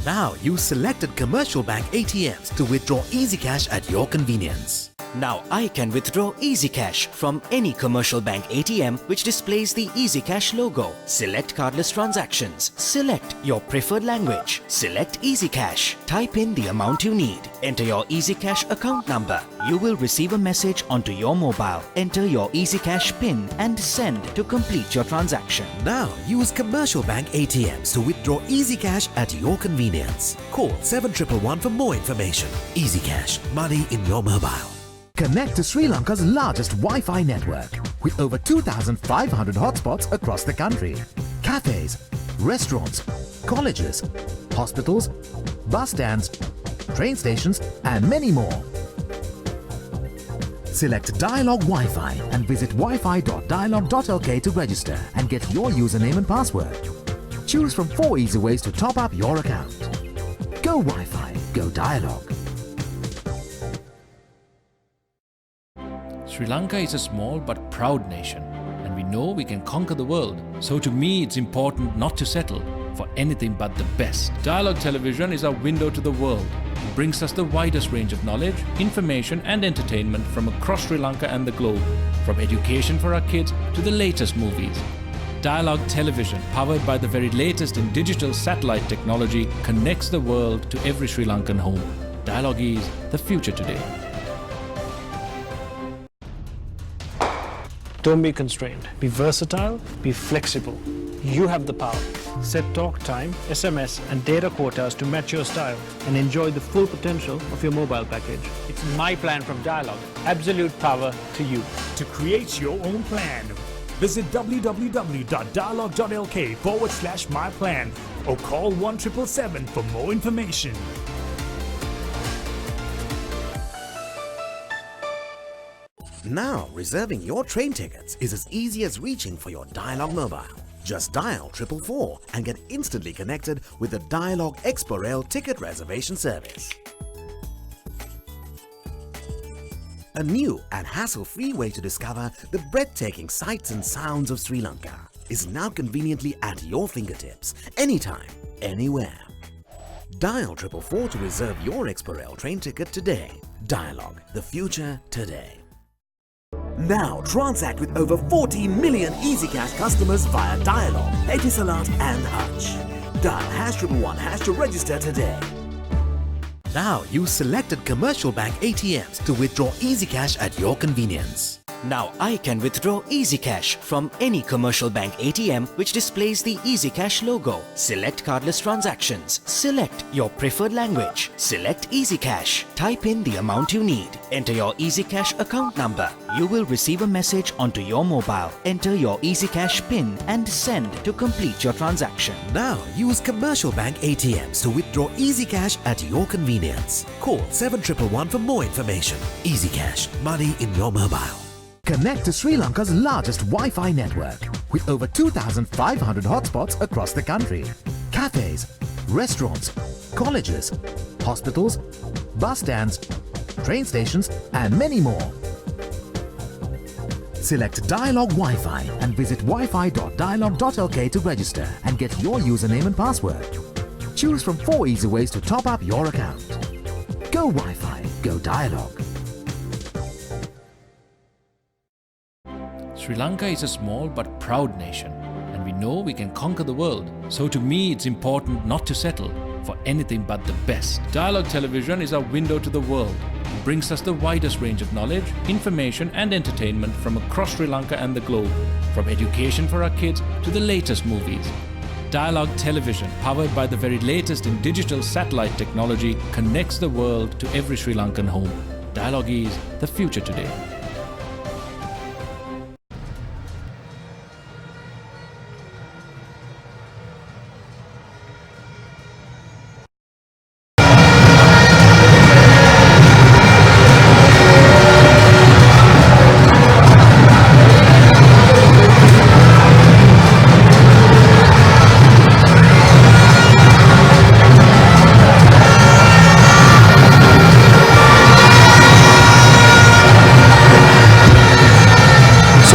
Now use selected commercial bank ATMs to withdraw EasyCash at your convenience. Now I can withdraw Easy Cash from any commercial bank ATM which displays the Easy Cash logo. Select cardless transactions. Select your preferred language. Select Easy Cash. Type in the amount you need. Enter your Easy Cash account number. You will receive a message onto your mobile. Enter your Easy Cash PIN and send to complete your transaction. Now use commercial bank ATMs to withdraw EasyCash at your convenience. Call 7111 for more information. EasyCash, money in your mobile. Connect to Sri Lanka's largest Wi-Fi network with over 2,500 hotspots across the country. Cafes, restaurants, colleges, hospitals, bus stands, train stations and many more. Select Dialog Wi-Fi and visit wifi.dialog.lk to register and get your username and password. Choose from 4 easy ways to top up your account. Go Wi-Fi, go Dialog. Sri Lanka is a small but proud nation, and we know we can conquer the world. So to me, it's important not to settle for anything but the best. Dialog Television is our window to the world. It brings us the widest range of knowledge, information and entertainment from across Sri Lanka and the globe, from education for our kids to the latest movies. Dialog Television, powered by the very latest in digital satellite technology, connects the world to every Sri Lankan home. Dialog is the future today. Don't be constrained. Be versatile, be flexible. You have the power. Set talk time, SMS and data quotas to match your style and enjoy the full potential of your mobile package. It's my plan from Dialog. Absolute power to you. To create your own plan, visit www.dialog.lk/myplan or call 1777 for more information. Now, reserving your train tickets is as easy as reaching for your Dialog mobile. Just dial 444 and get instantly connected with the Dialog Expo Rail ticket reservation service. A new and hassle-free way to discover the breathtaking sights and sounds of Sri Lanka is now conveniently at your fingertips, anytime, anywhere. Dial 444 to reserve your Expo Rail train ticket today. Dialog, the future today. Now transact with over 40 million EasyCash customers via Dialog, Etisalat and Hutch. Dial #111# to register today. Now use selected commercial bank ATMs to withdraw EasyCash at your convenience. Now I can withdraw EasyCash from any commercial bank ATM which displays the EasyCash logo. Select cardless transactions. Select your preferred language. Select EasyCash. Type in the amount you need. Enter your EasyCash account number. You will receive a message onto your mobile. Enter your EasyCash PIN and send to complete your transaction. Now use commercial bank ATMs to withdraw EasyCash at your convenience. Call 7111 for more information. EasyCash, money in your mobile. Connect to Sri Lanka's largest Wi-Fi network with over 2,500 hotspots across the country. Cafes, restaurants, colleges, hospitals, bus stands, train stations and many more. Select Dialog Wi-Fi and visit wifi.dialog.lk to register and get your username and password. Choose from 4 easy ways to top up your account. Go Wi-Fi, go Dialog. Sri Lanka is a small but proud nation, and we know we can conquer the world. So to me, it's important not to settle for anything but the best. Dialog Television is our window to the world. It brings us the widest range of knowledge, information and entertainment from across Sri Lanka and the globe, from education for our kids to the latest movies. Dialog Television, powered by the very latest in digital satellite technology, connects the world to every Sri Lankan home. Dialog is the future today.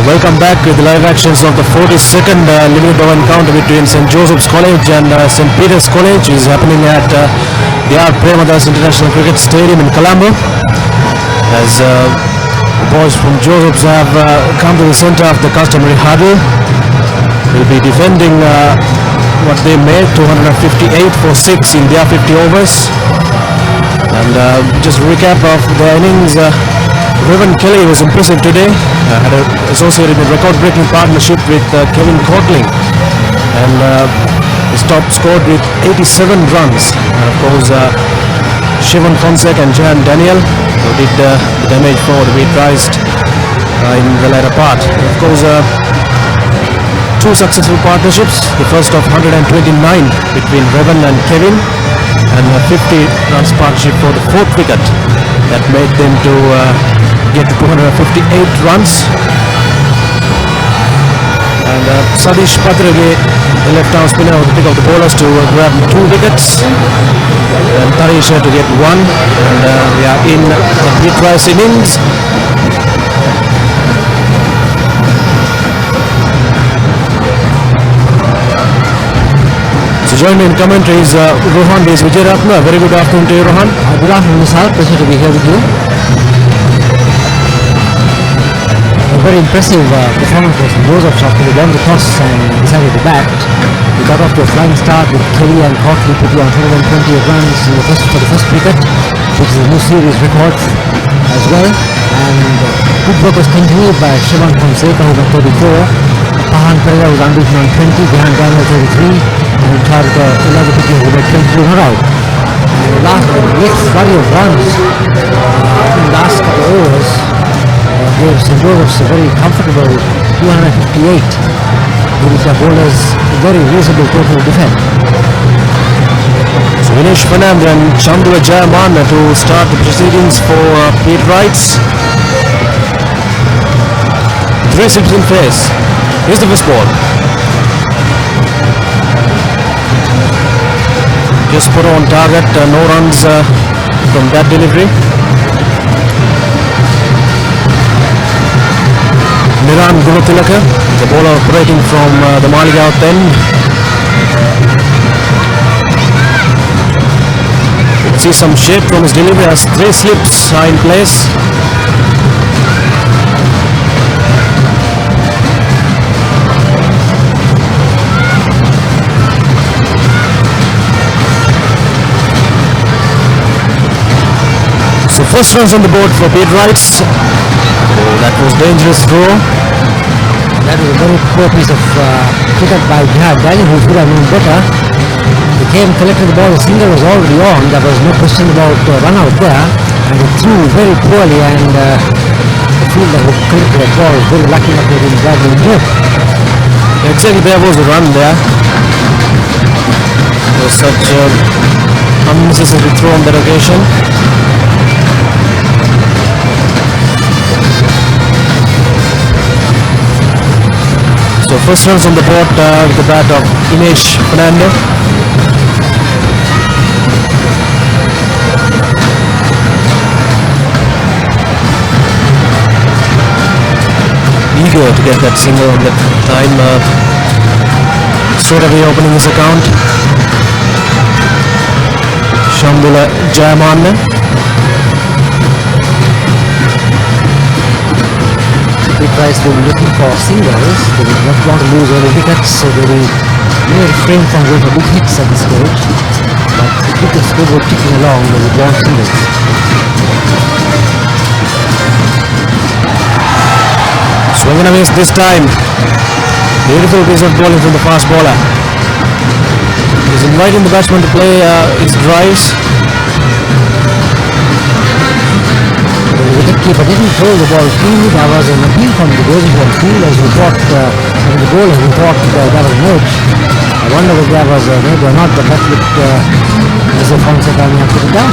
Welcome back with the live actions of the 42nd limited over encounter between St. Joseph's College and St. Peter's College is happening at the R. Premadas International Cricket Stadium in Colombo. As the boys from Joseph's have come to the centre of the customary huddle. They'll be defending what they made, 258 for 6 in their 50 overs. And just a recap of the innings. Revan Kelly was impressive today, had associated a record-breaking partnership with Kevin Courtling, and his top scored with 87 runs. And of course, Shivan Fonseca and Jehan Daniel, who did the damage for the Wheat Rise in the latter part. Of course, 2 successful partnerships, the first of 129 between Revan and Kevin, and a 50 runs partnership for the 4th wicket that made them to get to 258 runs. And Sadish Patrage, the left-arm spinner, will pick up the bowlers to grab 2 wickets, and Tarisha to get 1. And we are in the mid-rise innings. So join me in commentary is Rohan Des Vijayaratna. Very good afternoon to you, Rohan. Good afternoon, sir. Pleasure to be here with you. A very impressive performance was Joseph's after they won the toss and decided to bat. We got off to a flying start with Kelly and Courtney putting on 128 runs in for the first wicket, which is a new series record as well. And good work was continued by Shivan Fonseca, who got 34. Pahan Pereira was unbeaten on 20, Jehan Daniel 33, and Targa Ilagapiti who got 23 not out. And the next flurry of runs in the last couple of overs gave St. Joseph's a very comfortable 258, giving their bowlers a very reasonable total defend. So Vinesh Fernand and Chandra Jayaman to start the proceedings for Pete Wrights. 3 sips in face. Here's the first ball. just put on target, no runs from that delivery. Miran Gunatilaka, the bowler operating from the Maligaon end. See some shape from his delivery as 3 slips are in place. So first runs on the board for Pete Wrights. Oh, that was dangerous throw. That was a very poor piece of cricket by Jihad Daniel, who should have known better. He came, collected the ball, the single was already on, there was no question about run out there, and he threw very poorly, and the fielder who collected the ball was very lucky that he didn't grab him in. Exactly, there was a run there. There was such unnecessary throw on that occasion. So first runs on the board with the bat of Inesh Fernando. Eager to get that single on that time. Straight away opening his account. Shambula Jayamanne. Pete Wrights will be looking for singles. They will not want to lose any wickets, so they will refrain from going for big hits at this stage. But to keep the scoreboard ticking along, they will want singles. Swing and a miss this time. Beautiful piece of bowling from the fast bowler. He's inviting the batsman to play his drives. The wicketkeeper didn't throw the ball cleanly. There was an appeal from the Gozipur fielders who thought, from the bowler who thought that was an edge. I wonder if there was an edge or not, but that looked as if once again he had put it down.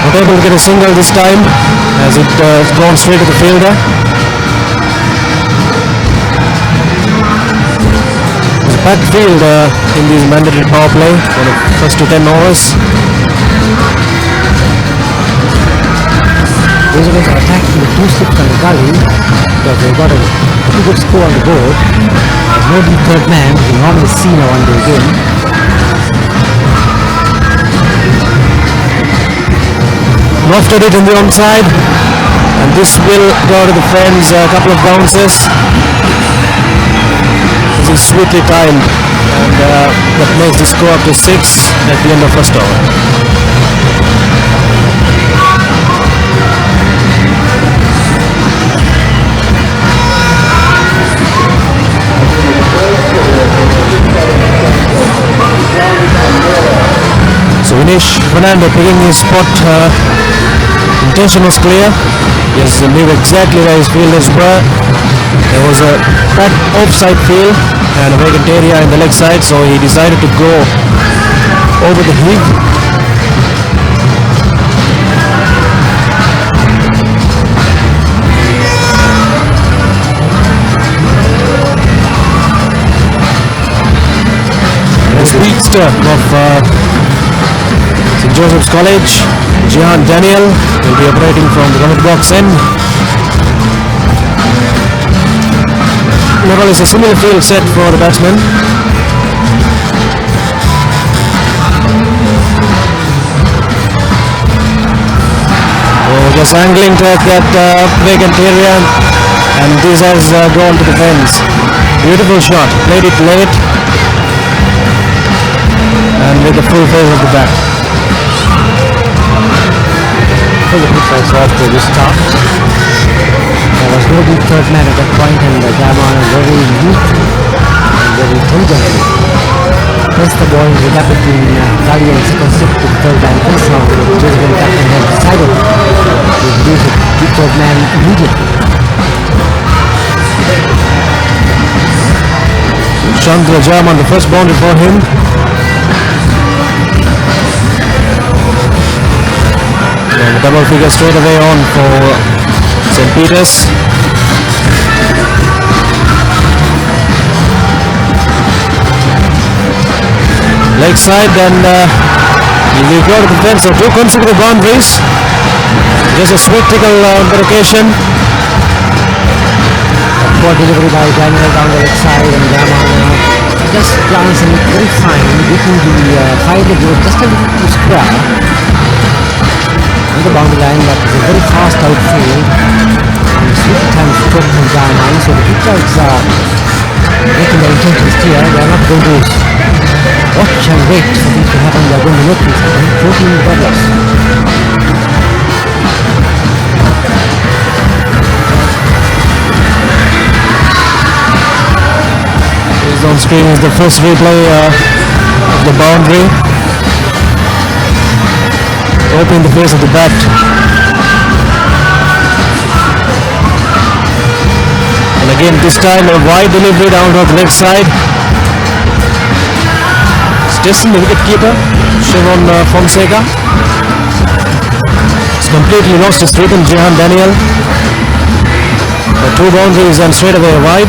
Not able to get a single this time as it has gone straight to the fielder. It's a packed field in these mandatory power play for the first to 10 overs. Those guys are attacking the 2 slips on the gully because they've got a pretty good score on the board. There's no deep third man, we can normally see now on the game. Lofted it in the onside, and this will go to the fence. A couple of bounces. This is sweetly timed, and that makes the score up to 6 at the end of first over. So Inesh Fernando picking his spot. Intention was clear. Yes, he knew exactly where his fielders were. There was a bad offside field and a vacant area in the leg side, so he decided to go over the heave. The speedster of St. Joseph's College, Jihan Daniel, will be operating from the commentary box end. Not only is a similar field set for the batsman. Oh, just angling to that vacant area, and this has gone to the fence. Beautiful shot, played it late, and with the full face of the bat. The pitch was off to the start. There was no deep third man at that point, and Jayamanne was very weak and very intelligent. Pressed the ball in the gap between Gully and second slip to the third man. This now the Josephine captain has decided to introduce a deep third man immediately. Chandra Jayamanne, the first boundary for him. And double figure straight away on for St. Peter's. Leg side, and we go to the fence. So 2 consecutive boundaries. Just a spectacle on the occasion. Poor delivery by Daniel down the leg side, and Ramana just glancing very fine, getting the 5-leg rope just a little too square on the boundary line. That is a very fast outfield. And swift time stroke from Ramana. So the Hitrites are making their intentions clear. They are not going to watch and wait for things to happen. They are going to make things happen. 14 brothers. On screen is the first replay of the boundary. Opening the face of the bat. And again this time a wide delivery down to the left side. It's testing the wicketkeeper, Shivon Fonseca. It's completely lost his rhythm, Jehan Daniel. The 2 boundaries and straight away wide.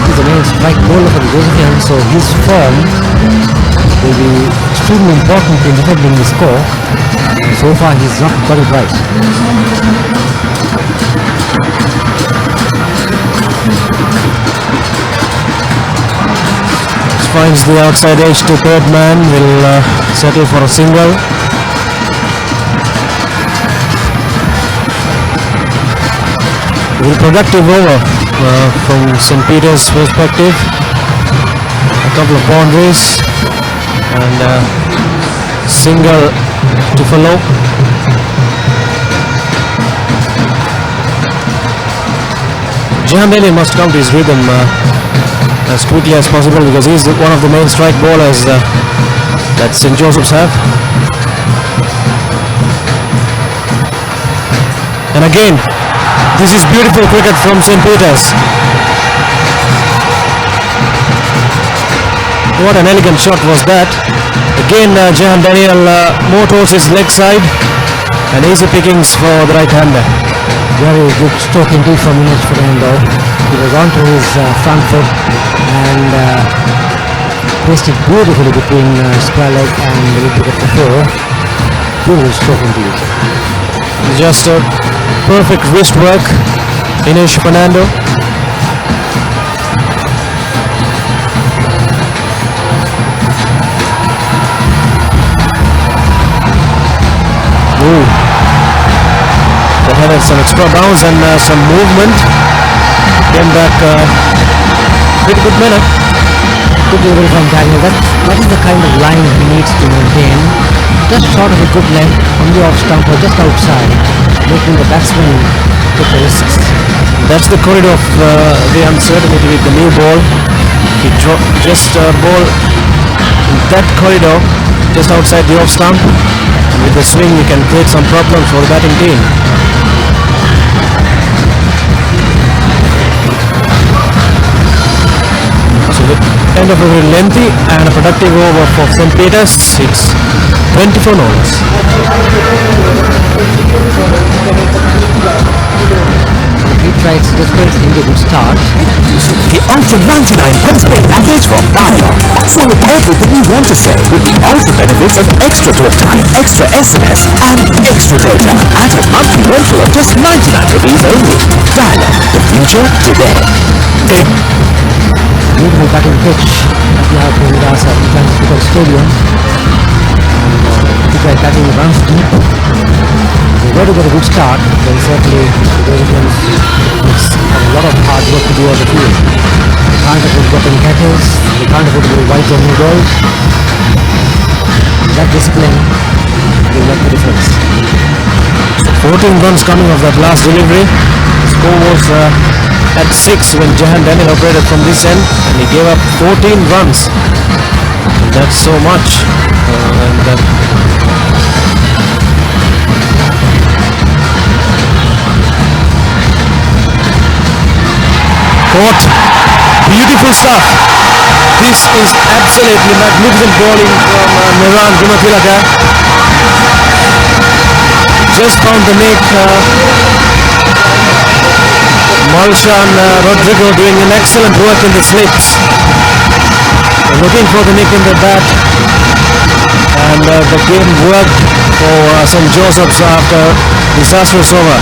He's the main strike bowler for the Josephians, so his form will be extremely important in defending the score. So far he's not got it right. Finds the outside edge to third man, will settle for a single. Very productive over from St. Peter's perspective. A couple of boundaries and single to follow. Jehan Daniel must come to his rhythm as quickly as possible, because he's one of the main strike bowlers that St. Joseph's have. And again, this is beautiful cricket from St. Peter's. What an elegant shot was that. Again, Jehan Daniel more towards his leg side, and easy pickings for the right-hander. Very good stroke indeed from Inesh Fernando. He was onto his front foot and placed it beautifully between square leg and the wicket for 4. Beautiful stroke indeed. Just a perfect wrist work, Inesh Fernando. Ooh. They had some extra bounce and some movement. Came back pretty good manner. Good delivery from Daniel. That is the kind of line he needs to maintain. Just short of a good length on the off stump or just outside, making the batsman take the risks. That's the corridor of the uncertainty with the new ball. He just ball in that corridor just outside the off stump. And with the swing you can create some problems for the batting team. So the end of a very lengthy and a productive over for St. Peter's. It's 24 overs. He tries to just a good start. The Ultra 99 Wednesday package from Dialog. So everything you want to say with the ultra benefits of extra talk time, extra SMS and extra data at a monthly rental of just 99 rupees only. Dialog, the future today. Beautiful batting pitch at the Purvidasa International Stadium. And batting runs deep. They got to get a good start, then certainly the Josephians have a lot of hard work to do on the field. They can't afford dropping catches, they can't afford to go wide on new balls. That discipline will make the difference. So 14 runs coming off that last delivery. The score was at 6 when Jehan Daniel operated from this end, and he gave up 14 runs. And that's so much. Caught. Beautiful stuff. this is absolutely magnificent bowling from Mehran Gunatilaka. Just found the nick. Malshan Rodrigo doing an excellent work in the slips. Looking for the nick in the bat. And the game worked for St. Joseph's after disastrous over.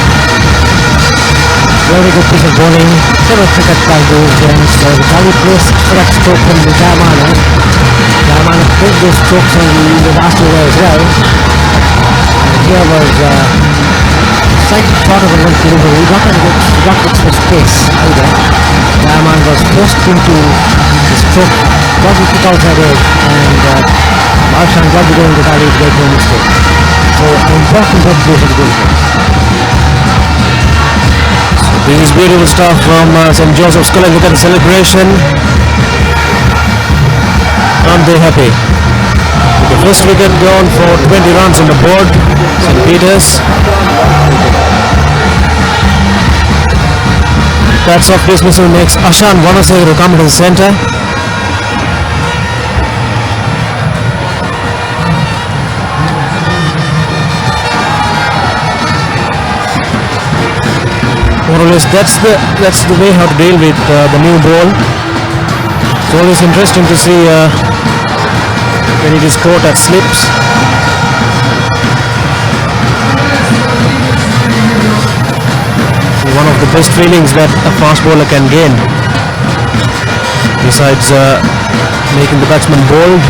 Very good piece of bowling. Several cricket by those James. The Vitaly placed for that stroke from the Jayamana. Jayamana played those strokes in the last over as well. And here was slightly short of a run delivery. He got much for space either. Jayamana was forced into the stroke. Got to kick outside edge. And Marshan got to go into Vitaly to make no mistake. So an important red ball for the goalkeeper. This is beautiful stuff from St. Joseph's College. Look at the celebration. Aren't they happy? The first wicket gone for 20 runs on the board. St. Peter's. That soft dismissal makes Ashan Wanasekaru come to the centre. More or less, that's the way how to deal with the new ball. It's always interesting to see when it is caught at slips. One of the best feelings that a fast bowler can gain, besides making the batsman bold.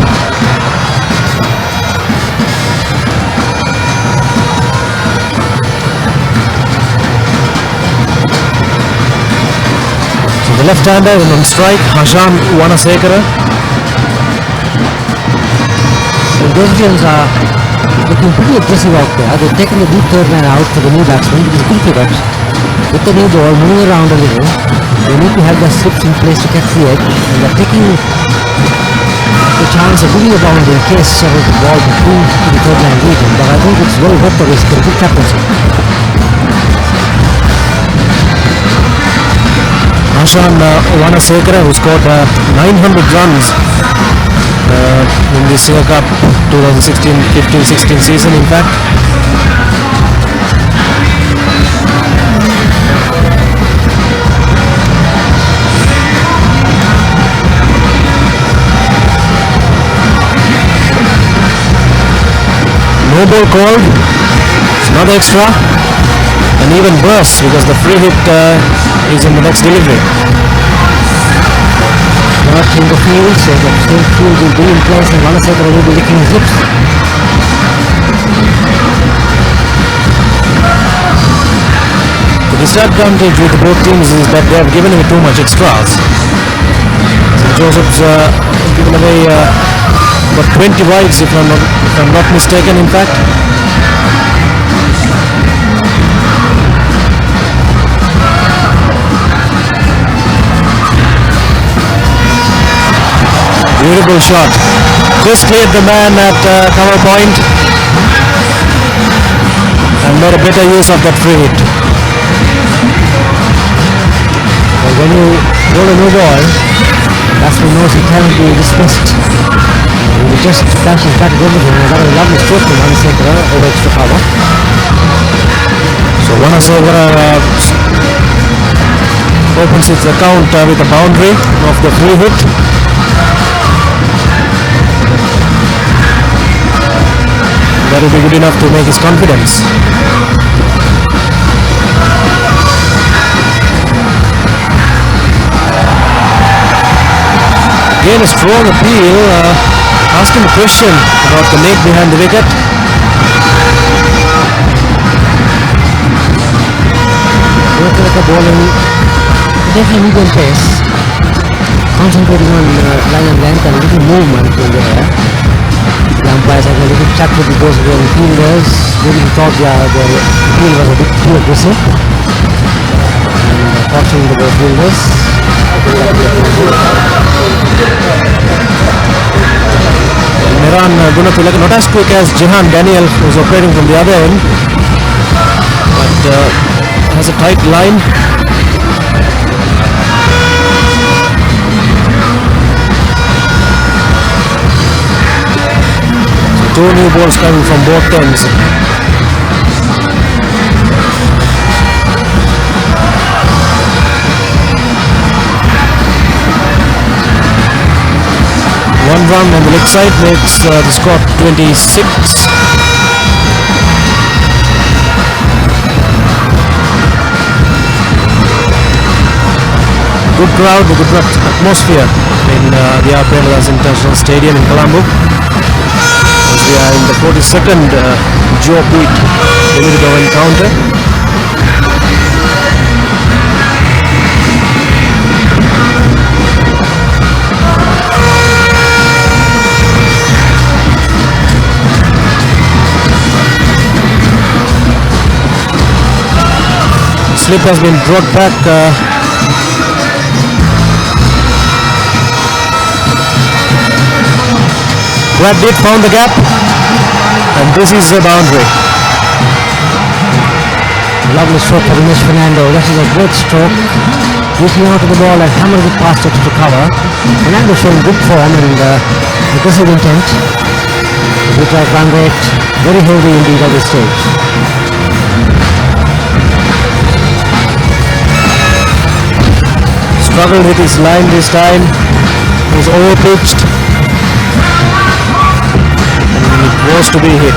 The left-hander is on strike, Ashan Wanasekaru. The Belgians are looking pretty aggressive out there. They've taken the deep third man out for the new batsman because good pickups. With the new ball moving around a little, they need to have their slips in place to catch the edge, and they're taking the chance of giving a boundary in case of the ball between the third man region. But I think it's well worth the risk for a good captaincy. Ashan Wanasekaru, who scored 900 runs in the Singer Cup 2016-15-16 season, in fact. No ball called. It's not extra. And even worse because the free hit is in the next delivery. Not in the field, so the same field will be in place and Wanasekaru will be licking his lips. The disadvantage with both teams is that they have given away too much extras. St. Joseph's given away about 20 wides if I'm not mistaken, in fact. Beautiful shot. Just cleared the man at cover point and made a better use of that free hit. Well, when you roll a new ball, batsman knows he cannot be dismissed. He just dashes back at everything, and that was a lovely stroke from Wanasekaru over extra cover. So Wanasekaru opens its account with a boundary of the free hit. That will be good enough to make his confidence. Again a strong appeal, asking a question about the leg behind the wicket. Wanasekaru bowling definitely medium pace, concentrating on line and length and little movement in the air. The umpires had a little chat with those fielders. Maybe he thought the field was a bit too aggressive. And cautioning the fielders. Mehran Gunatilaka, not as quick as Jehan Daniel, who's operating from the other end, but has a tight line. Two new balls coming from both ends. One run on the leg side makes the score 26. Good crowd, a good atmosphere in the R. Premadasan International Stadium in Colombo. As we are in the 42nd Joe Beat limited over encounter. Slip has been brought back. Brad Pitt found the gap, and this is the boundary. Lovely stroke for Dinesh Fernando. That is a great stroke. Reaching out to the ball and hammered it past it to cover. Fernando showing good form and aggressive intent. The good run rate, very healthy indeed at this stage. Struggled with his line this time. He was overpitched. And it was to be hit.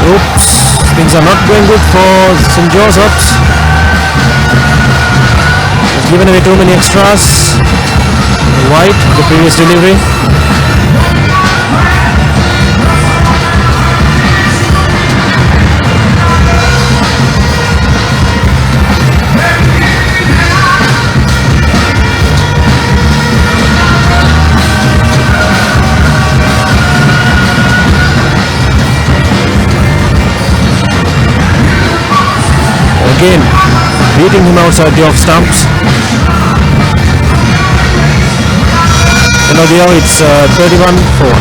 Oops, things are not going good for St. Joseph's. Has given away too many extras. White, the previous delivery. Again, beating him outside the off stumps. And now it's 31-4.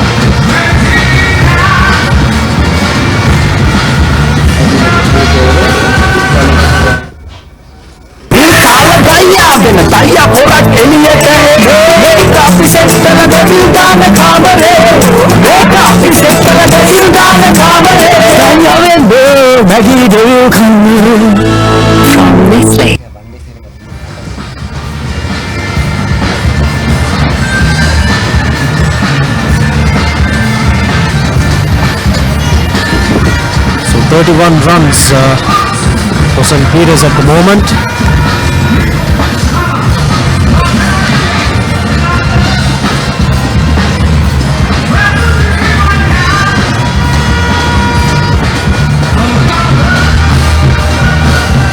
So 31 runs for St. Peter's at the moment.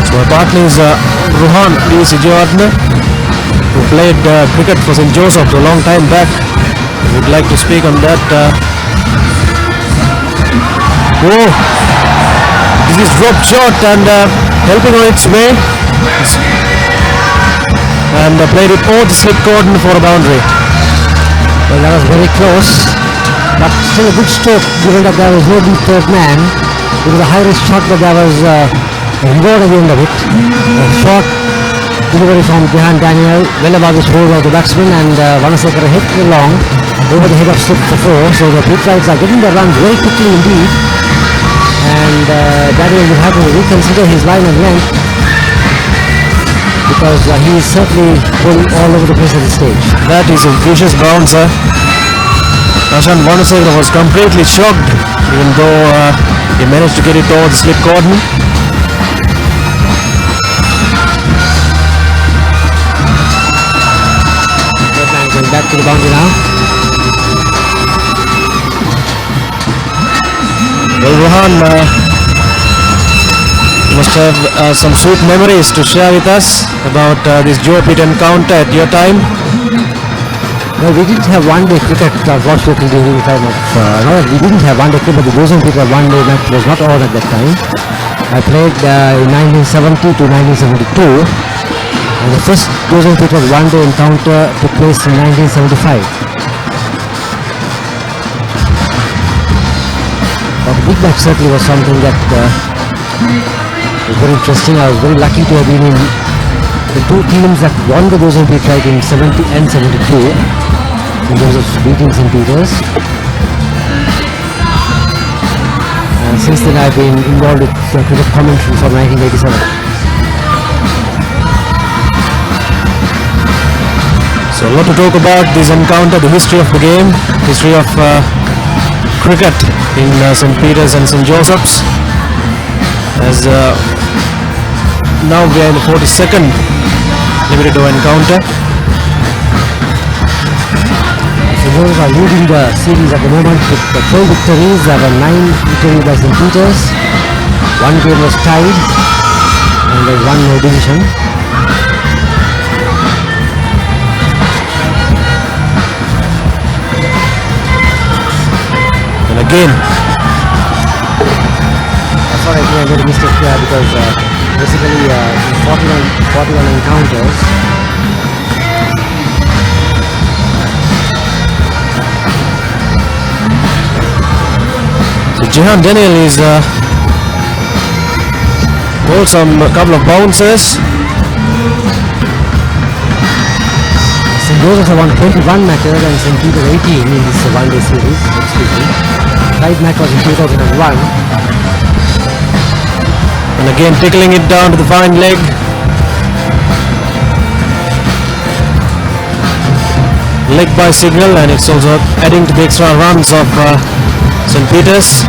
So our partner is Ruhan P. Sijewardene, who played cricket for St. Joseph a long time back. We would like to speak on that. Oh, this is dropped short and helping on its way. And played it over the slip cordon for a boundary. Well, that was very close, but still a good stroke given that there was no deep third man. It was a high risk shot, but there was reward at the end of it. A short delivery from Jehan Daniel, well above the shoulder of the batsman, and Vanasekara hit it along over the head of slip for 4. So the Petrites are getting their runs very quickly indeed. And Daniel will have to reconsider his line of length, because he is certainly going all over the place at this stage. That is a vicious bouncer. Prashant Vanasekara was completely shocked, even though he managed to get it over the slip cordon. Going back to the boundary now. Well, Rohan, you must have some sweet memories to share with us about this Joe Pitt encounter at your time. Well, we didn't have one-day cricket, unfortunately, during the time of... no, we didn't have one-day cricket, but the Joseon cricket one-day match was not on at that time. I played in 1970 to 1972. And the first Joseon cricket one-day encounter took place in 1975. But the big match certainly was something that was very interesting. I was very lucky to have been in the two teams that won the Golden Beat in 70 and 72 in terms of beating St. Peter's. And since then I've been involved with cricket commentary from 1987. So a lot to talk about this encounter, the history of the game, history of cricket in St. Peter's and St. Joseph's. As now we are in the 42nd limited over encounter. So those are leading the series at the moment with the 12 victories. There were 9 victories by St. Peter's. One game was tied and there's one no division. And again, I thought I made a mistake here because basically 41 encounters. so Jehan Daniel is bowled a couple of bouncers. St. Joseph's have won 21 matches and St. Peter's 18 in this one-day series. Tied match was in 2001. And again tickling it down to the fine leg. Leg by signal, and it's also adding to the extra runs of St. Peter's.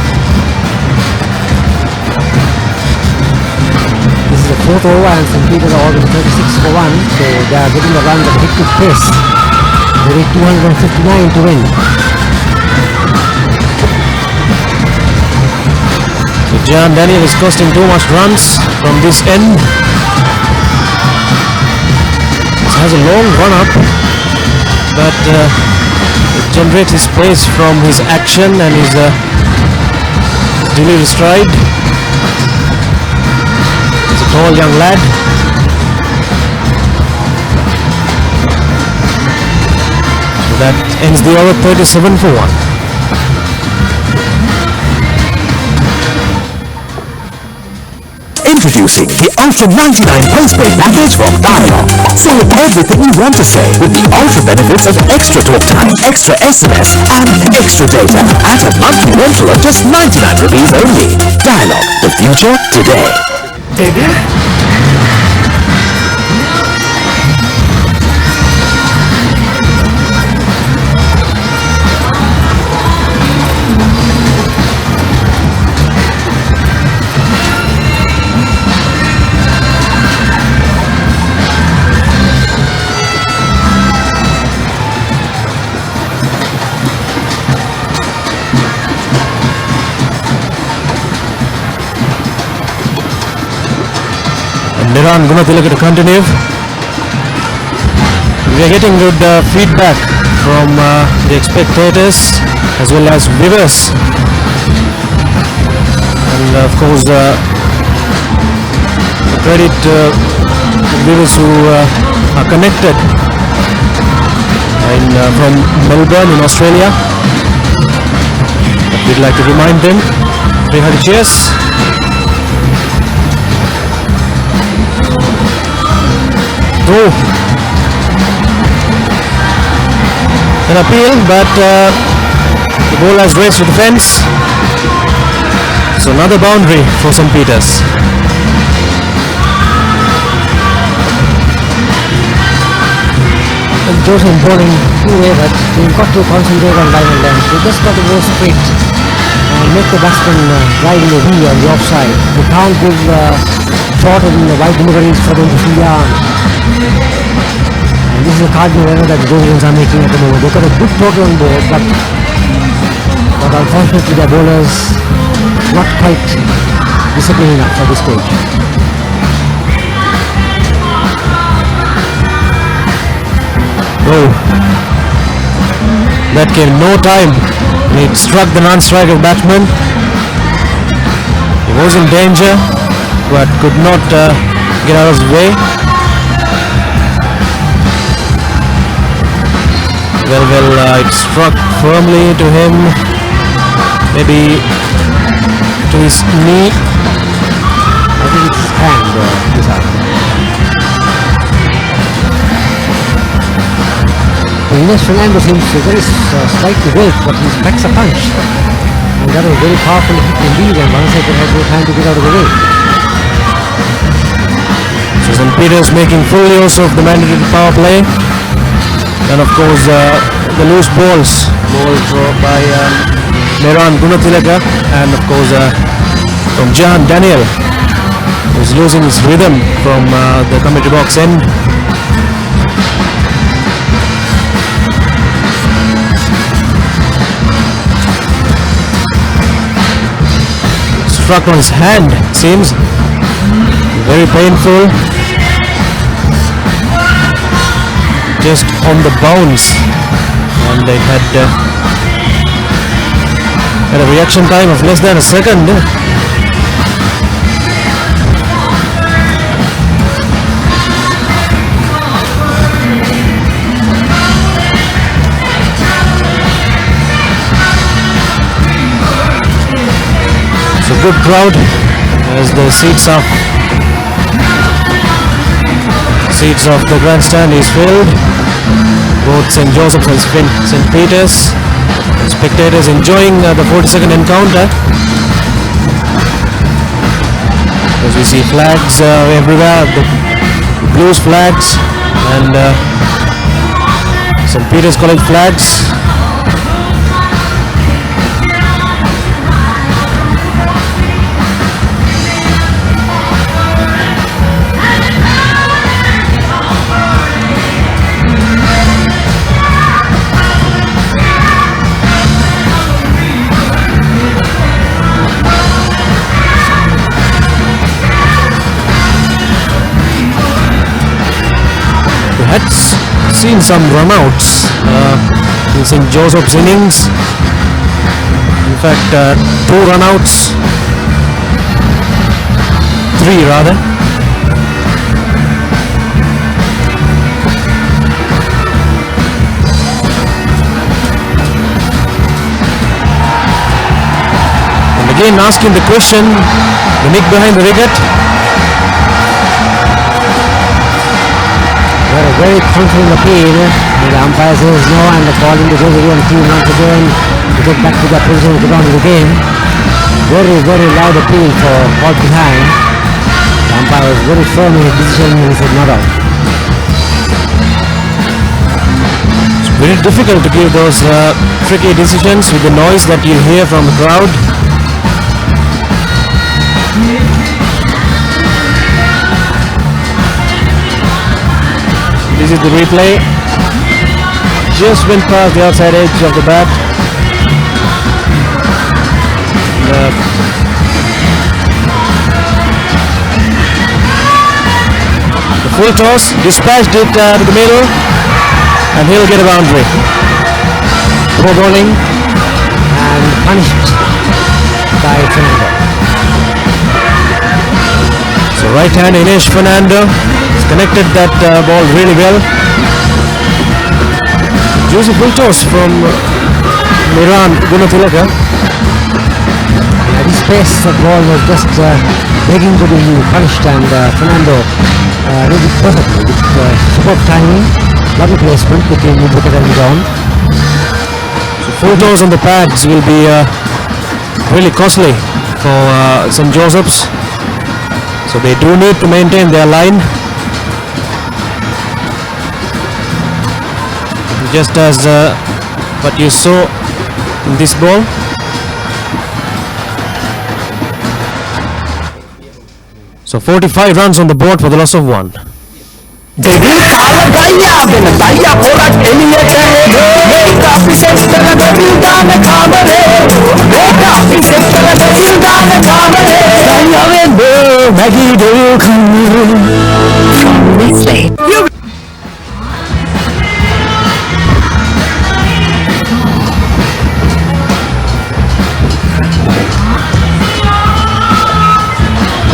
This is the 4th over and St. Peter's are already 36 for 1, so they are getting the runs at a hectic pace. They need 259 to win. So Jehan Daniel is costing too much runs from this end. This has a long run up, but it generates his pace from his action and his delivery stride. He's a tall young lad. So that ends the over 37 for 1. Introducing the Ultra 99 postpaid package from Dialog. Say everything you want to say with the ultra benefits of extra talk time, extra SMS and extra data at a monthly rental of just 99 rupees only. Dialog, the future today. Niran Gunatilaka to continue. We are getting good feedback from the spectators as well as viewers, and of course credit the viewers who are connected from Melbourne in Australia. But we'd like to remind them, cheers. Through an appeal, but the ball has raced to the fence. So another boundary for St. Peter's. And Joseph bowling two-way, but we've got to concentrate on line and length. We've just got to go straight and make the batsman ride in the V on the offside. We can't give short and wide deliveries for them to field the arm. And this is a cardinal error that the Josephs are making at the moment. They've got a good total on board, but unfortunately their bowlers not quite disciplined enough at this stage. Oh, that gave no time. He struck the non-striker batsman. He was in danger, but could not get out of his way. Well, it struck firmly to him, maybe to his knee. I Ines Fernando seems very slightly weak, but he packs a punch. And that was very powerful hit indeed, and Vanasek had no time to get out of the way. So St. Peter's making full use of the mandatory power play. And of course the loose balls by Mehran Gunatilaka, and of course from Jahan Daniel, who's losing his rhythm from the commentary box end. Struck on his hand, seems very painful. Just on the bounce, and they had a reaction time of less than a second. So good crowd as the seats of the grandstand is filled. Both St. Joseph's and St. Peter's. Spectators enjoying the 42nd encounter. As we see flags everywhere, the Blues flags and St. Peter's College flags. Had seen some runouts in St. Joseph's innings. In fact, 2 runouts, 3 rather. And again asking the question, the nick behind the wicket. Very confident appeal, and the umpire says no, and the call in the Brazilian team once again to get back to their position to run the game. Very loud appeal for call behind. The umpire was very firm in his decision and he said not out. It's very difficult to give those tricky decisions with the noise that you hear from the crowd. This is the replay. Just went past the outside edge of the bat. The full toss, dispatched it to the middle, and he'll get a boundary. Poor bowling and punished by Fernando. So right hand Ines Fernando has connected that ball really well. Use a full toss from Mehran Gunatilaka. At his pace, that ball was just begging to be punished, and Fernando did it perfectly with superb timing, lovely placement between mid-wicket and down. So full toss on the pads will be really costly for St. Joseph's. So they do need to maintain their line. Just as what you saw in this ball. So 45 runs on the board for the loss of 1.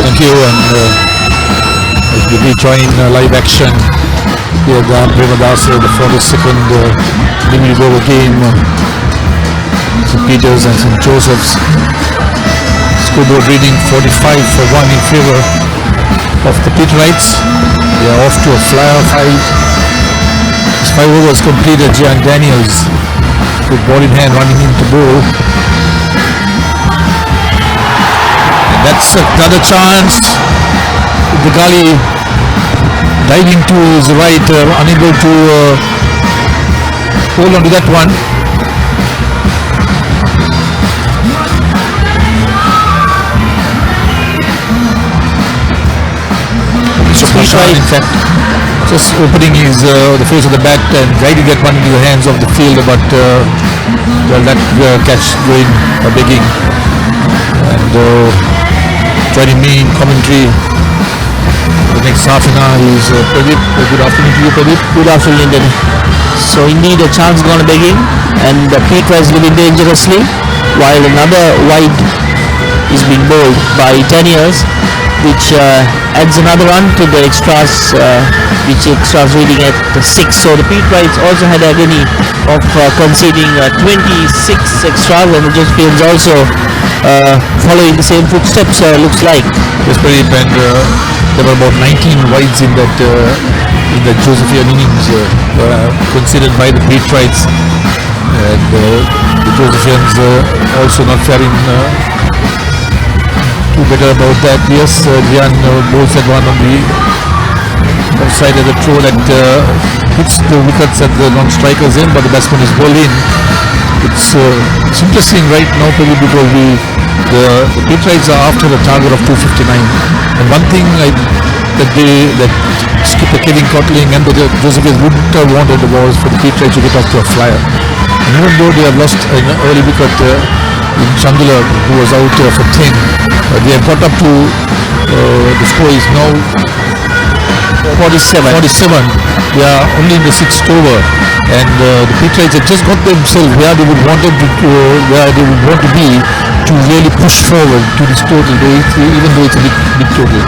Thank you, and as we rejoin live action here at Premadasa, the 42nd limited over game, St. Peter's and St. Joseph's. Scoreboard reading 45-1 in favour of the Peterites. They are off to a flyer fight. It's 5 overs completed. Gian Daniels with ball in hand running into bowl. And that's another chance. The gully diving to his right, unable to hold on to that one. Hashan, in fact, just opening his the face of the bat and guiding that one into the hands of the fielder, but well, that catch going begging. And joining me in commentary for the next half an hour is Pradeep. Good afternoon to you, Pradeep. Good afternoon, Indian. So indeed a chance gone begging, and Pete Rice living dangerously, while another wide is being bowled by Daniels, which adds another run to the extras, which extras reading at 6. So the Pete Rice also had agony of conceding 26 extras, and the Josephines also following the same footsteps, looks like. Yes, Pradeep, and there were about 19 wides in that Josephian innings considered by the Pete Rice, and the Josephians also not faring too better about that. Yes, Gian bowls that one on the offside of the throw that hits the wickets at the non-strikers end, but the batsman is bowled in. It's interesting right now, because the Pete Rice are after a target of 259, and one thing that skipper Kevin Cotling and the Josephians wouldn't have wanted was for the Pete Rice to get off to a flyer. And even though they have lost an early wicket in Chandler, who was out for 10, they have got up to the score is now 47. They are only in the 6th over, and the Pete Rice have just got themselves where they would want to be to really push forward to this total, even though it's a big total.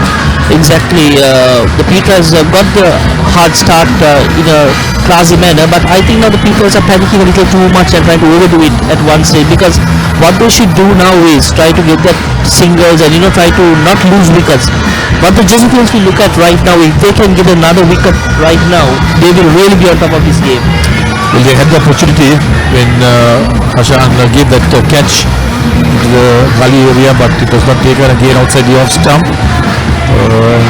Exactly. The Pete Rice got the hard start in a classy manner, but I think now the Pete Rice are panicking a little too much and trying to overdo it at one stage, because what they should do now is try to get that singles and try to not lose wickets. What the Josephines will look at right now, if they can get another wicket right now, they will really be on top of this game. Well, they had the opportunity when Hashan gave that catch into the gully area, but it was not taken again outside the off stump.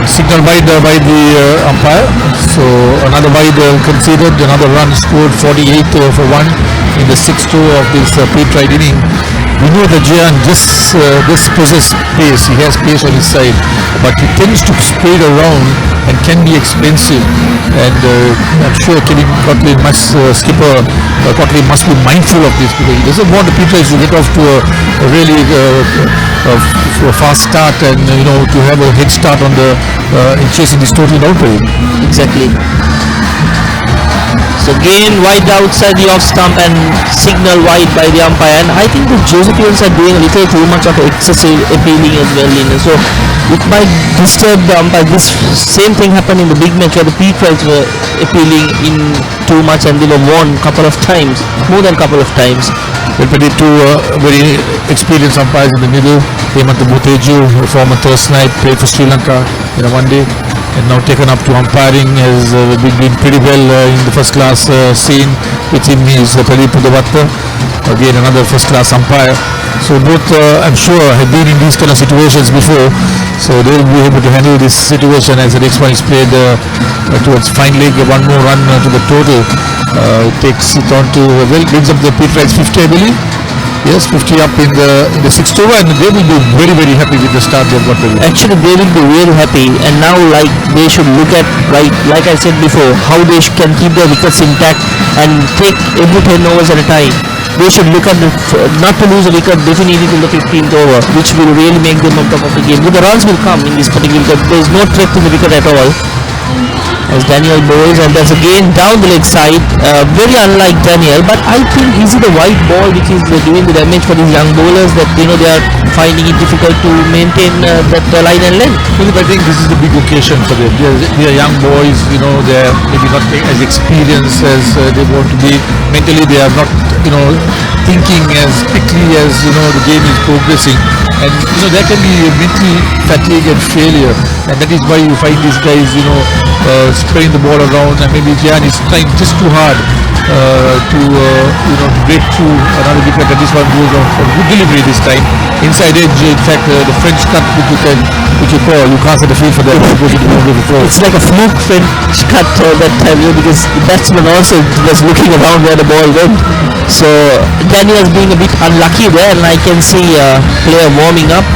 Signal wide by the umpire. So another wide conceded, another run scored, 48 for 1 in the 6th over of this Pete Rice inning. We know that Gian just possesses pace. He has pace on his side, but he tends to spread around and can be expensive. And I'm sure Kevin Cotling skipper Cotling must be mindful of this, because he doesn't want the Pete Rice to get off to a really fast start and to have a head start on the in chasing this total down to him. Exactly. So again wide outside the off stump and signal wide by the umpire, and I think the Josephines are doing a little too much of excessive appealing as well. So it might disturb the umpire. This same thing happened in the big match where the Pete Rice were appealing in too much, and they were won couple of times, more than couple of times. Well, but two very experienced umpires in the middle. Hemant Muteju, former Thursday night, played for Sri Lanka in a one-day, and now taken up to umpiring, has been doing pretty well in the first class scene. With him is Pradeep Pudavatta, again another first class umpire. So both I'm sure have been in these kind of situations before, so they will be able to handle this situation as the next one is played towards fine leg. One more run to the total, takes it on to, well, brings up the Pete Rice 50, I believe. Yes, 50 up in the 6th over, and they will be very, very happy with the start they've got. Actually, they will be really happy, and now they should look at, like I said before, how they can keep their wickets intact and take every 10 overs at a time. They should look at not to lose a wicket definitely till the 15th over, which will really make them on top of the game. But the runs will come in this particular wicket. There is no threat to the wicket at all. As Daniel bowls, and that's again down the leg side, very unlike Daniel, but I think is it a white ball which is doing the damage for these young bowlers, that they are finding it difficult to maintain that line and length. Philip, I think this is the big occasion for them. They are young boys, they're maybe not as experienced as they want to be. Mentally they are not thinking as quickly as the game is progressing, and there can be mental fatigue and failure, and that is why you find these guys spreading the ball around, and maybe Jehan is trying just too hard to break through another wicket, and this one goes off for good delivery this time. Inside edge, in fact, the French cut which you call, you can't set the field for that. It's like a fluke French cut that time, because the batsman also was looking around where the ball went. So Daniel's being a bit unlucky there, and I can see a player warming up.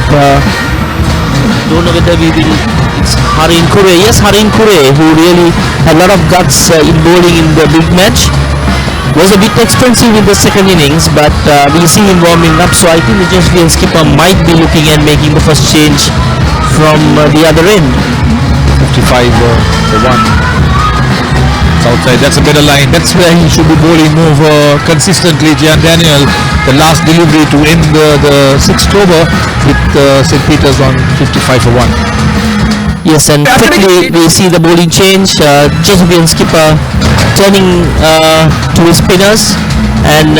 Don't know whether it's Harin Kure. Yes, Harin Kure, who really had a lot of guts in bowling in the big match. Was a bit expensive in the second innings, but we see him warming up, so I think the Jasvian skipper might be looking at making the first change from the other end. 55 for 1. It's outside, that's a better line. That's where he should be bowling more consistently. Jehan Daniel, the last delivery to end the 6th over with St. Peter's on 55 for 1. Yes, and quickly we see the bowling change. Jasvian skipper turning to his spinners, and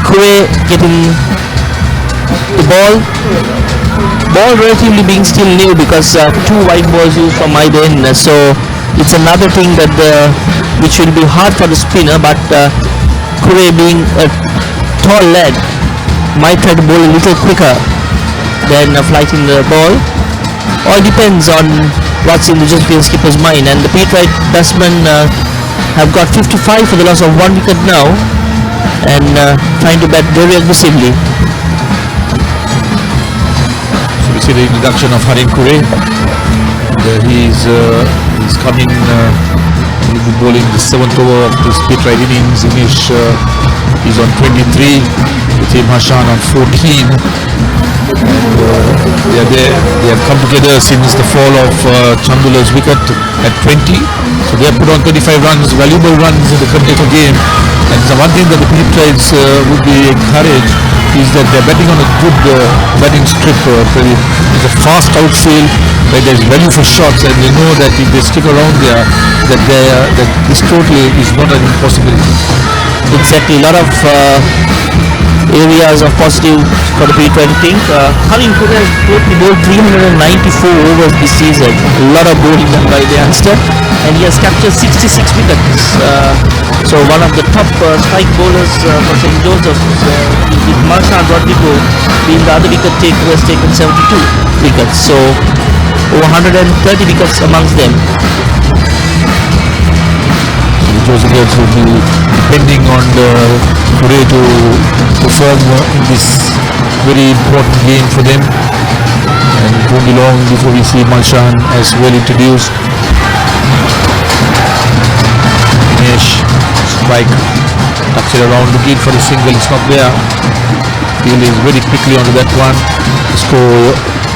Kure getting the ball. Ball relatively being still new because 2 wide balls used from either end, so it's another thing that which will be hard for the spinner, but Kure being a tall lad might try to bowl a little quicker than flighting the ball. All depends on what's in the Jasvian skipper's mind, and the Pete Wright batsmen have got 55 for the loss of 1 wicket now, and trying to bat very aggressively. So we see the introduction of Harin Kure. He's coming, he'll be bowling the 7th over of this Pete Wright innings. Inish is on 23, with him Hashan on 14. And they have come together since the fall of Chandula's wicket at 20. So they have put on 35 runs, valuable runs in the Karnataka game. And so one thing that the Pete Wrights would be encouraged is that they're batting on a good batting strip. It's a fast outfield where there's value for shots, and they know that if they stick around there, that this totally is not an impossibility. Exactly, a lot of areas of positive for the Pete Wright team. Harin Kure has totally bowled 394 overs this season. A lot of bowling done by the youngster, and he has captured 66 wickets. So one of the top strike bowlers for St. Joseph's, with Marshawn Rodrigo being the other wicket taker, who has taken 72 wickets. So over 130 wickets amongst them. Joseph will be depending on Kure to perform in this very important game for them, and it won't be long before we see Malshan as well introduced. Dinesh strike, tucks it around, looking for the single, it's not there. Field is very quickly onto that one. The score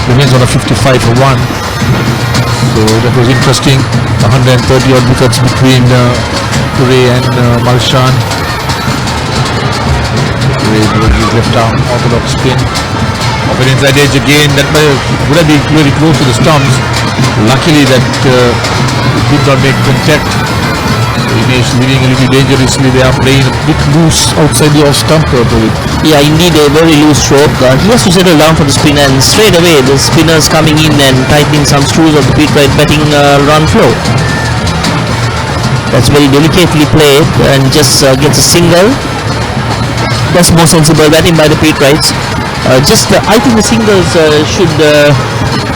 remains on a 55 for 1. So that was interesting. 130 odd wickets between Kure and Malshan. Kure with his left arm orthodox spin. Off an inside edge again. That would have been very close to the stumps. Luckily that did not make contact. Dinesh leading a little dangerously. They are playing a bit loose outside the off stump. Yeah, indeed a very loose stroke. He has to settle down for the spin, and straight away the spinners coming in and tightening some screws of the Pete Wright batting run flow. That's very delicately played and just gets a single. That's more sensible batting by the Pete Wrights. I think the singles should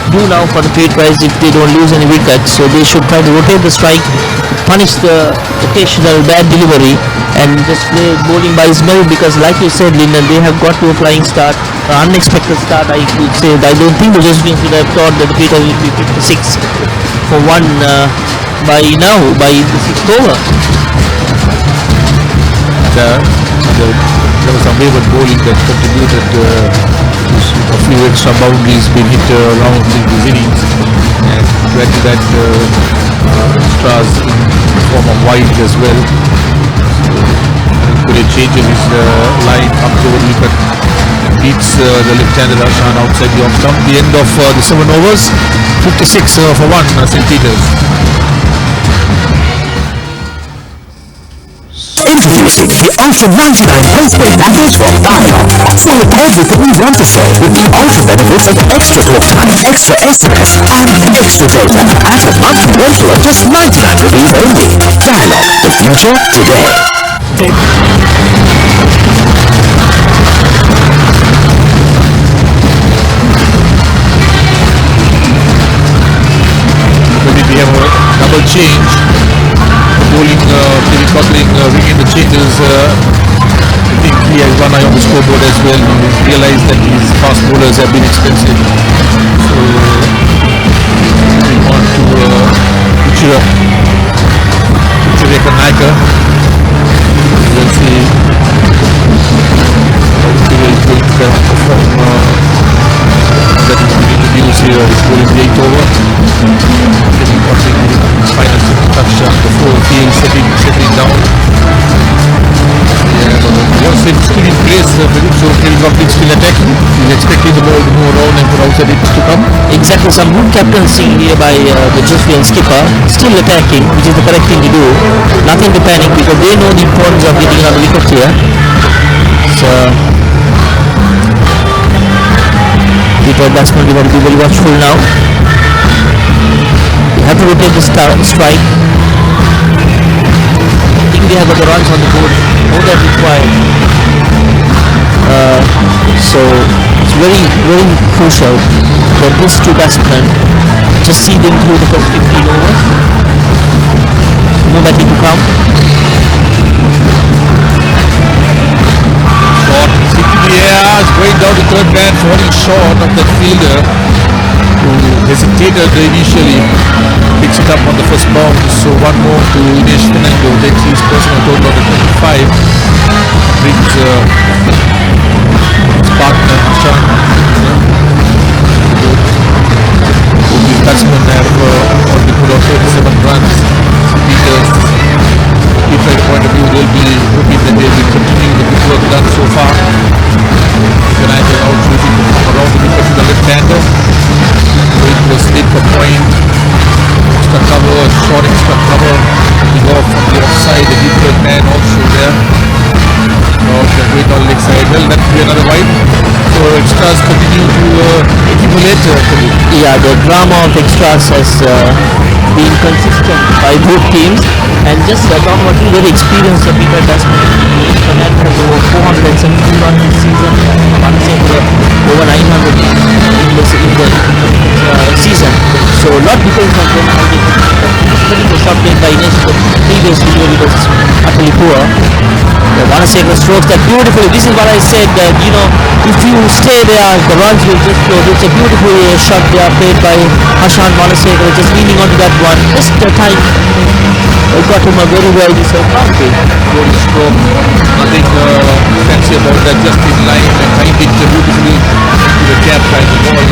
do now for the Pete Wrights if they don't lose any wickets. So they should try to rotate the strike, punish the occasional bad delivery, and just play bowling by his merit, because like you said, Lyndon, they have got to a flying start, unexpected start I could say. I don't think the Jasvians would have thought that the Pete Wrights would be 56 for 1 by the 6th over. There was some wayward bowling that contributed to a few extra boundaries being hit around in these innings, and to add to that extras in the form of wides as well. So Kure changes his line up to the wicket and beats the left-handed Hashan outside the off stump. The end of the 7 overs, 56 for 1 St. Peter's. Introducing the Ultra 99 postpaid package from Dialog. Say everything we want to say with the ultra benefits of extra talk time, extra SMS, and extra data at At a monthly rental of just 99 rupees only. Dialogue, the future today. Maybe we have a double change. Bowling, David Cockling ringing the changes. I think he has one eye on the scoreboard as well. He's realized that his fast bowlers have been expensive. So we want to Uchireka Naika. We'll see how Uchira is going to perform. That is being introduced here. He's bowling the 8th over. David Cockling final touch before the field settling down. Once it's still in place, so Kevin Cockling still attacking. He's expecting the ball to move around and for outside it to come. Exactly, some good captaincy here by the Jeffrey and skipper. Still attacking, which is the correct thing to do. Nothing to panic because they know the importance of getting another wicket here. So people batsmen we want to be very watchful now. You have to rotate the strike. I think they have the runs on the board more than required. So it's very, very crucial for these two batsmen. Just see them through the first 15 overs. No batting to come. Shot, sitting the air, going down the third man, falling short of that fielder who hesitated initially. Picks it up on the first bounce. So one more to Dinesh Fernando, takes his personal total of 25. Brings his partner Hashan. These batsmen have already put out 37 runs. Peters, if from the point of view, they'll be hoping that they'll be continuing the good work done so far. United out choosing to come around the wicket to the left-hander. Going to a slip for point. Extra cover, short extra cover. Coming off from the offside, the deep third man also there. Great on leg side. Well, that will be another wide. So extras continue to accumulate. Yeah, the drama of extras has been consistent by both teams, and just talking about two very experienced people batsmen. Fernando has over 470 runs this season. Manasek over 900 in the season. So a lot depends on them how they can the shot played by Ines, but previous delivery was utterly poor. Manasek strokes that beautifully. This is what I said, that if you stay there, the runs will just flow. It's a beautiful shot there played by Hashan Manasek, just leaning onto that one. Just the time got him a very well deserved boundary. Good stroke. Nothing fancy about that, just in line and timed it beautifully into the gap by the ball.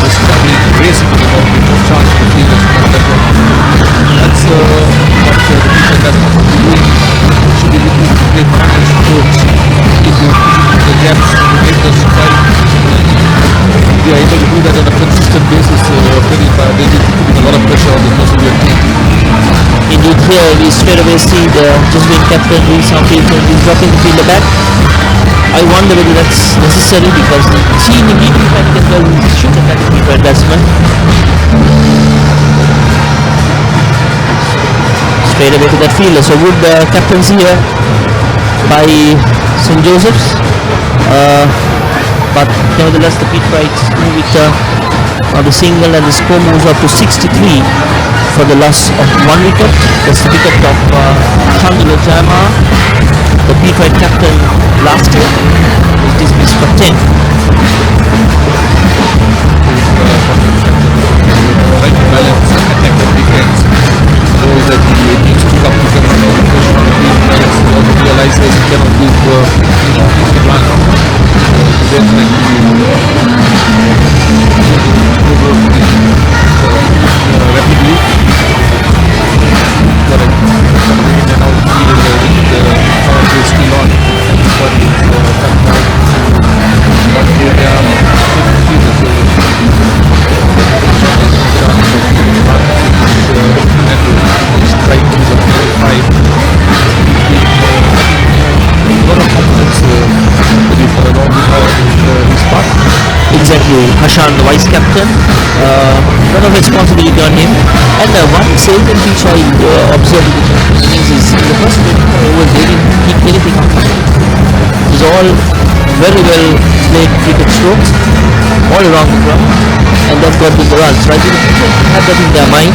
Just struggling, racing to the boundary. No chance for the fielders to come that one. That's what the pitcher does not be doing. Should be looking to play managed strokes into the gaps to make the strike. They are able to do that on a consistent basis. They will put a lot of pressure on the Australian team. Indeed, here we straight away see the just being captain doing something and he's dropping the fielder back. I wonder whether that's necessary because the team immediately can well shoot at that keeper batsman. Straight away to that fielder. So good captaincy here by St. Joseph's. But nevertheless the Pete Wrights move it on the single and the score moves up to 63 for the loss of 1 wicket. That's the wicket of Shandula Jama, the Pete Wright captain last year, was dismissed for 10. Right to balance attack and defense. Knows that he needs to come to the pressure on the field balance. He also realizes he cannot give the run. Rapidly. Correct. In and out field the power is still on. But it's one area strike to the 5. A lot of confidence Exactly, Hashan, the vice captain. lot of responsibility on him. And one salient feature I observed in the innings is in the first 24 overs they didn't keep anything up. It was all very well played cricket strokes all around the ground, and that got them the runs. So I think people had that in their mind,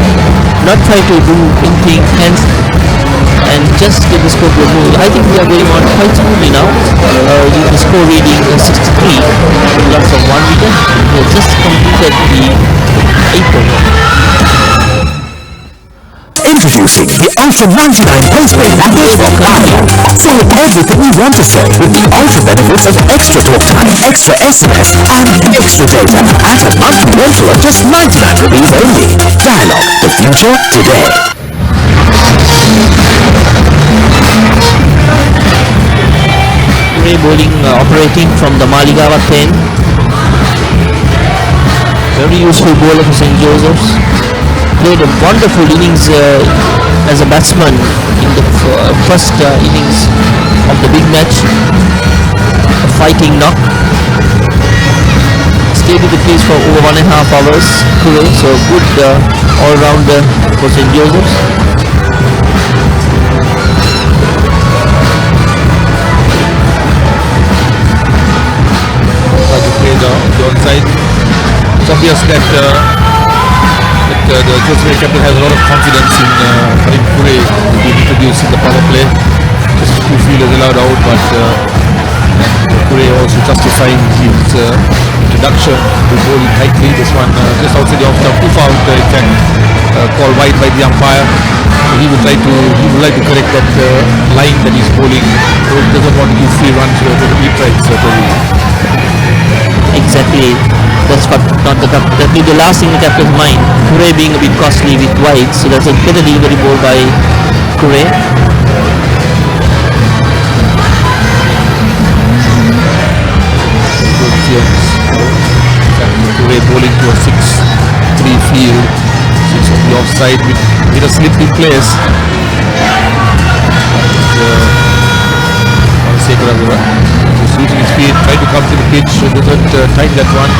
not try to do anything hence and just get the score to a goal. I think we are going on quite smoothly now. The score reading 63, loss of 1 wicket. We have just completed the 8th over. Introducing the Ultra 99 postpaid package from Dialog. Say everything you want to say with the ultra benefits of extra talk time, extra SMS and extra data at a monthly rental of just 99 rupees only. Dialog, the future today. Curry bowling operating from the Maligawa 10. Very useful bowler for St. Joseph's. Played a wonderful innings as a batsman in the first innings of the big match. A fighting knock. Stayed in the crease for over 1.5 hours. Curry, so good all-rounder for St. Joseph's. The onside. It's obvious that the Joseph captain has a lot of confidence in Karim Pure to be introduced in the power play. Just 2 fielders allowed out, but Pure also justifying his introduction to bowling tightly. This one just outside the off-stump, too far out, in fact, called wide by the umpire. He would like to correct that line that he's bowling. He doesn't want to give free runs to the beat rights. Exactly. That's what that'll be the last thing in the captain's mind. Curry being a bit costly with wide, so that's a better delivery ball by Curry. Curry bowling to a 6-3 field. 6 on the offside with a slip in place. He's using his feet, trying to come to the pitch, doesn't time that one.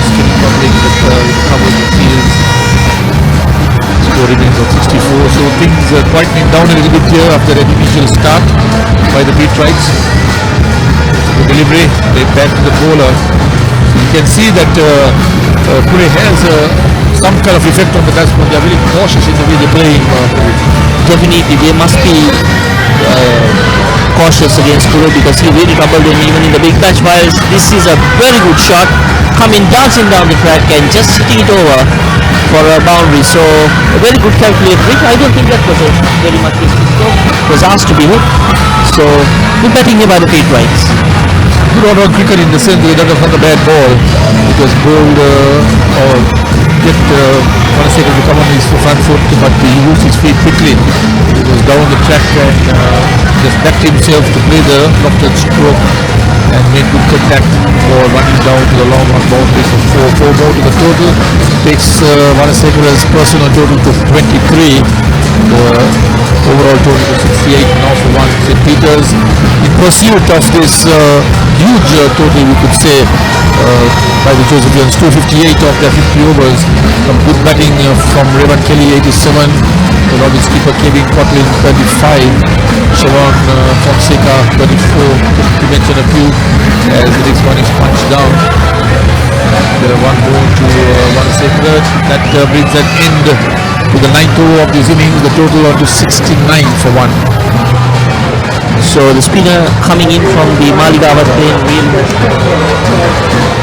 Still struggling with the cover of the field. Score remains of 64, so things are quietening down a little bit here after an initial start by the beat rights. The delivery, they back to the bowler. You can see that Pure has some kind of effect on the batsman. They are very cautious in the way they're playing. Definitely, they must be cautious against Curry because he really troubled him even in the big match. While this is a very good shot, coming dancing down the track and just hitting it over for a boundary. So a very good calculated hit. I don't think that was a very much risky stroke. It was asked to be hit. So good batting here by the Pete Rights. Good all-round cricket in the sense that that was not a bad ball. It was bowled or get Manasek to come on his front foot, but he used his feet quickly. He was down the track and just backed himself to play the lofted stroke and made good contact for running down to the long run boundary. So 4 more to the total. Takes Manasekara's personal total to 23. Overall total to 68 now for one St. Peters. In pursuit of this huge total, we could say, by the Josephians, 258 of their 50 overs. Some good batting from Revan Kelly, 87. The Robin skipper Kevin Cotlin, 35. Sharon Fonseca, 34. To mention a few, as the next one is punched down. One more to Manasekara. That brings an end to the 9th over of this innings. The total on to 69 for one. So the spinner coming in from the Maligawa plane really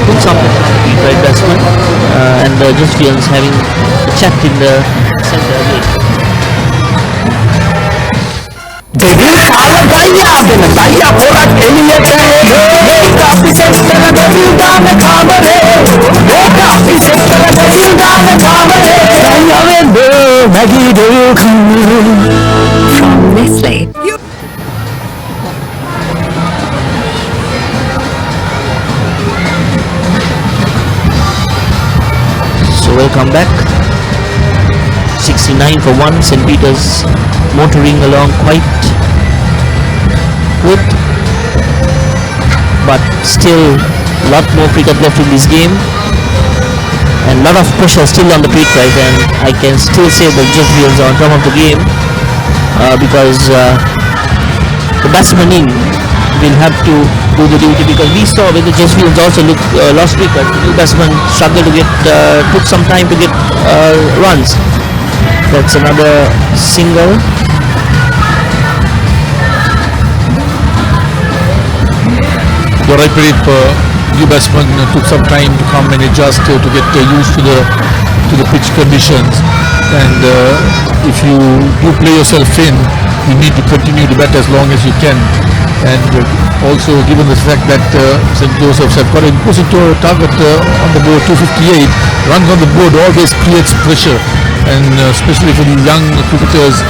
put something on the right batsman, and the Josephines having a chat in the centre again. දෙවිල් කාල දයියා වෙන දයියා පොරක් එළියට මේක අපි set කරන දෙවිල් දාන කාමරේ මේක අපි සෙට් කරන දෙවිල් දාන කාමරේ දයියා වෙන්න මැගි දෙවිල් කන්නේ from Nestle. So welcome back. 69 for 1. St. Peters motoring along quite good, but still a lot more cricket left in this game, and a lot of pressure still on the Petrites, and I can still say that Jesvians are on top of the game because the batsmen in will have to do the duty, because we saw with the Jesvians also last week the new batsman struggled to get took some time to get runs. That's another single. You're right, Pradeep. New batsman took some time to come and adjust to get used to the pitch conditions, and if you play yourself in, you need to continue to bat as long as you can. And also, given the fact that St. Joseph's have got an imposing target on the board, 258 runs on the board always creates pressure, and especially for the young cricketers,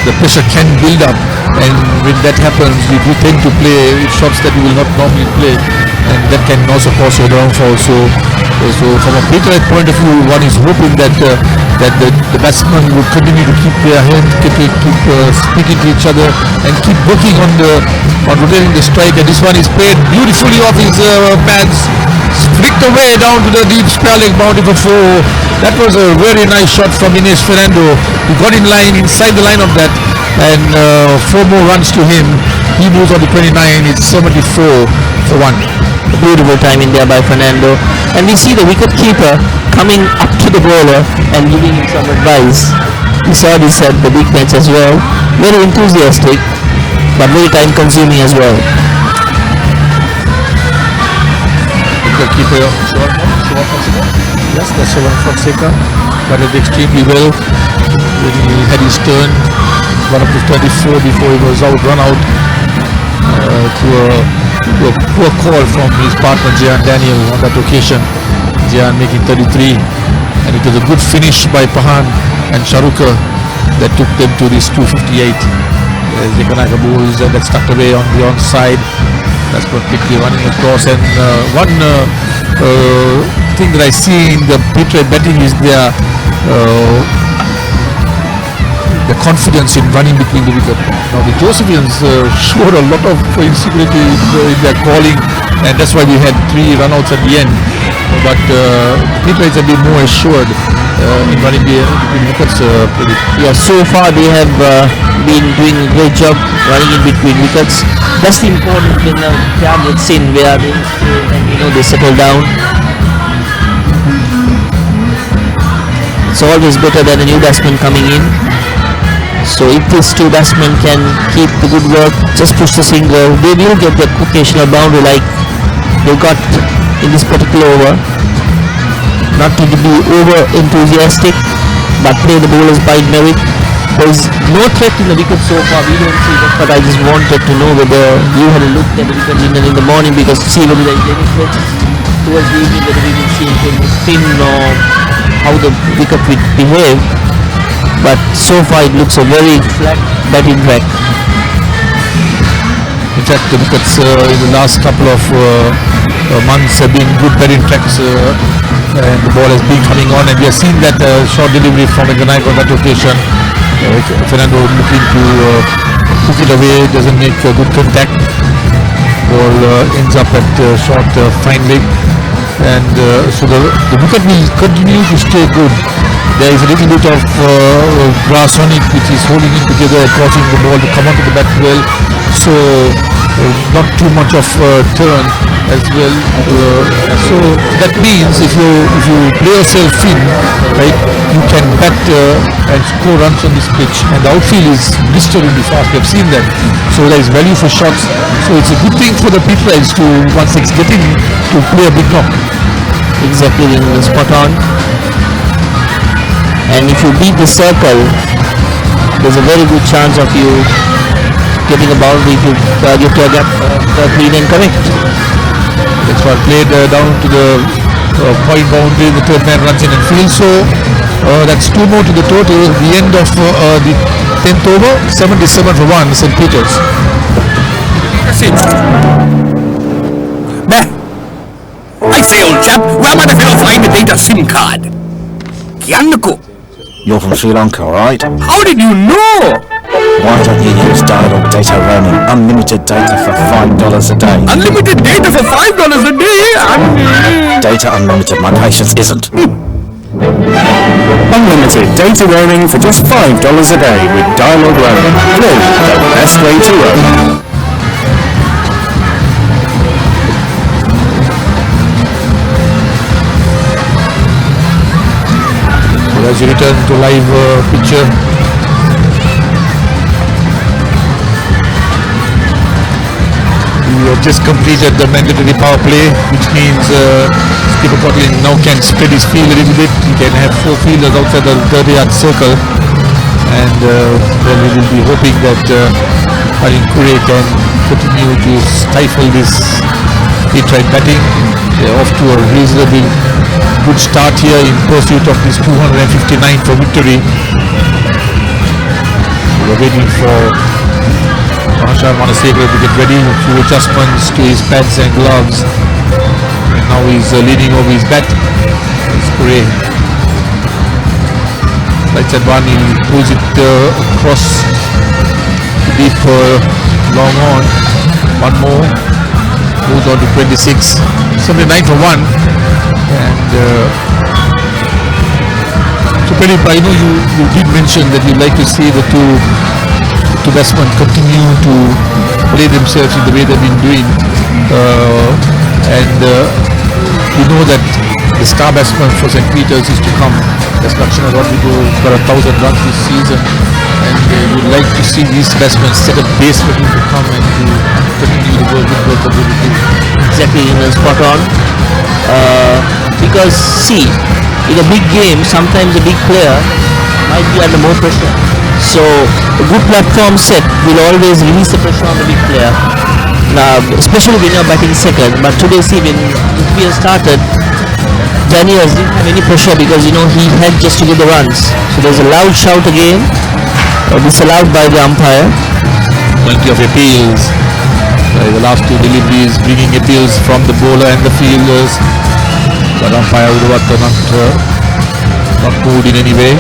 the pressure can build up, and when that happens, you do tend to play shots that you will not normally play, and that can also cause your downfall. So from a Petrite point of view, one is hoping that the batsmen would continue to keep their hand, keep speaking to each other, and keep working on rotating the strike. And this one is played beautifully off his pads, flicked away down to the deep square leg boundary for 4. That was a very nice shot from Ines Fernando. He got in line, inside the line of that, and 4 more runs to him. He moves on to 29. It's 74 for 1. Beautiful timing there by Fernando, and we see the wicket keeper coming up to the bowler and giving him some advice. We saw this at the big match as well. Very enthusiastic, but very time consuming as well. Wicket keeper Shivan Fonseca. Yes, that's Shivan Fonseca. Batted extremely well when he had his turn. One up to 34 before he was run out to a poor call from his partner Jehan Daniel on that occasion. Jehan making 33, and it was a good finish by Pahan and Shahrukh that took them to this 258. Zekanaka bowls and that's tucked away on the onside. That's quickly running across, and one thing that I see in the Petrite batting is their confidence in running between the wicket. Now the Josephians showed a lot of insecurity in their calling, and that's why we had 3 run-outs at the end. But Petrites have been more assured in running between wickets. Yeah, so far they have been doing a great job running in between wickets. That's the important when the crowd gets in, where they and they settle down. It's always better than a new batsman coming in. So if these 2 batsmen can keep the good work, just push the single, they will get the occasional boundary like they got in this particular over. Not to be over enthusiastic, but play the bowler's bite merit. There is no threat in the wicket so far, we don't see that, but I just wanted to know whether you had a look at the wicket in the morning, because to see whether there is any threat towards the evening, whether we will see anything spin or how the wicket will behave. But so far it looks a very flat batting track. In fact, the wickets in the last couple of months have been good batting tracks, and the ball has been coming on, and we have seen that short delivery from Ganaik on that occasion. Fernando looking to hook it away, doesn't make good contact. Ball ends up at short fine leg, and so the wicket will continue to stay good. There is a little bit of grass on it which is holding it together, causing the ball to come onto the bat well. So not too much of turn as well. So that means if you play yourself in, right, you can bat and score runs on this pitch. And the outfield is blisteringly fast. We have seen that. So there is value for shots. So it's a good thing for the Petrites to once it's getting to play a big knock. Exactly, spot on. And if you beat the circle, there's a very good chance of you getting a boundary if you get your gap clean and correct. That's what played down to the point boundary. The 3rd man runs in and fields. So that's 2 more to the total. The end of the 10th over, 77 for 1, St. Peters. I say, old chap, where might a fellow find a data SIM card? Kiannako. You're from Sri Lanka, right? How did you know? Why don't you use Dialog Data Roaming? Unlimited data for $5 a day. Unlimited data for $5 a day? Data unlimited, my patience isn't. Unlimited data roaming for just $5 a day with Dialog Roaming. Clearly the best way to roam. As you return to live picture, we have just completed the mandatory power play, which means Skipper Kotlin now can spread his field a little bit. He can have 4 fielders outside the 30-yard circle, and then we will be hoping that Harin Kure can continue to stifle this hit-right batting. They're off to a reasonably good start here in pursuit of this 259 for victory. We're waiting for Mahashan Manasekara to get ready, a few adjustments to his pads and gloves. And now he's leaning over his bat. It's great. Right side one, he pulls it across deep, long on. One more. Moves on to 26. 79 for 1. And so Pradeep, I know you did mention that you'd like to see the two batsmen continue to play themselves in the way they've been doing, and you know that the star batsman for St. Peters is to come. As Lakshana Rodrigo got 1,000 runs this season, and you'd like to see these batsmen set a base for him to come and to continue the good work that they will do. Exactly, spot on. Because see, in a big game, sometimes a big player might be under more pressure. So a good platform set will always release the pressure on the big player. Now, especially when you're batting second. But today, see, when we started, Daniels didn't have any pressure because he had just to get the runs. So there's a loud shout again, disallowed by the umpire. Plenty of appeals. The last 2 deliveries bringing appeals from the bowler and the fielders. But umpire Udavatta not moved in any way.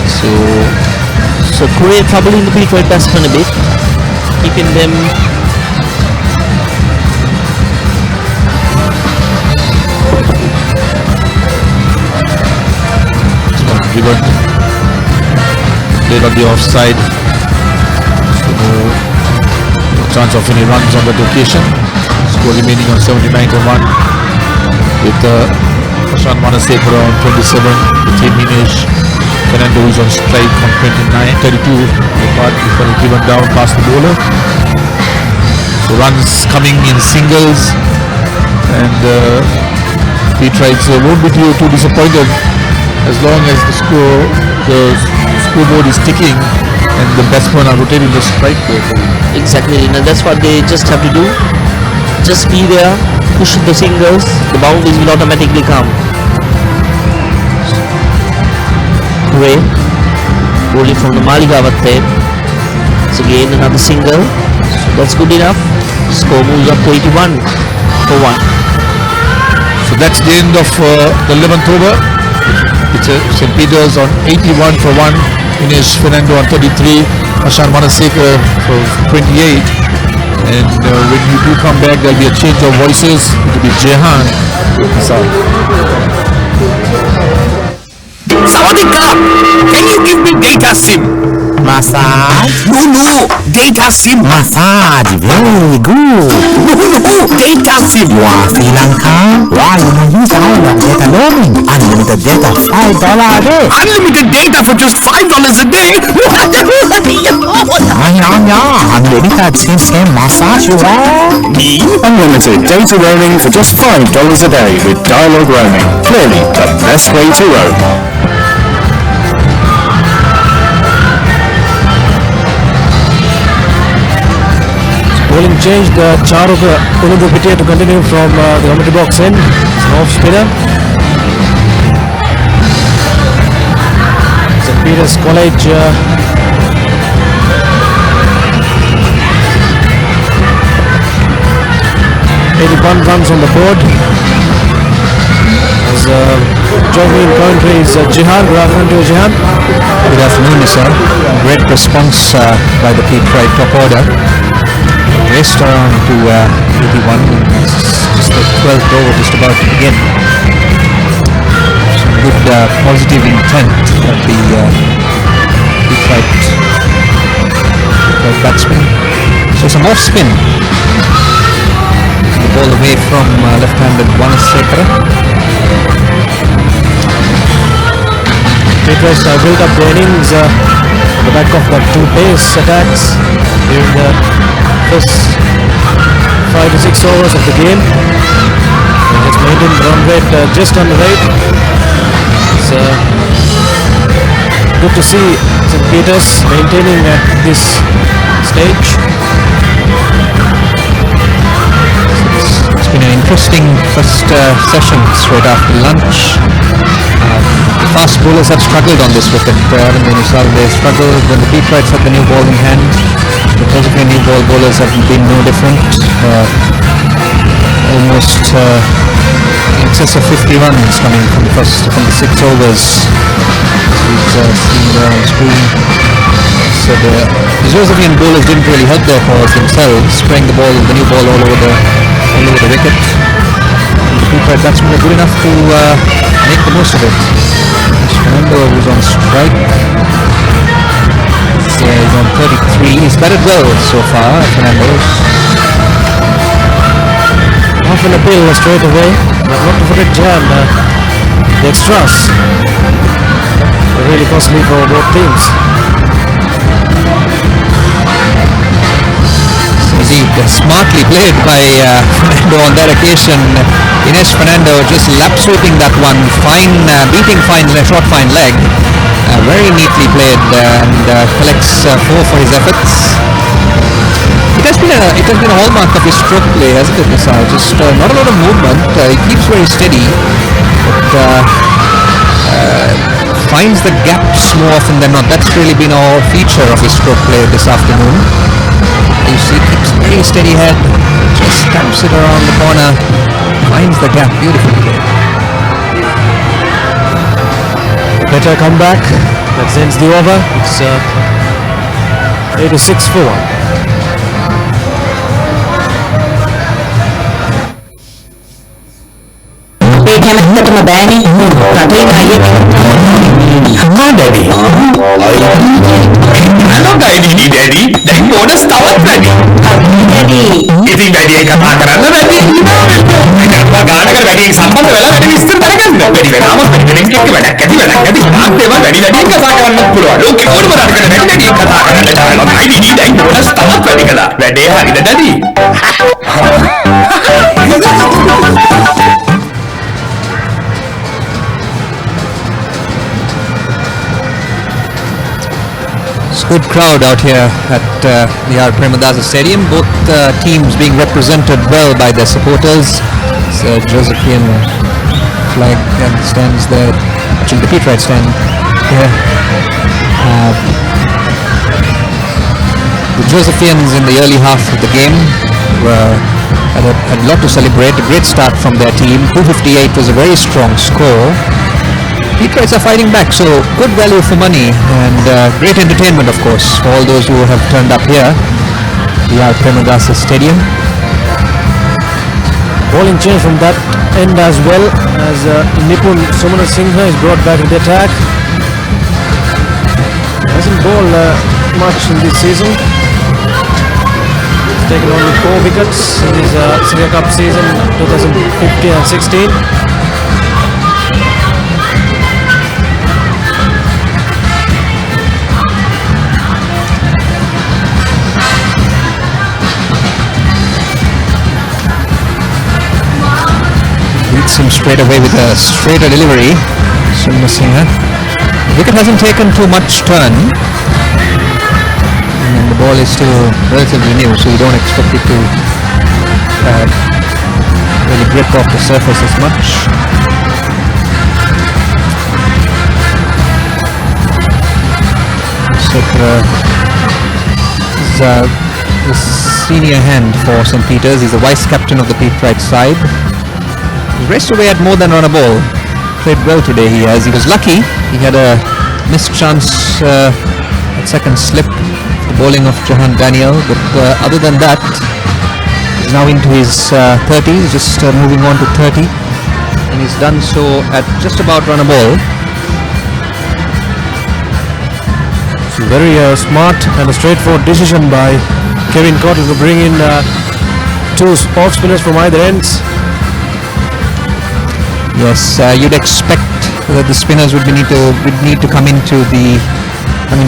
So Kure troubling the Pete White batsman a bit, keeping them driven, played on the offside. So no chance of any runs on that occasion. Score remaining on 79 to 1 with Mahashan Manasekara on 27, with Heminesh Fernando is on strike on 32, but before driven down past the bowler. So runs coming in singles, and Pete Wrights won't be too disappointed as long as the scoreboard is ticking and the batsmen are rotating the strike rate. Exactly, and that's what they just have to do. Just be there, push the singles, the boundaries will automatically come. Kure, bowling from the Maligavatte. It's again another single, so that's good enough. Score moves up to 81 for 1. So that's the end of the 11th over. It's St. Peters on 81 for 1. Heminesh Fernando on 33. Mahashan Manasekara for 28. And when you do come back, there'll be a change of voices. It will be Jehan. Sawadika, can you give me data SIM? Massage? No, data SIM. Massage, very good. No, data SIM. You are Sri Lanka? Why you not use Dialog Data Roaming? Unlimited data, $5 a day. Unlimited data for just $5 a day? Yeah. Unlimited SIM massage you want? Me? Unlimited data roaming for just $5 a day with Dialog Roaming. Clearly the best way to roam. Bowling changed. Charuk Unudupitiya to continue from the commentary box end. It's an off spinner. St. Peters College 81 runs on the board as Joining me in commentary is Jihan. Good afternoon to you, Jihan. Good afternoon, sir. Great response by the Pete Wright top order. Raced around to 81. It's just the 12th over, just about to begin. Some good positive intent of the Pete Wright batsman. So some off spin. The ball away from left-handed Guanasekara. Pete Wright built up the innings on the back of the two pace attacks during the first 5 to 6 overs of the game. He has maintained the run rate just on the right. It's good to see St. Peters maintaining at this stage. It's been an interesting first session straight after lunch. The fast bowlers have struggled on this wicket. They struggled when the Pete Wrights had the new ball in hand. The Josephine new ball bowlers have been no different. Almost in excess of 50 runs coming from the 6 overs. We've seen there on screen. So the Josephine bowlers didn't really help their cause themselves, spraying the new ball all over the wicket. The Pete Wright batsmen were good enough to make the most of it. Fernando was on strike. He's on 33. He's batted well so far, Fernando. Off an appeal straight away, but not to forget Jan. The extras are really costly for both teams. Indeed, smartly played by Fernando on that occasion. Ines Fernando just lap sweeping that one, beating short fine leg. Very neatly played and collects 4 for his efforts. It has been a hallmark of his stroke play, hasn't it, Nisar? Just not a lot of movement. He keeps very steady, but finds the gaps more often than not. That's really been a feature of his stroke play this afternoon. You see, keeps very steady head, just taps it around the corner, finds the gap beautifully. Better comeback. That ends the over. It's 86 for 1. කැමැත්තටම බෑනේ රටේ අයියෙක් හා daddy hello daddy දැන් bonus තවත් වැඩි daddy ඉතින් වැඩි කතා කරන්න වැඩි ඉන්නවා ගානකට වැඩි සම්බන්ධ වෙලා වැඩි විස්තර දැනගන්න වැඩි වෙනාම කෙනෙක් එක්ක වැඩක් ඇති තාත් ඒවා වැඩි කතා කරන්නත් පුළුවන් ලෝකෙ ඕනම රටකට වැඩි කතා කරන්න ඩයලොග් ඩැඩි දැන් බෝනස් තවත් වැඩි කළා වැඩේ හරිද daddy Good crowd out here at the R. Premadasa Stadium. Both teams being represented well by their supporters. It's a Josephian flag and stands there. Actually, the Pete Wright stand here. The Josephians in the early half of the game had a lot to celebrate. A great start from their team. 258 was a very strong score. Pete Wrights are fighting back, so good value for money and great entertainment, of course, for all those who have turned up here. The R. Premadasa Stadium. Bowling change from that end as well, as Nipun Sumana Singha is brought back in the attack. Hasn't bowled much in this season. He's taken only 4 wickets in his Senior Cup season 2015 and 16. Beats him straight away with a straighter delivery. Sumana Singha. The wicket hasn't taken too much turn. And the ball is still relatively new, so you don't expect it to really grip off the surface as much. So the senior hand for St. Peters. He's the vice captain of the Pete Wright side. He's raced away at more than run a ball. played well today. He was lucky. He had a missed chance at second slip, the bowling of Jahan Daniel. But other than that, he's now into his 30s, just moving on to 30, and he's done so at just about run a ball. It's a very smart and a straightforward decision by Kevin Cottle to bring in two off spinners from either ends. Yes, you'd expect that the spinners would need to come into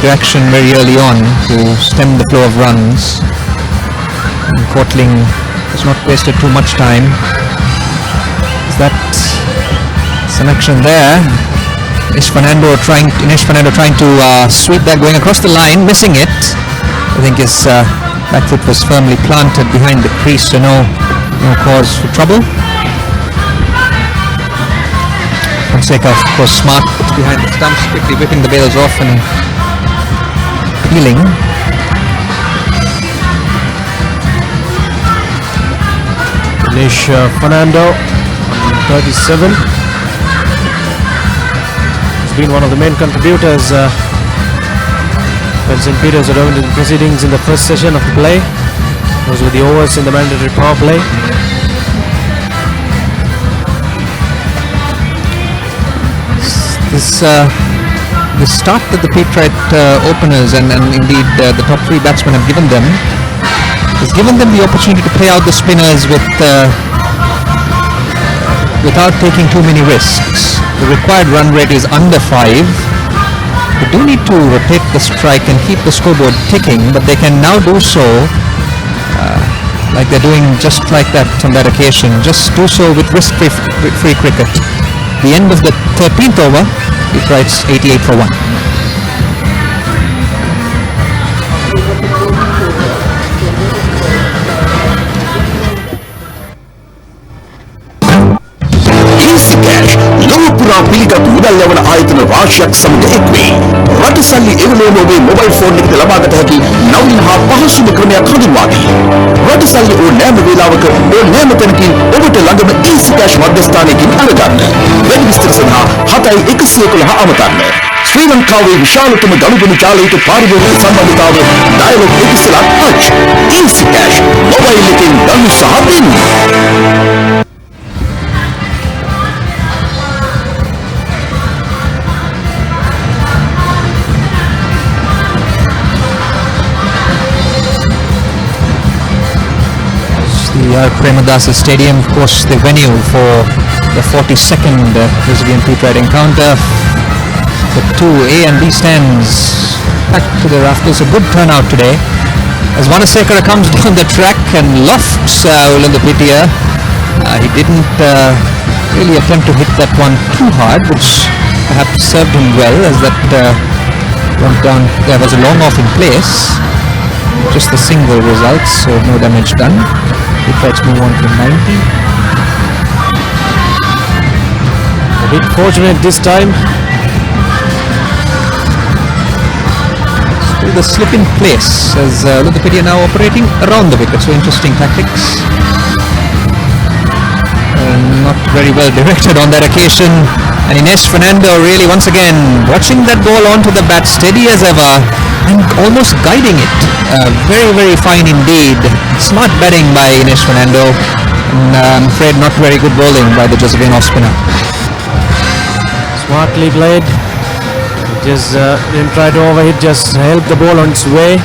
action very early on to stem the flow of runs. And Quatling has not wasted too much time. Is that selection there? Inesh Fernando trying to sweep that going across the line, missing it. I think his back foot was firmly planted behind the crease, so no cause for trouble. Fonseca, of course, smart behind the stumps, quickly whipping the bails off and peeling. Inesh Fernando, 37. He's been one of the main contributors when St. Peters are doing the proceedings in the first session of the play. Those were the overs in the mandatory power play. The start that the Petrite openers and indeed the top three batsmen have given them has given them the opportunity to play out the spinners without taking too many risks. The required run rate is under 5. They do need to rotate the strike and keep the scoreboard ticking, but they can now do so like they're doing just like that on that occasion. Just do so with risk-free cricket. The end of the 13th over, it writes 88 for 1. Easy Cash ලෝපුරා පිළිගත් මුදල් ලැබෙන ආයතන රාශියක් සමග එක්වේ. රටසල්ලි එවලේම ඔබේ mobile phone එකකට ලබාගත හැකි නවීන හා පහසුම ක්‍රමයක් හඳුන්වා දී. රටසල්ලි ඕනෑම වේලාවක ඕනෑම තැනකින් ඔබට ළඟම Easy Cash මධ්‍යස්ථානයකින් අරගන්න. වැඩි විස්තර සඳහා 7111 අමතන්න. ශ්‍රී ලංකාවේ විශාලතම ගනුදෙනු ජාලයට පාරිභෝගික සම්බන්ධතාව dialogue excellent පච්. Easy Cash mobile එකෙන් ගනු සහ දෙන්න. The Premadasa Stadium, of course, the venue for the 42nd Brazilian Petrite encounter. The two A and B stands packed to the rafters. A good turnout today. As Vanasekara comes down the track and lofts Ulandapitia, he didn't really attempt to hit that one too hard, which perhaps served him well, as that went down. There was a long off in place. Just the single results, so no damage done. Petrites move on to 90. A bit fortunate this time. Still the slip in place as Ulandapitia now operating around the wicket, so interesting tactics. Not very well directed on that occasion, and Inesh Fernando really once again watching that ball onto the bat, steady as ever and almost guiding it. Very, very fine indeed. Smart batting by Inesh Fernando, and I'm afraid not very good bowling by the Josephine off spinner. Smartly played. Just didn't try to overhit, just help the ball on its way.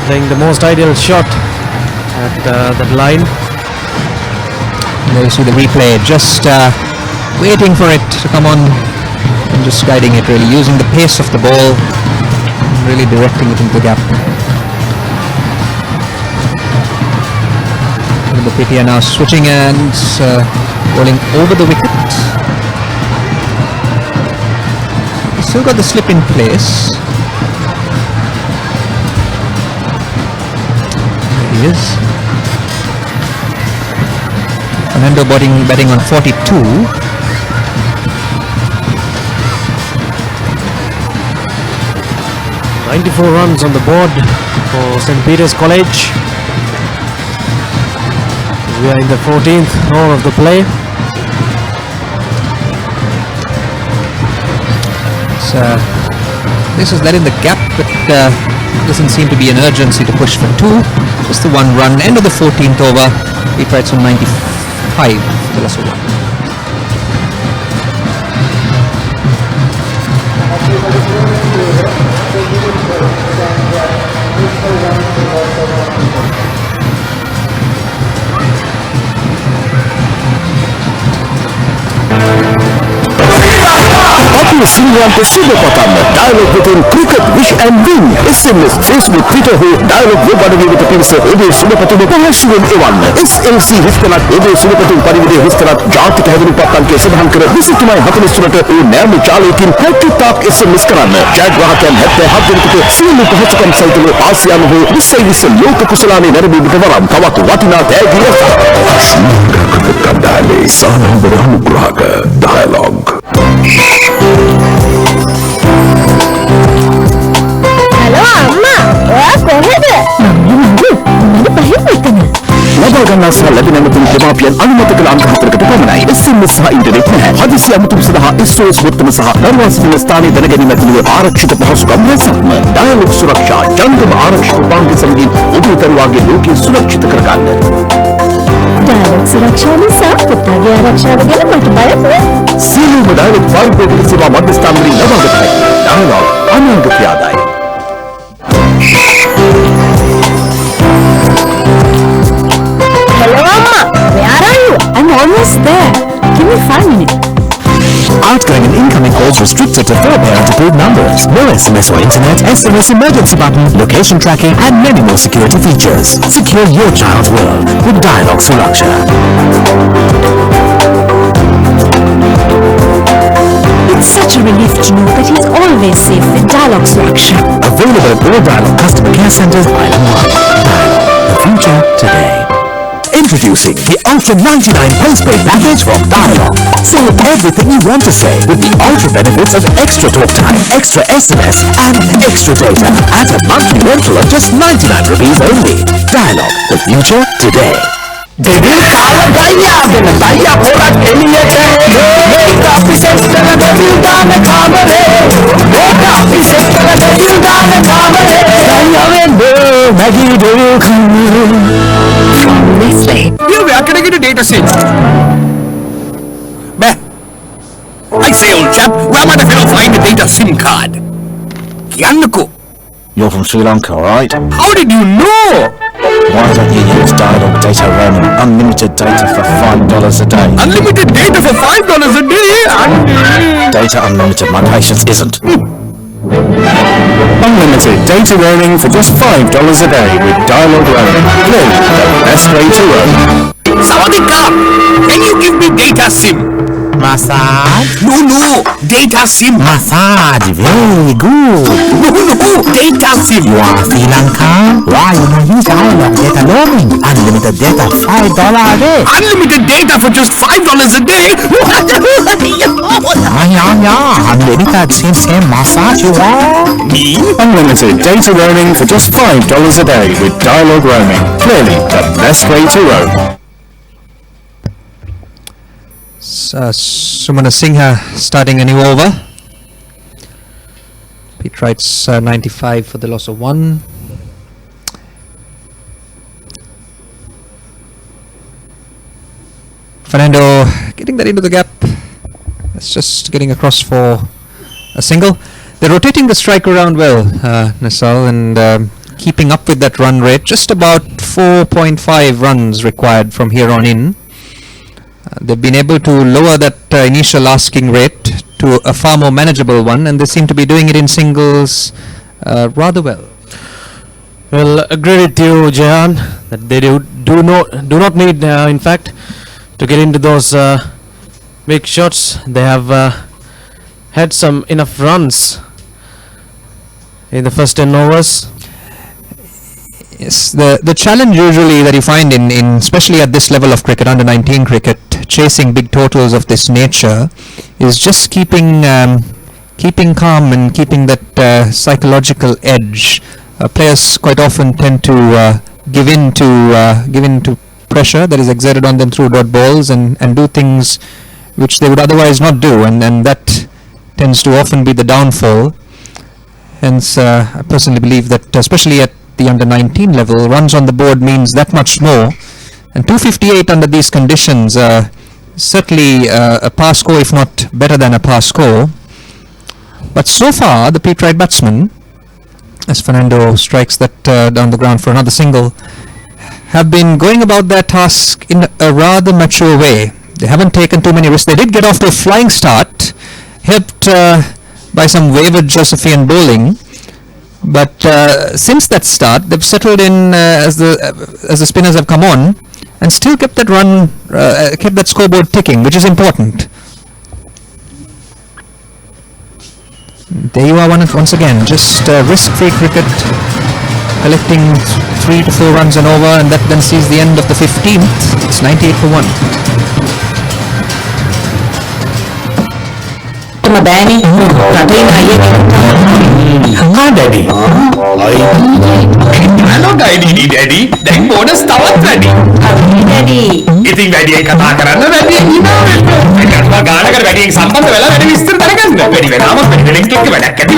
Playing the most ideal shot at that line. There you see the replay, just waiting for it to come on and just guiding it, really using the pace of the ball, really directing it into the gap. The Pitya now switching and bowling over the wicket. He's still got the slip in place. There he is. Fernando batting on 42. .94 runs on the board for St. Peter's College. We are in the 14th over of the play. This is letting the gap, but doesn't seem to be an urgency to push for 2. Just the 1 run. End of the 14th over. He tried some 95 for the loss of 1. Singwanto Subopatam, dialogue within cricket, wish and win. SMS, Facebook, Twitter ho, dialogue web අඩවියට පිවිස ඔබේ සුබපැතුම පහසුවෙන් එවන්න. SLC හිස්තලක් ඔබේ සුබපැතුම් පරිවිඩය හිස්තලක් ජාතික හැදිරිපත් අංකය සඳහන් කර 23:43ට ඒ නෑම ජාලයකින් හැකිතාක් SMS කරන්න. ජයග්‍රාහකයන් 77 දෙනෙකුට සියලු පහසුකම් සහිතව ආසියානු හෝ 2020 ලෝක කුසලානේ නැරඹීමට වරම් තවත් වටිනා තෑගි ලෙස. ශ්‍රී ලංකා ක්‍රිකට් කණ්ඩායමේ සානම්බර අනුග්‍රාහක dialogue. හලෝ අම්මා ඔයා කොහෙද? මම පහින් මෙතන. ලබා ගන්නා සහ ලැබෙන අමුතුම් දෙමාපියන් අනුමත කළ අංක 4කට පමණයි. SMS සහ ඉන්ටර්නෙට් නැහැ. හදිසි අමුතුම් සඳහා SOS වෘත්තම සහ දරුවා සිටින ස්ථානයේ දැනගැනීම ඇතුළු ආරක්ෂිත පහසුකම් රැසක්ම. ඩයලොග් සුරක්ෂා ජංගම ආරක්ෂක පාංග සමගින් ඔබේ දරුවාගේ ලෝකය සුරක්ෂිත කරගන්න. ඩයලොග් සුරක්ෂා නිසා පුතාගේ ආරක්ෂාව ගැන මට බයක් නෑ. සියලුම ඩයලොග් පාරිභෝගික සේවා මධ්‍යස්ථාන වලින් ලබාගත හැකි. ඩයලොග් අනාගත ආදායම. Hello, Amma. Where are you? I'm almost there. Give me 5 minutes. Outgoing and incoming calls restricted to 4 parent-approved numbers. No SMS or internet, SMS emergency button, location tracking, and many more security features. Secure your child's world with Dialog Suraksha. It's such a relief to know that he's always safe with Dialog Suraksha. Available at all Dialog customer care centers island-wide. Dialog, the future today. Introducing the Ultra 99 postpaid package from Dialog. Say everything you want to say with the ultra benefits of extra talk time, extra SMS, and extra data at a monthly rental of just 99 rupees only. Dialog, the future today. දෙවිල් කාල දයියා වෙන දයියා පොරක් එළියට මේක අපි set කරන දෙවිල් දාන කාමරේ මේක අපි සෙට් කරන දෙවිල් දාන කාමරේ දයියා වෙන්නේ Maggi දෙවිල් කාමරේ Nestle. Yeah, where can I get a data sim? Bah. I say, old chap, where might I find a data SIM card? Kianko. You're from Sri Lanka, right? How did you know? Why don't you use Dialog data roaming? Unlimited data for $5 a day. Unlimited data for $5 a day? Data unlimited, my patience isn't. Unlimited data roaming for just $5 a day with Dialog roaming. Clearly the best way to roam. Sawadika! Can you give me data SIM? Massage? No, data SIM. Massage, very good. No, data SIM. You are Sri Lanka? Why you not use Dialog data roaming? Unlimited data, $5 a day. Unlimited data for just $5 a day? Yeah. Unlimited same massage you want? Me? Unlimited data roaming for just $5 a day with Dialog roaming. Clearly the best way to roam. Sumana Singha starting a new over. Pete Wright's 95 for the loss of 1. Fernando getting that into the gap. That's just getting across for a single. They're rotating the strike around well, Nassal, and keeping up with that run rate. Just about 4.5 runs required from here on in. They've been able to lower that initial asking rate to a far more manageable one, and they seem to be doing it in singles rather well. Well, agree with you, Jehan, that they do not need, in fact, to get into those big shots. They have had some enough runs in the first 10 overs. Yes, the challenge usually that you find in especially at this level of cricket, under 19 cricket, chasing big totals of this nature, is just keeping calm and keeping that psychological edge. Players quite often tend to give in to pressure that is exerted on them through dot balls and do things which they would otherwise not do, and that tends to often be the downfall. Hence, I personally believe that, especially at the under 19 level, runs on the board means that much more. And 258 under these conditions, certainly a par score, if not better than a par score. But so far, the Pete Wright batsmen, as Fernando strikes that down the ground for another single, have been going about their task in a rather mature way. They haven't taken too many risks. They did get off to a flying start, helped by some wayward Josephian bowling. But since that start, they've settled in as the spinners have come on, and still kept that run, kept that scoreboard ticking, which is important. There you are once again, just risk-free cricket, collecting 3 to 4 runs and over, and that then sees the end of the 15th. It's 98 for 1. බෑනේ රටේ අයියේ daddy hello daddy දැන් bonus තවත් වැඩි daddy ඉතින් වැඩියෙන් කතා කරන්න වැඩියෙන් හිනා වෙන්න මම ගානකට වැඩියෙන් සම්බන්ධ වෙලා වැඩි විස්තර දැනගන්න වැඩි වෙනාම වැඩියෙන් එක්ක වැඩක් ඇති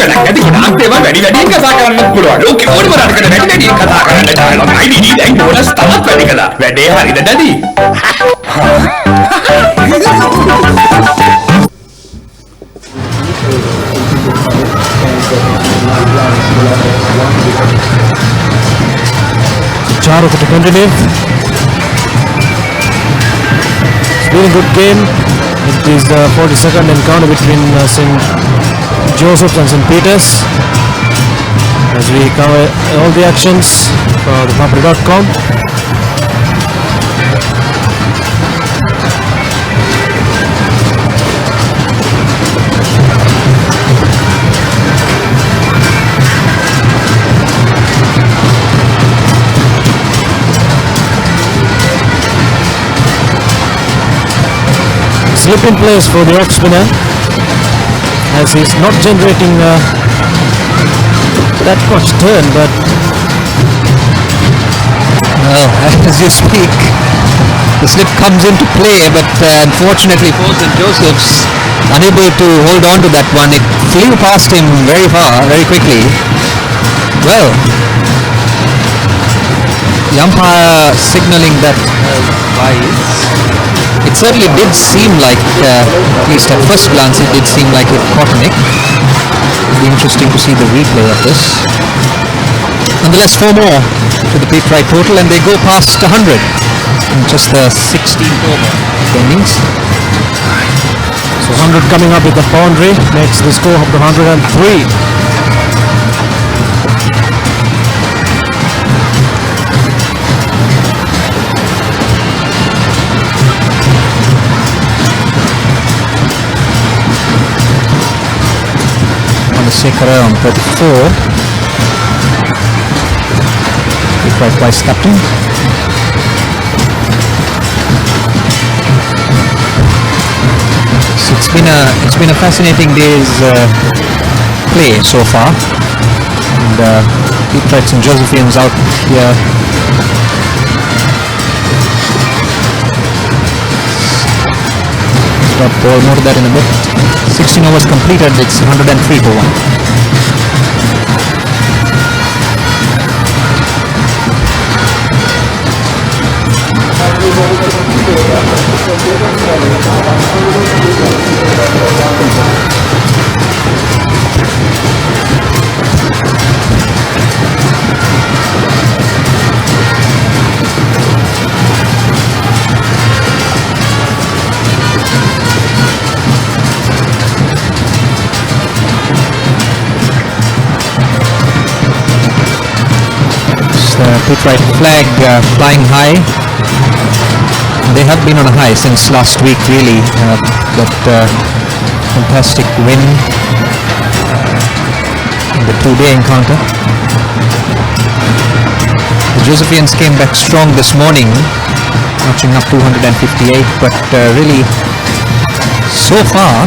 ගොඩාක් දේවල් වැඩියෙන් කතා කරන්න පුළුවන් ඕකේ ඕනම රටකට වැඩියෙන් කතා කරන්න dialogue ID දැන් බෝනස් තවත් වැඩි කළා වැඩේ හරිද daddy Charo to continue. It's been a good game. It is the 42nd encounter between St. Joseph's and St. Peter's. As we cover all the actions for the property.com. Slip in place for the off spinner, as he's not generating that much turn, but well, as you speak, the slip comes into play, but unfortunately for St. Joseph's, unable to hold on to that one. It flew past him very far, very quickly. Well, the umpire signalling that wise. It certainly did seem like, at least at first glance, it did seem like it caught a nick. It'll be interesting to see the replay of this. Nonetheless, 4 more to the Pete Wright total, and they go past 100 in just the 16th over of the innings. So 100 coming up with the boundary makes the score up to 103. Sekara on 34. Pete Wright vice captain. So it's been a fascinating day's play so far, and Pete Wright and Josephians out here. Ball, more of that in a bit. 16 overs completed, it's 103 for 1. Pete Wright flag flying high. They have been on a high since last week, really. That fantastic win in the 2-day encounter. The Josephians came back strong this morning, notching up 258, but really, so far,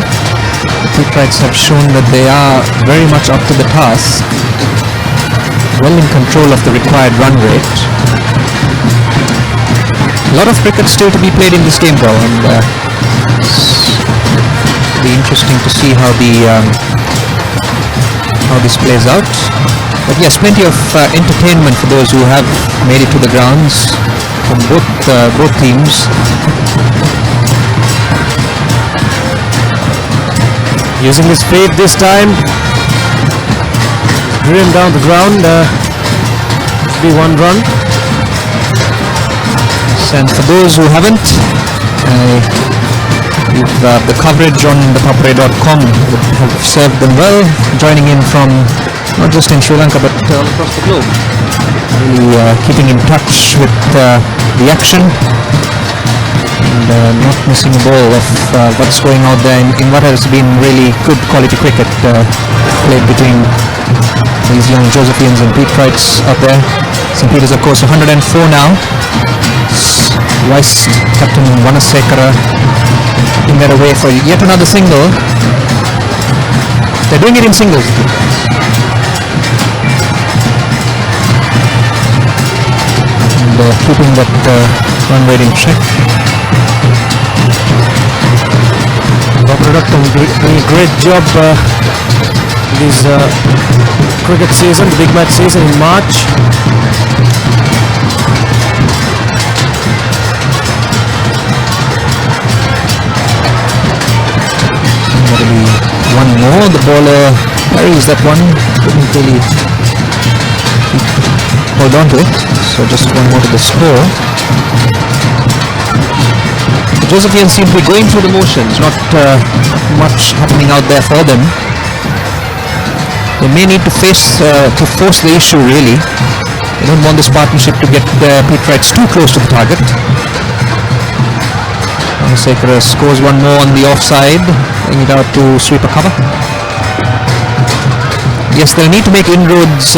the Pete Wrights have shown that they are very much up to the task. Well in control of the required run rate. A lot of cricket still to be played in this game, though, and Be interesting to see how this plays out. But yes, plenty of entertainment for those who have made it to the grounds from both teams. Using his feet this time. Drew him down the ground. Should be 1 run. And for those who haven't, the coverage on thepapare.com would have served them well, joining in from not just in Sri Lanka but all across the globe. Really keeping in touch with the action and not missing a ball of what's going out there in what has been really good quality cricket played between these young Josephians and Pete Wrights out there. St. Peters, of course, 104 now. Vice Captain Vanasekara in their away for yet another single. They're doing it in singles. And keeping that run rate in check. Bob Product doing a great job this cricket season, the big match season in March. One more, the bowler parries that one, couldn't really hold on to it, so just one more to the score. The Josephians seem to be going through the motions, not much happening out there for them. They may need to force the issue really. They don't want this partnership to get Pete Wrights too close to the target. Sekara scores one more on the offside, bring it out to sweep a cover. Yes, they'll need to make inroads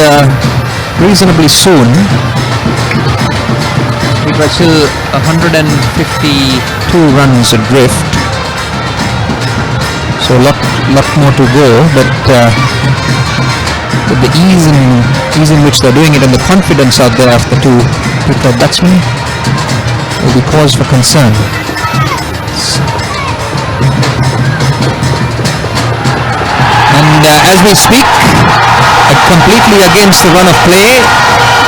reasonably soon. Pete Wrights still 152 runs adrift, so a lot more to go. But with the ease in which they're doing it and the confidence out there of the two Pete Wright batsmen, will be cause for concern. And as we speak, completely against the run of play,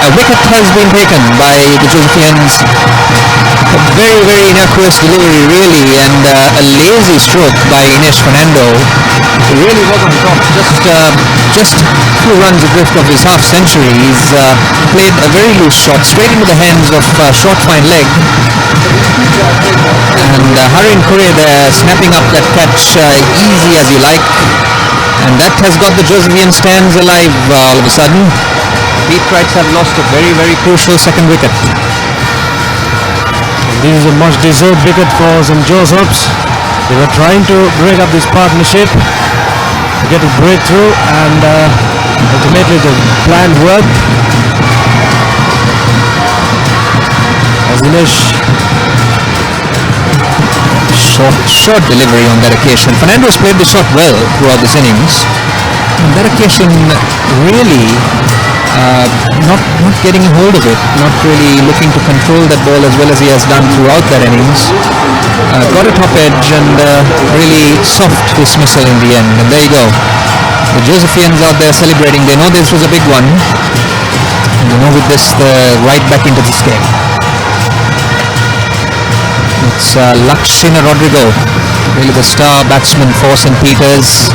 a wicket has been taken by the Josephians. A very, very innocuous delivery really, and a lazy stroke by Ines Fernando. He really was on top, just a few runs adrift of his half century. He's played a very loose shot straight into the hands of short fine leg. And Harin Kure there snapping up that catch easy as you like. And that has got the Josephian stands alive all of a sudden. Pete Wrights have lost a very, very crucial second wicket. This is a much deserved wicket for St. Joseph's. They were trying to break up this partnership, get a breakthrough, and ultimately the plan worked. As Dinesh, short delivery on that occasion. Fernando's played the shot well throughout this innings. On that occasion, really not getting a hold of it, not really looking to control that ball as well as he has done throughout that innings. Got a top edge and really soft dismissal in the end. And there you go. The Josephians out there celebrating. They know this was a big one. And they know with this they're right back into this game. It's Lakshina Rodrigo, really the star batsman for St. Peters.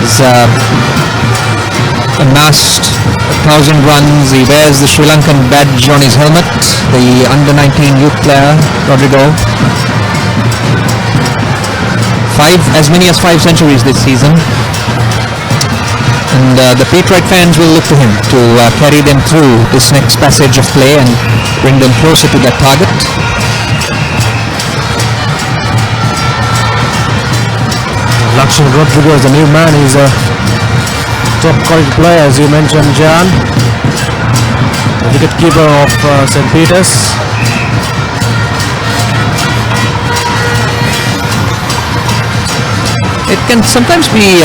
He's amassed 1,000 runs. He wears the Sri Lankan badge on his helmet, the under-19 youth player, Rodrigo. As many as 5 centuries this season. And the Pete Wright fans will look to him to carry them through this next passage of play and bring them closer to that target. Lakshman Rodrigo is the new man. He's a top quality player, as you mentioned, Jan. The wicket keeper of St. Peters. It can sometimes be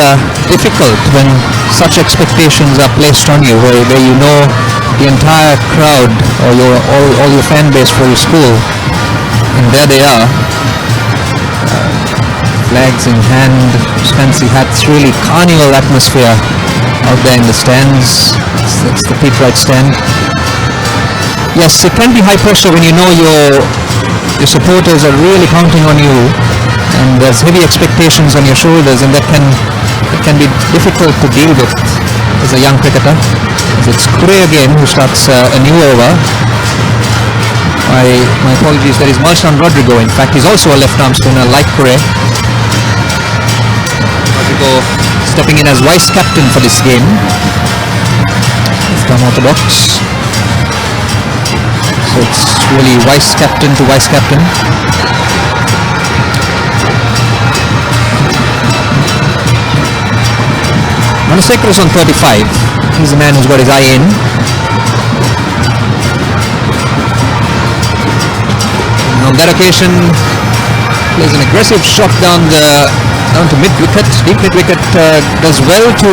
difficult when such expectations are placed on you, where you know the entire crowd or all your fan base for your school, and there they are. flags in hand, fancy hats, really carnival atmosphere out there in the stands. That's the pit right stand. Yes, it can be high pressure when you know your supporters are really counting on you, and there's heavy expectations on your shoulders, and that can be difficult to deal with as a young cricketer. As it's Kure again who starts a new over. My apologies, there is Malshan Rodrigo. In fact, he's also a left-arm spinner like Kure. Rodrigo stepping in as vice captain for this game. Left-arm orthodox. So it's really vice captain to vice captain. Manasekar is on 35. He's the man who's got his eye in. And on that occasion, plays an aggressive shot down to mid wicket. Deep mid wicket, does well to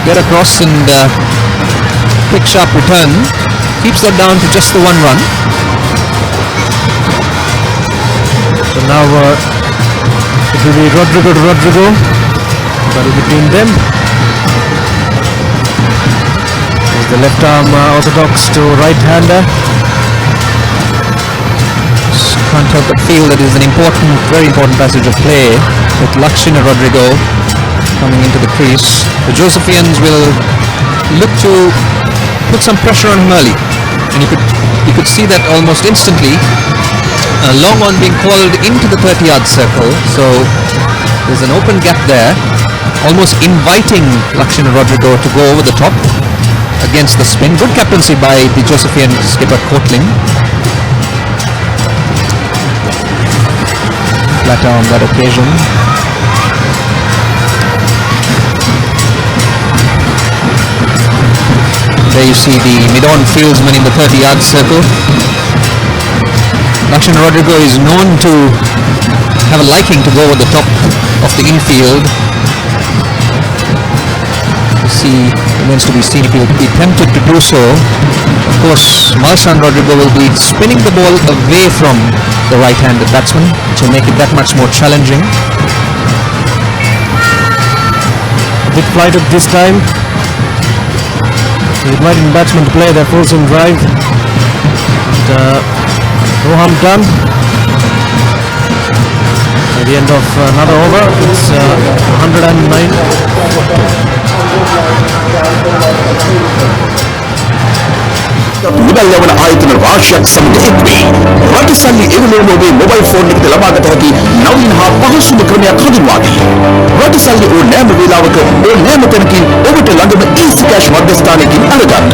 get across and quick sharp return. Keeps that down to just the 1 run. So now it will be Rodrigo to Rodrigo, battle between them. There's the left arm orthodox to right hander. Can't help but feel that it is an important, very important passage of play with Lakshana Rodrigo coming into the crease. The Josephians will look to put some pressure on him early, and you could see that almost instantly. Long on being called into the 30-yard circle, so there's an open gap there, almost inviting Lakshana Rodrigo to go over the top against the spin. Good captaincy by the Josephian skipper Courtling. Flatter on that occasion. There you see the mid-on fieldsman in the 30-yard circle. Lakshana Rodrigo is known to have a liking to go over the top of the infield. Remains to be seen if he will be tempted to do so. Of course, Malshan Rodrigo will be spinning the ball away from the right-handed batsman, which will make it that much more challenging. A bit flighted this time. He's inviting the batsman to play their full swing drive. And, no harm done. At the end of another over, it's 109. මුදල් ආයතන රාශියක් සමග එක්වී රටසල්ලි එවලෝම ඔබේ mobile phone එකට ලබාගත හැකි නවීන හා පහසුම ක්‍රමයක් හඳුන්වා දී. රටසල්ලි ඕනෑම වේලාවක ඕනෑම තැනකින් ඔබට ළඟම easy cash මධ්‍යස්ථානයකින් අරගන්න.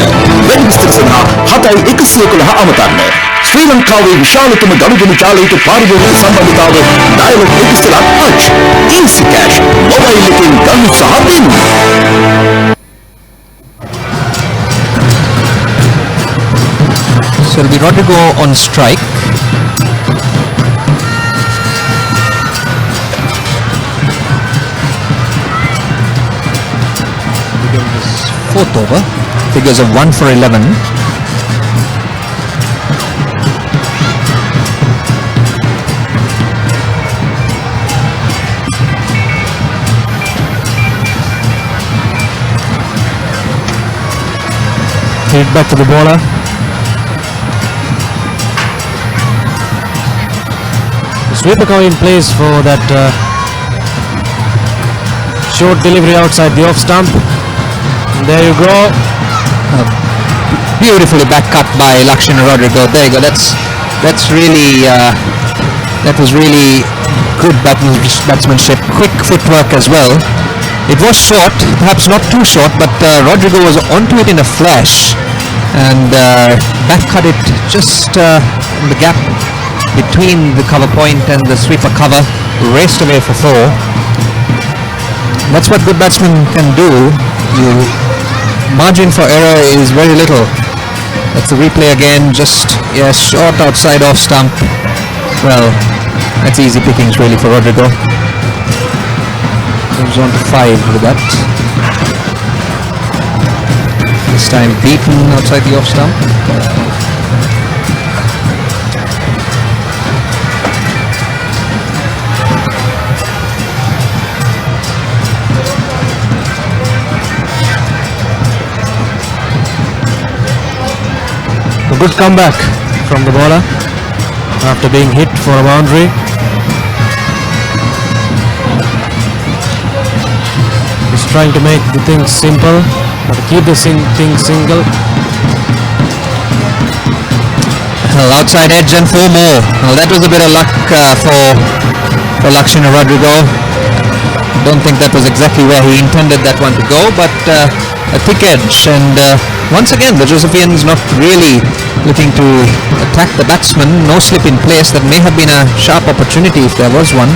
වැඩි විස්තර සඳහා 7111 අමතන්න. ශ්‍රී ලංකාවේ විශාලතම ගනුදෙනු ජාලයට පාරිභෝගික සම්බන්ධතාව ඩයලොග් එක්ස්ලා පච් easy cash මොබයිල් එකෙන් ගන්න උත්සාහ දෙන්න. So it'll be Rodrigo on strike. Begin his 4th over. Figures of 1 for 11. Hit back to the bowler. Sweeper coming in place for that short delivery outside the off stump. And there you go. Beautifully back cut by Lakshana Rodrigo. There you go. That's really that was really good batsmanship. Quick footwork as well. It was short, perhaps not too short, but Rodrigo was onto it in a flash and back cut it just in the gap between the cover point and the sweeper cover, raced away for 4. That's what good batsmen can do. Margin for error is very little. That's the replay again, just short outside off stump. Well, that's easy pickings really for Rodrigo. Moves on to 5 with that. This time beaten outside the off stump. good comeback from the bowler after being hit for a boundary. He's trying to make the things simple, but to keep the things single. Well, outside edge and 4 more. Well, that was a bit of luck for Lakshana Rodrigo. Don't think that was exactly where he intended that one to go, but a thick edge. And once again, the Josephians not really looking to attack the batsman. No slip in place. That may have been a sharp opportunity if there was one.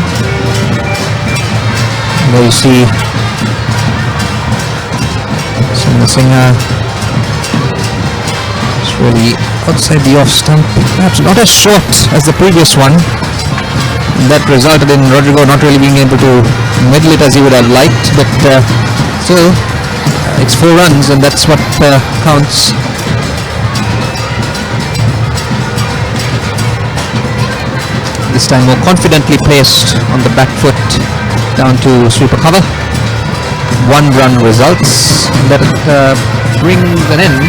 There you see Singha is really outside the off stump, perhaps not as short as the previous one. That resulted in Rodrigo not really being able to middle it as he would have liked, but still it's 4 runs and that's what counts. This time more confidently placed on the back foot down to sweeper cover. 1 run results. That brings an end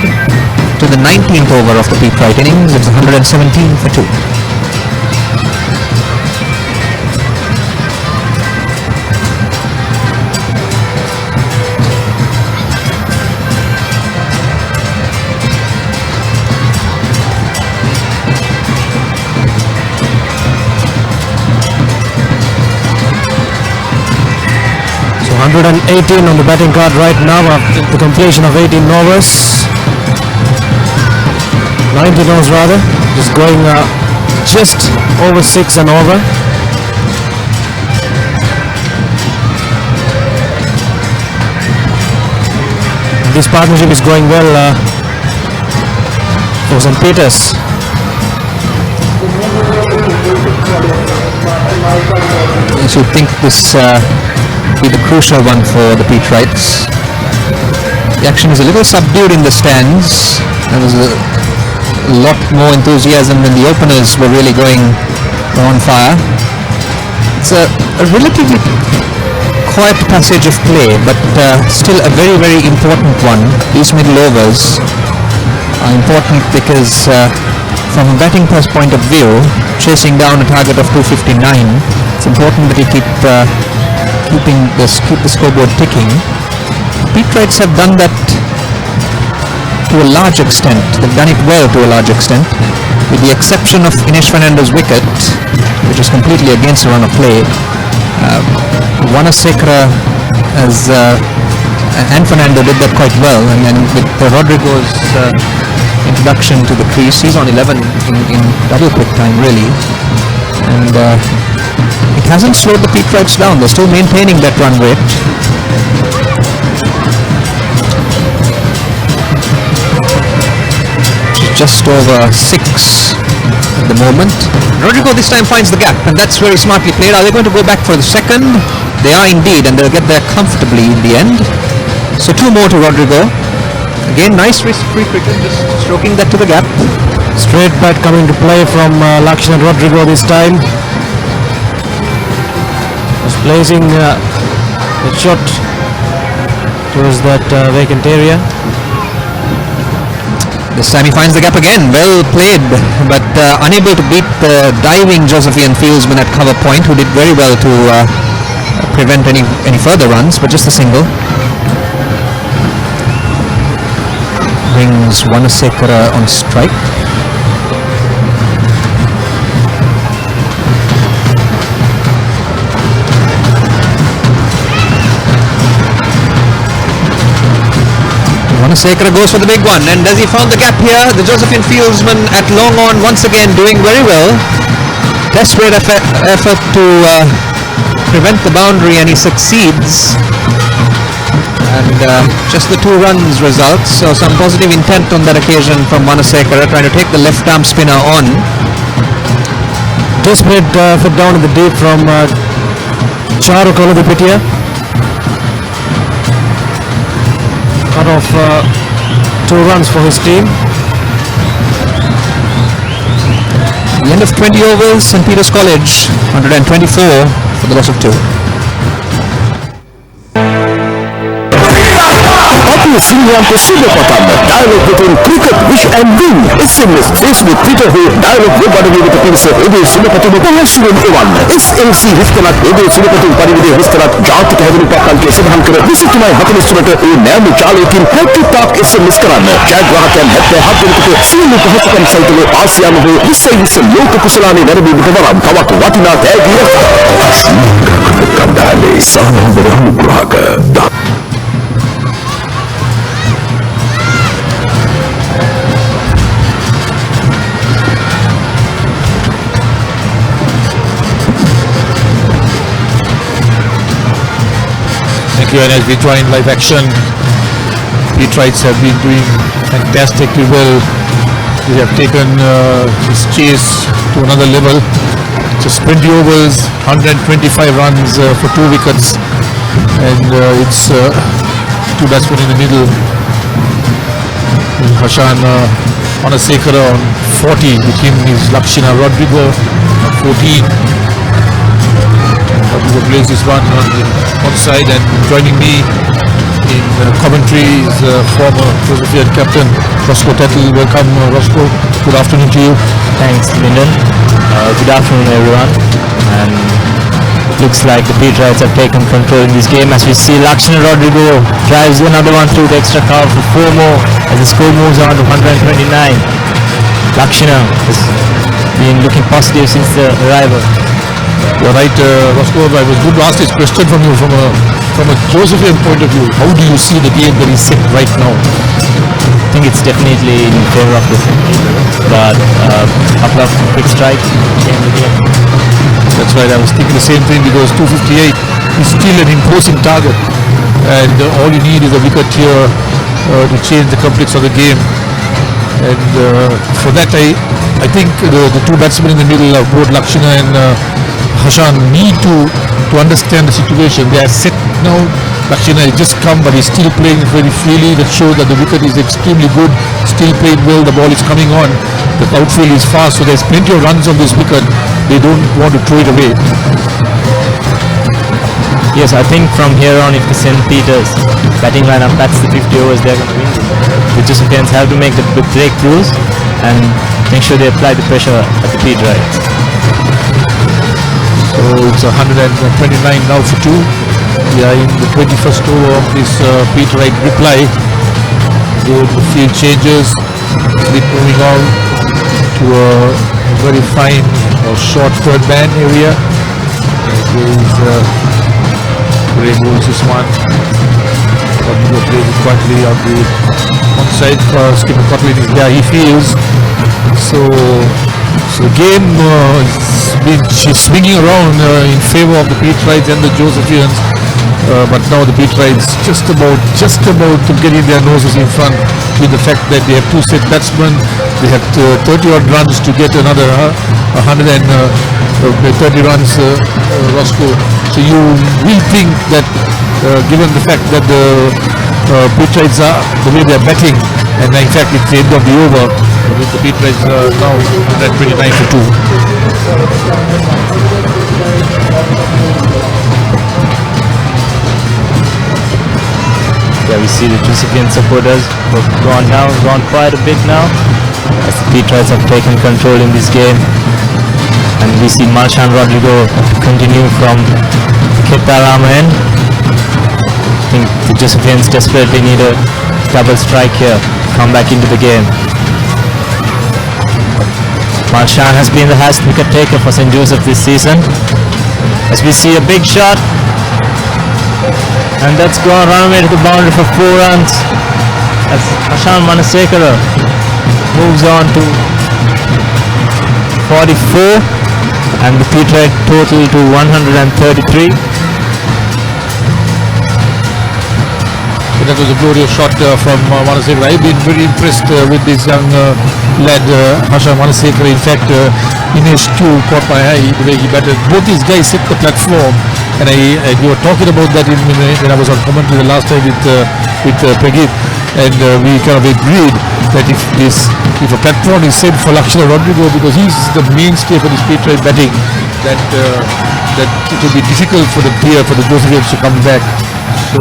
to the 19th over of the Pete Wright innings. It's 117 for 2. So 118 on the batting card right now after the completion of 18 overs. 19 overs rather, just going just over 6 and over. This partnership is going well for St. Peters. I should think this be the crucial one for the Pete Wrights. The action is a little subdued in the stands. There was a lot more enthusiasm when the openers were really going on fire. It's a relatively quiet passage of play, but still a very, very important one. These middle overs are important because from a batting point of view, chasing down a target of 259, it's important that you keep the scoreboard ticking. Pete Wrights have done that to a large extent. They've done it well to a large extent, with the exception of Inish Fernando's wicket, which is completely against the run of play. Wanasekara and Fernando did that quite well, and then with Rodrigo's introduction to the crease, he's on 11 in double quick time really, and it hasn't slowed the Pete Wrights down. They're still maintaining that run rate. Just over 6 at the moment. Rodrigo this time finds the gap, and that's very smartly played. Are they going to go back for the second? They are indeed, and they'll get there comfortably in the end. So 2 more to Rodrigo. Again, nice risk-free cricket, just stroking that to the gap. Straight bat coming to play from Lakshana Rodrigo this time. Was placing a shot towards that vacant area. This time he finds the gap again. Well played, but unable to beat the diving Josephian fieldsman at cover point, who did very well to prevent any further runs, but just a single. Brings Wanasekara on strike. Wanasekara goes for the big one, and as he found the gap here, the Josephian fieldsman at long on once again doing very well. Desperate effort to prevent the boundary, and he succeeds. And just the 2 runs results, so some positive intent on that occasion from Wanasekara, trying to take the left arm spinner on. Desperate effort down in the deep from Charu Kolodipitiya. Cut off 2 runs for his team. The end of 20 overs, St. Peter's College, 124 for the loss of 2. සිංහයන්ට සුබ පතන්න. Dialog වෙතින් cricket wish and win. SMS Facebook Twitter හෝ Dialog web අඩවියට පිවිස ඔබේ සුබපැතුම පහසුවෙන් එවන්න. SLC හිස්තලක් ඔබේ සුබපැතුම් පරිවිදේ හිස්තලක් ජාතික හැදිරිපත් අංකය සඳහන් කර 23:43ට ඒ නෑම ජාලයකින් හැකිතාක් SMS කරන්න. ජයග්‍රාහකයන් 77 දෙනෙකුට සියලු පහසුකම් සහිතව ආසියානු හෝ විශ්ව ලෝක කුසලානේ නැරඹීමට වරම් තවත් වටිනා තෑගියක්. කණ්ඩායමේ සාමාන්‍ය අනුග්‍රහක And as we join live action, Petrites have been doing fantastically well. They have taken this chase to another level. Just 20 overs, 125 runs for 2 wickets, and it's two batsmen in the middle. Hashan Manasekara on 40, with him is Lakshina Rodrigo on 14. Rodrigo plays this one on the outside, and joining me in commentary is former Josephian captain Roscoe Tettle. Welcome, Roscoe. Good afternoon to you. Thanks, Lyndon. Good afternoon, everyone. And it looks like the Petrites have taken control in this game. As we see, Lakshana Rodrigo drives another one through the extra cover for 4 more as the score moves on to 129. Lakshana has been looking positive since the arrival. You're right, Roscoe. I was going to ask this question from you from a Josephian point of view. How do you see the game that is set right now? I think it's definitely in favor of the Central, but a couple of quick strikes came the game. That's right, I was thinking the same thing, because 258 is still an imposing target, and all you need is a wicket here to change the complex of the game. And for that, I think the two batsmen in the middle, both Lakshana and Hashan, need to understand the situation. They are set now. Lakshana has just come, but he's still playing very freely. That shows that the wicket is extremely good. Still playing well. The ball is coming on. The outfield is fast, so there's plenty of runs on this wicket. They don't want to throw it away. Yes, I think from here on, if the St. Peters batting lineup bats the 50 overs, they're going to win. The Josephines have to make the breakthroughs and make sure they apply the pressure at the Petrites. So it's 129 now for 2. We are in the 21st over of this Peterite reply. The field changes, slip moving on to a very fine or short third man area. There is Ray bowls this one. Rodrigo plays it quietly on the onside. Skipper Kotlin is there, he feels. So the game has been swinging around in favor of the Petrites and the Josephians. But now the Petrites just about to get in their noses in front, with the fact that they have 2 set batsmen. They have 30 odd runs to get another 130 runs, Roscoe. So you will think that given the fact that the Petrites are the way they are batting, and in fact it's the end of the over, with the Petrites now at 29 for 2. Yeah, we see the Josephian supporters have gone quite a bit now, as the Petrites have taken control in this game. And we see Marshan Rodrigo continue from Ketarama end. I think the Josephians desperately need a double strike here to come back into the game. Marshan has been the highest wicket taker for St. Joseph this season. As we see a big shot, and that's gone run away to the boundary for 4 runs, as Hashan Manasekara moves on to 44, and the Petrite total to 133. That was a glorious shot from Manasekara. I've been very impressed with this young lad, Hashan Manasekara. In fact, Inesh too caught my eye the way he batted. Both these guys set the platform, and we were talking about that when I was on commentary the last time with Peggy, and we kind of agreed that if a platform is set for Lakshana Rodrigo, because he's the mainstay for this Petrite batting, that it will be difficult for the Josephians to come back. So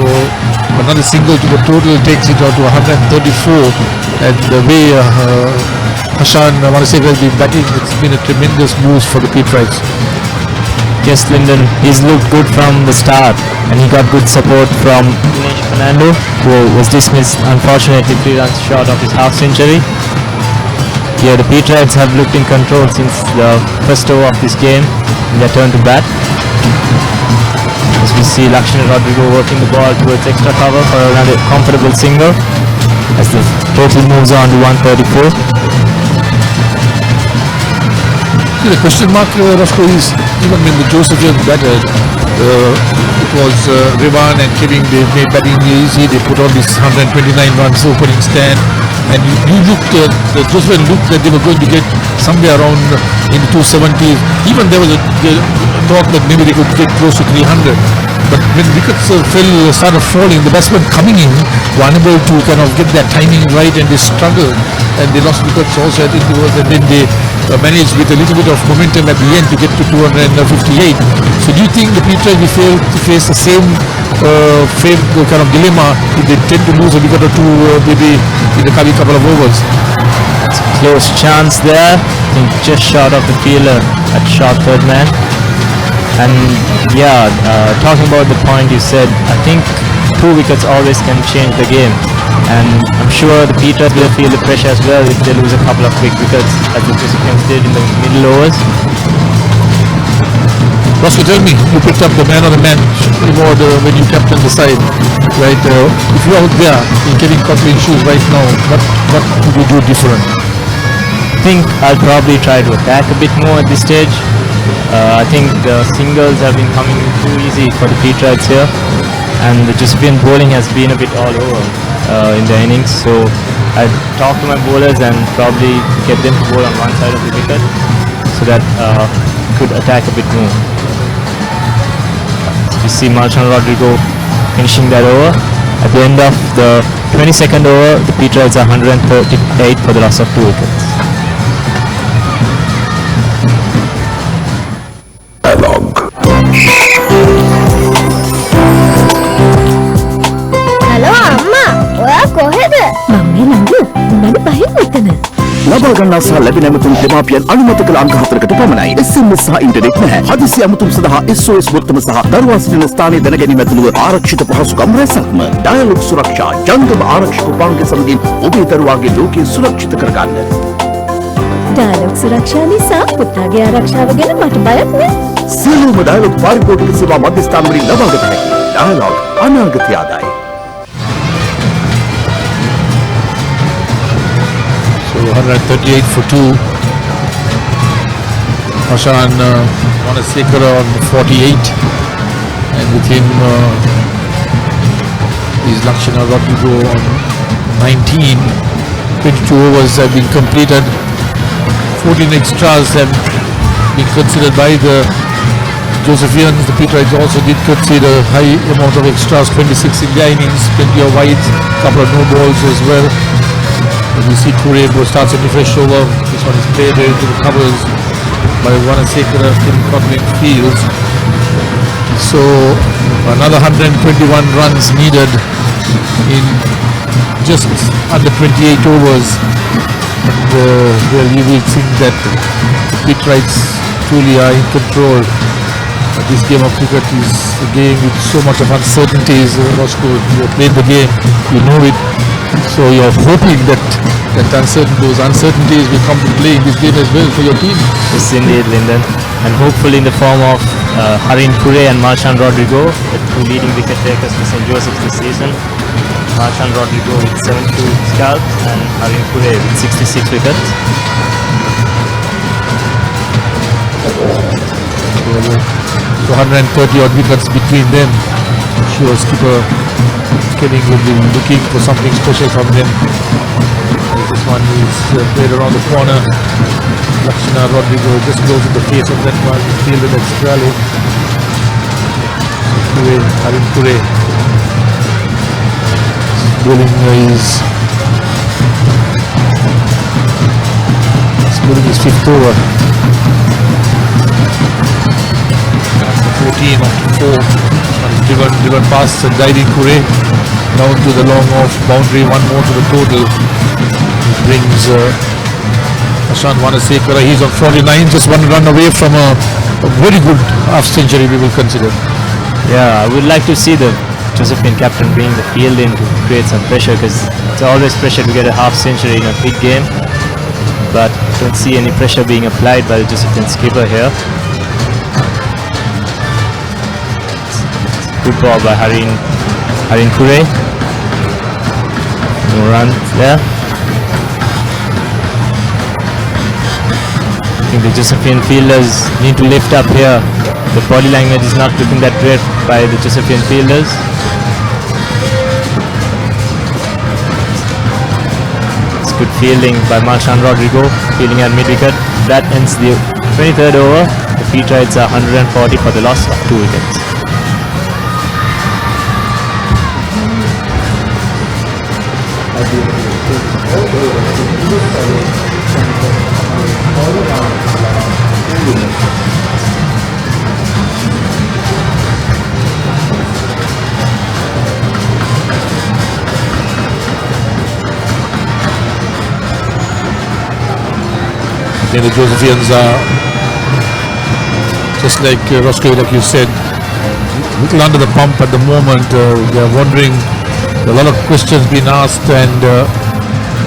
another single to the total takes it out to 134. And the way Hashan Manasekar has been batting, it's been a tremendous boost for the Petrites. Yes, Lyndon, he's looked good from the start, and he got good support from Dinesh Fernando, who was dismissed unfortunately 3 runs short of his half century. Here the Petrites have looked in control since the first over of this game in their turn to bat. As we see Lakshana Rodrigo working the ball towards extra cover for another comfortable single as the total moves on to 134. The question mark, Roscoe, is even when the Josephians batted, it was Rivan and Kevin, they made batting easy, they put on this 129 runs opening stand, and you looked, the Josephians looked that they were going to get somewhere around in the 270s. Even there was a thought that maybe they could get close to 300. But when wickets started falling, the batsmen coming in were unable to kind of get their timing right, and they struggled, and they lost wickets also at intervals, and then they managed with a little bit of momentum at the end to get to 258. So do you think the Petrites will fail to face the same kind of dilemma if they tend to lose a wicket or two maybe in the coming couple of overs? It's a close chance there. I think just short of the fielder at short third man. And yeah, talking about the point you said, I think 2 wickets always can change the game. And I'm sure the Petrites will feel the pressure as well if they lose a couple of quick wickets, as the Josephians did in the middle overs. Roscoe, tell me, you picked up the man of the match award when you captained the side, right? If you're out there in Kevin Cotlin's shoes right now, what would you do different? I think I'll probably try to attack a bit more at this stage. I think the singles have been coming too easy for the Petrites here, and the Josephian bowling has been a bit all over in the innings. So I'd talk to my bowlers and probably get them to bowl on one side of the wicket so that could attack a bit more. You see Marchand Rodrigo finishing that over. At the end of the 22nd over, the Petrites are 138 for the loss of 2 wickets. Hello අම්මා ඔයා කොහෙද මම මේ ළඟ උඹට බහින්න එතන ලබා ගන්නා සහ ලැබෙන ඇමතුම් දෙමාපියන් අනුමත කළ අංක 4කට පමණයි. SMS සහ ඉන්ටර්නෙට් නැහැ. හදිසි ඇමතුම් සඳහා SOS බොත්තම සහ දරුවා සිටින ස්ථානයේ දැනගැනීම ඇතුළුව ආරක්ෂිත පහසුකම් රැසක්ම. ඩයලොග් සුරක්ෂා ජංගම ආරක්ෂක උපාංග සමගින් ඔබේ දරුවාගේ ලෝකය සුරක්ෂිත කරගන්න. ඩයලොග් සුරක්ෂා නිසා පුතාගේ ආරක්ෂාව ගැන මට බයක් නෑ. සියලුම ඩයලොග් පාරිභෝගික සේවා මධ්‍යස්ථාන වලින් ලබාගත හැකි. ඩයලොග් අනාගතය ආදායි. 138 for 2. Hashan Manasekar on 48, and with him is Lakshana Rodrigo on 19. 22 overs have been completed. 14 extras have been considered by the Josephians. The Petrites also did consider a high amount of extras, 26 in the innings, plenty of wides, couple of no balls as well. You see Kurebo starts a fresh over. This one is played into the covers by Manasekar in Kotlin Fields. So another 121 runs needed in just under 28 overs. And well, you will think that the Petrites truly are in control. This game of cricket is a game with so much of uncertainties. Roscoe, you have played the game, you know it. So you're hoping that those uncertainties will come to play in this game as well for your team. Yes, indeed, Lyndon. And hopefully in the form of Harin Kure and Marchand Rodrigo, the 2 leading wicket takers for St. Joseph's this season. Marchand Rodrigo with 72 scalps and Harin Kure with 66 wickets. So 130 odd wickets between them. I'm sure skipper Kenning will be looking for something special from them. This one is played around the corner. Lakshana Rodrigo just goes in the face of that one. He's fielded at Strale. Harin Kure. Bowling his 5th over. 14 on 4. Driven past and guiding Kure. down to the long off boundary, one more to the total. Brings Hashan Wanasekara. He's on 49, just one run away from a very good half century, we will consider. Yeah, I would like to see the Josephine captain bring the field in to create some pressure, because it's always pressure to get a half century in a big game, but don't see any pressure being applied by the Josephine skipper here. Good ball by Harin Kure. No run there. I think the Josephine fielders need to lift up here. The body language is not looking that great by the Josephine fielders. It's good fielding by Marshan Rodrigo, fielding at mid-wicket. That ends the 23rd over. The Peat Rides are 140 for the loss of 2 wickets. I think the Josephians are, just like Roscoe, like you said, a little under the pump at the moment. They are wondering, a lot of questions being asked, and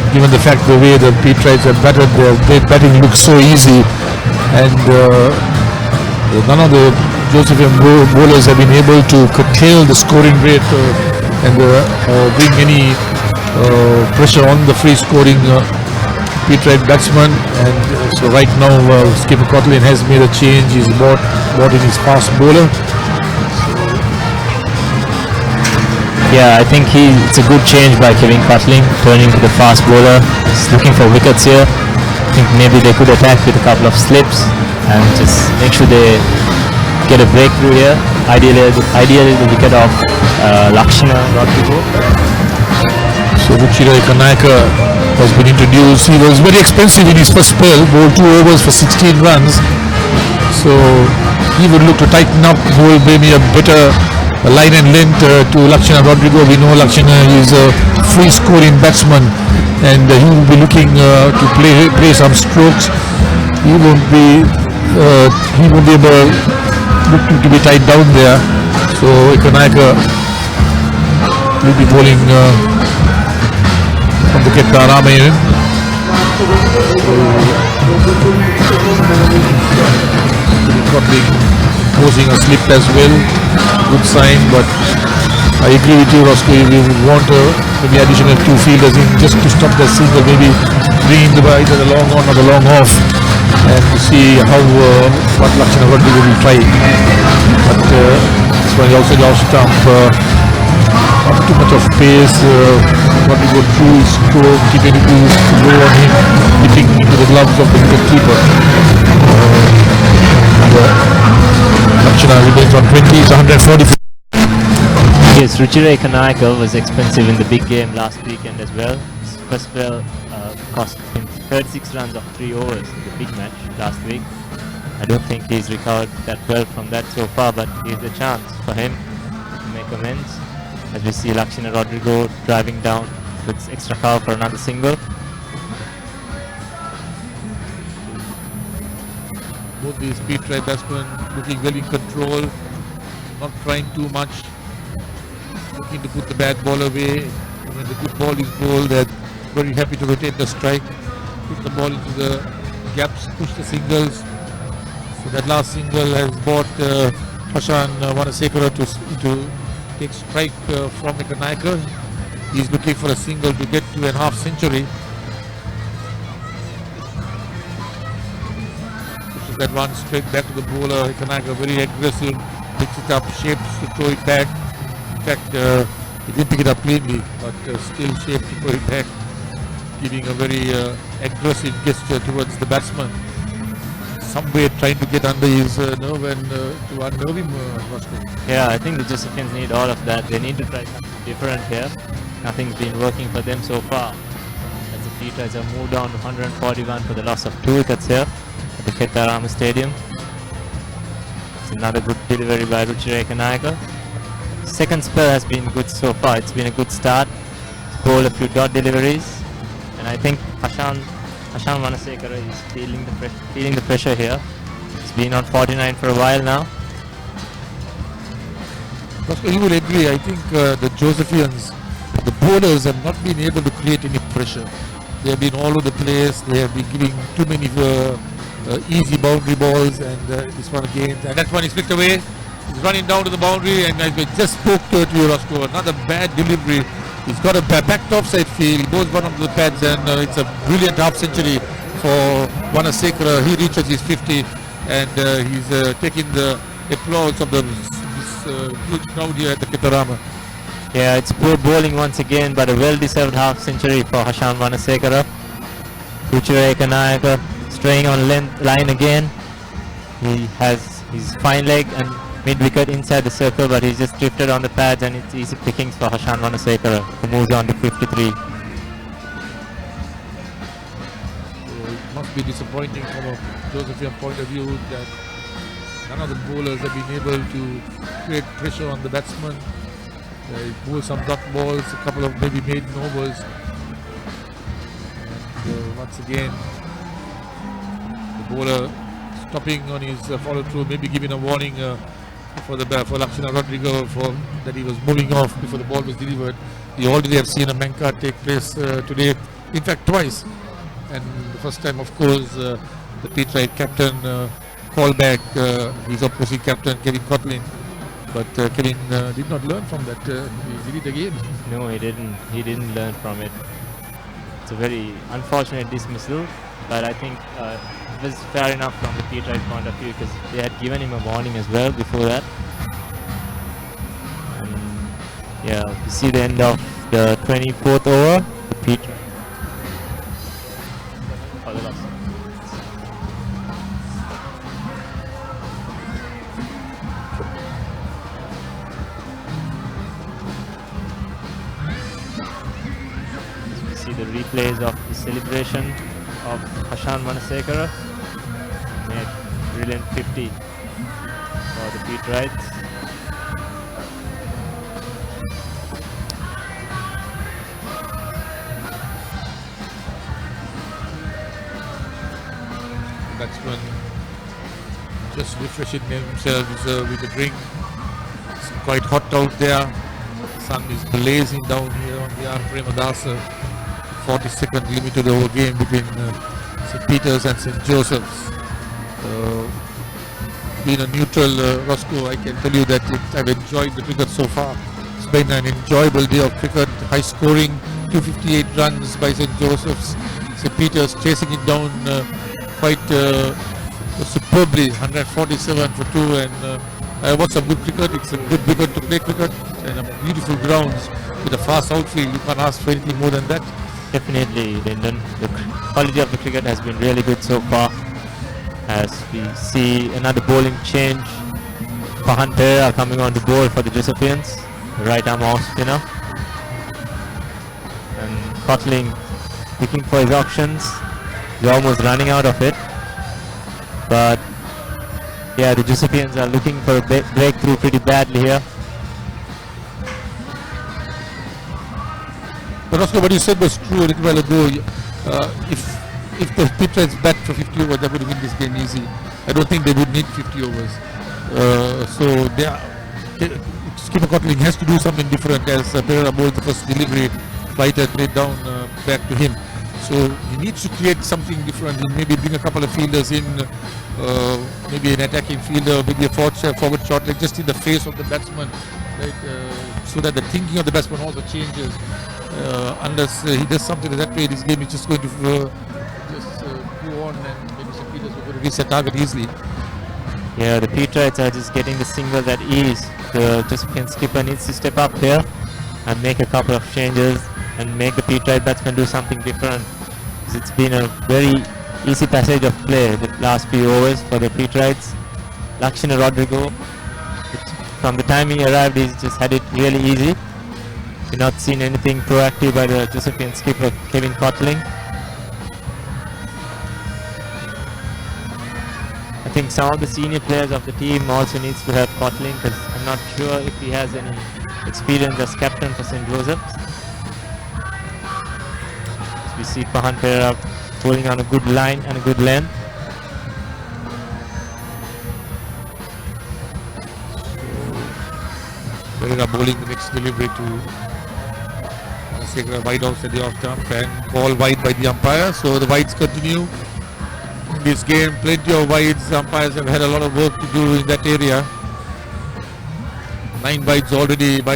given the fact the way the Peat Rides have batted, their batting looks so easy, and none of the Josephian bowlers have been able to curtail the scoring rate and bring any pressure on the free scoring Peat Ride batsman. And so right now Skipper Coughlin has made a change. He's brought in his fast bowler. Yeah, I think it's a good change by Kevin Coughlin, turning to the fast bowler. He's looking for wickets here. I think maybe they could attack with a couple of slips and just make sure they get a breakthrough here. Ideally the wicket of Lakshana Rodrigo. So Ruchira Kanayaka has been introduced. He was very expensive in his first spell, bowled 2 overs for 16 runs. So he would look to tighten up, bowl maybe a better line and length to Lakshana Rodrigo. We know Lakshana is a free scoring batsman, and he will be looking to play some strokes. He won't be able looking to be tied down there. So Kanayaka will be bowling from the Ketarama. Posing a slip as well, good sign, but I agree with you, Roscoe. We would want maybe additional 2 fielders in just to stop the single, maybe bring in either the long on or the long off, and to see how what Lakshana Rodrigo will try. But this one also lost stump. Not too much of pace. Rodrigo threw his stroke, keeping it low on him, hitting into the gloves of the wicketkeeper. Lakshana remains on 20, it's 140. Yes, Ruchira Kanayaka was expensive in the big game last weekend as well. His first spell cost him 36 runs of 3 overs in the big match last week. I don't think he's recovered that well from that so far, but here's a chance for him to make amends, as we see Lakshana Rodrigo driving down with extra cover for another single. Both these Peat Ride batsmen looking well in control, not trying too much, looking to put the bad ball away. When the good ball is bowled, they're very happy to retain the strike, put the ball into the gaps, push the singles. So that last single has brought Hashan Wanasekara to take strike from Kanayaka. He's looking for a single to get to a half century. Pushes that one straight back to the bowler. Kanayaka very aggressive, picks it up, shapes to throw it back. In fact, he didn't pick it up cleanly, but still shaped to throw it back, giving a very aggressive gesture towards the batsman. Some way trying to get under his nerve and to unnerve him. Yeah, I think the Josephians need all of that. They need to try something different here. Nothing's been working for them so far, as the Peat Rides have moved down to 141 for the loss of 2 wickets here at the Ketarama Stadium. It's another good delivery by Ruchira Kanayaka. second spell has been good so far. It's been a good start. Bowled a few dot deliveries, and I think Hashan Manasekara is feeling the pressure here. He's been on 49 for a while now. You will agree, I think the Josephians, the bowlers have not been able to create any pressure. They have been all over the place. They have been giving too many easy boundary balls, and this one again. And that one is flicked away. He's running down to the boundary, and I just spoke to you, Roscoe. Another bad delivery. He's got a back offside field. He goes one onto the pads, and it's a brilliant half century for Manasekara. He reaches his 50, and he's taking the applause of this huge crowd here at the Kittarama. Yeah, it's poor bowling once again, but a well-deserved half century for Hashan Manasekara. Ruchira Ekanayaka straying on line again. He has his fine leg and mid-wicket inside the circle, but he's just drifted on the pads, and it's easy pickings for Hashan Manasekara, who moves on to 53. So it must be disappointing from a Josephian point of view that none of the bowlers have been able to create pressure on the batsman. They bowl some dot balls, a couple of maybe maiden overs. And once again, the bowler stopping on his follow through, maybe giving a warning for Lakshana Rodrigo that he was moving off before the ball was delivered. We already have seen a Manka take place today, in fact twice. And the first time, of course, the Peterite captain called back his opposing captain Kevin Cotlin. But Kevin did not learn from that. He did it again. No, he didn't. He didn't learn from it. It's a very unfortunate dismissal, but I think it was fair enough from the Peterite point of view, because they had given him a warning as well before that. And yeah, you see the end of the 24th over. The Peterite. For the loss. The replays of the celebration of Hashan Manasekara. Made brilliant 50 for the Peterites. Batsmen just refreshing themselves with a drink. It's quite hot out there. The sun is blazing down here on the R. Premadasa. 40-second limited over game between St. Peter's and St. Joseph's. Being a neutral Roscoe, I can tell you that I've enjoyed the cricket so far. It's been an enjoyable day of cricket, high scoring, 258 runs by St. Joseph's. St. Peter's chasing it down quite superbly, 147 for 2, and I watched some good cricket. It's a good wicket to play cricket, and beautiful grounds with a fast outfield. You can't ask for anything more than that. Definitely, Lyndon. The quality of the cricket has been really good so far. As we see another bowling change. Pahan Pereira coming on the board for the Josephians, right arm off spinner. And Cotling picking for his options. He's almost running out of it. But yeah, the Josephians are looking for a breakthrough pretty badly here. But Roscoe, what you said was true a little while ago. If the Peterites bat for 50 overs, they would win this game easy. I don't think they would need 50 overs. So Skipper Cotling has to do something different, as Pereira bowled the first delivery, fighter played down back to him. So he needs to create something different. He'll maybe bring a couple of fielders in, maybe an attacking fielder, maybe a forward shot, like just in the face of the batsman, right? So that the thinking of the batsman also changes. Unless he does something that way, this game is just going to go on, and maybe St. Peter's will going to reach their target easily. Yeah, the Peterites are just getting the singles at ease. The Josephian skipper needs to step up here and make a couple of changes and make the Peterite batsmen do something different. It's been a very easy passage of play the last few overs for the Peterites. Lakshana Rodrigo, from the time he arrived, he's just had it really easy. We've not seen anything proactive by the Josephian skipper Kevin Cotling. I think some of the senior players of the team also needs to help Kotlin, because I'm not sure if he has any experience as captain for St. Joseph's. We see Pahan Pereira holding on a good line and a good length. Pereira bowling the next delivery to Manasekara, wide outside the off jump and ball wide by the umpire. So the wides continue in this game. Plenty of wides. The umpires have had a lot of work to do in that area. 9 wides already by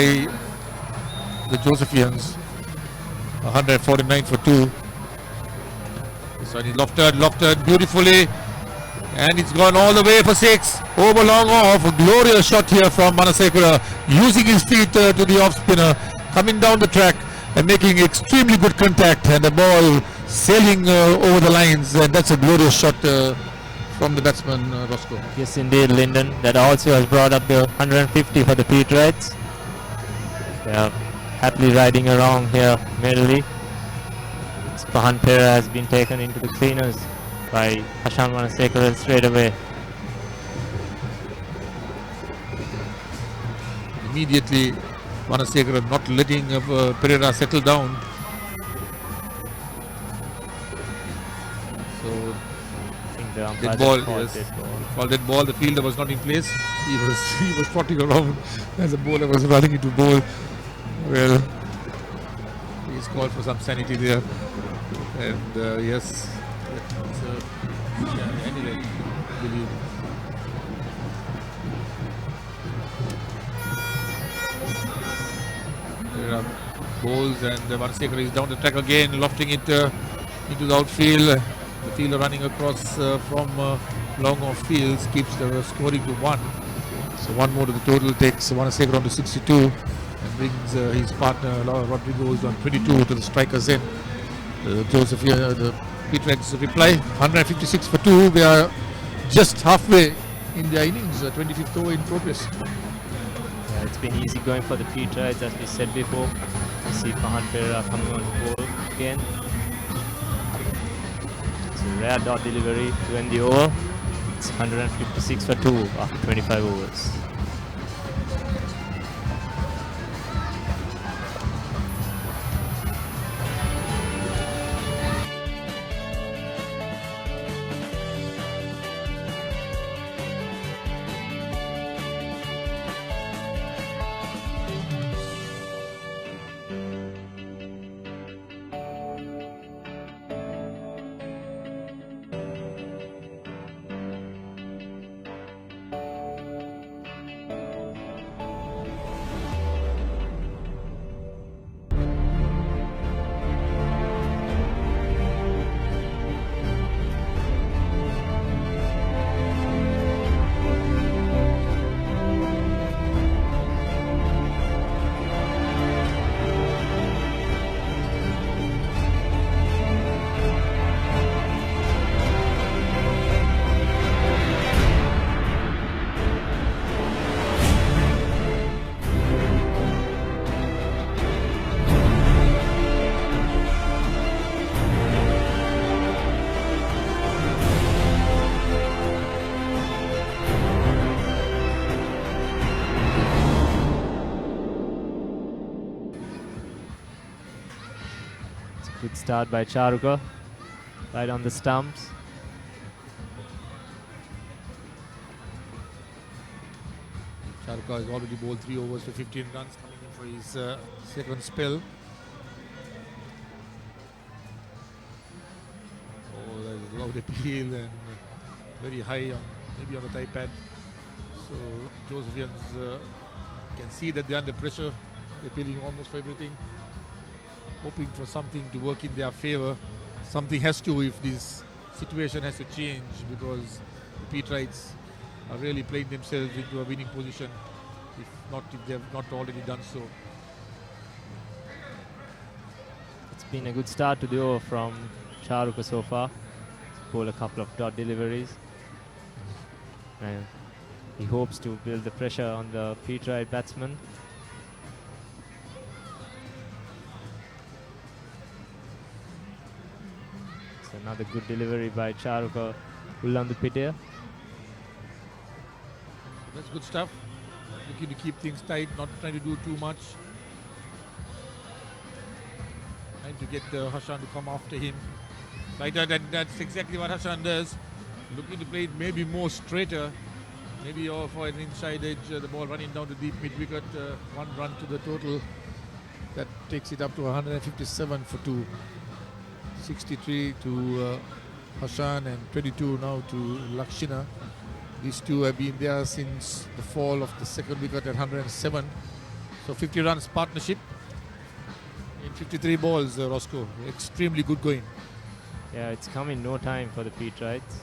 the Josephians. 149 for 2. So he lofted beautifully, and it's gone all the way for 6. Over long off, a glorious shot here from Manasekara, using his feet to the off spinner, coming down the track and making extremely good contact, and the ball sailing over the lines, and that's a glorious shot from the batsman Roscoe. Yes, indeed, Lyndon. That also has brought up the 150 for the Pete Wrights. They are happily riding around here merrily. Pahan Pereira has been taken into the cleaners by Hashan Manasekara straight away. Immediately, Manasekara not letting Pereira settle down. So, I think the dead ball, yes. Called dead ball. The fielder was not in place. He was trotting around as the bowler was running into bowl. Well, he's called for some sanity there. And yes, anyway, believe. There are bowls, and Manasekara is down the track again, lofting it into the outfield. The fielder running across from long off fields keeps the scoring to 1. So 1 more to the total takes Manasekara on to 62 and brings his partner Rodrigo on 22 to the striker's end. Joseph here, the Pete Wrights reply, 156 for 2. They are just halfway in their innings, 25th over in progress. Yeah, it's been easy going for the Pete Wrights, as we said before. You see Pahan Pereira coming on the ball again. It's a rare dot delivery to end the over. It's 156 for 2 after 25 overs. Good start by Charuka, right on the stumps. Charuka has already bowled 3 overs for 15 runs, coming in for his second spell. Oh, there's a loud appeal and very high, maybe on the thigh pad. So Josephians can see that they're under pressure, appealing almost for everything, hoping for something to work in their favor. Something has to, if this situation has to change, because the Pete Wrights are really playing themselves into a winning position, if they have not already done so. It's been a good start to the over from Charuka so far. Bowled a couple of dot deliveries. And he hopes to build the pressure on the Pete Wright batsman. It's another good delivery by Charuka Ullandupitia. That's good stuff. Looking to keep things tight, not trying to do too much. Trying to get Hashan to come after him. Right, that's exactly what Hashan does. Looking to play it maybe more straighter. Maybe for an inside edge, the ball running down to deep mid-wicket. One run to the total. That takes it up to 157 for 2. 63 to Hashan and 22 now to Lakshina. These two have been there since the fall of the second wicket at 107. So 50 runs partnership in 53 balls, Roscoe. Extremely good going. Yeah, it's come in no time for the Pete Wrights.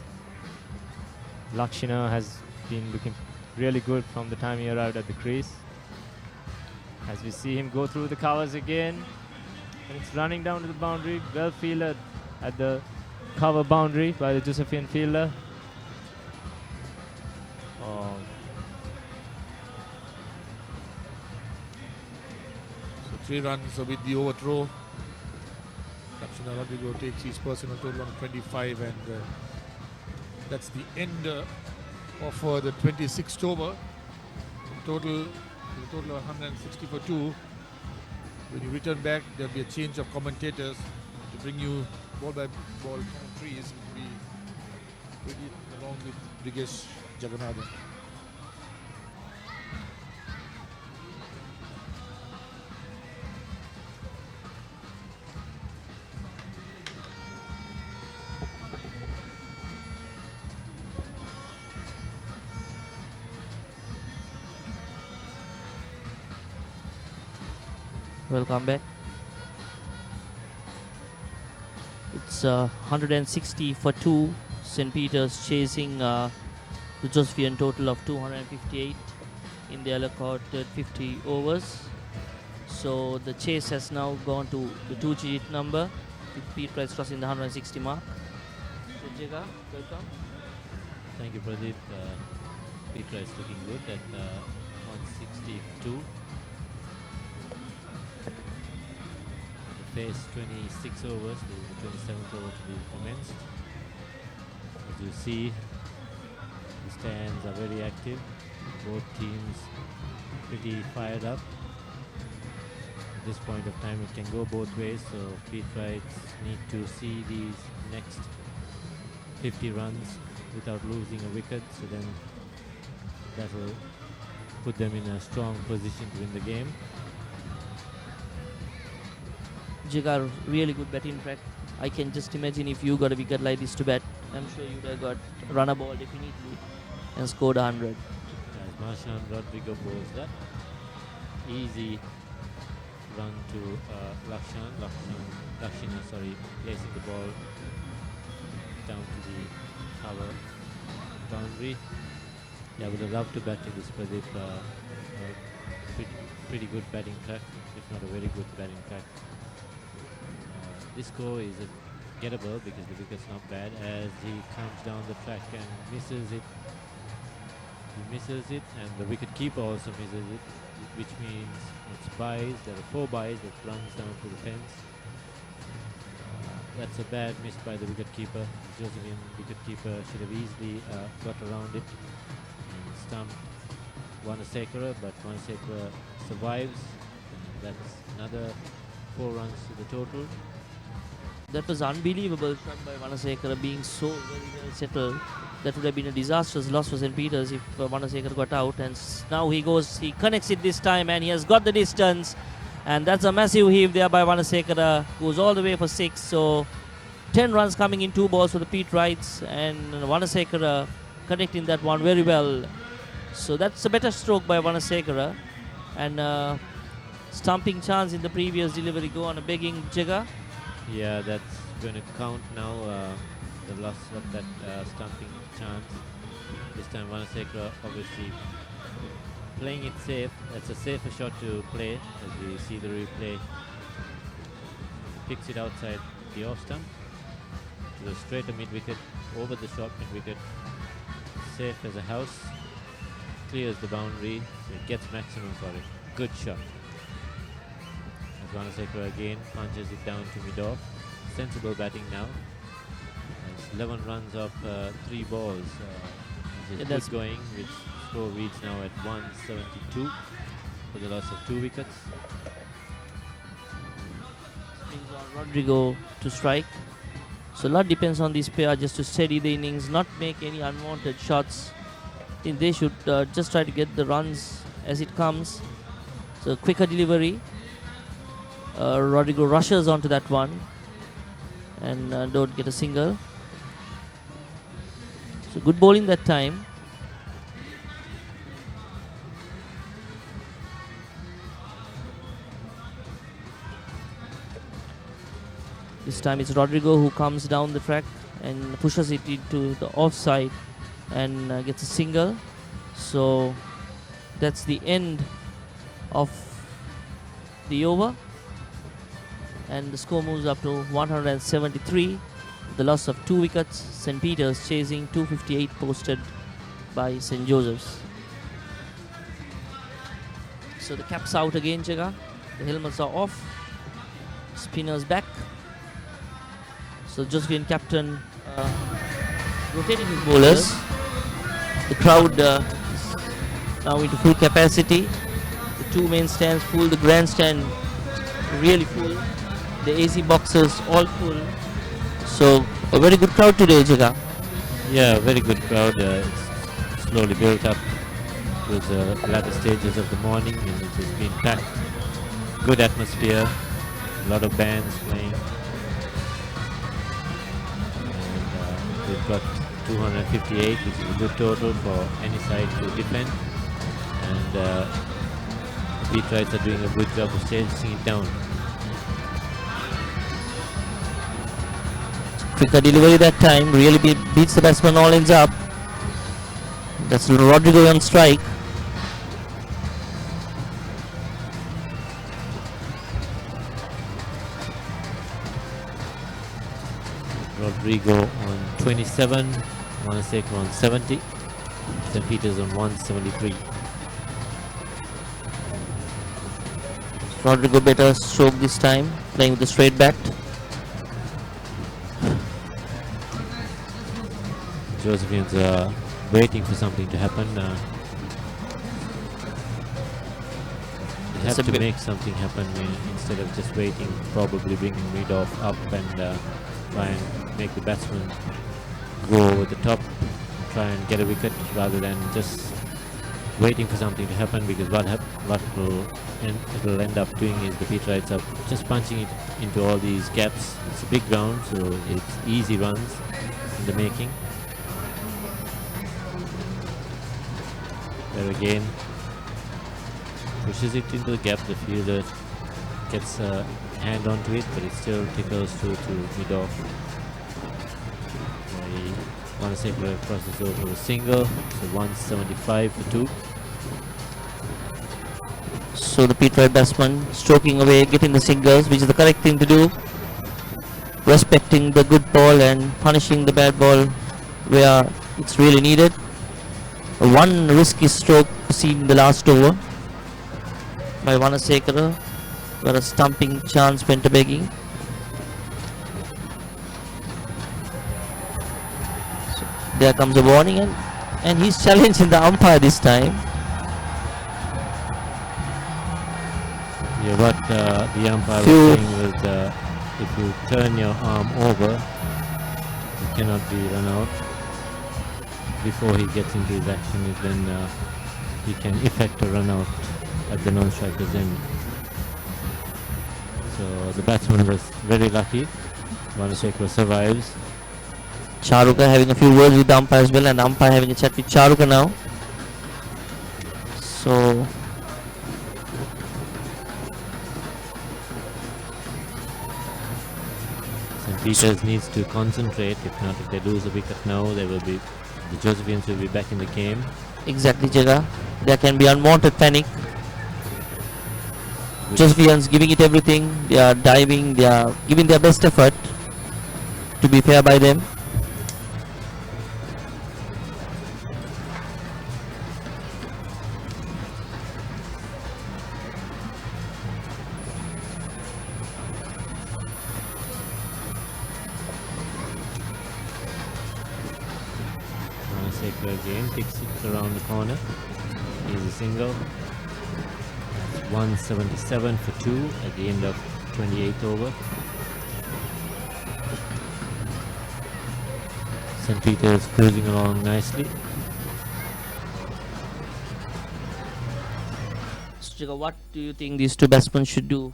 Lakshina has been looking really good from the time he arrived at the crease. As we see him go through the covers again. And it's running down to the boundary. Well fielded at the cover boundary by the Josephian fielder. So 3 runs with the overthrow. Lakshina Rodrigo takes his personal total on 25, and that's the end of the 26th over. Total of 160 for 2. When you return back, there'll be a change of commentators to bring you ball by ball commentaries. Will be along with Brigesh Jagannathan. Welcome back. It's 160 for 2. St. Peter's chasing the Josephian total of 258 in the allotted 50 overs. So the chase has now gone to the 2-digit number, with Pete Wright crossing the 160 mark. So Jiga, welcome. Thank you, Pradeep. Pete Wright looking good at 162. Face 26 overs, the 27th over to be commenced. As you see, the stands are very active. Both teams pretty fired up. At this point of time, it can go both ways, so Pete Wright need to see these next 50 runs without losing a wicket, so then that will put them in a strong position to win the game. Jigar, really good batting track. I can just imagine if you got a wicket like this to bat, I'm sure you'd have got run a ball definitely and scored 100. As Marshall Rodrigo bowls that easy run to Lakshina, placing the ball down to the cover boundary. Yeah, I would have loved to bat in this, Pradeep. Pretty good batting track, if not a very good batting track. This score is gettable because the wicket's not bad. As he comes down the track and misses it, and the wicket keeper also misses it, which means it's byes. There are 4 byes that runs down to the fence. That's a bad miss by the wicket keeper. The Josephian wicket keeper should have easily got around it and stumped Wanasekara, but Wanasekara survives. And that's another 4 runs to the total. That was unbelievable shot by Wanasekara, being so very well settled. That would have been a disastrous loss for St. Peter's if Wanasekara got out. And now he connects it this time, and he has got the distance. And that's a massive heave there by Wanasekara. Goes all the way for 6. So 10 runs coming in 2 balls for the Pete Wrights, and Wanasekara connecting that one very well. So that's a better stroke by Wanasekara. And stumping chance in the previous delivery. Go on a begging Jigga. Yeah, that's going to count now, the loss of that stumping chance. This time Wanasekara obviously playing it safe. That's a safer shot to play, as we see the replay. Picks it outside the off stump to the straighter mid-wicket, over the short mid-wicket. Safe as a house. Clears the boundary, so it gets maximum for it. Good shot. Wanasekara again punches it down to mid-off. Sensible batting now. It's 11 runs off 3 balls. That's going with score reads now at 172 for the loss of 2 wickets. Brings on Rodrigo to strike. So a lot depends on this pair just to steady the innings, not make any unwanted shots. I think they should just try to get the runs as it comes. So quicker delivery. Rodrigo rushes onto that one and don't get a single. So good bowling that time. This time it's Rodrigo who comes down the track and pushes it into the offside and gets a single. So that's the end of the over. And the score moves up to 173. The loss of 2 wickets. St. Peter's chasing 258 posted by St. Joseph's. So the cap's out again, Jaga. The helmets are off. Spinners back. So Josephian captain rotating his bowlers. The crowd is now into full capacity. The 2 main stands full. The grandstand really full. The AC boxes all full. So a very good crowd today, Jaga. Yeah, very good crowd. It's slowly built up towards the latter stages of the morning, and it has been packed. Good atmosphere. A lot of bands playing. We've got 258, which is a good total for any side to defend, and the Petrites are doing a good job of chasing it down. Quicker delivery that time, really beats the batsman, all ends up. That's Rodrigo on strike. Rodrigo on 27, Manasek on 70, St. Peter's on 173. Rodrigo better stroke this time, playing with the straight bat. Josephians are waiting for something to happen. They have to make something happen instead of just waiting, probably bringing mid-off up and try and make the batsman go over the top, try and get a wicket rather than just waiting for something to happen, because what it will end up doing is the Petrites are just punching it into all these gaps. It's a big ground, so it's easy runs in the making. There again, pushes it into the gap. The fielder gets a hand onto it, but it still tickles through to mid-off. Manasek crosses over a single, so 175 for 2. So the Petrite batsman stroking away, getting the singles, which is the correct thing to do. Respecting the good ball and punishing the bad ball where it's really needed. One risky stroke seen in the last over by Vanasekara, where a stumping chance went to begging. So there comes a warning, and he's challenging the umpire this time. Yeah, what the umpire was saying was if you turn your arm over, you cannot be run out. Before he gets into his action is when he can effect a run out at the non-striker's end. So the batsman was very lucky. Vanasekara survives. Charuka having a few words with the umpire as well, and the umpire having a chat with Charuka now. So St. Peter's needs to concentrate. If not, if they lose a wicket now, they will be, the Josephians will be back in the game. Exactly, Jaga. There can be unwanted panic. Josephians giving it everything. They are diving. They are giving their best effort. To be fair by them. Again, kicks it around the corner. Easy single. 177 for 2 at the end of 28th over. St. Peter's cruising along nicely. So, Jigar, what do you think these two batsmen should do?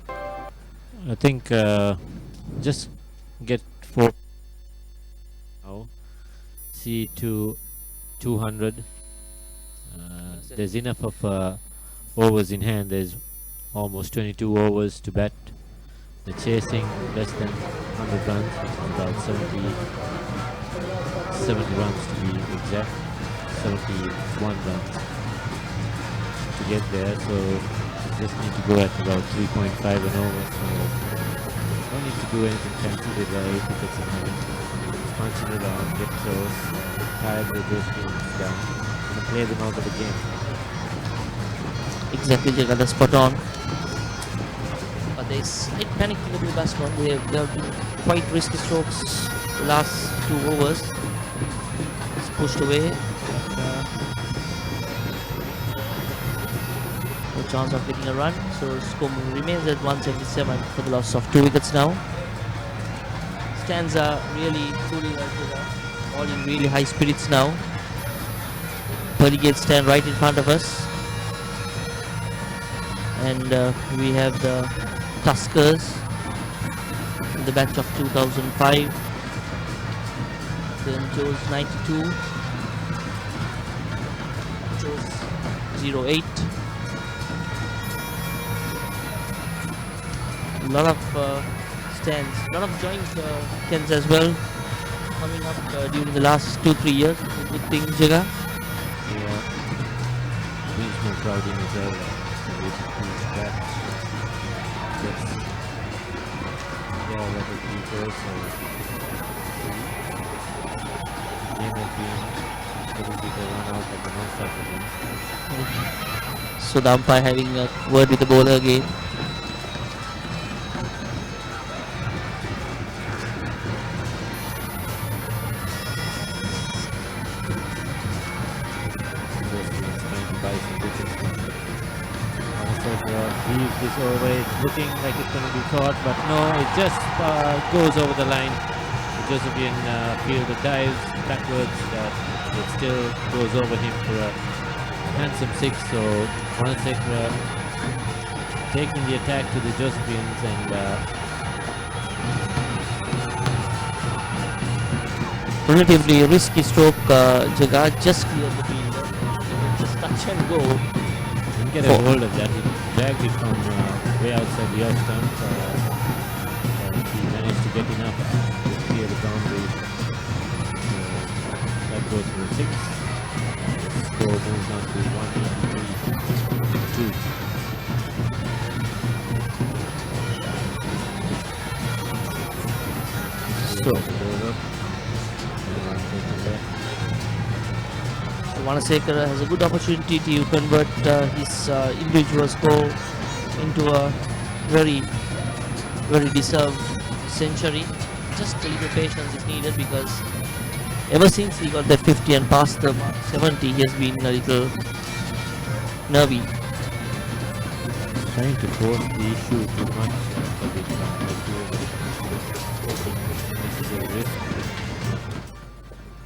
I think just get 4 now. See to 200. There's enough of overs in hand. There's almost 22 overs to bat. They're chasing less than 100 runs, which is about 70 runs to be exact. 71 runs to get there. So you just need to go at about 3.5 and over. So don't need to do anything fancy with 8 wickets in hand. Just punch it around, get close, tire those teams down, and play them out of the game. Exactly, Jigar, that's spot on. But there's slight panic in the blue batsman. They have been quite risky strokes the last 2 overs. It's pushed away. No chance of getting a run. So score remains at 177 for the loss of 2 wickets now. Stands are really cooling out, all in really high spirits now. Pearly stand right in front of us. And we have the Tuskers in the batch of 2005. Then chose 92. Chose 08. A lot of stands, a lot of joint stands as well coming up during the last 2-3 years. It's a good thing, Jigar. Yeah, brings more crowd in as well. Back. Yes. There are a lot of people, so the game has been a little bit a run out of the non-stop again. So the umpire having a word with the bowler again. This over, it's looking like it's going to be caught, but no, it just goes over the line. The Josephian fielder dives backwards, but it still goes over him for a handsome 6. So Gunasekara taking the attack to the Josephians and relatively risky stroke. Jigar just cleared the fielder. Just touch and go. Didn't get a hold of that. He dragged it from way outside the off stump. He managed to get enough to clear the boundary. That goes for a 6. The score moves on to 183-2. So Gunasekara has a good opportunity to convert his individual score into a very deserved century. Just a little patience is needed because ever since he got that 50 and passed the 70, he has been a little nervy. Trying to force the issue too much.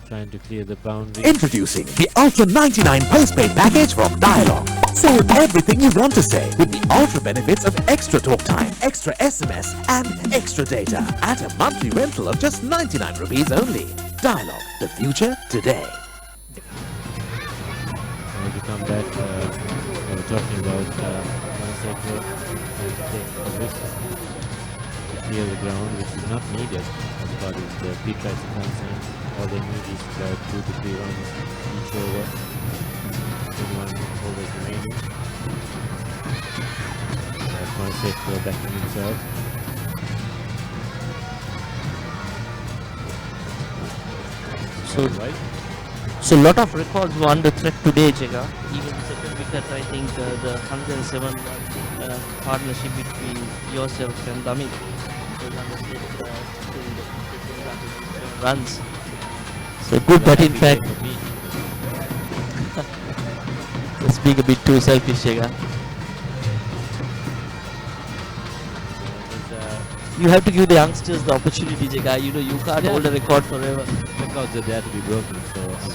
Trying to clear the boundary. Introducing the Ultra 99 postpaid package from Dialog. Say everything you want to say with the ultra benefits of extra talk time, extra SMS and extra data at a monthly rental of just 99 rupees only. Dialog, the future today. When we come back, we were talking about Gunasekara to take a risk to clear the ground, which is not needed as far as the Pete Rice is concerned. All they need is about 2 to 3 runs each over. 21 overs remaining. Gunasekara backing himself. So a lot of records were under threat today, Jigar. Even the second wicket, I think the 107 run partnership between yourself and Damit was under threat runs. So good batting pack. Just being a bit too selfish, Jega. You have to give the youngsters the opportunity, Jega. You know, you can't hold a record forever. Records are there to be broken, so I'm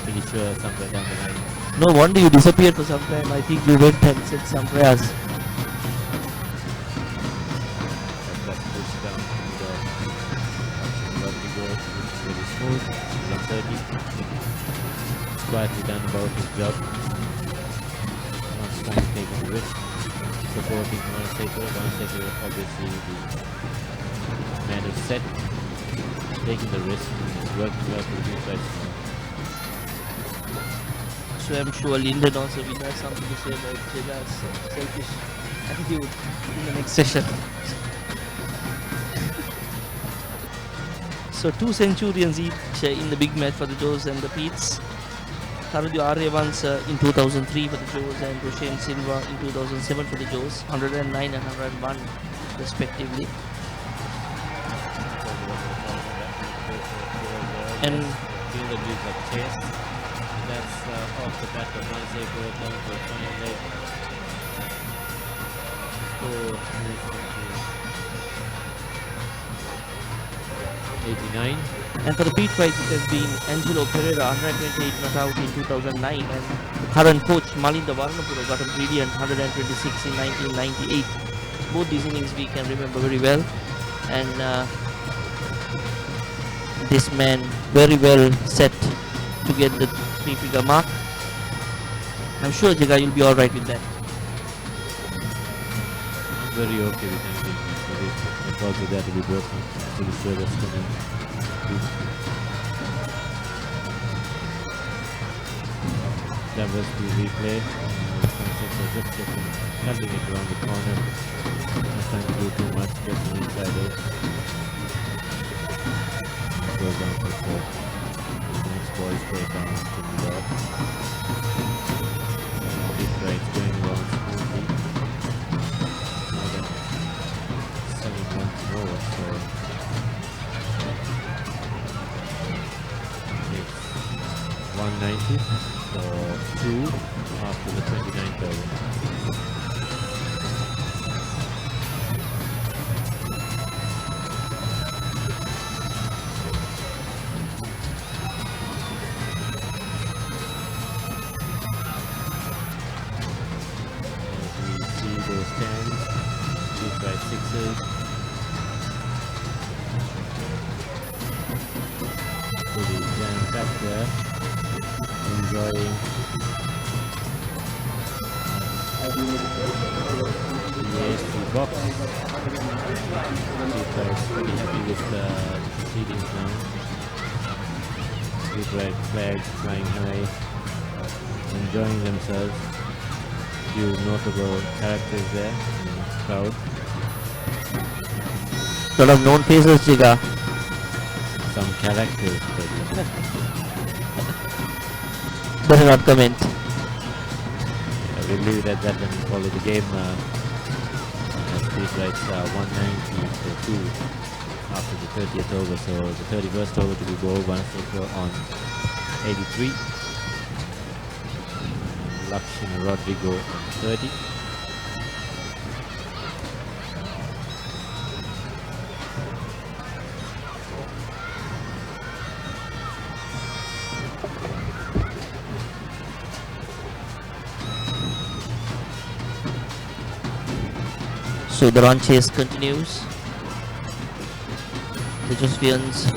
pretty sure somewhere down the line. No wonder you disappeared for some time. I think you went and said some prayers. That's pushed down to the Rodrigo, very smooth. He's on 30. He's quietly done about his job. Not trying to take any risk. Supporting Gunasekara. Obviously the man is set, taking the risk, and working well for the new right now. So I'm sure Linden also will have something to say about Jega's selfish attitude in the next session. So 2 centurions each in the big match for the Joes and the Peets. Currently Aryavans in 2003 for the Joes and Roshan Silva in 2007 for the Joes, 109 and 101 respectively. And feel the views of chase. That's off the back of Gunasekara down to the final leg. Score moves on to 89. And for the Pete Price, it has been Angelo Pereira, 128 not out in 2009, and the current coach Malinda Varnapura got a brilliant 126 in 1998. Both these innings we can remember very well, and this man very well set to get the 3-figure mark. I'm sure Jega you'll be alright with that. I'm very okay with anything. It's also there to be broken. I'm pretty sure that's going to be. That was the replay. Gunasekara just having it around the corner. Not trying to do too much, just an inside edge. Goes down for 4. The next ball is going down to the left. Deep right, going around smoothly. More than 7 runs in over, so it's 190 for 2 after the 29th over. Sixes. Pretty jammed up there. Enjoying the ASC box. Pretty happy with the proceedings now. Big red flags flying high. Enjoying themselves. Few notable characters there in the crowd. Lot of known faces, Jega. Some characters, but better not comment. We'll leave it at that and follow the game. Speed rights 190 for 2 after the 30th over, so the 31st over to be bowled. Gunasekara on 83. Lakshana Rodrigo on 30. So the run chase continues. The Josefians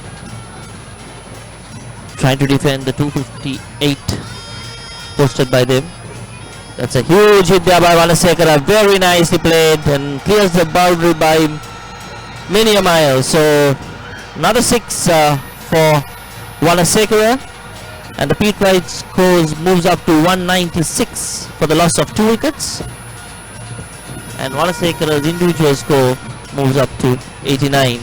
trying to defend the 258 posted by them. That's a huge hit there by Gunasekara. Very nicely played and clears the boundary by many a mile. So another 6 for Gunasekara, and the Pete Wright scores moves up to 196 for the loss of 2 wickets. And Gunasekara's individual score moves up to 89.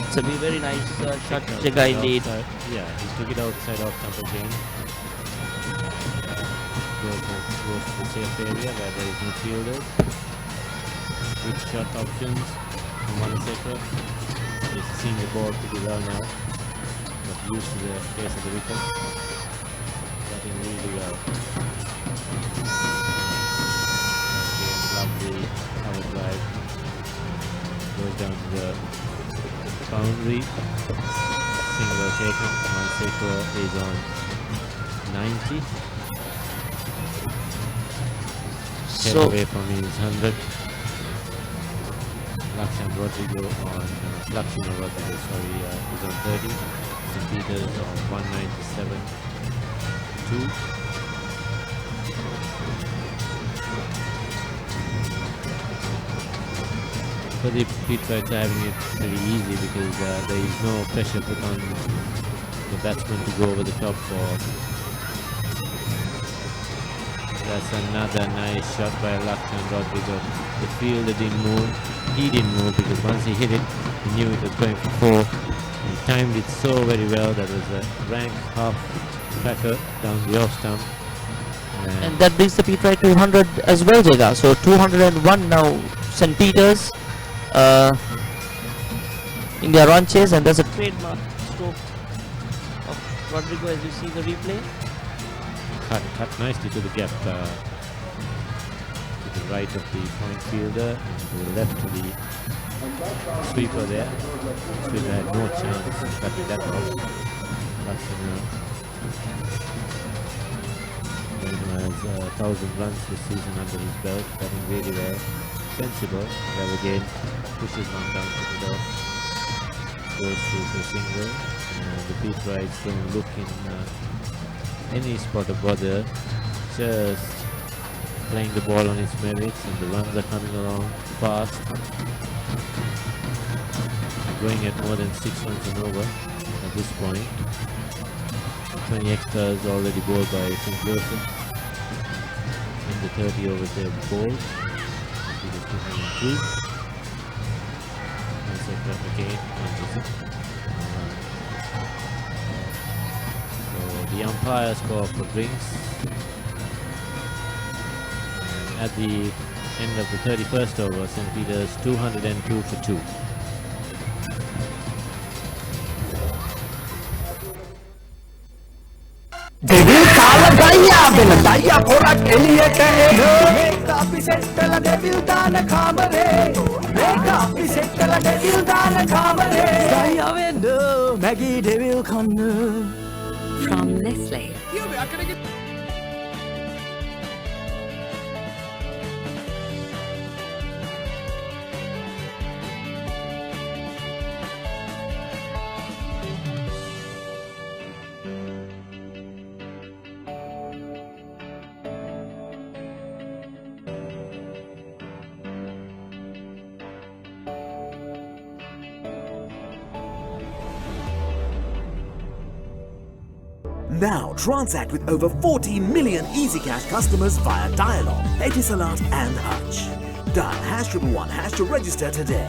It's a very nice shot, Jega, indeed. Yeah, he took it outside off stump again. Goes to the safe area where there is no fielders. Good shot options from Gunasekara. He's seeing the ball pretty well now, but used to the pace of the wicket. Batting really well. Again, lovely cover drive. Goes down to the boundary. Single taken. Manseko is on 90. So- Away from his 100. Lakshman Rodrigo on Lakshman Rodrigo, sorry, is on 30. St. Peter's on 197. 2. So the Petrites are having it pretty easy because there is no pressure put on the batsman to go over the top for. That's another nice shot by Lakshman Rodrigo. The fielder didn't move. He didn't move because once he hit it, he knew it was going for 4. He timed it so very well. That was a rank half cracker down the off stump. And that brings the Petrite to 100 as well, Jega. So 201 now, St. Peter's in their run chase, and there's a trademark stroke of Rodrigo as you see the replay. Cut nicely to the gap, to the right of the point fielder, and to the left to the sweeper there. Sweeper had no chance of cutting that off. Lakshman has 1,000 runs this season under his belt, batting really well. Sensible, there again, pushes one down to the top, goes through for single, and the Petrites don't look in any spot of bother, just playing the ball on its merits, and the runs are coming along fast, going at more than 6 runs and over at this point. 20 extras already bowled by St. Joseph in the 30 overs they have bowled. It is 202. Nice effort again. So the umpire score for drinks. And at the end of the 31st over, St. Peter's 202 for 2. දෙවිල් කාල දයියා වෙන දයියා පොරක් එළියට එන මේක අපි සෙට්ටල දෙවිල් දාන කාමරේ මේක අපි සෙට්ටල දෙවිල් දාන කාමරේ දයියා වෙන්න මැගී දෙවිල් කන්න From Nestle. Now transact with over 14 million EasyCash customers via Dialog, Etisalat and Hutch. Dial #111# to register today.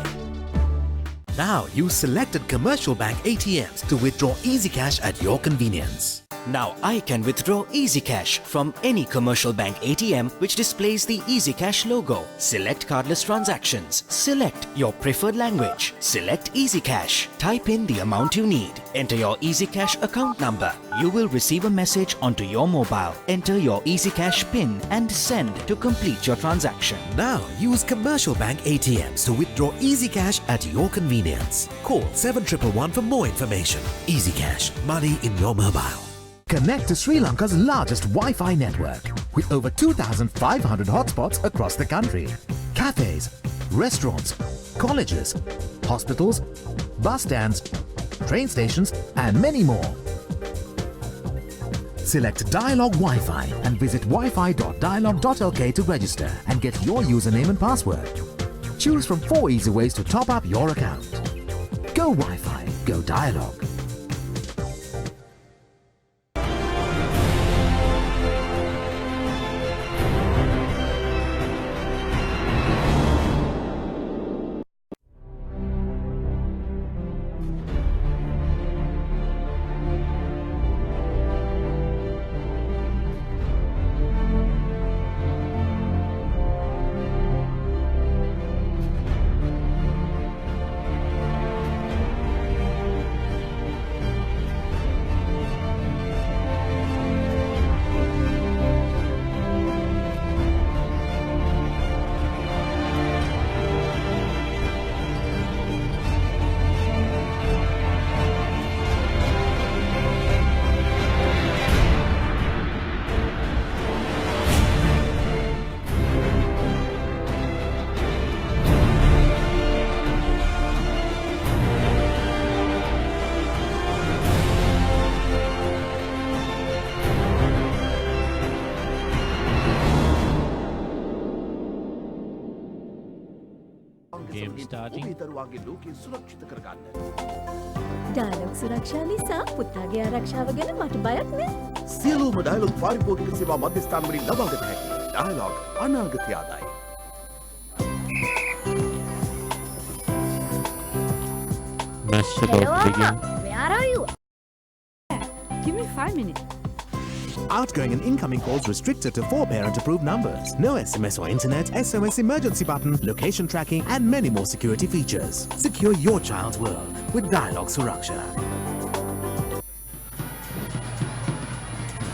Now use selected commercial bank ATMs to withdraw EasyCash at your convenience. Now I can withdraw EasyCash from any commercial bank ATM which displays the EasyCash logo. Select cardless transactions. Select your preferred language. Select EasyCash. Type in the amount you need. Enter your EasyCash account number. You will receive a message onto your mobile. Enter your EasyCash PIN and send to complete your transaction. Now use commercial bank ATMs to withdraw EasyCash at your convenience. Call 7111 for more information. EasyCash, money in your mobile. Connect to Sri Lanka's largest Wi-Fi network with over 2,500 hotspots across the country. Cafes, restaurants, colleges, hospitals, bus stands, train stations and many more. Select Dialog Wi-Fi and visit wifi.dialog.lk to register and get your username and password. Choose from 4 easy ways to top up your account. Go Wi-Fi, go Dialog. game starting. Dialog Suraksha නිසා පුතාගේ ආරක්ෂාව ගැන මට බයක් නෑ. සියලුම dialogue පාරිභෝගික සේවා මධ්‍යස්ථාන වලින් ලබාගත හැකි ඩයලොග් අනාගතය ආදායි. Match Hello, about to begin. where are you? Give me 5 minutes. Outgoing and incoming calls restricted to 4 parent-approved numbers. No SMS or internet, SOS emergency button, location tracking, and many more security features. Secure your child's world with Dialog Suraksha.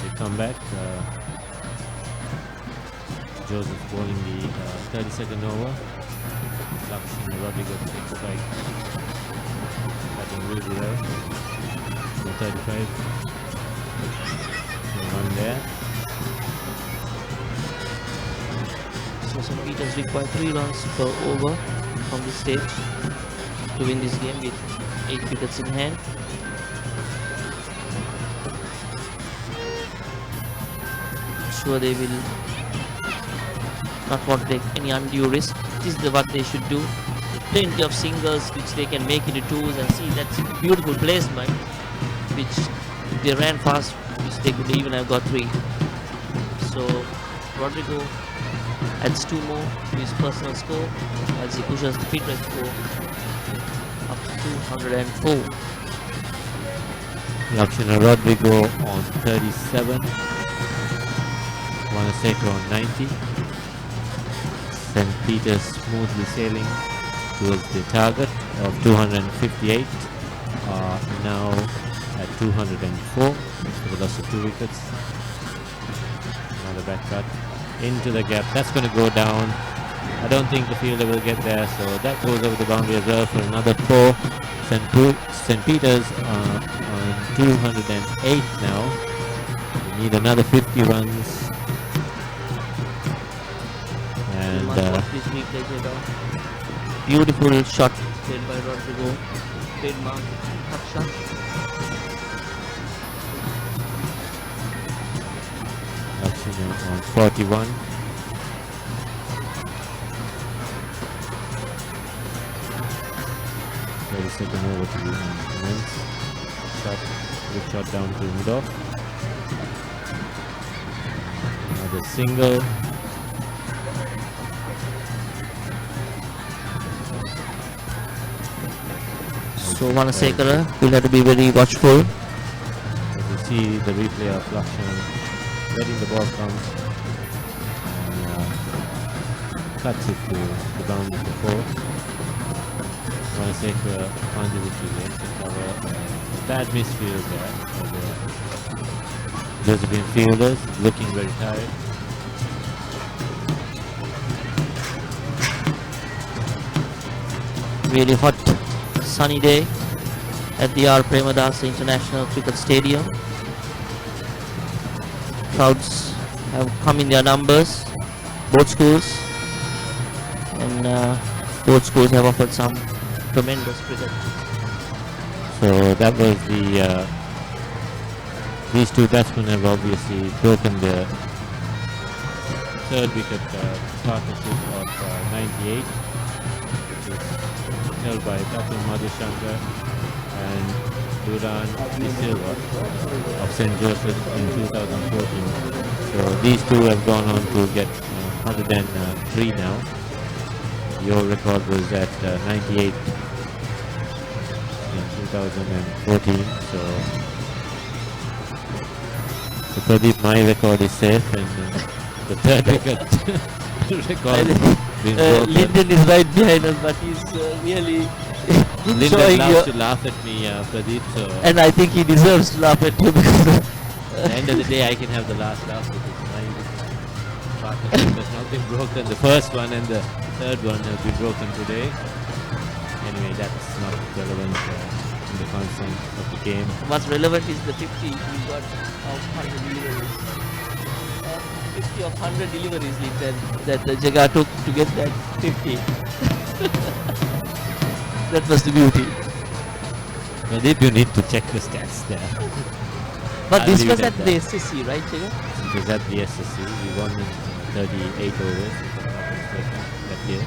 They come back. Joseph bowling the 32nd over. Lakshin Rodriguez takes strike. Batting really well. 35. One there. So St. Peters require 3 runs per over from this stage to win this game with 8 wickets in hand. I'm sure they will not want to take any undue risk. This is what they should do. Plenty of singles which they can make into twos, and see that's beautiful placement which if they ran fast, which they could even have got 3. So Rodrigo adds 2 more to his personal score as he pushes the pit rate score up to 204. Lakshana Rodrigo on 37. Wanaseko on 90. St. Peters smoothly sailing towards the target of 258. Now at 204. So the loss of 2 wickets. Another back cut into the gap. That's going to go down. I don't think the fielder will get there, so that goes over the boundary as well for another 4. St. Peters on 208 now. We need another 50 runs. And beautiful shot played by Rodrigo. Trademark cut shot. On 41. Second over to the commence. Good shot down to mid-off. Another single. So Wanasekara will have to be very watchful. You see the replay of Lakshan letting the ball come and cuts it to the boundary before. Wanaseka punches it to the exit cover. Bad misfield there for the Josephine fielders, looking very tired. Really hot sunny day at the R. Premadasa International Cricket Stadium. Crowds have come in their numbers, both schools, and both schools have offered some tremendous cricket. So that was the these two batsmen have obviously broken the third wicket partnership of 98, which is held by Dr. Madhushankar and Duran De Silva of St. Joseph in 2014. So these two have gone on to get 103 now. Your record was at 98 in 2014. So Pradeep, my record is safe, and the third wicket record been broken. Lyndon is right behind us, but he's really Lyndon loves to laugh at me, Pradeep. So and I think he deserves to laugh at you because at the end of the day, I can have the last laugh because my partnership has not been broken. The first one and the third one have been broken today. Anyway, that's not relevant in the context of the game. what's relevant is the 50 he got of 100 deliveries. 50 of 100 deliveries, Lyndon, that the Jaga took to get that 50. That was the beauty. Pradeep, you need to check the stats there. But I'll this leave was it at that. the SSC, right, Jaga? It was at the SSC. We won in 38 overs, if I'm not mistaken, that year.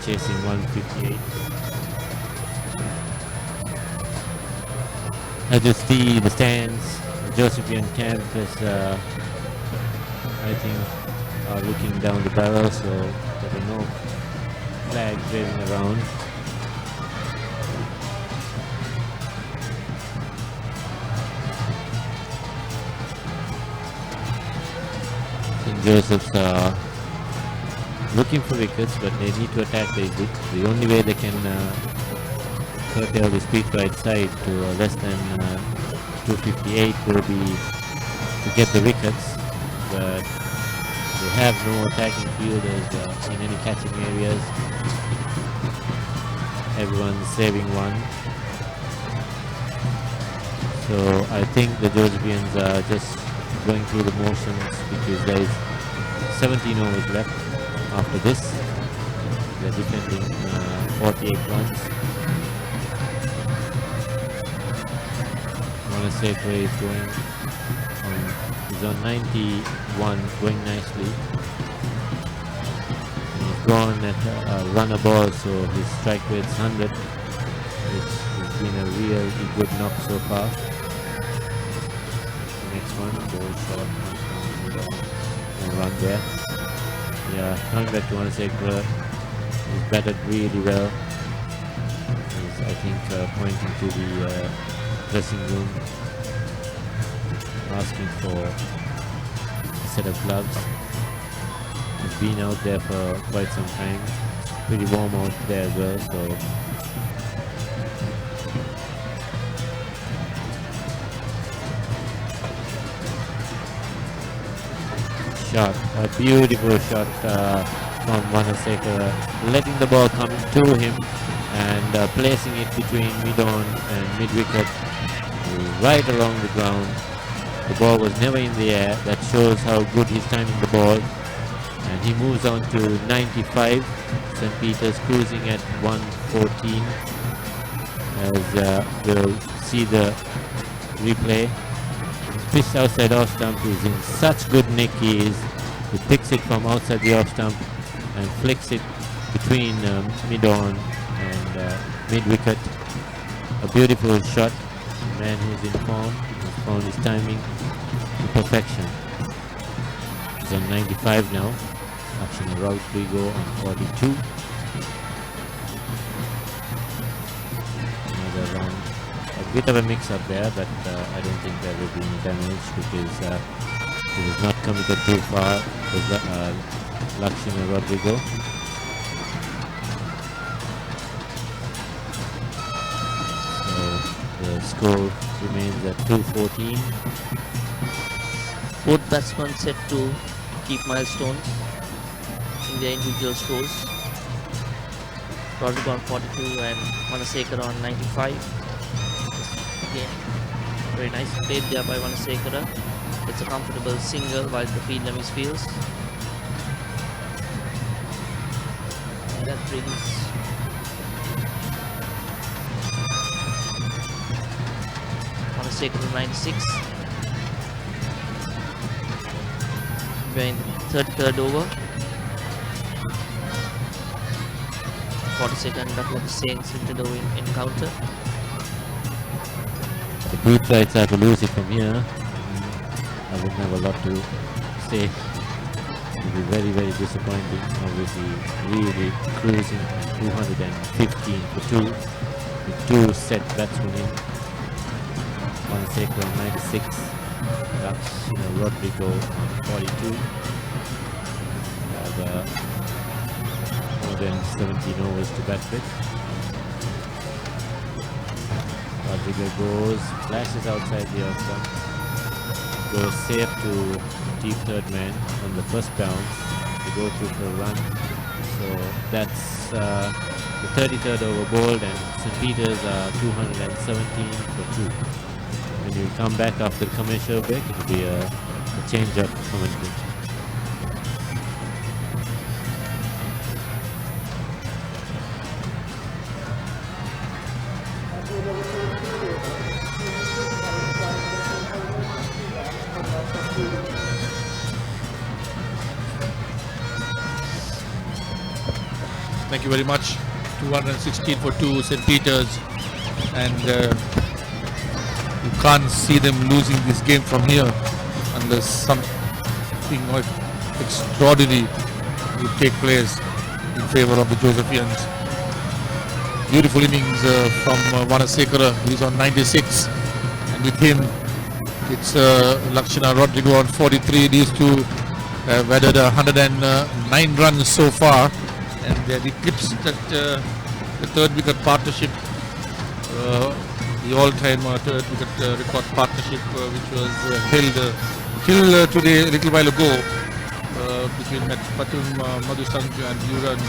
chasing 158. As you see the stands, the Josephian camp is, I think, are looking down the barrel, so there are no flags waving around. St. Joseph's are looking for wickets, but they need to attack the exit. The only way they can curtail the speed right side to less than 258 will be to get the wickets, but they have no attacking fielders in any catching areas. Everyone's saving one. So I think the Josephians are just going through the motions because there is 17 overs left after this. They're defending 48 runs. Monasekra is going on, he's on 91, going nicely. He's gone at a runner ball, so his strike rate's 100, which has been a really good knock so far. The next one, ball short, no run there. Yeah, coming back to Monasekra, he's batted really well. He's, I think, pointing to the dressing room, asking for a set of gloves. He's been out there for quite some time. It's pretty warm out there as well, so shot, a beautiful shot from Monasekra, letting the ball come to him and placing it between mid-on and mid-wicket, right along the ground. The ball was never in the air. That shows how good he's timing the ball. And he moves on to 95. St. Peter's cruising at 114. As we'll see the replay. He's pitched outside off stump. He's in such good nick. He picks it from outside the off stump and flicks it between mid-on and mid-wicket. A beautiful shot. A man who's in form. He's found his timing to perfection. He's on 95 now. Action Rodrigo on 42. Another round. A bit of a mix-up there, but I don't think there will be any damage because he was not committed too far with Lakshmi Rodrigo. So the score remains at 214. Both batsmen set to keep milestones in their individual scores. Rodrigo on 42 and Monasekra on 95. Again, very nice played there by Monasekra. It's a comfortable single while the fielder misfields. And that brings Monasekra to 96. We're in the third over. 42nd Dr. Hussain centered over encounter. The blue sides have to lose it from here. I wouldn't have a lot to say. It will be very, very disappointing. Obviously, really cruising 215 for 2 with 2 set batsmen in. Monasekra on 96. Rodrigo on 42. Have more than 17 overs to bat with. Rodrigo goes, flashes outside the off stump, goes safe to deep third man on the first bounce to go through for a run. So that's the 33rd over bowled, and St. Peter's are 217 for 2. When you come back after the commercial break, it will be a change of commentary. Thank you very much. 216 for 2, St. Peter's, and you can't see them losing this game from here unless something extraordinary will take place in favour of the Josephians. Beautiful innings from Vanasekara, he's on 96, and with him it's Lakshana Rodrigo on 43. These two have added 109 runs so far, and they have eclipsed that, the third wicket partnership, the all-time third wicket record partnership, which was held till today, a little while ago, between Patum Madhusanju and Yuran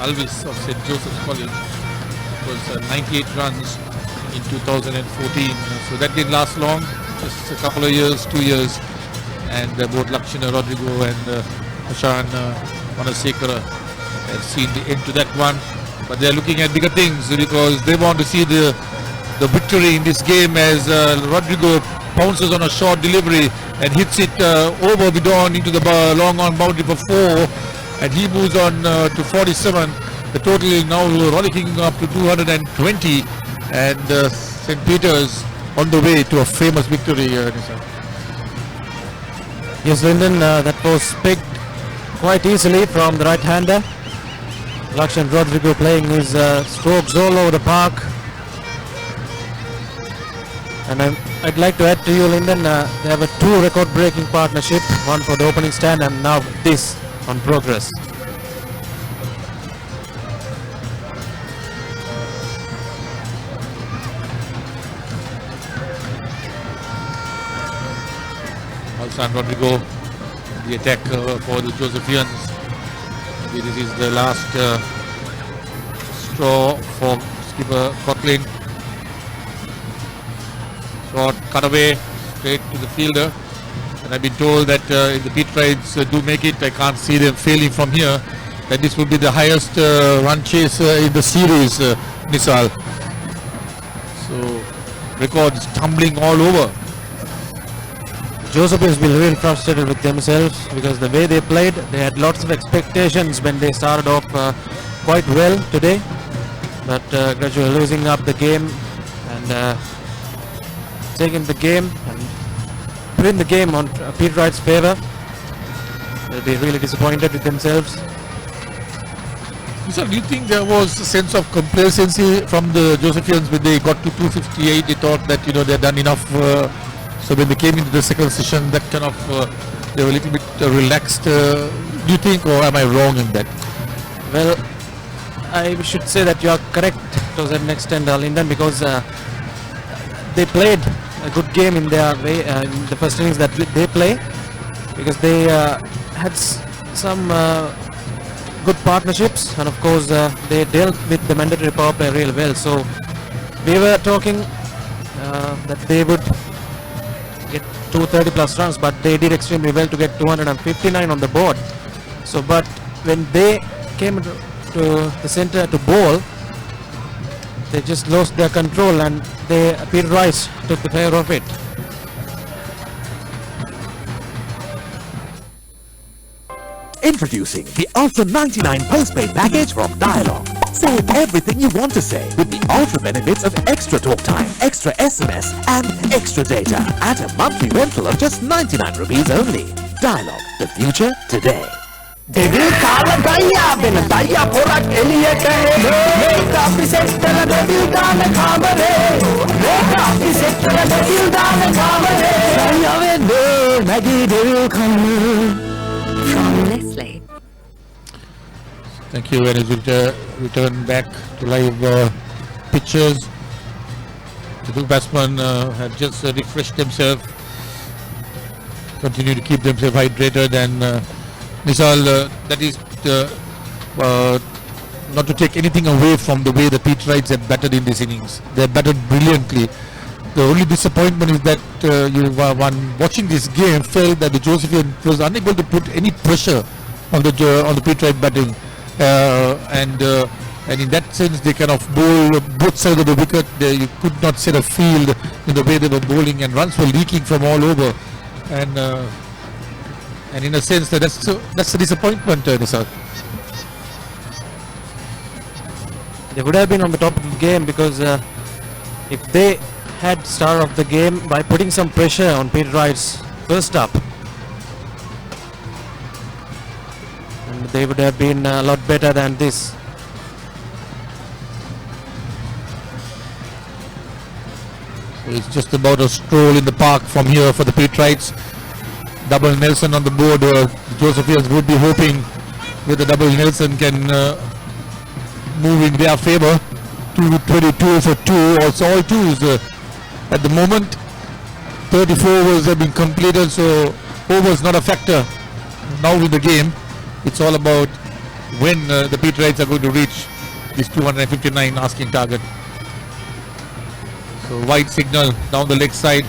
Alvis of St. Joseph's College. It was 98 runs in 2014, so that didn't last long, just a couple of years, 2 years, and both Lakshana Rodrigo and Ashan Vanasekara have seen the end to that one. But they are looking at bigger things because they want to see the victory in this game as Rodrigo pounces on a short delivery and hits it over Vidon into the long on boundary for 4, and he moves on to 47. The total is now rollicking up to 220, and St. Peter's on the way to a famous victory. Yes, Lyndon, that was picked quite easily from the right-hander. Lakshan Rodrigo playing his strokes all over the park. And I'd like to add to you, Lyndon, they have a 2 record-breaking partnership, one for the opening stand and now this on progress. San Rodrigo, the attack for the Josephians. This is the last straw for skipper Coughlin. Short cutaway straight to the fielder, and I've been told that if the Peterites do make it, I can't see them failing from here, that this will be the highest run chase in the series, Nisal. So records tumbling all over. Josephins will be really frustrated with themselves because the way they played, they had lots of expectations when they started off quite well today, but gradually losing up the game and taking the game and putting the game on Peterites' favour. They'll be really disappointed with themselves. So do you think there was a sense of complacency from the Josephians when they got to 258? They thought that they'd done enough. So when they came into the second session, that kind of they were a little bit relaxed. Do you think, or am I wrong in that? Well, I should say that you are correct to a certain extent, Lyndon, because they played a good game in their way in the first innings that they play, because they had some good partnerships, and of course they dealt with the mandatory power play real well. So we were talking that they would get 230 plus runs, but they did extremely well to get 259 on the board. So but when they came to the center to bowl, they just lost their control, and Peter Rice took the care of it. Introducing the Ultra 99 postpaid package from Dialog. Say everything you want to say with the ultra benefits of extra talk time, extra SMS and extra data at a monthly rental of just 99 rupees only. Dialog, the future today. Devil kala daya bin daya porak eliyete make up settala devil dan khamare make up settala devil dan khamare daya ve magi devil khamare. From Nestle. Thank you. And as we return back to live pictures, the two batsmen have just refreshed themselves, continue to keep themselves hydrated, and Nisal, that is not to take anything away from the way the Peterites have batted in this innings. They have batted brilliantly. The only disappointment is that one watching this game felt that the Josephian was unable to put any pressure on the Peterite batting, and in that sense they kind of bowl both sides of the wicket. You could not set a field in the way they were bowling, and runs were leaking from all over, and in a sense that's a disappointment, Nisal. they would have been on the top of the game, because if they had started off the game by putting some pressure on Peter Wright's first up, and they would have been a lot better than this. So it's just about a stroll in the park from here for the Pete Wrights. Double Nelson on the board. Joseph Hills would be hoping that the double Nelson can move in their favor. 22 for 2, also all twos at the moment. 34 overs have been completed, so overs not a factor now in the game. It's all about when the Pete Wrights are going to reach this 259 asking target. So wide signal down the leg side.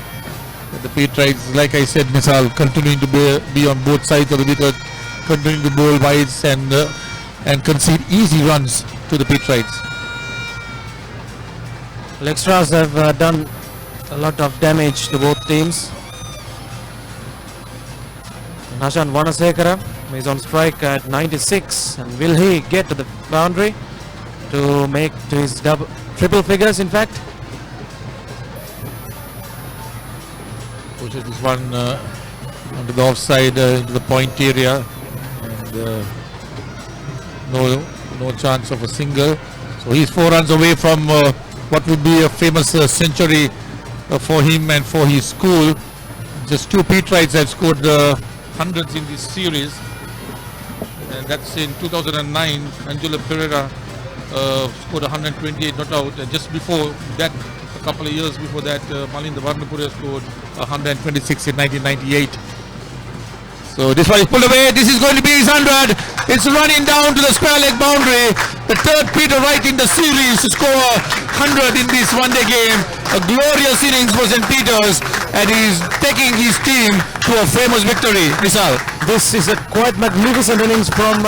The Pete Wrights, like I said, Misal, continuing to be on both sides of the wicket, continuing to bowl wides and concede easy runs to the Pete Wrights. Extras have done a lot of damage to both teams. And Hashan Vanasekara is on strike at 96, and will he get to the boundary to make to his triple figures, in fact? Pushes this one onto the offside into the point area, and no chance of a single. So he's 4 runs away from what would be a famous century for him and for his school. Just 2 Pete Wrights have scored hundreds in this series, and that's in 2009. Angelo Pereira scored 128 not out, and just before that, a couple of years before that, Malinda Varnapura scored 126 in 1998. So this one is pulled away. This is going to be his 100. It's running down to the square leg boundary. The third Peter Wright in the series to score 100 in this one-day game. A glorious innings for St. Peter's, and he's taking his team to a famous victory. Misal, this is a quite magnificent innings from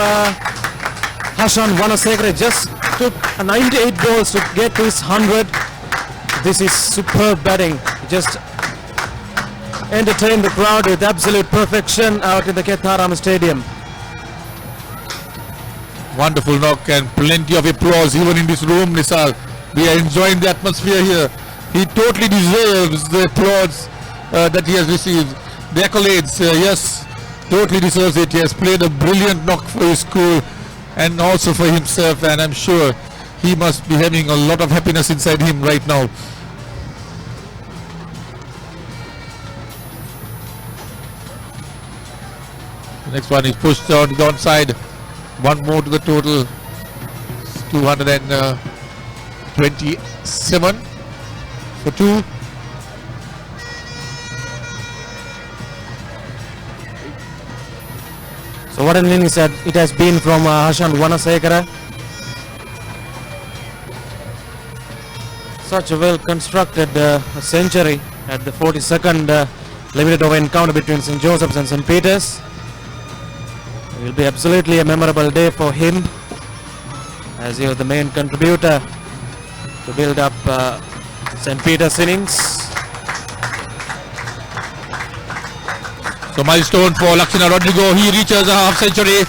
Hashan Vanasekara. Just took 98 balls to get to his 100. This is superb batting. Just entertain the crowd with absolute perfection out in the Ketharam Stadium. wonderful knock and plenty of applause even in this room, Nisal. We are enjoying the atmosphere here. He totally deserves the applause that he has received. The accolades, yes, totally deserves it. He has played a brilliant knock for his school and also for himself, and I'm sure he must be having a lot of happiness inside him right now. The next one is pushed on the downside. One more to the total. It's 227 for 2. So what an innings it has been from Hashan Vanasekara. Such a well constructed century at the 42nd limited over encounter between St. Joseph's and St. Peter's. It will be absolutely a memorable day for him, as he was the main contributor to build up St. Peter's innings. So milestone for Lakshana Rodrigo. He reaches a half century.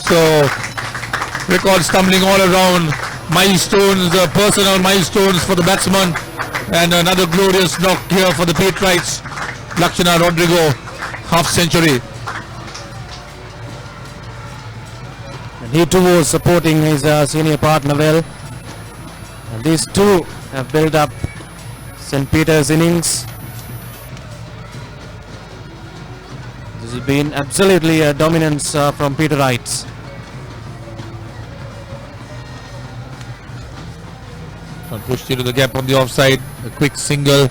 So records stumbling all around. Milestones, personal milestones for the batsman, and another glorious knock here for the Pete Wrights. Lakshana Rodrigo, half century. And he too was supporting his senior partner well. And these two have built up St. Peter's innings. This has been absolutely a dominance from Peter Wright. Pushed into the gap on the offside, a quick single.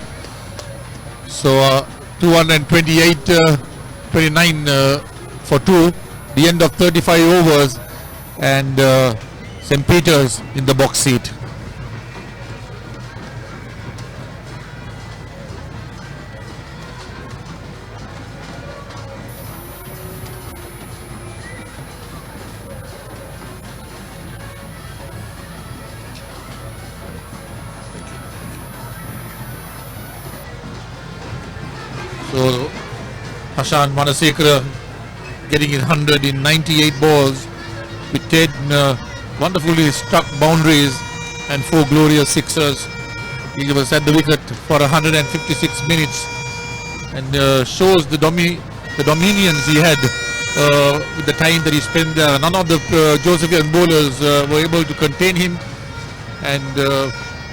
So 228, 29 for 2, the end of 35 overs, and St. Peter's in the box seat. So Hashan Vanasekara getting his 100 in 98 balls with 10 wonderfully struck boundaries and 4 glorious sixers. He was at the wicket for 156 minutes and shows the dominions he had with the time that he spent there. None of the Josephian bowlers were able to contain him, and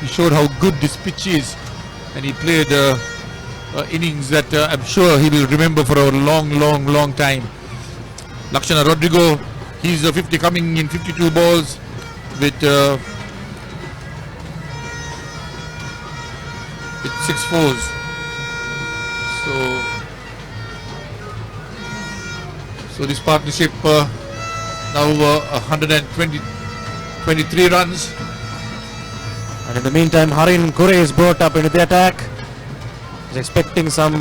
he showed how good this pitch is, and he played innings that I'm sure he will remember for a long time. Lakshana Rodrigo, he's 50 coming in 52 balls with 6 fours. So this partnership now 123 runs. And in the meantime, Harin Kure is brought up into the attack. He's expecting something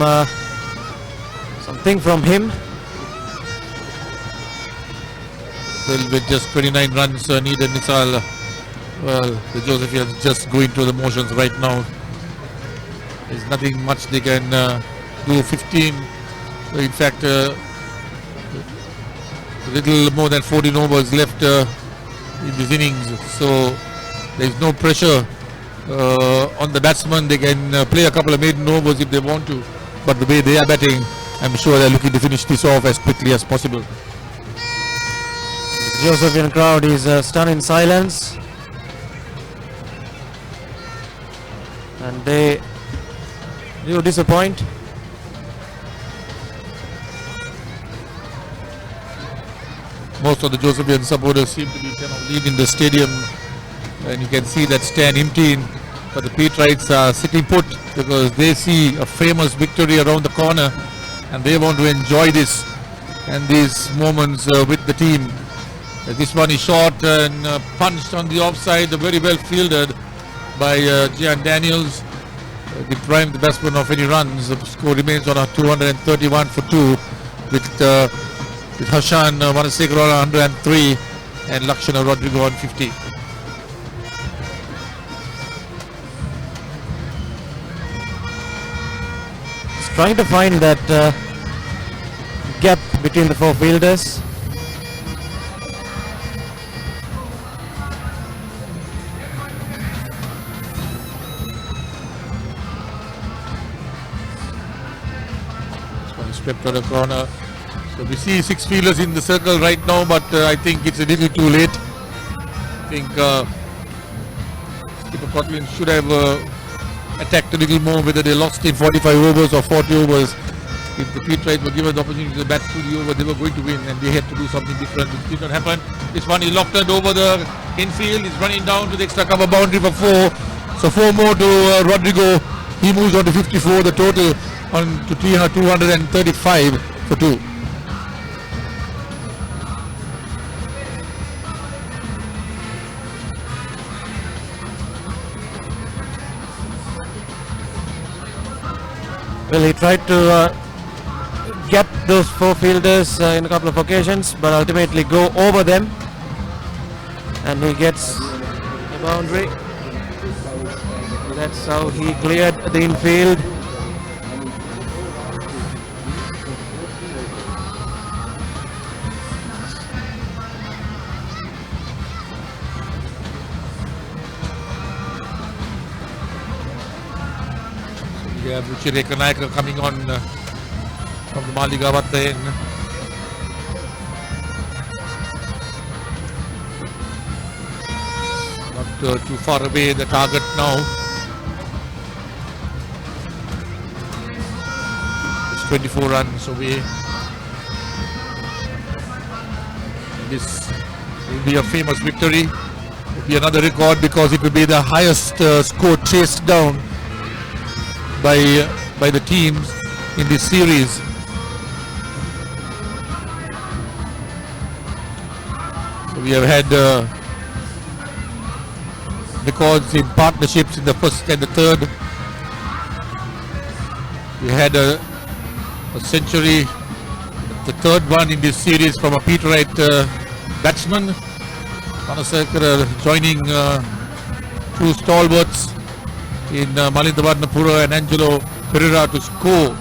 from him. Well, with just 29 runs needed, Nisal, well, the Josephians just going through the motions right now. There's nothing much they can do. 15, in fact, a little more than 14 overs left in this innings, so there's no pressure on the batsmen. They can play a couple of maiden overs if they want to, but the way they are batting, I'm sure they're looking to finish this off as quickly as possible. The Josephian crowd is stunned in silence, and they do disappoint. Most of the Josephian supporters seem to be kind of leaving the stadium, and you can see that stand empty, but the Peterites are sitting put because they see a famous victory around the corner and they want to enjoy this and these moments with the team. This one is short and punched on the offside, very well fielded by Gian Daniels, deprived the batsman of any runs. The score remains on a 231 for 2 with Harshan Manasekar on 103 and Lakshana Rodrigo on 50. He's trying to find that gap between the 4 fielders. This one is swept on the corner. So we see 6 fielders in the circle right now, but I think it's a little too late. I think Skipper Kotlin should have attacked a little more, whether they lost in 45 overs or 40 overs. If the Peterites were given the opportunity to bat through the over, they were going to win, and they had to do something different. It did not happen. This one is lofted over the infield. He's running down to the extra cover boundary for 4. So 4 more to Rodrigo. He moves on to 54. The total on to 235 for 2. Well, he tried to get those 4 fielders in a couple of occasions, but ultimately go over them, and he gets the boundary. That's how he cleared the infield. We have Ruchireka Naika coming on from the Maligawatta end. Not too far away, the target now. It's 24 runs away. This will be a famous victory. It will be another record because it will be the highest score chased down by the teams in this series. So we have had records in partnerships in the first and the third. We had a century, the third one in this series from a Peterite batsman. Manasekar joining 2 stalwarts in Malinda Varnapura and Angelo Pereira to score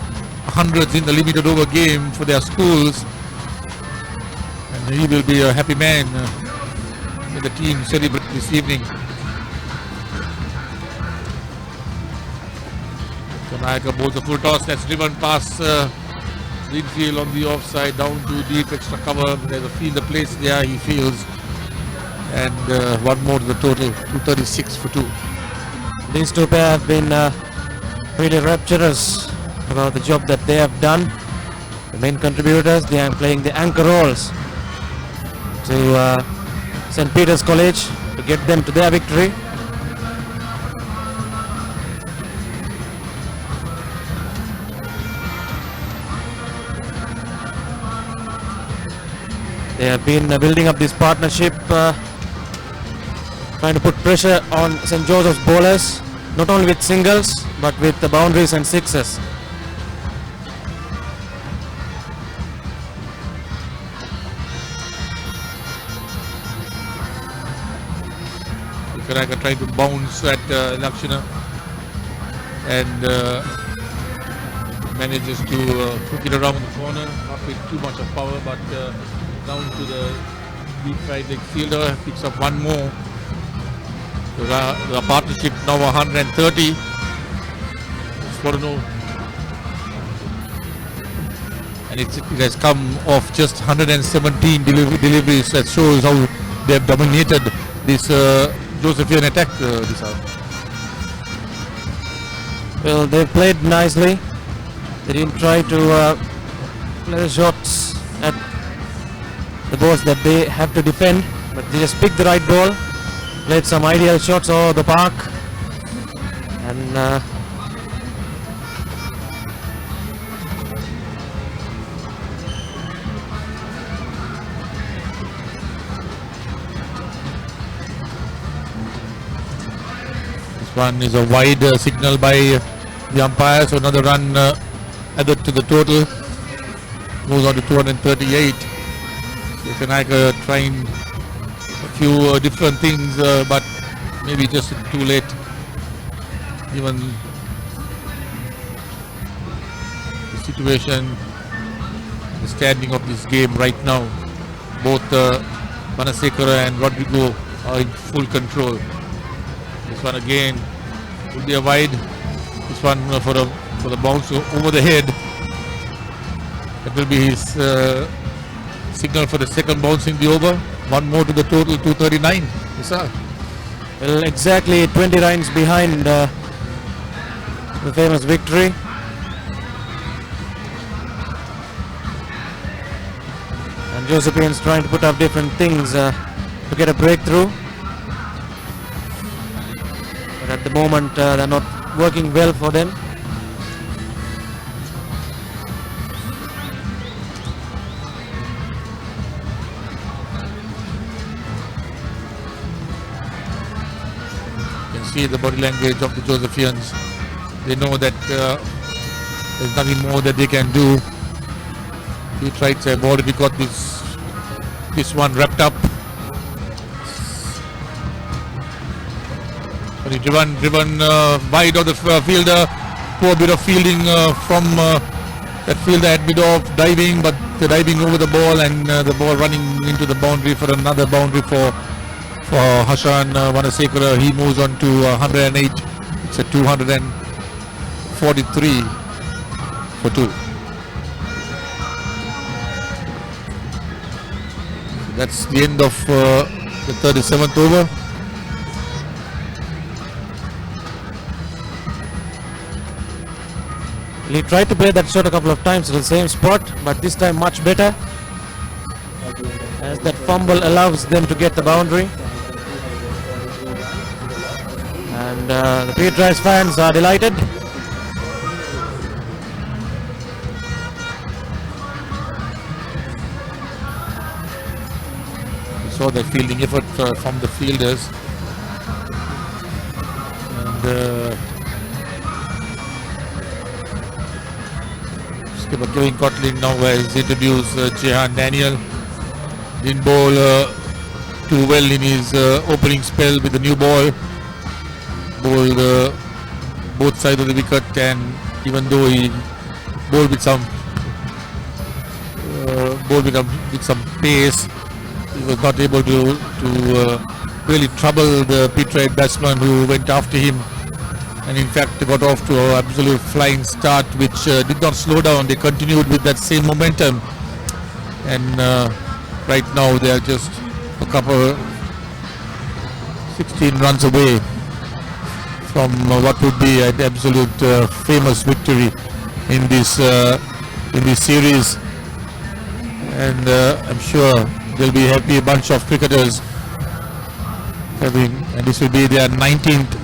hundreds in the limited over game for their schools, and he will be a happy man. the team celebrate this evening. Kanayaka bowls a full toss that's driven past Greenfield on the offside, down to deep extra cover. There's a fielder place there, he feels. And one more to the total, 236 for 2. These two pair have been really rapturous about the job that they have done. The main contributors, they are playing the anchor roles to St. Peter's College to get them to their victory. They have been building up this partnership, trying to put pressure on St. Joseph's bowlers, not only with singles but with the boundaries and sixes. Kanayaka trying to bounce at Lakshana and manages to hook it around the corner, not with too much of power, but down to the deep right leg fielder, picks up one more. So the partnership now 130. Swarno. And it has come off just 117 deliveries. That shows how they have dominated this Josephian attack this hour. Well, they played nicely. They didn't try to play the shots at the balls that they have to defend, but they just picked the right ball, played some ideal shots over the park, and this one is a wide signal by the umpire, so another run added to the total. Goes on to 238. Kanayaka trying a few different things, but maybe just too late. Even the situation, the standing of this game right now, both Manasekara and Rodrigo are in full control. This one again will be a wide. This one for the bounce over the head. That will be his signal for the second bounce in the over. One more to the total, 239. well, exactly 20 runs behind the famous victory. And Josephians trying to put up different things to get a breakthrough. But at the moment they're not working well for them. See the body language of the Josephians. They know that there's nothing more that they can do. He tried to have already got this one wrapped up. But he driven wide of the fielder. Poor bit of fielding from that fielder at mid off, diving, but the diving over the ball and the ball running into the boundary for another boundary for Hashan Manasekara. He moves on to 108. It's a 243 for 2. That's the end of the 37th over. He tried to play that shot a couple of times to the same spot, but this time much better, as that fumble allows them to get the boundary. And the Petrice fans are delighted. We saw the fielding effort from the fielders. And skipper Kevin Cotlin now has introduced Jehan Daniel. Didn't bowl too well in his opening spell with the new ball. Bowled both sides of the wicket, and even though he bowled with some pace, he was not able to really trouble the Peterite batsman who went after him, and in fact they got off to an absolute flying start, which did not slow down. They continued with that same momentum, and right now they are just a couple 16 runs away from what would be an absolute famous victory in this series, and I'm sure they'll be happy, a bunch of cricketers having, and this will be their 19th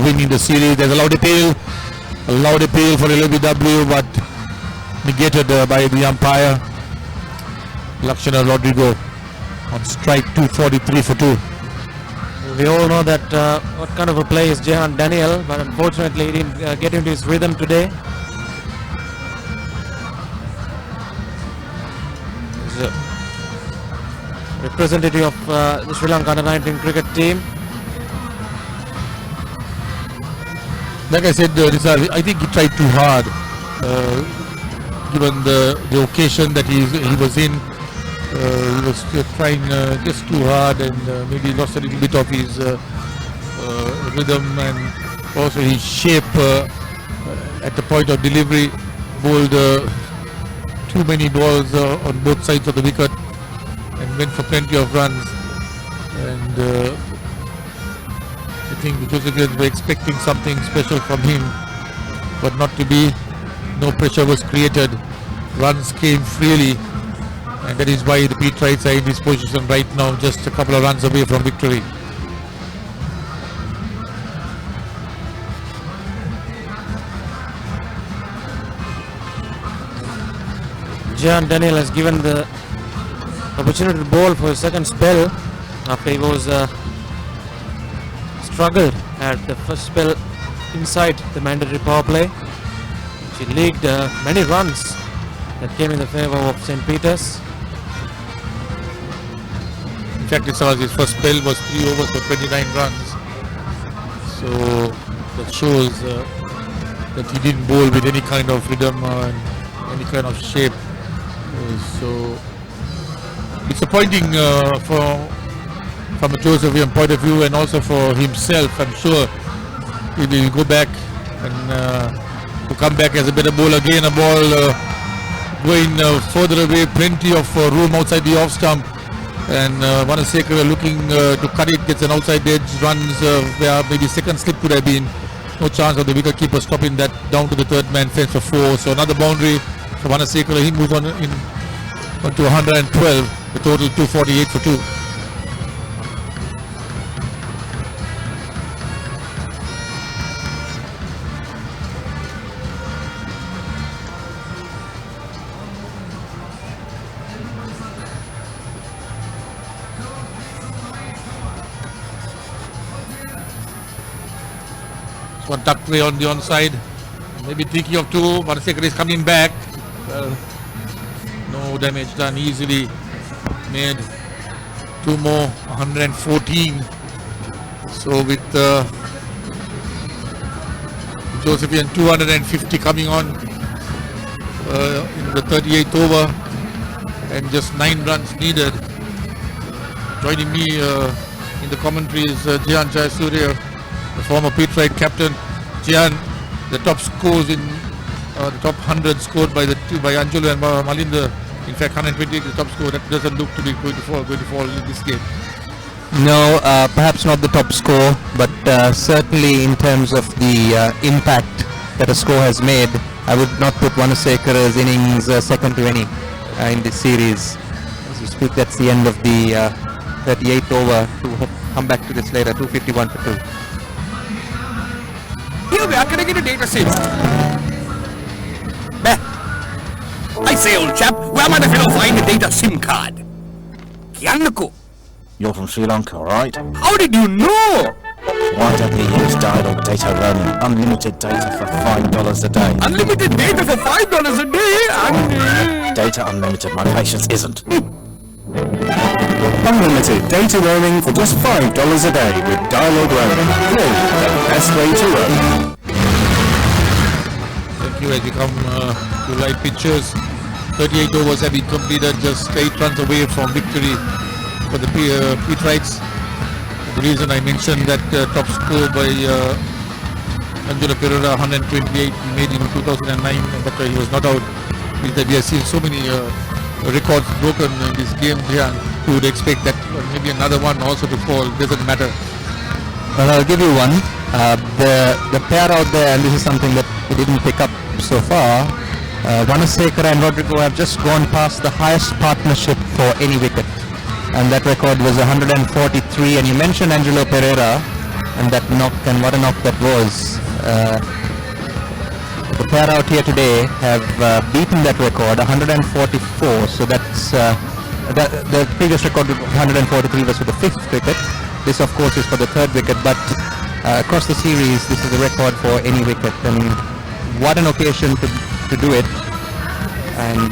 win in the series. There's a loud appeal for LBW, but negated by the umpire. Lakshana Rodrigo on strike, 243 for 2. We all know that what kind of a play is Jehan Daniel, but unfortunately he didn't get into his rhythm today. He's a representative of the Sri Lanka under-19 cricket team. Like I said, I think he tried too hard, given the occasion that he was in. He was trying just too hard, and maybe lost a little bit of his rhythm and also his shape at the point of delivery. Bowled too many balls on both sides of the wicket and went for plenty of runs. And I think the Josephians were expecting something special from him, but not to be. No pressure was created. Runs came freely. And that is why the Peterites are in this position right now, just a couple of runs away from victory. Jehan Daniel has given the opportunity to bowl for his second spell after he was struggled at the first spell inside the mandatory power play. She leaked many runs that came in the favour of St. Peter's. In fact, his first spell was 3 overs for 29 runs. So that shows that he didn't bowl with any kind of rhythm and any kind of shape. So disappointing from a Josephian point of view, and also for himself. I'm sure he will go back and to come back as a better bowler again. A ball going further away, plenty of room outside the off stump. And Vanasekara looking to cut it, gets an outside edge, runs where maybe second slip could have been. No chance of the wicket keeper stopping that down to the third man fence for 4. So another boundary for Vanasekara. He moves on to 112, the total 248 for 2. One tucked away on the onside, maybe tricky of 2. Vanasekara is coming back. Well, no damage done, easily made. 2 more, 114. So with Josephian 250 coming on in the 38th over, and just 9 runs needed. Joining me in the commentary is Jehan Jayasuriya, the former Peterite captain. Jehan, the top scores in the top 100 scored by Anjulu and Malinda. In fact, 128 the top score. That doesn't look to be going to fall in this game. No, perhaps not the top score, but certainly in terms of the impact that a score has made, I would not put Vanasekara's innings second to any in this series. As you speak, that's the end of the 38th over. To come back to this later, 251 for 2. Here we are, can I get a data sim? I say, old chap, where might a fellow find a data SIM card? Kianako. You're from Sri Lanka, right? How did you know? Why don't you use Dialog Data Roaming? Unlimited data for $5 a day. Unlimited data for $5 a day? Data unlimited, my patience isn't. Unlimited data roaming for just $5 a day with Dialog Roaming. Clearly the best way to roam. Thank you. As you come to live pictures, 38 overs have been completed, just 8 runs away from victory for the Pete Wrights. The reason I mentioned that top score by Angelo Pereira, 128, he made in 2009, but he was not out, is that we have seen so many records broken in this game here. You would expect that maybe another one also to fall, doesn't matter. Well, I'll give you one. The pair out there, and this is something that we didn't pick up so far, Vanasekara and Rodrigo have just gone past the highest partnership for any wicket. And that record was 143, and you mentioned Angelo Pereira and that knock, and what a knock that was. The pair out here today have beaten that record, 144, so that's the previous record of 143 was for the 5th wicket. This of course is for the 3rd wicket, but across the series this is the record for any wicket, and what an occasion to do it. And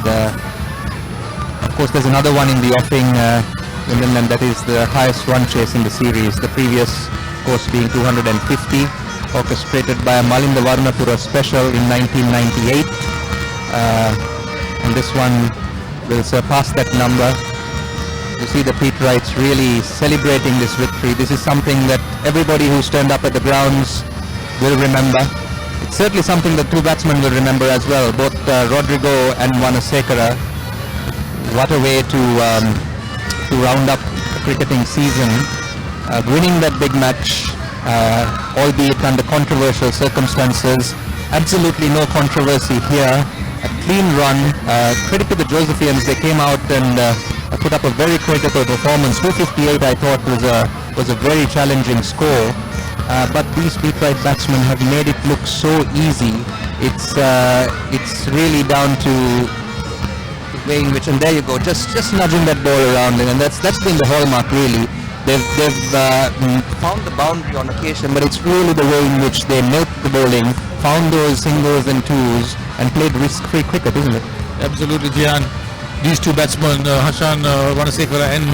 of course there's another one in the offing, and that is the highest run chase in the series, the previous course being 250, orchestrated by a Malinda Varnapura special in 1998, and this one will surpass that number. You see the Pete Wrights really celebrating this victory. This is something that everybody who's turned up at the grounds will remember. It's certainly something that two batsmen will remember as well, both Rodrigo and Vanasekara. What a way to round up the cricketing season, winning that big match, albeit under controversial circumstances. Absolutely no controversy here. A clean run. Credit to the Josephians, they came out and put up a very critical performance. 258 I thought was a very challenging score, but these Pete Wright batsmen have made it look so easy. It's really down to the way in which, and there you go, just nudging that ball around, and that's been the hallmark really. They've found the boundary on occasion, but it's really the way in which they milked the bowling, found those singles and twos, and played risk-free cricket, isn't it? Absolutely, Jihan. These two batsmen, Hashan Vanasekara and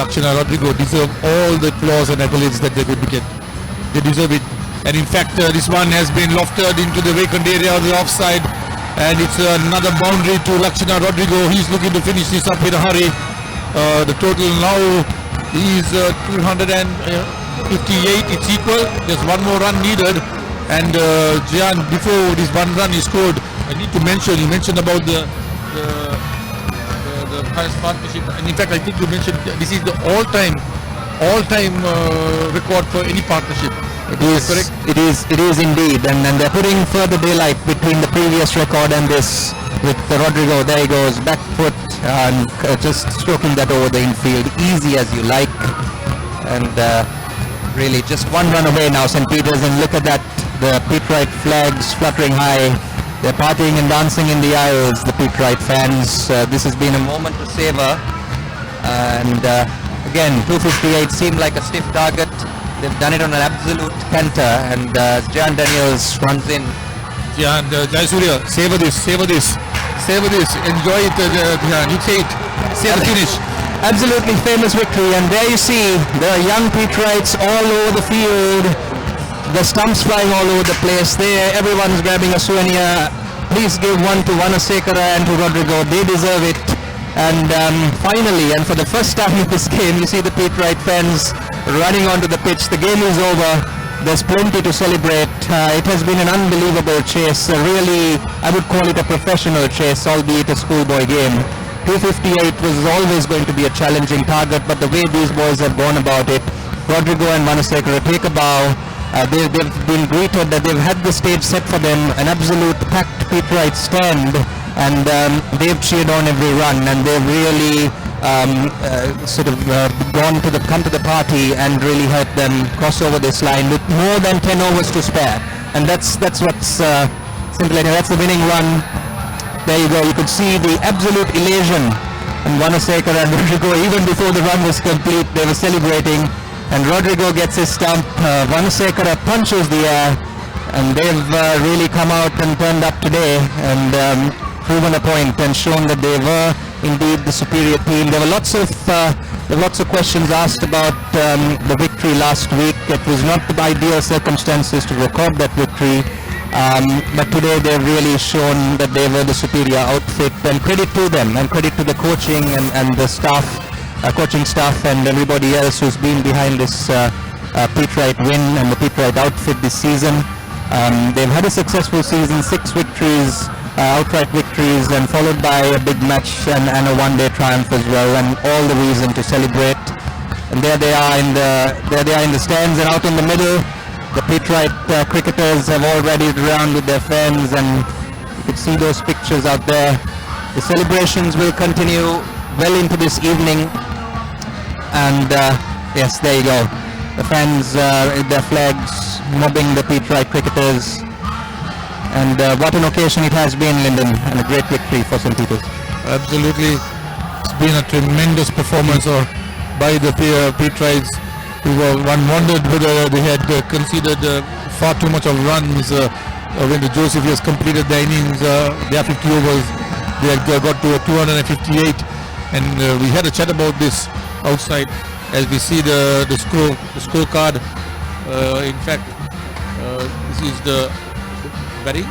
Lakshana Rodrigo, deserve all the applause and accolades that they could get. They deserve it. And in fact, this one has been lofted into the vacant area of the offside, and it's another boundary to Lakshana Rodrigo. He's looking to finish this up in a hurry. The total now is 258. It's equal. There's one more run needed. And Jihan, before this one run is scored, I need to mention, you mentioned about the highest partnership, and in fact I think you mentioned this is the all-time record for any partnership. It is correct? It is indeed, and they're putting further daylight between the previous record and this with the Rodrigo. There he goes, back foot, and just stroking that over the infield, easy as you like, and really just one run away now, St. Peter's, and look at that, the Pete Wright flags fluttering high. They're partying and dancing in the aisles, the Pete Wright fans. This has been a moment to savor, and again 258 seemed like a stiff target. They've done it on an absolute canter, and Jan Daniels runs in. Jan, Jayasuriya, savor this, enjoy it, Jan, you say it, say the finish. Absolutely famous victory, and there you see there are young Pete Wrights all over the field. The stumps flying all over the place there. Everyone's grabbing a souvenir. Please give one to Vanasekara and to Rodrigo. They deserve it. And finally, and for the first time in this game, you see the Pete Wright fans running onto the pitch. The game is over. There's plenty to celebrate. It has been an unbelievable chase. Really, I would call it a professional chase, albeit a schoolboy game. 258 was always going to be a challenging target, but the way these boys have gone about it, Rodrigo and Vanasekara take a bow. They've been greeted, that they've had the stage set for them, an absolute packed Pete Wright stand, and they've cheered on every run, and they've really come to the party and really helped them cross over this line with more than 10 overs to spare. And that's what's scintillating. That's the winning run. There you go. You could see the absolute elation, and Vanasekara and Rodrigo, even before the run was complete, they were celebrating. And Rodrigo gets his stump, Vanasekara punches the air, and they've really come out and turned up today and proven a point and shown that they were indeed the superior team. There were lots of questions asked about the victory last week. It was not the ideal circumstances to record that victory, but today they've really shown that they were the superior outfit, and credit to them, and credit to the coaching and the staff coaching staff and everybody else who's been behind this Pete Wright win and the Pete Wright outfit this season. They've had a successful season, 6 victories, outright victories, and followed by a big match and a one-day triumph as well, and all the reason to celebrate. And there they are in the stands, and out in the middle, the Pete Wright cricketers have all rallied around with their fans, and you can see those pictures out there. The celebrations will continue well into this evening, and yes, there you go. The fans with their flags mobbing the Pete Wright cricketers, and what an occasion it has been, Lyndon, and a great victory for St. Peters. Absolutely, it's been a tremendous performance by the Pete Wrights. One wondered whether they had conceded far too much of runs when the Josephians completed their innings, their 50 overs. They had got to 258, and we had a chat about this outside as we see the scorecard. In fact, this is the batting.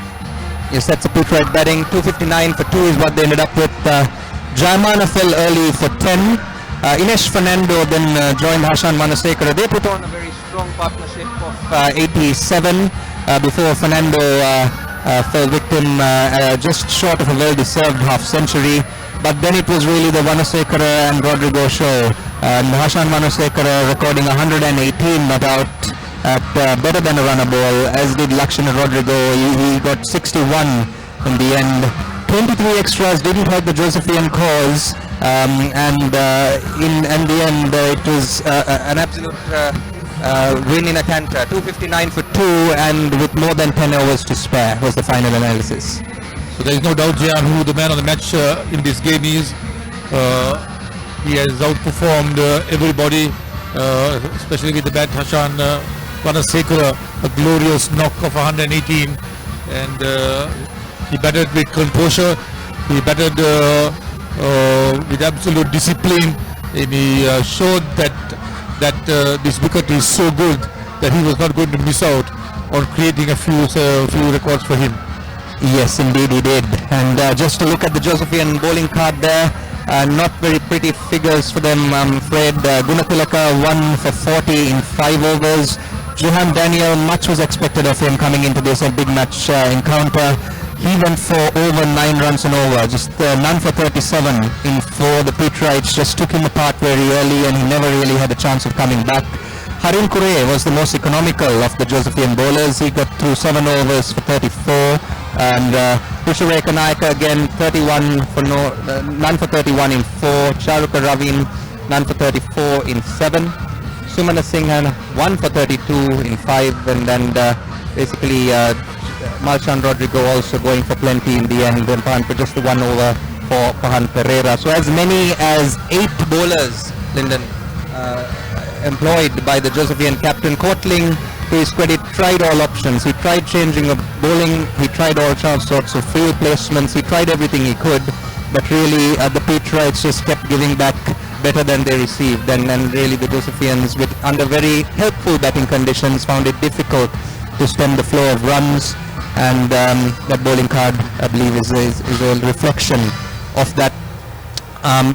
Yes, that's a Pete Wright batting. 259 for 2 is what they ended up with. Jaimana fell early for 10. Ines Fernando then joined Hashan Manasekara. They put on a very strong partnership of 87 before Fernando fell victim just short of a well-deserved half-century. But then it was really the Manasekara and Rodrigo show. And Hashan Manasekara recording 118 not out at better than a runner ball, as did Lakshana Rodrigo. He got 61 in the end. 23 extras didn't hurt the Josephian cause, and in the end it was an absolute win in a canter. 259 for 2, and with more than 10 overs to spare was the final analysis. So there is no doubt, Jayan, who the man of the match in this game is. He has outperformed everybody, especially with the bat. Hashan Manasekara, a glorious knock of 118, and he batted with composure. He batted with absolute discipline, and he showed that this wicket is so good that he was not going to miss out on creating a few records for him. Yes, indeed he did. And just to look at the Josephian bowling card there, not very pretty figures for them, I'm afraid. Gunatilaka 1 for 40 in 5 overs. Johan Daniel, much was expected of him coming into this big match encounter. He went for over 9 runs and over, just none for 37 in 4. The Pete Wrights just took him apart very early, and he never really had a chance of coming back. Harin Kure was the most economical of the Josephian bowlers. He got through 7 overs for 34, and Pushareka Naika again 31 for none for 31 in 4. Charuka Ravin none for 34 in 7. Sumana Singhan 1 for 32 in 5, and then basically Malshan Rodrigo also going for plenty in the end, and Pahan for just the 1 over for Pahan Pereira. So as many as 8 bowlers, Lyndon, employed by the Josephian captain. Courtling, to his credit, tried all options. He tried changing of bowling, he tried all sorts of field placements, he tried everything he could, but really the Pete Wrights just kept giving back better than they received, and really the Josephians, under very helpful batting conditions, found it difficult to stem the flow of runs, and that bowling card, I believe, is a reflection of that.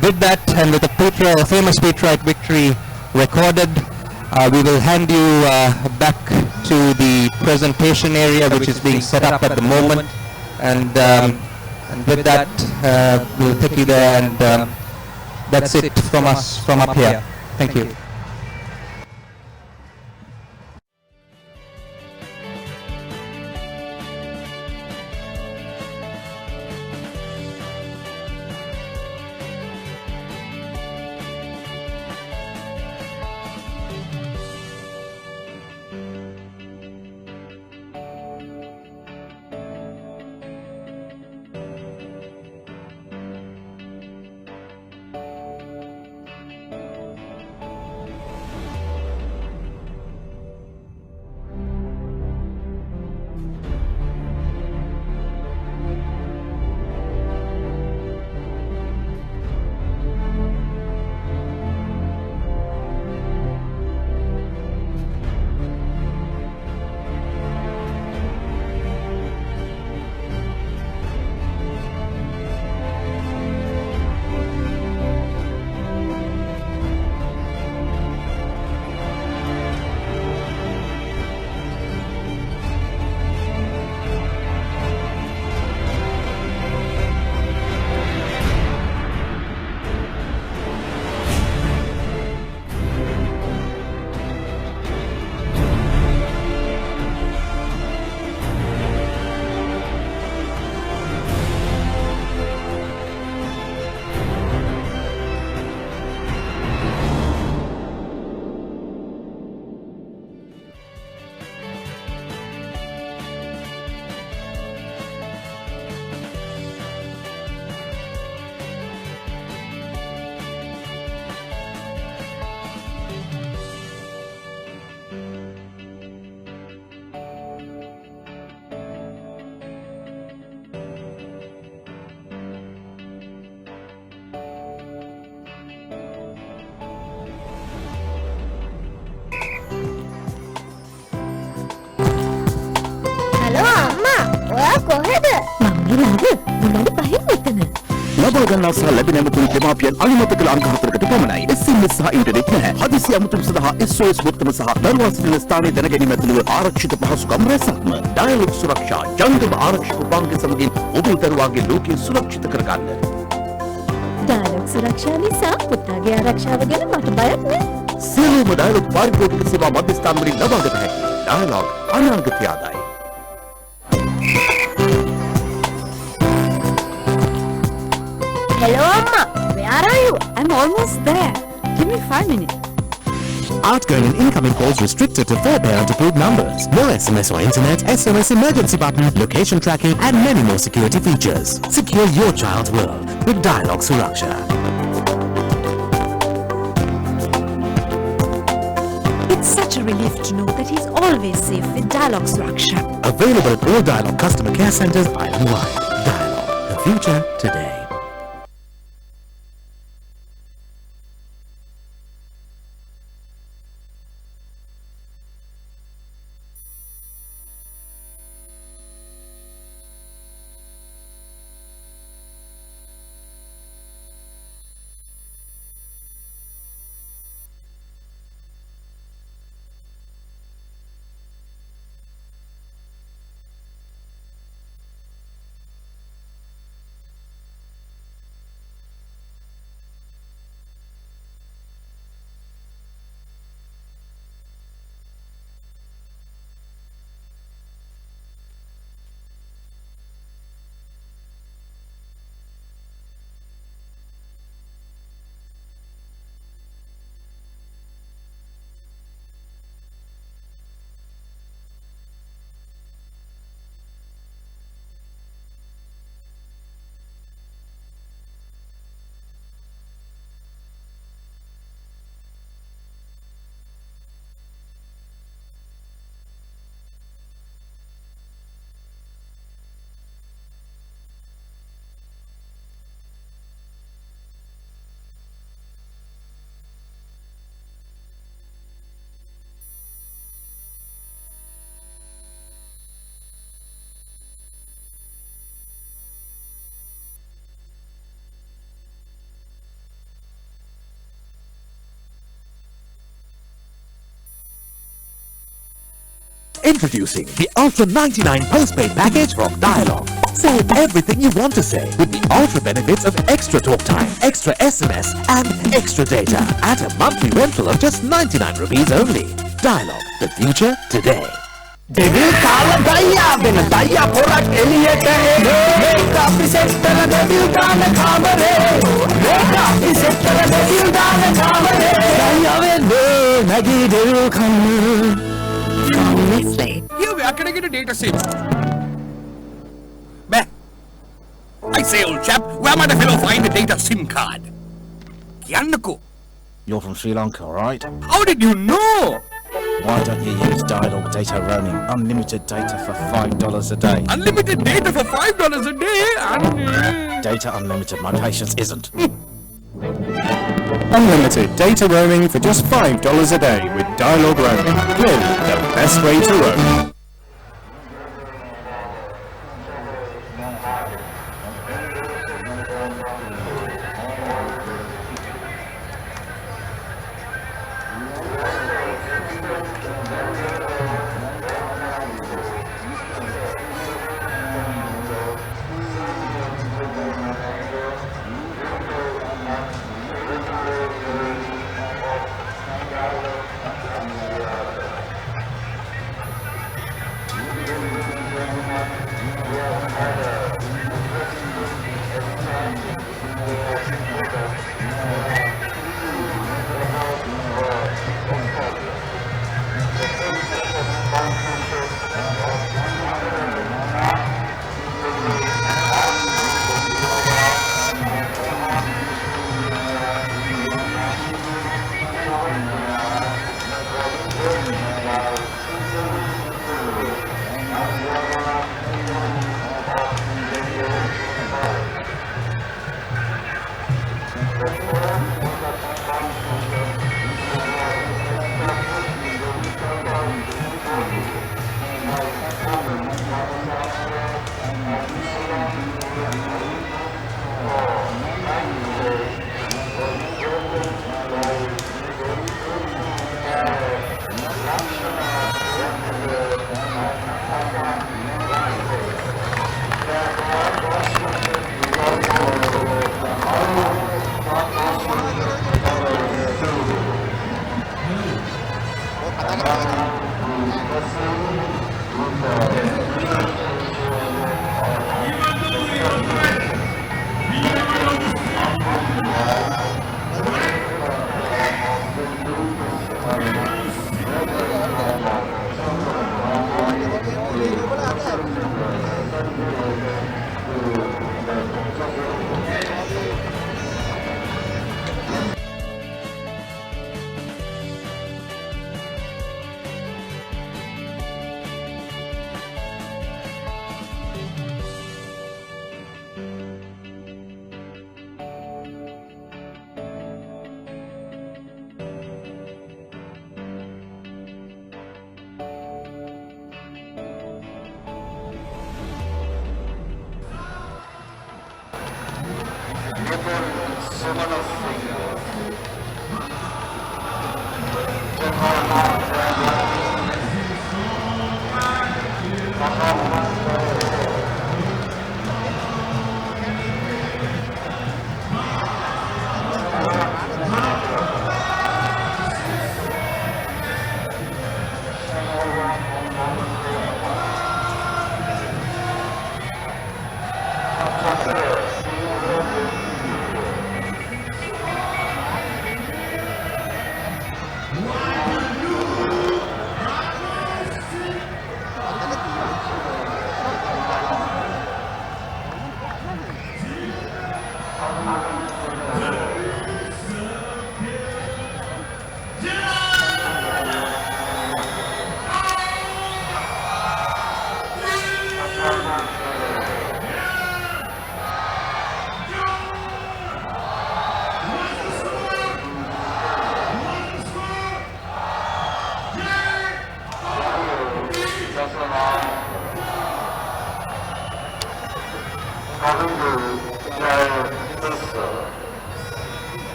With that, and with the famous Pete Wright victory recorded, we will hand you back to the presentation area, which is being set up at the moment, and with that we'll take you there, and that's it from us from up here. Thank you. කොහෙද? මම ලාභ මොනවද පහින් මෙතන. ලබා ගන්නා සහ ලැබෙන ඇමතුම් දෙමාපියන් අනුමත කළ අංක 4කට පමණයි. SMS සහ ඉන්ටර්නෙට් නැහැ. හදිසි ඇමතුම් සඳහා SOS වෘත්තම සහ දරුවා සිටින ස්ථානයේ දැනගැනීම ඇතුළු ආරක්ෂිත පහසුකම් රැසක්ම. ඩයලොග් සුරක්ෂා ජංගම ආරක්ෂක උපාංග සමගින් ඔබේ දරුවාගේ ලෝකය සුරක්ෂිත කරගන්න. ඩයලොග් සුරක්ෂා නිසා පුතාගේ ආරක්ෂාව ගැන මට බයක් නෑ. සියලුම ඩයලොග් පාරිභෝගික සේවා මධ්‍යස්ථාන වලින් ලබාගත හැකි. ඩයලොග් අනාගතය ආදායි. Hello, Amma. Where are you? I'm almost there. Give me 5 minutes. Outgoing and incoming calls restricted to 4 parent-approved numbers. No SMS or internet, SOS emergency button, location tracking, and many more security features. Secure your child's world with Dialog Suraksha. It's such a relief to know that he's always safe with Dialog Suraksha. Available at all Dialog customer care centers island-wide. Dialog, the future today. Introducing the Ultra 99 postpaid package from Dialog. Say everything you want to say with the ultra benefits of extra talk time, extra SMS and extra data at a monthly rental of just 99 rupees only. Dialog, the future today. දෙවිල් කාල දයියා වෙන දයියා පොරක් එළියට එන මේක අපි set කළ දෙවිල් දාන කාමරේ මේක අපි සෙට් කළ දෙවිල් දාන කාමරේ දයියා වෙන්නේ නැගී දෙවිල් කන්නේ Nestle. Yeah, where can I get a data sim? Bah. I say, old chap, where might a fellow find a data SIM card? Kiannako. You're from Sri Lanka, right? How did you know? Why don't you use Dialog Data Roaming? Unlimited data for $5 a day. Unlimited data for $5 a day? Data unlimited, my patience isn't. Unlimited data roaming for just $5 a day with Dialog Roaming. Clearly the best way to roam.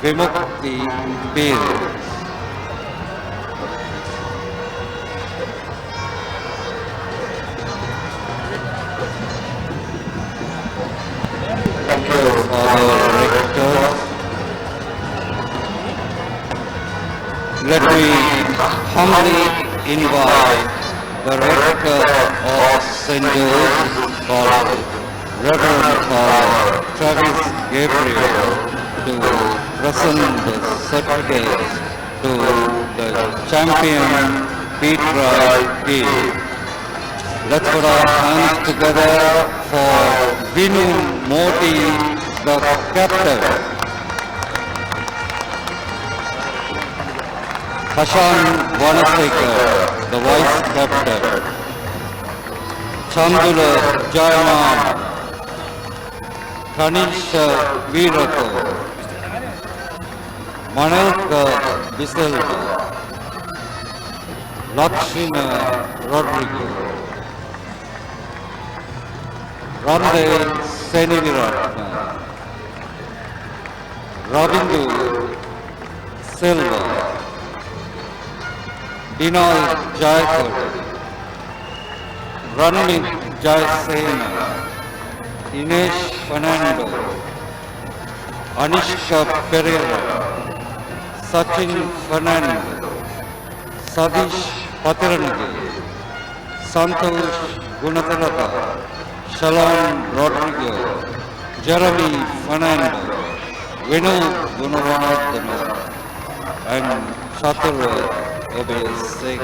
Vimukti Fields. Thank you, Father Rector. Let me humbly invite the Rector of St. Joseph's College, Reverend Father Travis Gabriel, to present the certificates to the champion Pete Wright team. Let's put our hands together for Vinu Modi, the captain. Hashan Vanasekar, the vice captain. Chandula Jayaman, Kanisha Virako, Manelka Biselva, Lakshina Rodriguez, Rande Seniviratna, Rabindu Silva, Binoy Jayakar, Ranmit Jayasena, Dinesh Fernando, Anishka Pereira, Sachin Fernando, Sadish Patiranagi, Santosh Gunatalata, Shalom Rodriguez, Jeremy Fernando, Vinu Gunavardhana, and Chaturva Abhishek.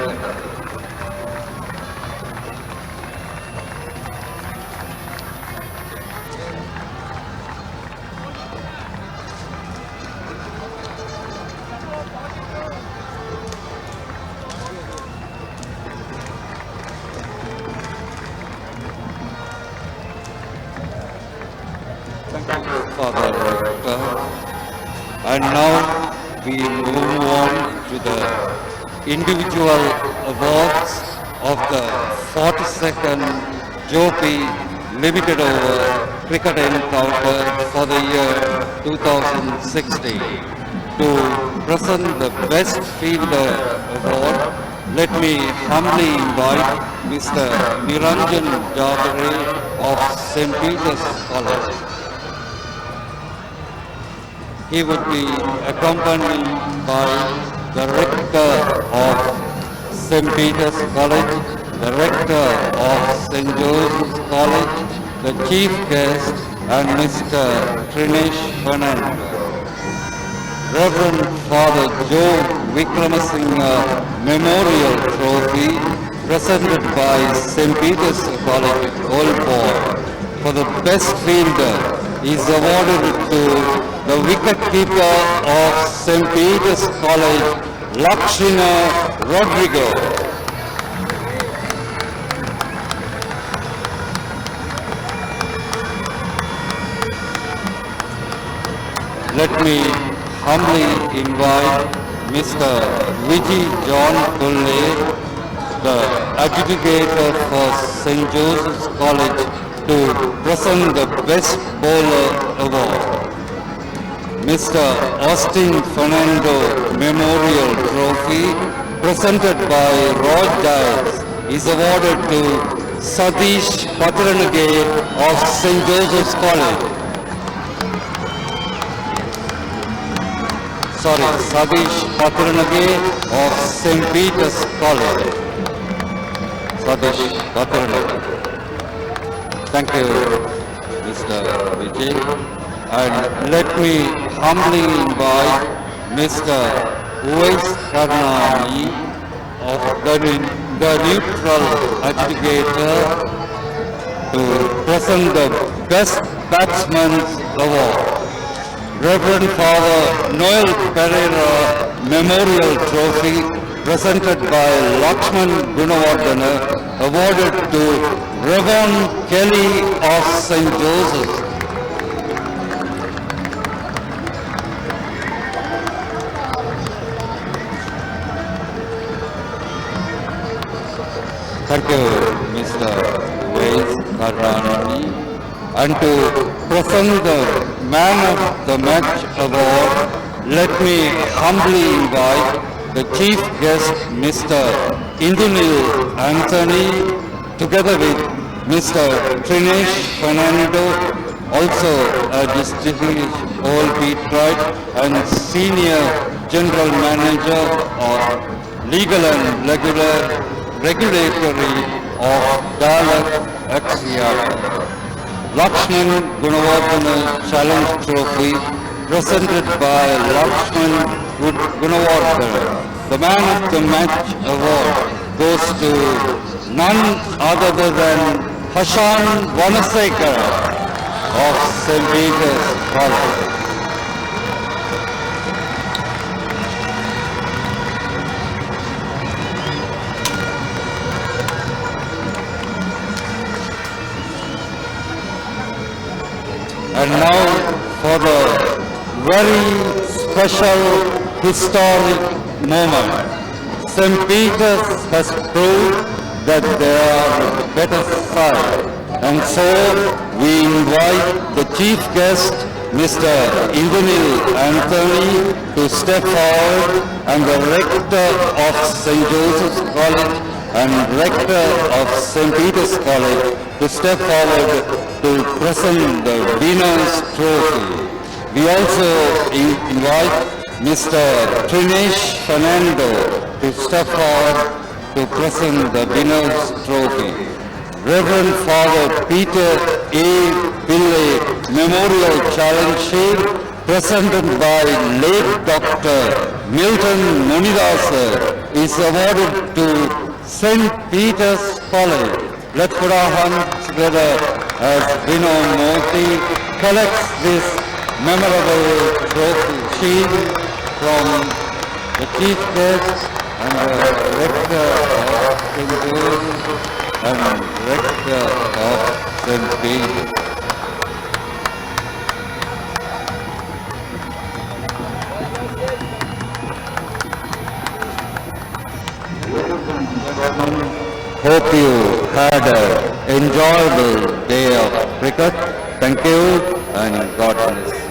Thank you, Father Rector. And now we move on to the individual awards of the 42nd Jopi Limited Over Cricket Encounter for the year 2016. To present the Best Fielder Award, let me humbly invite Mr. Niranjan Jabari of St. Peter's College. He would be accompanied by the Rector of St. Peter's College, the Rector of St. Joseph's College, the Chief Guest, and Mr. Trinesh Fernando. Reverend Father Joe Vikramasinghe Memorial Trophy presented by St. Peter's College, Olpore for the Best Fielder is awarded to the wicket-keeper of St. Peter's College, Lakshina Rodrigo. Let me humbly invite Mr. Vijay John Pulle, the adjudicator for St. Joseph's College, to present the Best Bowler Award. Mr. Austin Fernando Memorial Trophy, presented by Rod Dias, is awarded to Sadish Patiranagi of St. Joseph's College. Sadish Patiranagi of St. Peter's College. Sadish Patiranagi. Thank you, Mr. Vijay. And let me humbly invite Mr. Uwais Karnani of the neutral adjudicator to present the Best Batsman's Award. Reverend Father Noel Pereira Memorial Trophy presented by Lakshman Gunawardhana, awarded to Revon Kelly of St. Joseph's. Thank you, Mr. Uwais Karnani. And to present the Man of the Match Award let me humbly invite the chief guest, Mr. Indunil Anthony, together with Mr. Trinesh Fernando, also a distinguished All Beatright and Senior General Manager of Legal and Regulatory of Dialog Axiata. Lakshman Gunawardhana Challenge Trophy presented by Lakshman Gunawardhana. The Man of the Match award goes to none other than Hashan Vanasekar of St. Peter's College. And now for the very special historic moment. St. Peter's has proved that they are the better side. And so we invite the chief guest, Mr. Indunil Anthony, to step forward, and the rector of St. Joseph's College and rector of St. Peter's College to step forward to present the winner's trophy. We also invite Mr. Trinesh Fernando to step forward to present the winner's trophy. Reverend Father Peter A. Pillai Memorial Challenge Shield presented by late Dr. Milton Munidasa is awarded to St. Peter's College. Let's put our hands together as Vino Murthy collects this memorable trophy shield from the chief guest and the rector of St. Joseph and rector of St. Peter. Hope you had an enjoyable day of cricket. Thank you and God bless you.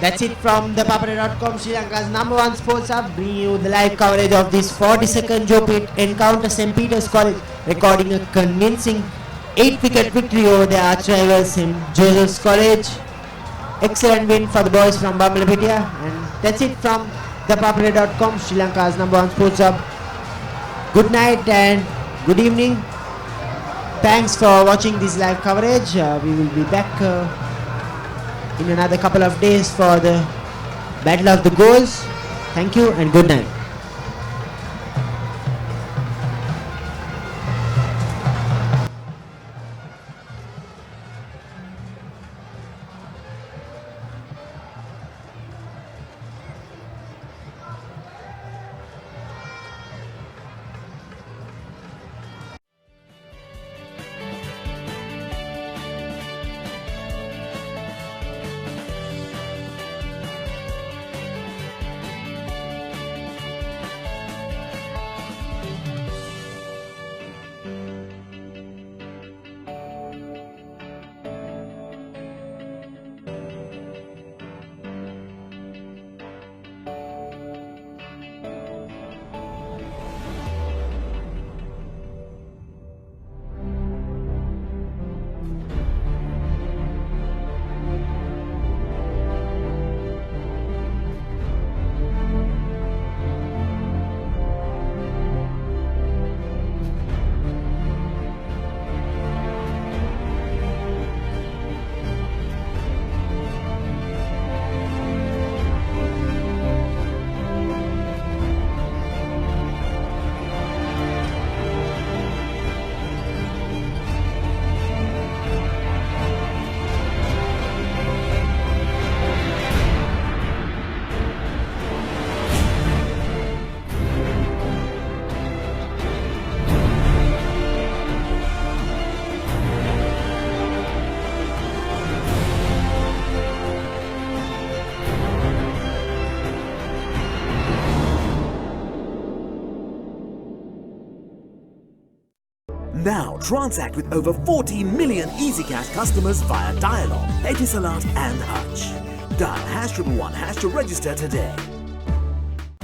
That's it from the Papare.com, Sri Lanka's #1 sports hub, bringing you the live coverage of this 42nd Joe Pitt encounter. St. Peter's College recording a convincing 8-wicket victory over the arch rival St. Joseph's College. Excellent win for the boys from Bambalapitiya. And that's it from the Papare.com, Sri Lanka's #1 sports hub. Good night and good evening. Thanks for watching this live coverage. We will be back in another couple of days for the Battle of the Goals. Thank you and good night. Now transact with over 40 million EasyCash customers via Dialog, Etisalat and Hutch. Dial #111# to register today.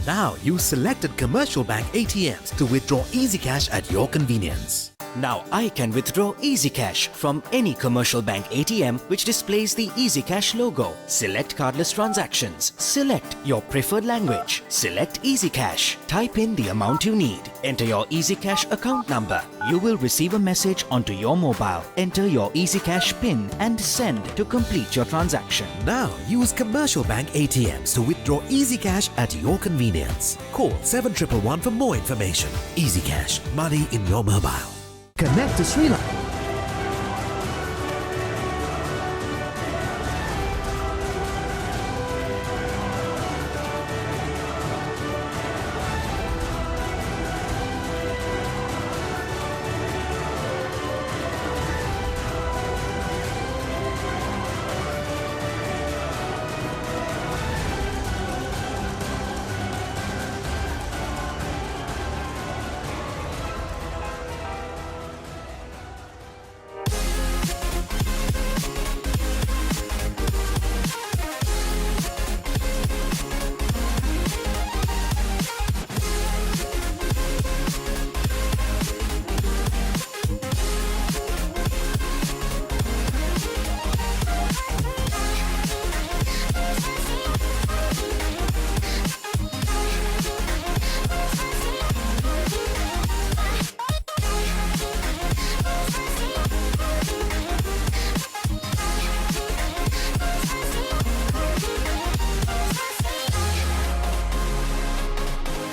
Now use selected commercial bank ATMs to withdraw EasyCash at your convenience. Now I can withdraw EasyCash from any commercial bank ATM which displays the EasyCash logo. Select cardless transactions. Select your preferred language. Select EasyCash. Type in the amount you need. Enter your EasyCash account number. You will receive a message onto your mobile. Enter your EasyCash PIN and send to complete your transaction. Now use commercial bank ATMs to withdraw EasyCash at your convenience. Call 7111 for more information. EasyCash, money in your mobile. Connect to Sri Lanka